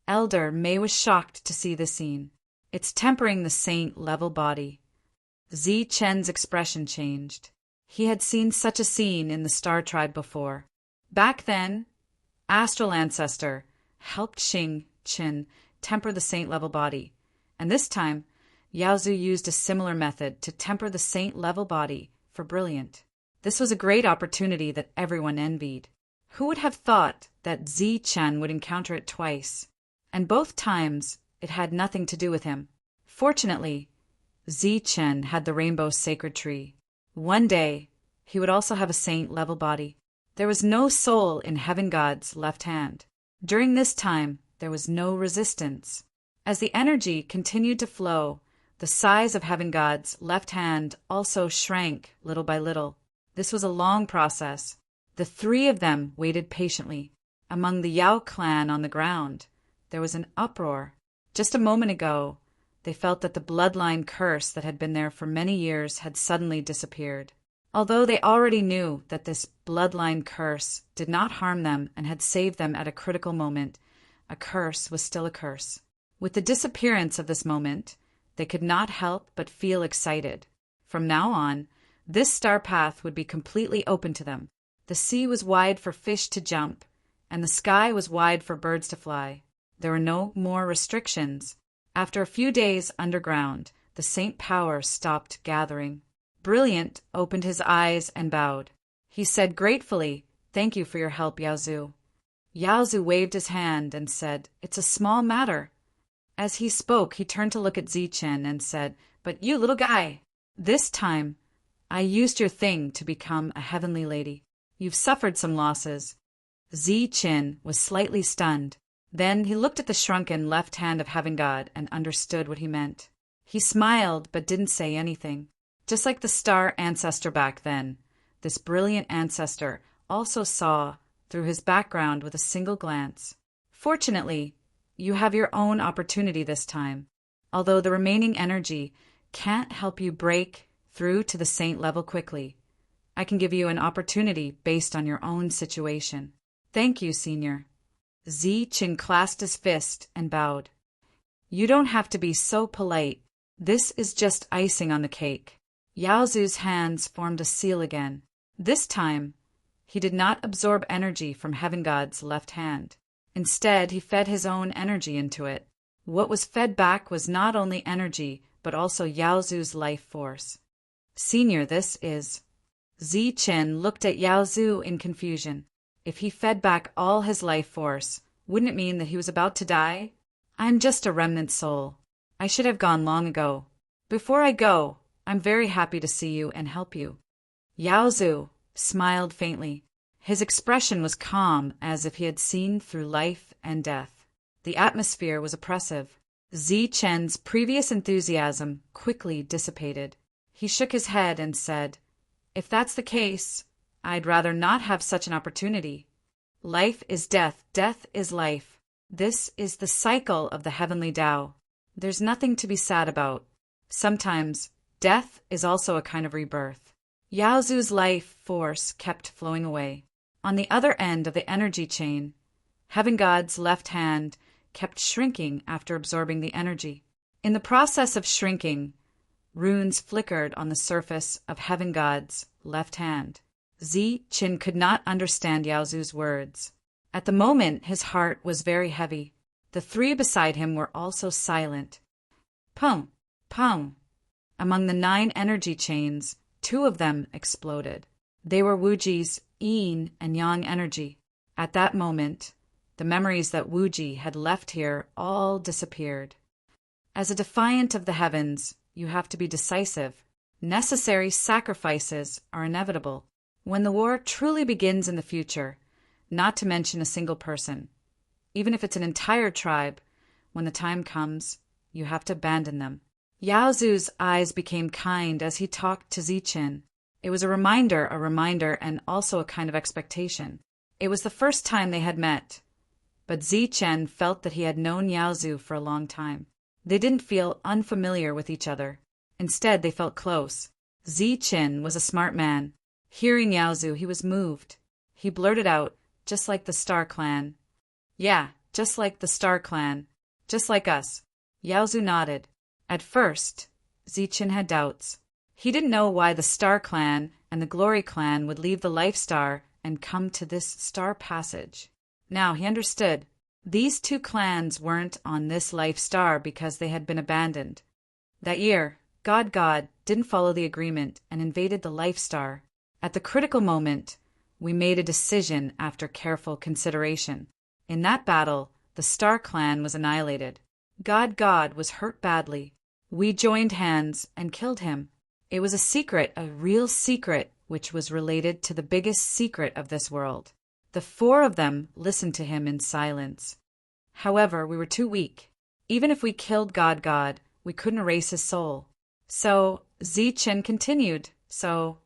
Elder May was shocked to see the scene. It's tempering the saint-level body. Ziqin's expression changed. He had seen such a scene in the Star Tribe before. Back then, astral ancestor, helped Xing Qin temper the saint-level body, and this time, Yaozu used a similar method to temper the saint-level body for Brilliant. This was a great opportunity that everyone envied. Who would have thought that Zi Chen would encounter it twice? And both times, it had nothing to do with him. Fortunately, Zi Chen had the rainbow sacred tree. One day, he would also have a saint-level body. There was no soul in Heaven God's left hand. During this time, there was no resistance. As the energy continued to flow, the size of Heaven God's left hand also shrank little by little. This was a long process. The three of them waited patiently. Among the Yao clan on the ground, there was an uproar. Just a moment ago, they felt that the bloodline curse that had been there for many years had suddenly disappeared. Although they already knew that this bloodline curse did not harm them and had saved them at a critical moment, a curse was still a curse. With the disappearance of this moment, they could not help but feel excited. From now on, this star path would be completely open to them. The sea was wide for fish to jump, and the sky was wide for birds to fly. There were no more restrictions. After a few days underground, the saint power stopped gathering. Brilliant opened his eyes and bowed. He said gratefully, "Thank you for your help, Yaozu." Yaozu waved his hand and said, "It's a small matter." As he spoke, he turned to look at Zichen and said, "But you little guy, this time I used your thing to become a heavenly lady. You've suffered some losses." Zichen was slightly stunned. Then he looked at the shrunken left hand of Heaven God and understood what he meant. He smiled but didn't say anything. Just like the star ancestor back then, this brilliant ancestor also saw through his background with a single glance. Fortunately, you have your own opportunity this time, although the remaining energy can't help you break through to the saint level quickly. I can give you an opportunity based on your own situation. Thank you, Senior. Zi Qin clasped his fist and bowed. You don't have to be so polite. This is just icing on the cake. Yaozu's hands formed a seal again. This time, he did not absorb energy from Heaven God's left hand. Instead, he fed his own energy into it. What was fed back was not only energy, but also Yaozu's life force. Senior, this is... Zi Qin looked at Yaozu in confusion. If he fed back all his life force, wouldn't it mean that he was about to die? I'm just a remnant soul. I should have gone long ago. Before I go, I'm very happy to see you and help you. Yaozu smiled faintly. His expression was calm, as if he had seen through life and death. The atmosphere was oppressive. Zi Chen's previous enthusiasm quickly dissipated. He shook his head and said, "If that's the case, I'd rather not have such an opportunity. Life is death, death is life. This is the cycle of the heavenly Tao. There's nothing to be sad about. Sometimes, death is also a kind of rebirth." Yaozu's life force kept flowing away. On the other end of the energy chain, Heaven God's left hand kept shrinking after absorbing the energy. In the process of shrinking, runes flickered on the surface of Heaven God's left hand. Zi Qin could not understand Yaozu's words. At the moment, his heart was very heavy. The three beside him were also silent. Pum, pum. Among the 9 energy chains, 2 of them exploded. They were Wuji's yin and yang energy. At that moment, the memories that Wuji had left here all disappeared. As a defiant of the heavens, you have to be decisive. Necessary sacrifices are inevitable. When the war truly begins in the future, not to mention a single person, even if it's an entire tribe, when the time comes, you have to abandon them. Yaozu's eyes became kind as he talked to Zichen. It was a reminder, and also a kind of expectation. It was the first time they had met, but Zichen felt that he had known Yaozu for a long time. They didn't feel unfamiliar with each other. Instead, they felt close. Zichen was a smart man. Hearing Yaozu, he was moved. He blurted out, "Just like the Star Clan." "Yeah, just like the Star Clan. Just like us." Yaozu nodded. At first, Zichen had doubts. He didn't know why the Star Clan and the Glory Clan would leave the Life Star and come to this star passage. Now he understood. These two clans weren't on this life star because they had been abandoned. That year, God didn't follow the agreement and invaded the life star. At the critical moment, we made a decision after careful consideration. In that battle, the Star Clan was annihilated. God was hurt badly. We joined hands and killed him. It was a secret, a real secret, which was related to the biggest secret of this world. The four of them listened to him in silence. However, we were too weak. Even if we killed God, we couldn't erase his soul. So, Zichen continued. So,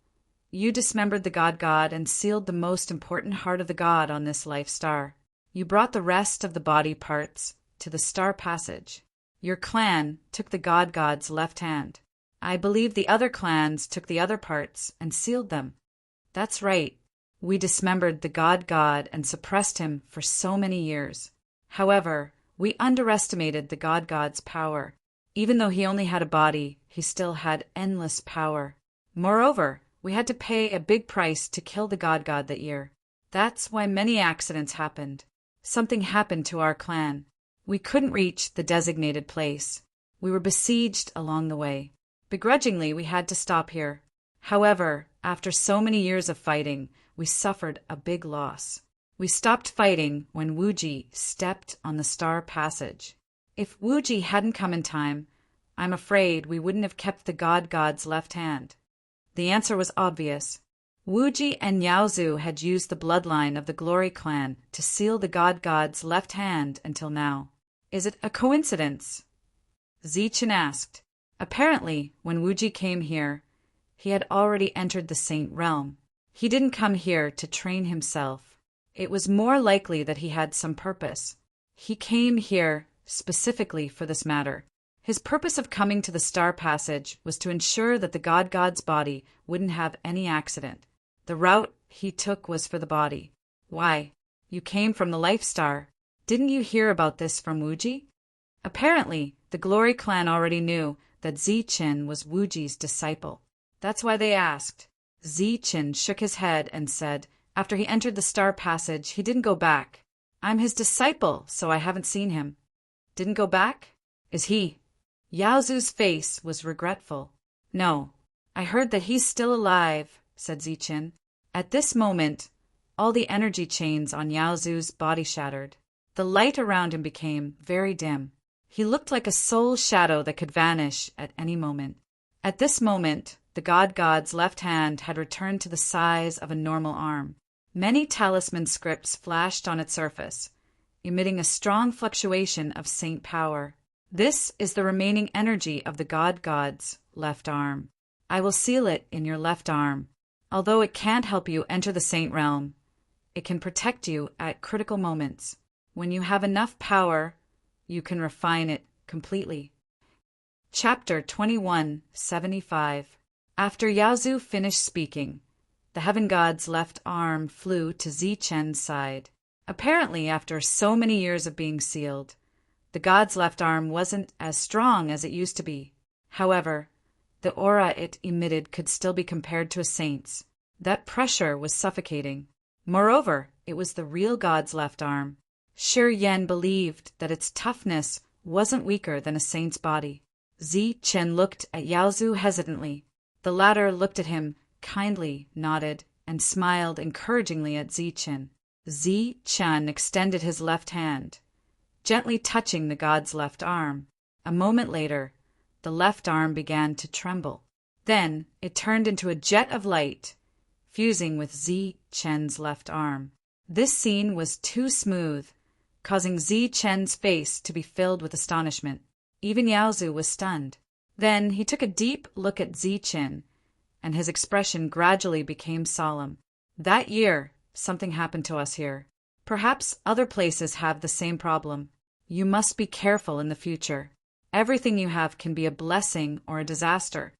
you dismembered the God and sealed the most important heart of the god on this life star. You brought the rest of the body parts to the star passage. Your clan took the god's left hand. I believe the other clans took the other parts and sealed them. That's right. We dismembered the god and suppressed him for so many years. However, we underestimated the god's power. Even though he only had a body, he still had endless power. Moreover, we had to pay a big price to kill the god that year. That's why many accidents happened. Something happened to our clan. We couldn't reach the designated place. We were besieged along the way. Begrudgingly, we had to stop here. However, after so many years of fighting, we suffered a big loss. We stopped fighting when Wuji stepped on the star passage. If Wuji hadn't come in time, I'm afraid we wouldn't have kept the god's left hand. The answer was obvious. Wuji and Yaozu had used the bloodline of the Glory clan to seal the god's left hand until now. Is it a coincidence? Zichen asked. Apparently, when Wuji came here, he had already entered the Saint realm. He didn't come here to train himself. It was more likely that he had some purpose. He came here specifically for this matter. His purpose of coming to the star passage was to ensure that the god's body wouldn't have any accident. The route he took was for the body. Why? You came from the life star. Didn't you hear about this from Wuji? Apparently, the Glory clan already knew that Zichen was Wuji's disciple. That's why they asked. Zichen shook his head and said, after he entered the star passage, he didn't go back. I'm his disciple, so I haven't seen him. Didn't go back? Is he? Yaozu's face was regretful. No, I heard that he's still alive, said Zichen. At this moment, all the energy chains on Yaozu's body shattered. The light around him became very dim. He looked like a soul shadow that could vanish at any moment. At this moment, the god's left hand had returned to the size of a normal arm. Many talisman scripts flashed on its surface, emitting a strong fluctuation of saint power. This is the remaining energy of the god's left arm. I will seal it in your left arm. Although it can't help you enter the saint realm, it can protect you at critical moments. When you have enough power, you can refine it completely. Chapter 2175. After Yaozu finished speaking, the heaven god's left arm flew to Zichen's side. Apparently, after so many years of being sealed, the god's left arm wasn't as strong as it used to be. However, the aura it emitted could still be compared to a saint's. That pressure was suffocating. Moreover, it was the real god's left arm. Shi Yan believed that its toughness wasn't weaker than a saint's body. Zichen looked at Yaozu hesitantly. The latter looked at him, kindly nodded, and smiled encouragingly at Zichen. Zichen extended his left hand, gently touching the god's left arm. A moment later, the left arm began to tremble. Then it turned into a jet of light, fusing with Zichen's left arm. This scene was too smooth, causing Zichen's face to be filled with astonishment. Even Yaozu was stunned. Then he took a deep look at Zichen, and his expression gradually became solemn. That year, something happened to us here. Perhaps other places have the same problem. You must be careful in the future. Everything you have can be a blessing or a disaster.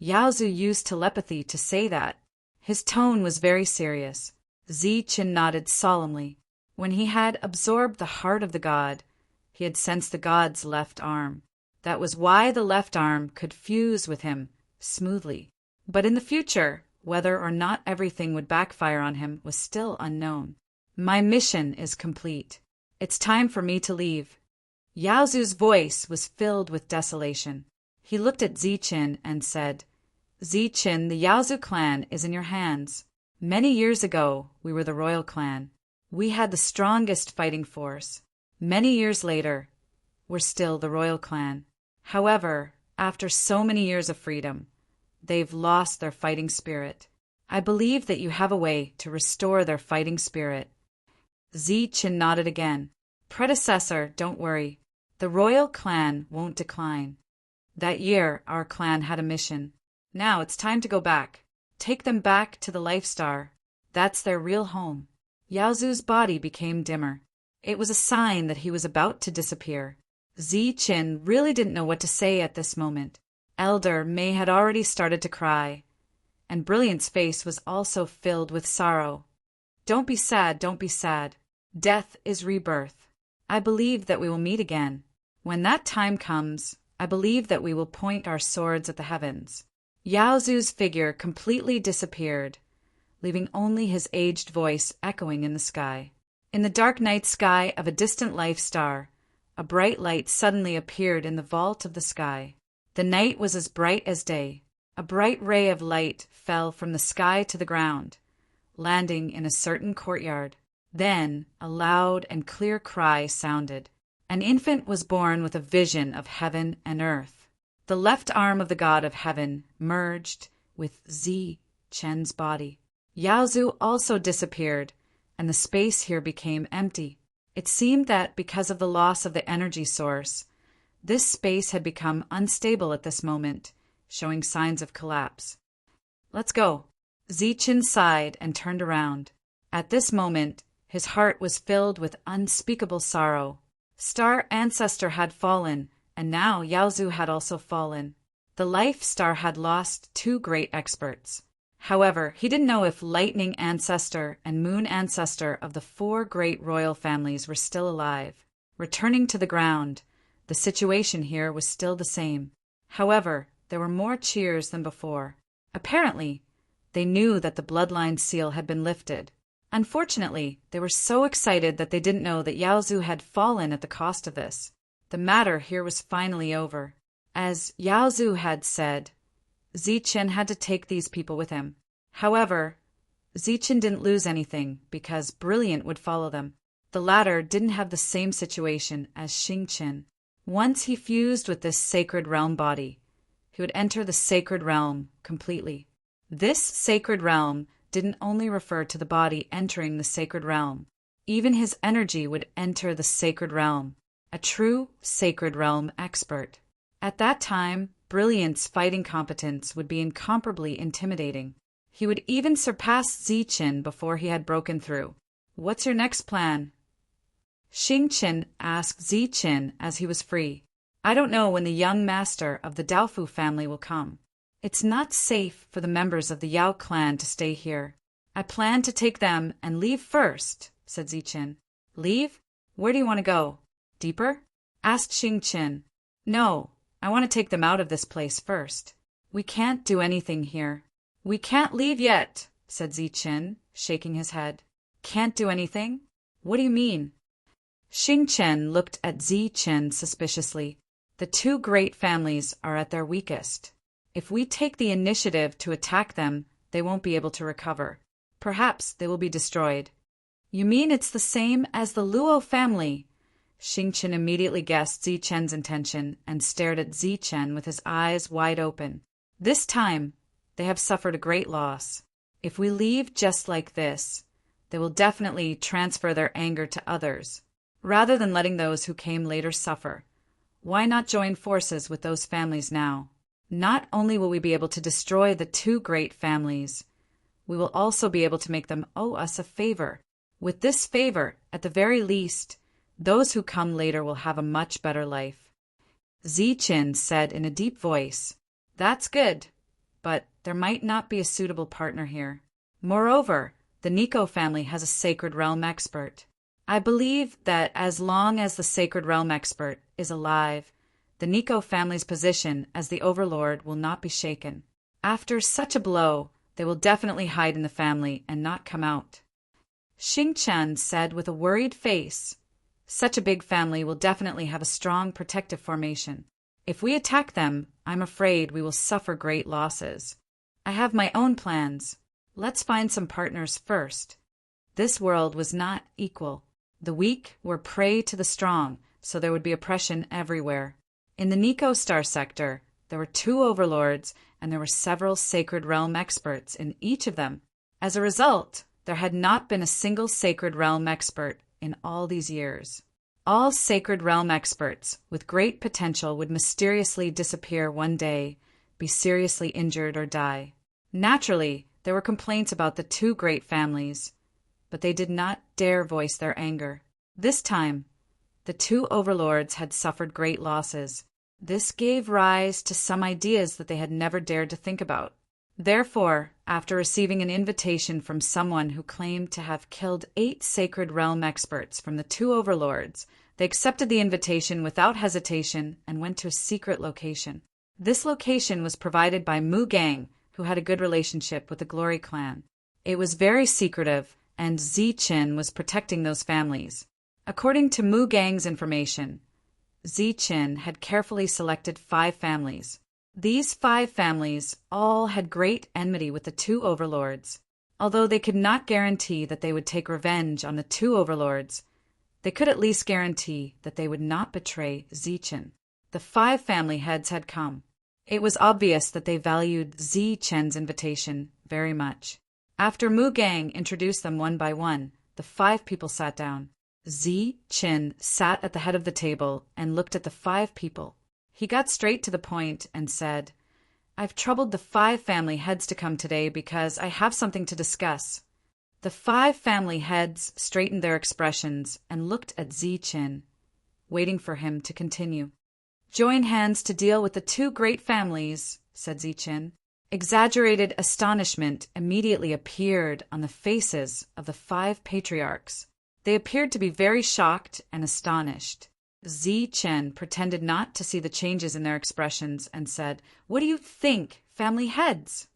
Yaozu used telepathy to say that. His tone was very serious. Zichen nodded solemnly. When he had absorbed the heart of the god, he had sensed the god's left arm. That was why the left arm could fuse with him smoothly. But in the future, whether or not everything would backfire on him was still unknown. My mission is complete. It's time for me to leave. Yaozu's voice was filled with desolation. He looked at Ziqin and said, Ziqin, the Yaozu clan is in your hands. Many years ago, we were the royal clan. We had the strongest fighting force. Many years later, we're still the royal clan. However, after so many years of freedom, they've lost their fighting spirit. I believe that you have a way to restore their fighting spirit. Ziqin nodded again. Predecessor, don't worry. The royal clan won't decline. That year, our clan had a mission. Now it's time to go back. Take them back to the Life Star. That's their real home. Yaozu's body became dimmer. It was a sign that he was about to disappear. Ziqin really didn't know what to say at this moment. Elder May had already started to cry, and Brilliant's face was also filled with sorrow. Don't be sad, don't be sad. Death is rebirth. I believe that we will meet again. When that time comes, I believe that we will point our swords at the heavens. Yaozu's figure completely disappeared, leaving only his aged voice echoing in the sky. In the dark night sky of a distant Life Star, a bright light suddenly appeared in the vault of the sky. The night was as bright as day. A bright ray of light fell from the sky to the ground, landing in a certain courtyard. Then a loud and clear cry sounded. An infant was born with a vision of heaven and earth. The left arm of the god of heaven merged with Ziqin's body. Yaozu also disappeared, and the space here became empty. It seemed that because of the loss of the energy source, this space had become unstable at this moment, showing signs of collapse. Let's go. Ziqin sighed and turned around. At this moment, his heart was filled with unspeakable sorrow. Star Ancestor had fallen, and now Yaozu had also fallen. The Life Star had lost two great experts. However, he didn't know if Lightning Ancestor and Moon Ancestor of the four great royal families were still alive. Returning to the ground, the situation here was still the same. However, there were more cheers than before. Apparently, they knew that the bloodline seal had been lifted. Unfortunately, they were so excited that they didn't know that Yaozu had fallen at the cost of this. The matter here was finally over. As Yaozu had said, Ziqin had to take these people with him. However, Ziqin didn't lose anything because Brilliant would follow them. The latter didn't have the same situation as Xingqian. Once he fused with this sacred realm body, he would enter the sacred realm completely. This sacred realm didn't only refer to the body entering the sacred realm. Even his energy would enter the sacred realm, a true sacred realm expert. At that time, Brilliant's fighting competence would be incomparably intimidating. He would even surpass Ziqin before he had broken through. What's your next plan? Xingqian asked Ziqin as he was free. I don't know when the young master of the Daofu family will come. It's not safe for the members of the Yao clan to stay here. I plan to take them and leave first, said Ziqin. Leave? Where do you want to go? Deeper? Asked Xingqian. No, I want to take them out of this place first. We can't do anything here. We can't leave yet, said Ziqin, shaking his head. Can't do anything? What do you mean? Xingqian looked at Ziqin suspiciously. The two great families are at their weakest. If we take the initiative to attack them, they won't be able to recover. Perhaps they will be destroyed. You mean it's the same as the Luo family? Xingqian immediately guessed Ziqin's intention and stared at Ziqin with his eyes wide open. This time, they have suffered a great loss. If we leave just like this, they will definitely transfer their anger to others, rather than letting those who came later suffer. Why not join forces with those families now? Not only will we be able to destroy the two great families, we will also be able to make them owe us a favor. With this favor, at the very least, those who come later will have a much better life. Ziqin said in a deep voice, That's good, but there might not be a suitable partner here. Moreover, the Nico family has a sacred realm expert. I believe that as long as the sacred realm expert is alive, the Nico family's position as the overlord will not be shaken. After such a blow, they will definitely hide in the family and not come out. Xingchen said with a worried face. Such a big family will definitely have a strong protective formation. If we attack them, I'm afraid we will suffer great losses. I have my own plans. Let's find some partners first. This world was not equal. The weak were prey to the strong, so there would be oppression everywhere. In the Nico Star sector, there were 2 overlords, and there were several Sacred Realm experts in each of them. As a result, there had not been a single Sacred Realm expert in all these years. All Sacred Realm experts with great potential would mysteriously disappear one day, be seriously injured or die. Naturally, there were complaints about the 2 great families, but they did not dare voice their anger. This time, the 2 overlords had suffered great losses. This gave rise to some ideas that they had never dared to think about. Therefore, after receiving an invitation from someone who claimed to have killed 8 Sacred Realm experts from the 2 overlords, they accepted the invitation without hesitation and went to a secret location. This location was provided by Mu Gang, who had a good relationship with the Glory Clan. It was very secretive, and Ziqin was protecting those families. According to Mu Gang's information, Ziqin had carefully selected 5 families. These 5 families all had great enmity with the 2 overlords. Although they could not guarantee that they would take revenge on the 2 overlords, they could at least guarantee that they would not betray Ziqin. The 5 family heads had come. It was obvious that they valued Ziqin's invitation very much. After Mu Gang introduced them one by one, the 5 people sat down. Ziqin sat at the head of the table and looked at the 5 people. He got straight to the point and said, "I've troubled the 5 family heads to come today because I have something to discuss." The 5 family heads straightened their expressions and looked at Ziqin, waiting for him to continue. "Join hands to deal with the 2 great families," said Ziqin. Exaggerated astonishment immediately appeared on the faces of the 5 patriarchs. They appeared to be very shocked and astonished. Ziqin pretended not to see the changes in their expressions and said, "What do you think, family heads?"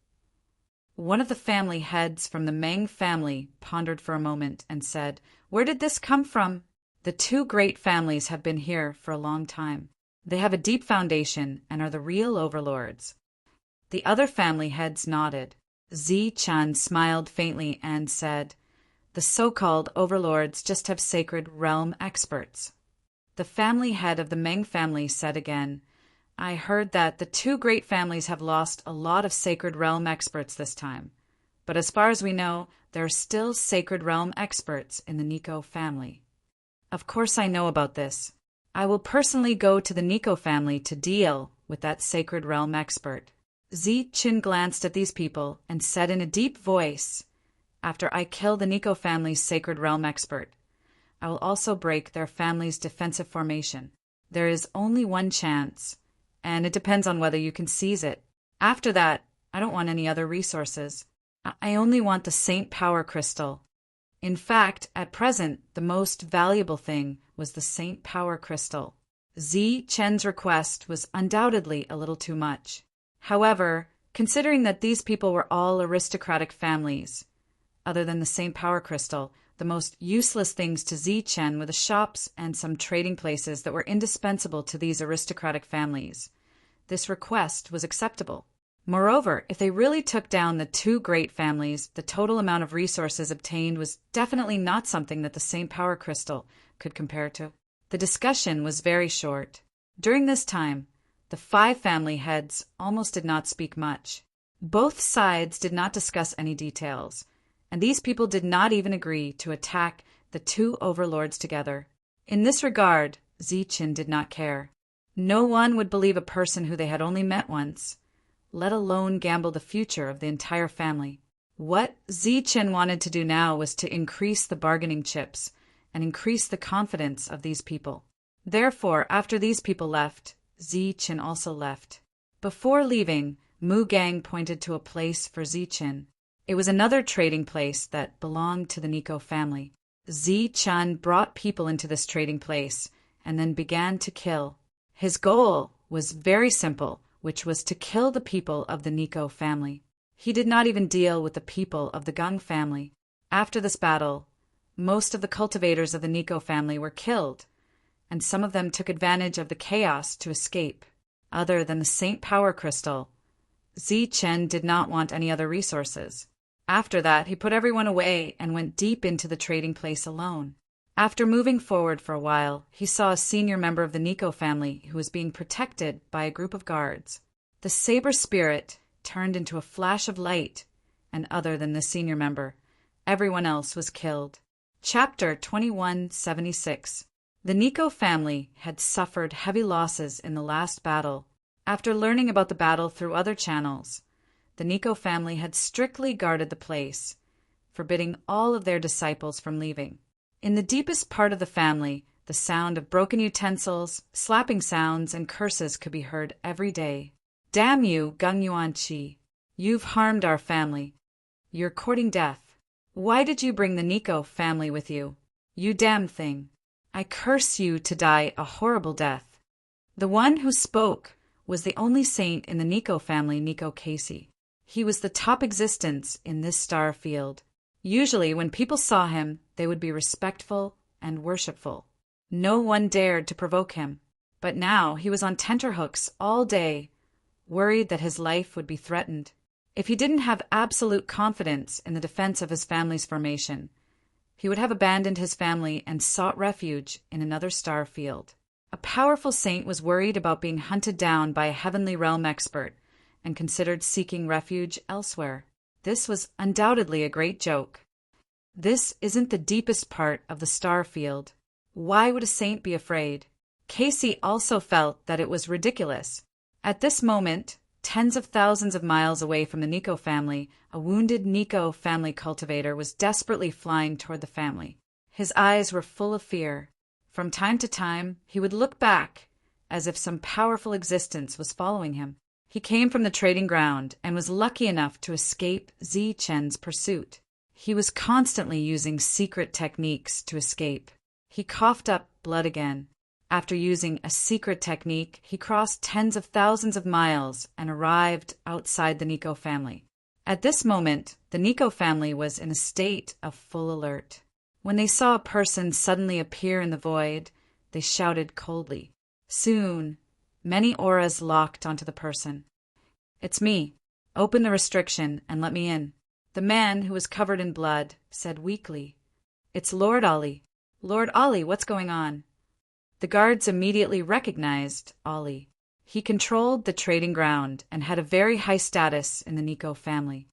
One of the family heads from the Meng family pondered for a moment and said, "Where did this come from?" "The 2 great families have been here for a long time. They have a deep foundation and are the real overlords." The other family heads nodded. Ziqin smiled faintly and said, "The so-called overlords just have Sacred Realm experts." The family head of the Meng family said again, "I heard that the 2 great families have lost a lot of Sacred Realm experts this time. But as far as we know, there are still Sacred Realm experts in the Nico family." "Of course I know about this. I will personally go to the Nico family to deal with that Sacred Realm expert." Ziqin glanced at these people and said in a deep voice, "After I kill the Nico family's Sacred Realm expert, I will also break their family's defensive formation. There is only one chance, and it depends on whether you can seize it. After that, I don't want any other resources. I only want the Saint Power Crystal." In fact, at present, the most valuable thing was the Saint Power Crystal. Ziqin's request was undoubtedly a little too much. However, considering that these people were all aristocratic families, other than the Saint Power Crystal, the most useless things to Ziqin were the shops and some trading places that were indispensable to these aristocratic families. This request was acceptable. Moreover, if they really took down the 2 great families, the total amount of resources obtained was definitely not something that the Saint Power Crystal could compare to. The discussion was very short. During this time, the 5 family heads almost did not speak much. Both sides did not discuss any details, and these people did not even agree to attack the 2 overlords together. In this regard, Ziqin did not care. No one would believe a person who they had only met once, let alone gamble the future of the entire family. What Ziqin wanted to do now was to increase the bargaining chips and increase the confidence of these people. Therefore, after these people left, Ziqin also left. Before leaving, Mu Gang pointed to a place for Ziqin. It was another trading place that belonged to the Nico family. Ziqin brought people into this trading place and then began to kill. His goal was very simple, which was to kill the people of the Nico family. He did not even deal with the people of the Gung family. After this battle, Most of the cultivators of the Nico family were killed, and some of them took advantage of the chaos to escape. Other than the Saint Power Crystal, Zichen did not want any other resources. After that, he put everyone away and went deep into the trading place alone. After moving forward for a while, he saw a senior member of the Nico family who was being protected by a group of guards. The saber spirit turned into a flash of light, and other than the senior member, everyone else was killed. Chapter 2176. The Nico family had suffered heavy losses in the last battle. After learning about the battle through other channels, the Nico family had strictly guarded the place, forbidding all of their disciples from leaving. In the deepest part of the family, the sound of broken utensils, slapping sounds, and curses could be heard every day. "Damn you, Gung Yuan-chi! You've harmed our family. You're courting death. Why did you bring the Nico family with you? You damned thing! I curse you to die a horrible death." The one who spoke was the only saint in the Nico family, Nico Casey. He was the top existence in this star field. Usually, when people saw him, they would be respectful and worshipful. No one dared to provoke him. But now he was on tenterhooks all day, worried that his life would be threatened. If he didn't have absolute confidence in the defense of his family's formation, he would have abandoned his family and sought refuge in another star field. A powerful saint was worried about being hunted down by a heavenly realm expert and considered seeking refuge elsewhere. This was undoubtedly a great joke. This isn't the deepest part of the star field. Why would a saint be afraid? Casey also felt that it was ridiculous. At this moment, tens of thousands of miles away from the Nico family, a wounded Nico family cultivator was desperately flying toward the family. His eyes were full of fear. From time to time, he would look back, as if some powerful existence was following him. He came from the trading ground and was lucky enough to escape Zichen's pursuit. He was constantly using secret techniques to escape. He coughed up blood again. After using a secret technique, he crossed tens of thousands of miles and arrived outside the Nico family. At this moment, the Nico family was in a state of full alert. When they saw a person suddenly appear in the void, they shouted coldly. Soon, many auras locked onto the person. "It's me. Open the restriction and let me in." The man, who was covered in blood, said weakly, "It's Lord Ollie. Lord Ollie, what's going on?" The guards immediately recognized Ollie. He controlled the trading ground and had a very high status in the Nico family.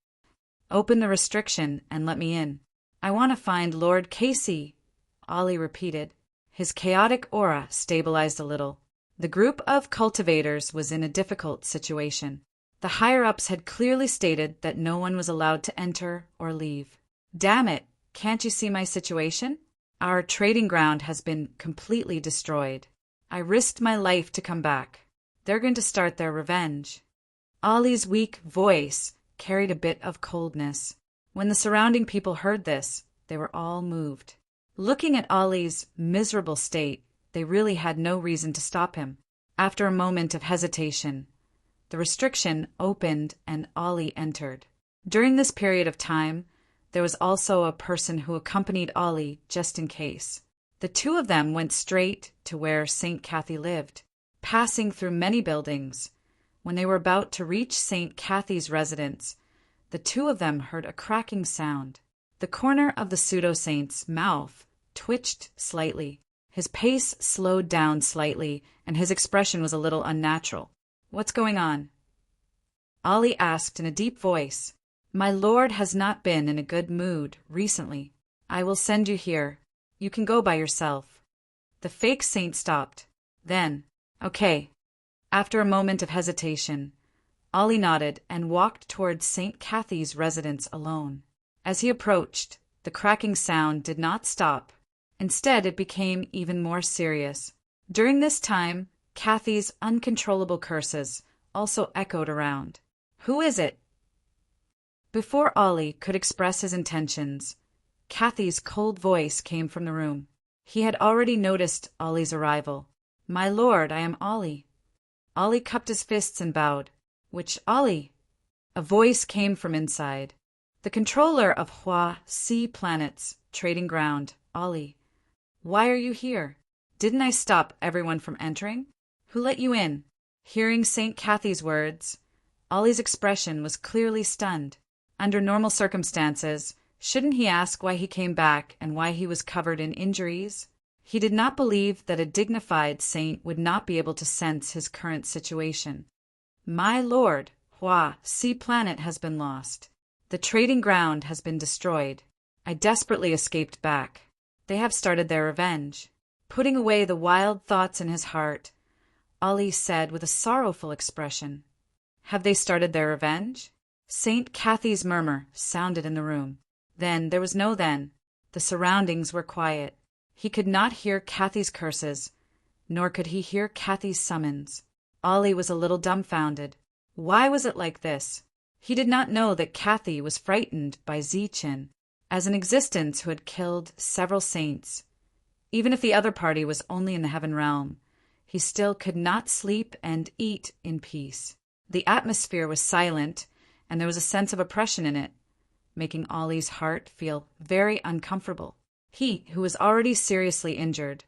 "Open the restriction and let me in." "I want to find Lord Casey," Ollie repeated. His chaotic aura stabilized a little. The group of cultivators was in a difficult situation. The higher-ups had clearly stated that no one was allowed to enter or leave. "Damn it, can't you see my situation? Our trading ground has been completely destroyed. I risked my life to come back. They're going to start their revenge." Ollie's weak voice carried a bit of coldness. When the surrounding people heard this, they were all moved. Looking at Ollie's miserable state, they really had no reason to stop him. After a moment of hesitation, the restriction opened and Ollie entered. During this period of time, there was also a person who accompanied Ollie just in case. The two of them went straight to where St. Kathy lived, passing through many buildings. When they were about to reach St. Kathy's residence, the two of them heard a cracking sound. The corner of the pseudo-saint's mouth twitched slightly. His pace slowed down slightly, and his expression was a little unnatural. "What's going on?" Ollie asked in a deep voice. "My lord has not been in a good mood recently. I will send you here. You can go by yourself." The fake saint stopped. Then, "Okay." After a moment of hesitation, Ollie nodded and walked towards St. Kathy's residence alone. As he approached, the cracking sound did not stop. Instead, it became even more serious. During this time, Kathy's uncontrollable curses also echoed around. "Who is it?" Before Ollie could express his intentions, Kathy's cold voice came from the room. He had already noticed Ollie's arrival. "My lord, I am Ollie." Ollie cupped his fists and bowed. "Which Ollie?" A voice came from inside. "The controller of Hua Sea planets, trading ground. Ollie, why are you here? Didn't I stop everyone from entering? Who let you in? Hearing St. Cathy's words, Ollie's expression was clearly stunned. Under normal circumstances, shouldn't he ask why he came back and why he was covered in injuries? He did not believe that a dignified saint would not be able to sense his current situation. My lord, Hua, Sea Planet has been lost. The trading ground has been destroyed. I desperately escaped back. They have started their revenge. Putting away the wild thoughts in his heart, Ollie said with a sorrowful expression, Have they started their revenge? St. Cathy's murmur sounded in the room. Then there was no then. The surroundings were quiet. He could not hear Cathy's curses, nor could he hear Cathy's summons. Ollie was a little dumbfounded. Why was it like this? He did not know that Cathy was frightened by Zichin, as an existence who had killed several saints. Even if the other party was only in the heaven realm, he still could not sleep and eat in peace. The atmosphere was silent, and there was a sense of oppression in it, making Ollie's heart feel very uncomfortable. He, who was already seriously injured,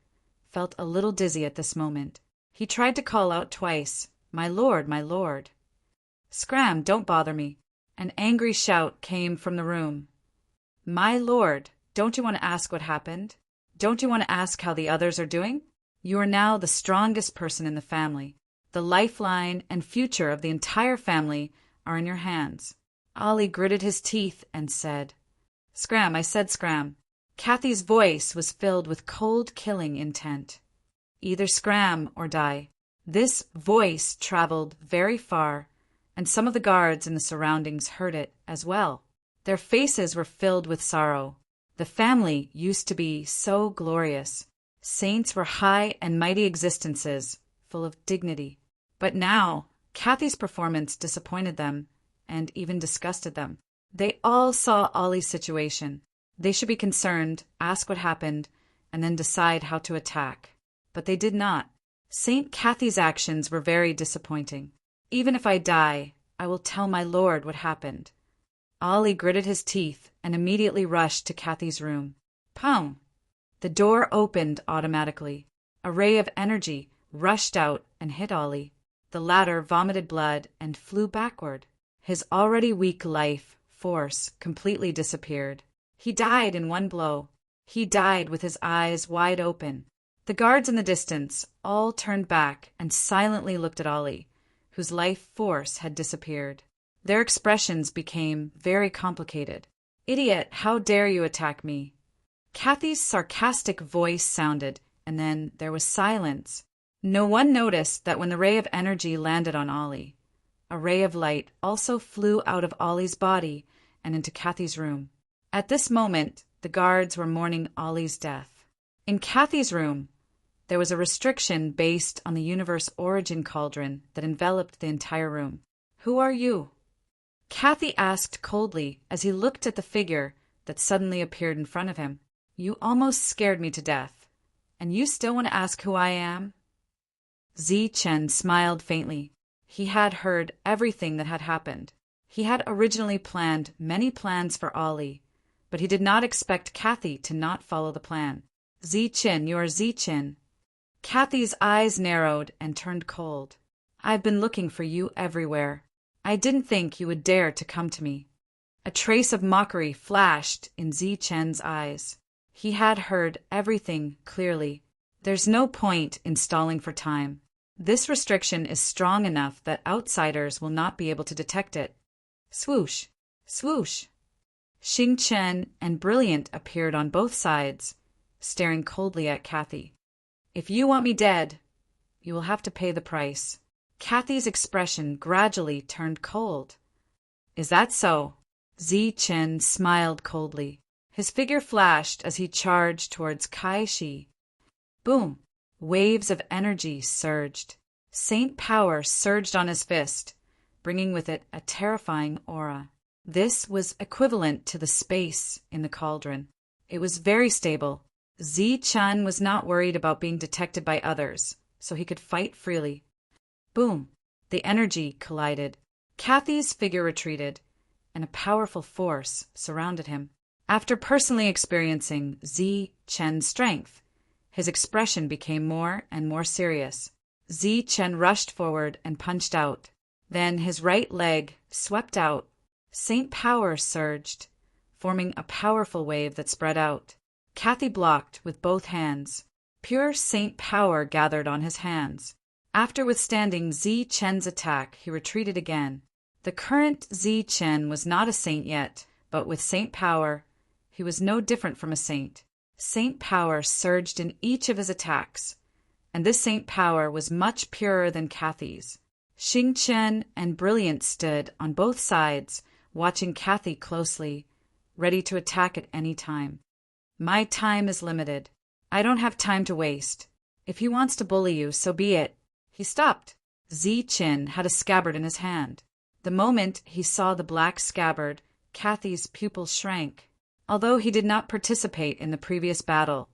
felt a little dizzy at this moment. He tried to call out twice, My lord, my lord. Scram, don't bother me. An angry shout came from the room. My lord, don't you want to ask what happened? Don't you want to ask how the others are doing? You are now the strongest person in the family. The lifeline and future of the entire family are in your hands. Ollie gritted his teeth and said, Scram, I said Scram. Cathy's voice was filled with cold killing intent. Either scram or die. This voice traveled very far, and some of the guards in the surroundings heard it as well. Their faces were filled with sorrow. The family used to be so glorious. Saints were high and mighty existences, full of dignity. But now, Cathy's performance disappointed them, and even disgusted them. They all saw Ollie's situation. They should be concerned, ask what happened, and then decide how to attack. But they did not. St. Cathy's actions were very disappointing. Even if I die, I will tell my lord what happened. Ollie gritted his teeth and immediately rushed to Cathy's room. Pound! The door opened automatically. A ray of energy rushed out and hit Ollie. The latter vomited blood and flew backward. His already weak life force completely disappeared. He died in one blow. He died with his eyes wide open. The guards in the distance all turned back and silently looked at Ollie, whose life force had disappeared. Their expressions became very complicated. Idiot, how dare you attack me? Cathy's sarcastic voice sounded, and then there was silence. No one noticed that when the ray of energy landed on Ollie, a ray of light also flew out of Ollie's body and into Cathy's room. At this moment, the guards were mourning Ollie's death. In Cathy's room, there was a restriction based on the universe origin cauldron that enveloped the entire room. Who are you? Cathy asked coldly as he looked at the figure that suddenly appeared in front of him. You almost scared me to death. And you still want to ask who I am? Zichin smiled faintly. He had heard everything that had happened. He had originally planned many plans for Ollie, but he did not expect Cathy to not follow the plan. Zichin, you are Zichin. Cathy's eyes narrowed and turned cold. I've been looking for you everywhere. I didn't think you would dare to come to me. A trace of mockery flashed in Zichin's eyes. He had heard everything clearly. There's no point in stalling for time. This restriction is strong enough that outsiders will not be able to detect it. Swoosh! Swoosh! Xing Chen and Brilliant appeared on both sides, staring coldly at Cathy. If you want me dead, you will have to pay the price. Cathy's expression gradually turned cold. Is that so? Zichin smiled coldly. His figure flashed as he charged towards Kai Shi. Boom! Waves of energy surged. Saint power surged on his fist, bringing with it a terrifying aura. This was equivalent to the space in the cauldron. It was very stable. Zichin was not worried about being detected by others, so he could fight freely. Boom! The energy collided. Cathy's figure retreated, and a powerful force surrounded him. After personally experiencing Zi Chen's strength, his expression became more and more serious. Zi Chen rushed forward and punched out. Then his right leg swept out. Saint power surged, forming a powerful wave that spread out. Kathy blocked with both hands. Pure saint power gathered on his hands. After withstanding Zi Chen's attack, he retreated again. The current Zi Chen was not a saint yet, but with saint power, he was no different from a saint. Saint power surged in each of his attacks, and this saint power was much purer than Kathy's. Xing Chen and Brilliant stood on both sides, watching Kathy closely, ready to attack at any time. My time is limited. I don't have time to waste. If he wants to bully you, so be it. He stopped. Zi Chen had a scabbard in his hand. The moment he saw the black scabbard, Kathy's pupils shrank. Although he did not participate in the previous battle,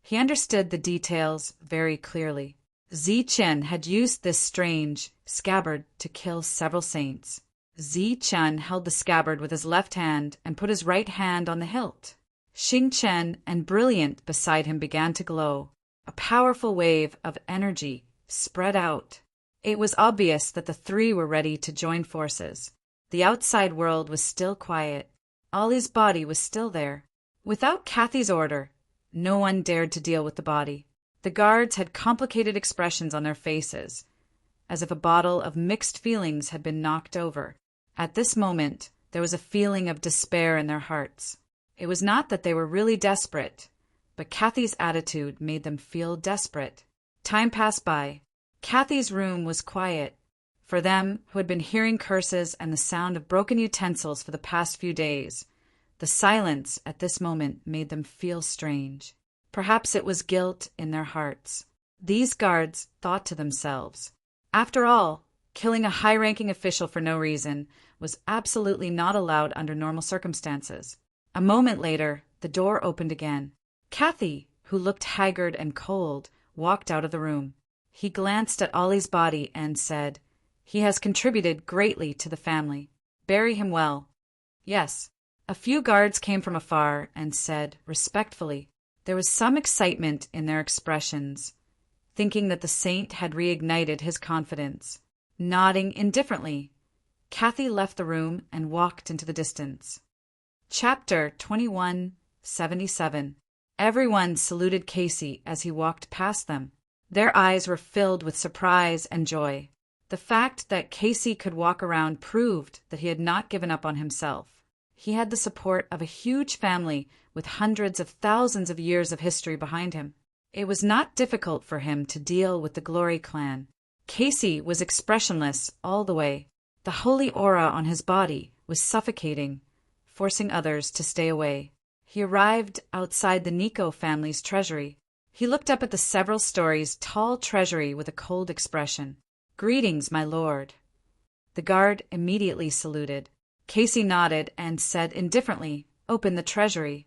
he understood the details very clearly. Zi Chen had used this strange scabbard to kill several saints. Zi Chen held the scabbard with his left hand and put his right hand on the hilt. Xing Chen and Brilliant beside him began to glow. A powerful wave of energy spread out. It was obvious that the three were ready to join forces. The outside world was still quiet. Ollie's body was still there. Without Kathy's order, no one dared to deal with the body. The guards had complicated expressions on their faces, as if a bottle of mixed feelings had been knocked over. At this moment, there was a feeling of despair in their hearts. It was not that they were really desperate, but Kathy's attitude made them feel desperate. Time passed by. Kathy's room was quiet. For them, who had been hearing curses and the sound of broken utensils for the past few days, the silence at this moment made them feel strange. Perhaps it was guilt in their hearts. These guards thought to themselves, after all, killing a high-ranking official for no reason was absolutely not allowed under normal circumstances. A moment later, the door opened again. Kathy, who looked haggard and cold, walked out of the room. He glanced at Ollie's body and said, "He has contributed greatly to the family. Bury him well." Yes. A few guards came from afar and said, respectfully. There was some excitement in their expressions, thinking that the saint had reignited his confidence. Nodding indifferently, Kathy left the room and walked into the distance. Chapter 2177. Everyone saluted Casey as he walked past them. Their eyes were filled with surprise and joy. The fact that Casey could walk around proved that he had not given up on himself. He had the support of a huge family with hundreds of thousands of years of history behind him. It was not difficult for him to deal with the Glory clan. Casey was expressionless all the way. The holy aura on his body was suffocating, forcing others to stay away. He arrived outside the Nico family's treasury. He looked up at the several stories tall treasury with a cold expression. "Greetings, my lord." The guard immediately saluted. Casey nodded and said indifferently, "Open the treasury."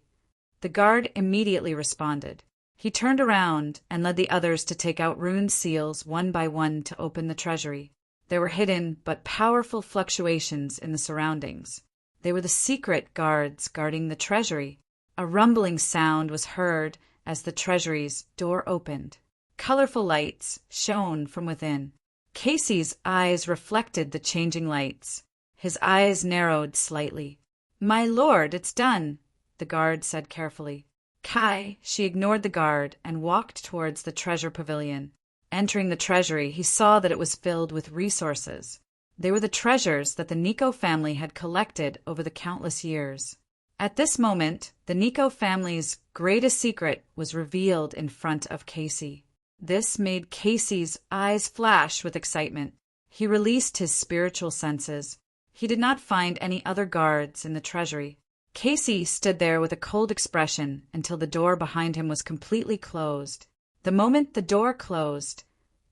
The guard immediately responded. He turned around and led the others to take out rune seals one by one to open the treasury. There were hidden but powerful fluctuations in the surroundings. They were the secret guards guarding the treasury. A rumbling sound was heard as the treasury's door opened. Colorful lights shone from within. Casey's eyes reflected the changing lights. His eyes narrowed slightly. "My lord, it's done," the guard said carefully. Kai, she ignored the guard and walked towards the treasure pavilion. Entering the treasury, he saw that it was filled with resources. They were the treasures that the Nico family had collected over the countless years. At this moment, the Nico family's greatest secret was revealed in front of Casey. This made Casey's eyes flash with excitement. He released his spiritual senses. He did not find any other guards in the treasury. Casey stood there with a cold expression until the door behind him was completely closed. The moment the door closed,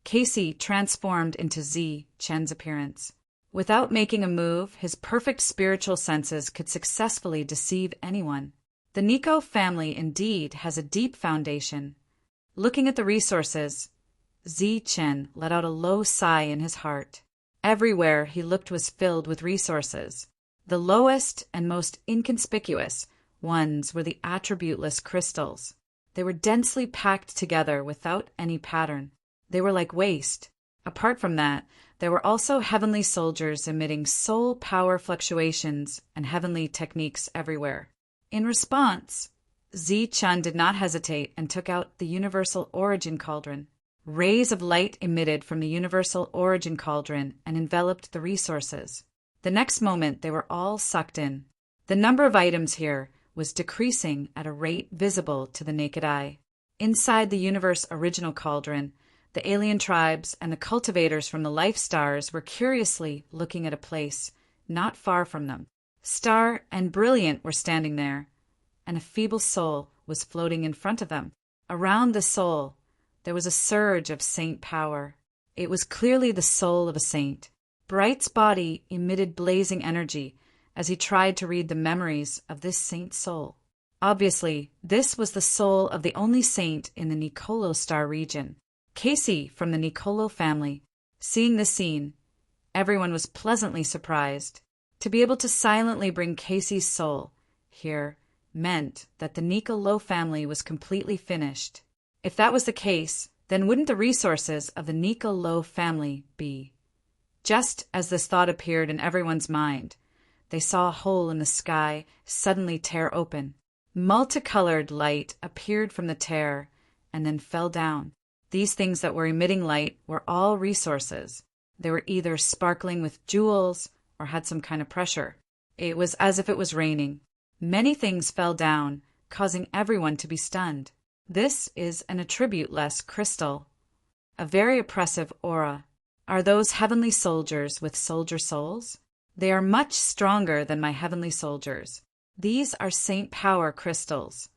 Casey transformed into Zi Chen's appearance. Without making a move, his perfect spiritual senses could successfully deceive anyone. The Nico family indeed has a deep foundation. Looking at the resources, Zi Chen let out a low sigh in his heart. Everywhere he looked was filled with resources. The lowest and most inconspicuous ones were the attributeless crystals. They were densely packed together without any pattern. They were like waste. Apart from that, there were also heavenly soldiers emitting soul power fluctuations and heavenly techniques everywhere. In response, Zi-Chun did not hesitate and took out the Universal Origin Cauldron. Rays of light emitted from the Universal Origin Cauldron and enveloped the resources. The next moment, they were all sucked in. The number of items here was decreasing at a rate visible to the naked eye. Inside the Universe Original Cauldron, the alien tribes and the cultivators from the life stars were curiously looking at a place not far from them. Star and Brilliant were standing there, and a feeble soul was floating in front of them. Around the soul, there was a surge of saint power. It was clearly the soul of a saint. Bright's body emitted blazing energy as he tried to read the memories of this saint's soul. Obviously, this was the soul of the only saint in the Nicolo star region. Casey from the Nicolo family. Seeing this scene, everyone was pleasantly surprised. To be able to silently bring Casey's soul here meant that the Nicolo family was completely finished. If that was the case, then wouldn't the resources of the Nicolo family be? Just as this thought appeared in everyone's mind, they saw a hole in the sky suddenly tear open. Multicolored light appeared from the tear and then fell down. These things that were emitting light were all resources. They were either sparkling with jewels or had some kind of pressure. It was as if it was raining. Many things fell down, causing everyone to be stunned. This is an attributeless crystal. A very oppressive aura. Are those heavenly soldiers with soldier souls? They are much stronger than my heavenly soldiers. These are saint power crystals.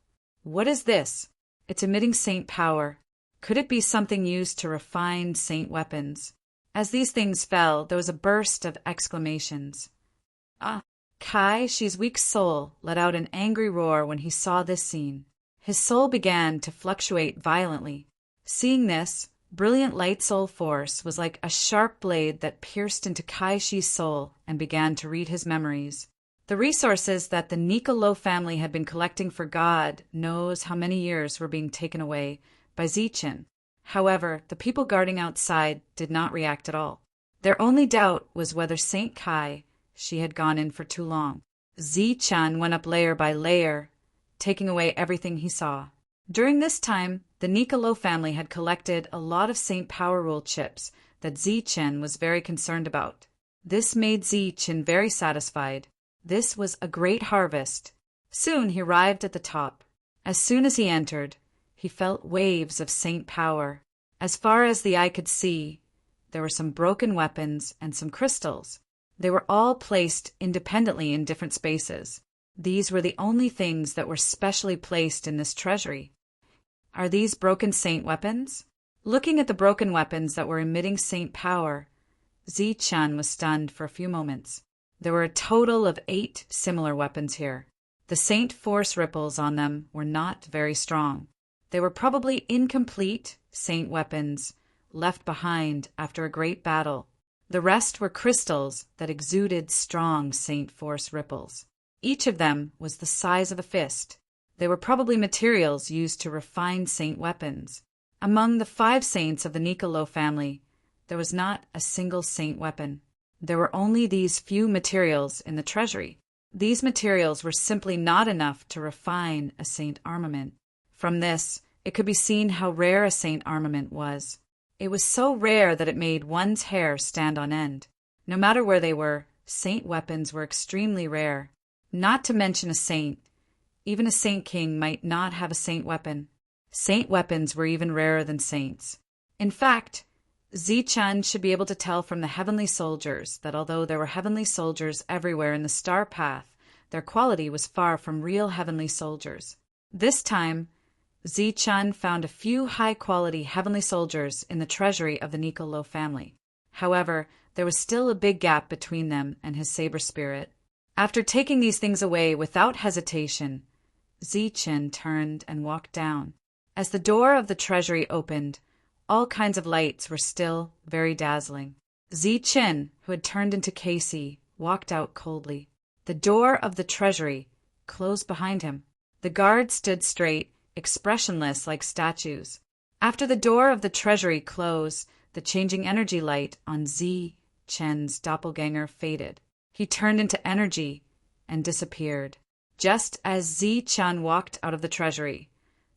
What is this? It's emitting saint power. Could it be something used to refine saint weapons? As these things fell, there was a burst of exclamations. Ah! Kai, Shi's weak soul, let out an angry roar when he saw this scene. His soul began to fluctuate violently. Seeing this, brilliant light soul force was like a sharp blade that pierced into Kai Shi's soul and began to read his memories. The resources that the Nicolo family had been collecting for God knows how many years were being taken away by Zi-Chun. However, the people guarding outside did not react at all. Their only doubt was whether Saint Kai Shi had gone in for too long. Zi-Chun went up layer by layer, taking away everything he saw. During this time, the Nicolo family had collected a lot of Saint Power Rule chips that Zi-Chun was very concerned about. This made Zi-Chun very satisfied. This was a great harvest. Soon he arrived at the top. As soon as he entered, he felt waves of saint power. As far as the eye could see, there were some broken weapons and some crystals. They were all placed independently in different spaces. These were the only things that were specially placed in this treasury. Are these broken saint weapons? Looking at the broken weapons that were emitting saint power, Zi-Chun was stunned for a few moments. There were a total of 8 similar weapons here. The saint force ripples on them were not very strong. They were probably incomplete saint weapons left behind after a great battle. The rest were crystals that exuded strong saint force ripples. Each of them was the size of a fist. They were probably materials used to refine saint weapons. Among the 5 saints of the Nicolo family, there was not a single saint weapon. There were only these few materials in the treasury. These materials were simply not enough to refine a saint armament. From this, it could be seen how rare a saint armament was. It was so rare that it made one's hair stand on end. No matter where they were, saint weapons were extremely rare. Not to mention a saint. Even a saint king might not have a saint weapon. Saint weapons were even rarer than saints. In fact, Zi-Chun should be able to tell from the heavenly soldiers that although there were heavenly soldiers everywhere in the star path, their quality was far from real heavenly soldiers. This time, Zi-Chun found a few high-quality heavenly soldiers in the treasury of the Nicolo family. However, there was still a big gap between them and his saber spirit. After taking these things away without hesitation, Zi-Chun turned and walked down. As the door of the treasury opened, all kinds of lights were still very dazzling. Zi-Chun, who had turned into Casey, walked out coldly. The door of the treasury closed behind him. The guards stood straight, expressionless like statues. After the door of the treasury closed, the changing energy light on Zi Chen's doppelganger faded. He turned into energy and disappeared. Just as Zi Chen walked out of the treasury,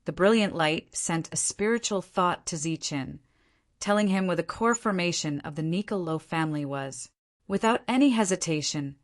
the brilliant light sent a spiritual thought to Zi Chen, telling him where the core formation of the Niccolo family was. Without any hesitation,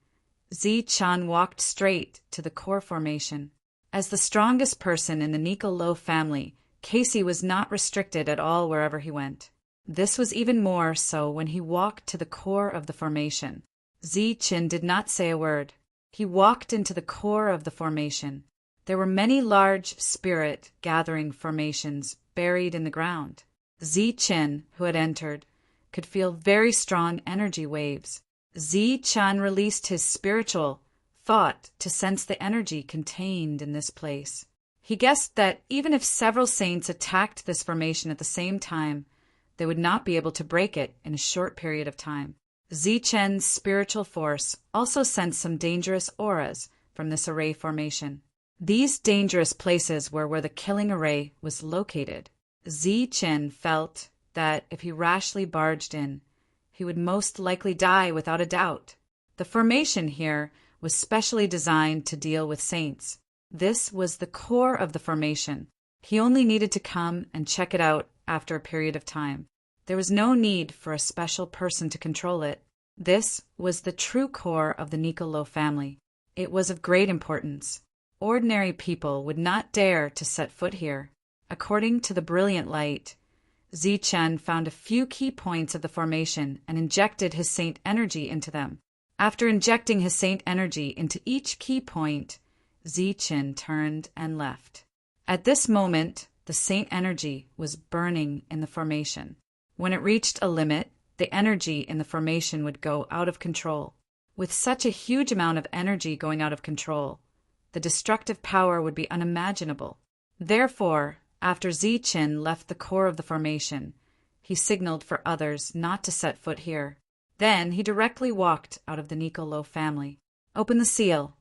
Zi Chen walked straight to the core formation. As the strongest person in the Niccolo family, Casey was not restricted at all wherever he went. This was even more so when he walked to the core of the formation. Zi Chen did not say a word. He walked into the core of the formation. There were many large spirit-gathering formations buried in the ground. Zi Chen, who had entered, could feel very strong energy waves. Zi Chen released his spiritual thought to sense the energy contained in this place. He guessed that even if several saints attacked this formation at the same time, they would not be able to break it in a short period of time. Zi Chen's spiritual force also sensed some dangerous auras from this array formation. These dangerous places were where the killing array was located. Zi Chen felt that if he rashly barged in, he would most likely die without a doubt. The formation here was specially designed to deal with saints. This was the core of the formation. He only needed to come and check it out after a period of time. There was no need for a special person to control it. This was the true core of the Niccolo family. It was of great importance. Ordinary people would not dare to set foot here. According to the brilliant light, Zi Chen found a few key points of the formation and injected his saint energy into them. After injecting his saint energy into each key point, Zi Chen turned and left. At this moment, the saint energy was burning in the formation. When it reached a limit, the energy in the formation would go out of control. With such a huge amount of energy going out of control, the destructive power would be unimaginable. Therefore, after Zi Chen left the core of the formation, he signaled for others not to set foot here. Then he directly walked out of the Niccolo family. "Open the seal."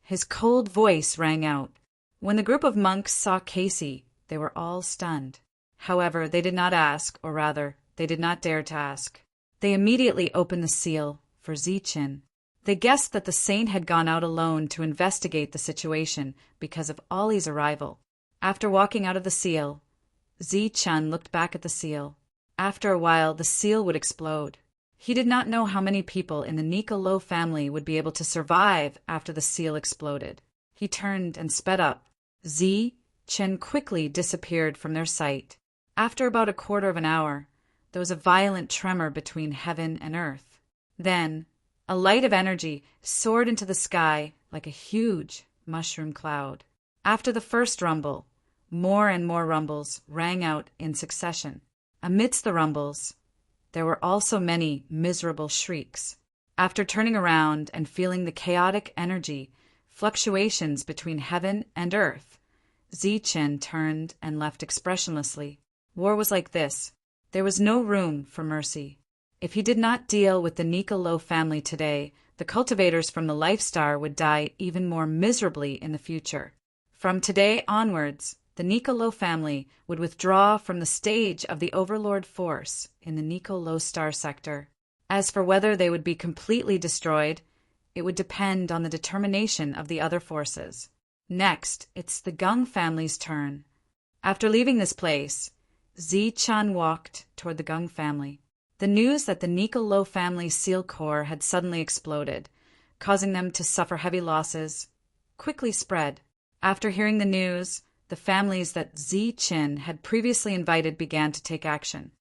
His cold voice rang out. When the group of monks saw Casey, they were all stunned. However, they did not ask, or rather, they did not dare to ask. They immediately opened the seal for Zi Chen. They guessed that the saint had gone out alone to investigate the situation because of Ollie's arrival. After walking out of the seal, Zi Chen looked back at the seal. After a while, the seal would explode. He did not know how many people in the Niccolo family would be able to survive after the seal exploded. He turned and sped up. Zi Chen quickly disappeared from their sight. After about a quarter of an hour, there was a violent tremor between heaven and earth. Then, a light of energy soared into the sky like a huge mushroom cloud. After the first rumble, more and more rumbles rang out in succession. Amidst the rumbles, there were also many miserable shrieks. After turning around and feeling the chaotic energy fluctuations between heaven and earth, Zi Chen turned and left expressionlessly. War was like this. There was no room for mercy. If he did not deal with the Niccolo family today, the cultivators from the Life Star would die even more miserably in the future. From today onwards, the Niccolo family would withdraw from the stage of the Overlord force in the Niccolo star sector. As for whether they would be completely destroyed, it would depend on the determination of the other forces. Next, it's the Gung family's turn. After leaving this place, Zi Chen walked toward the Gung family. The news that the Niccolo family seal core had suddenly exploded, causing them to suffer heavy losses, quickly spread. After hearing the news, the families that Zi Chen had previously invited began to take action.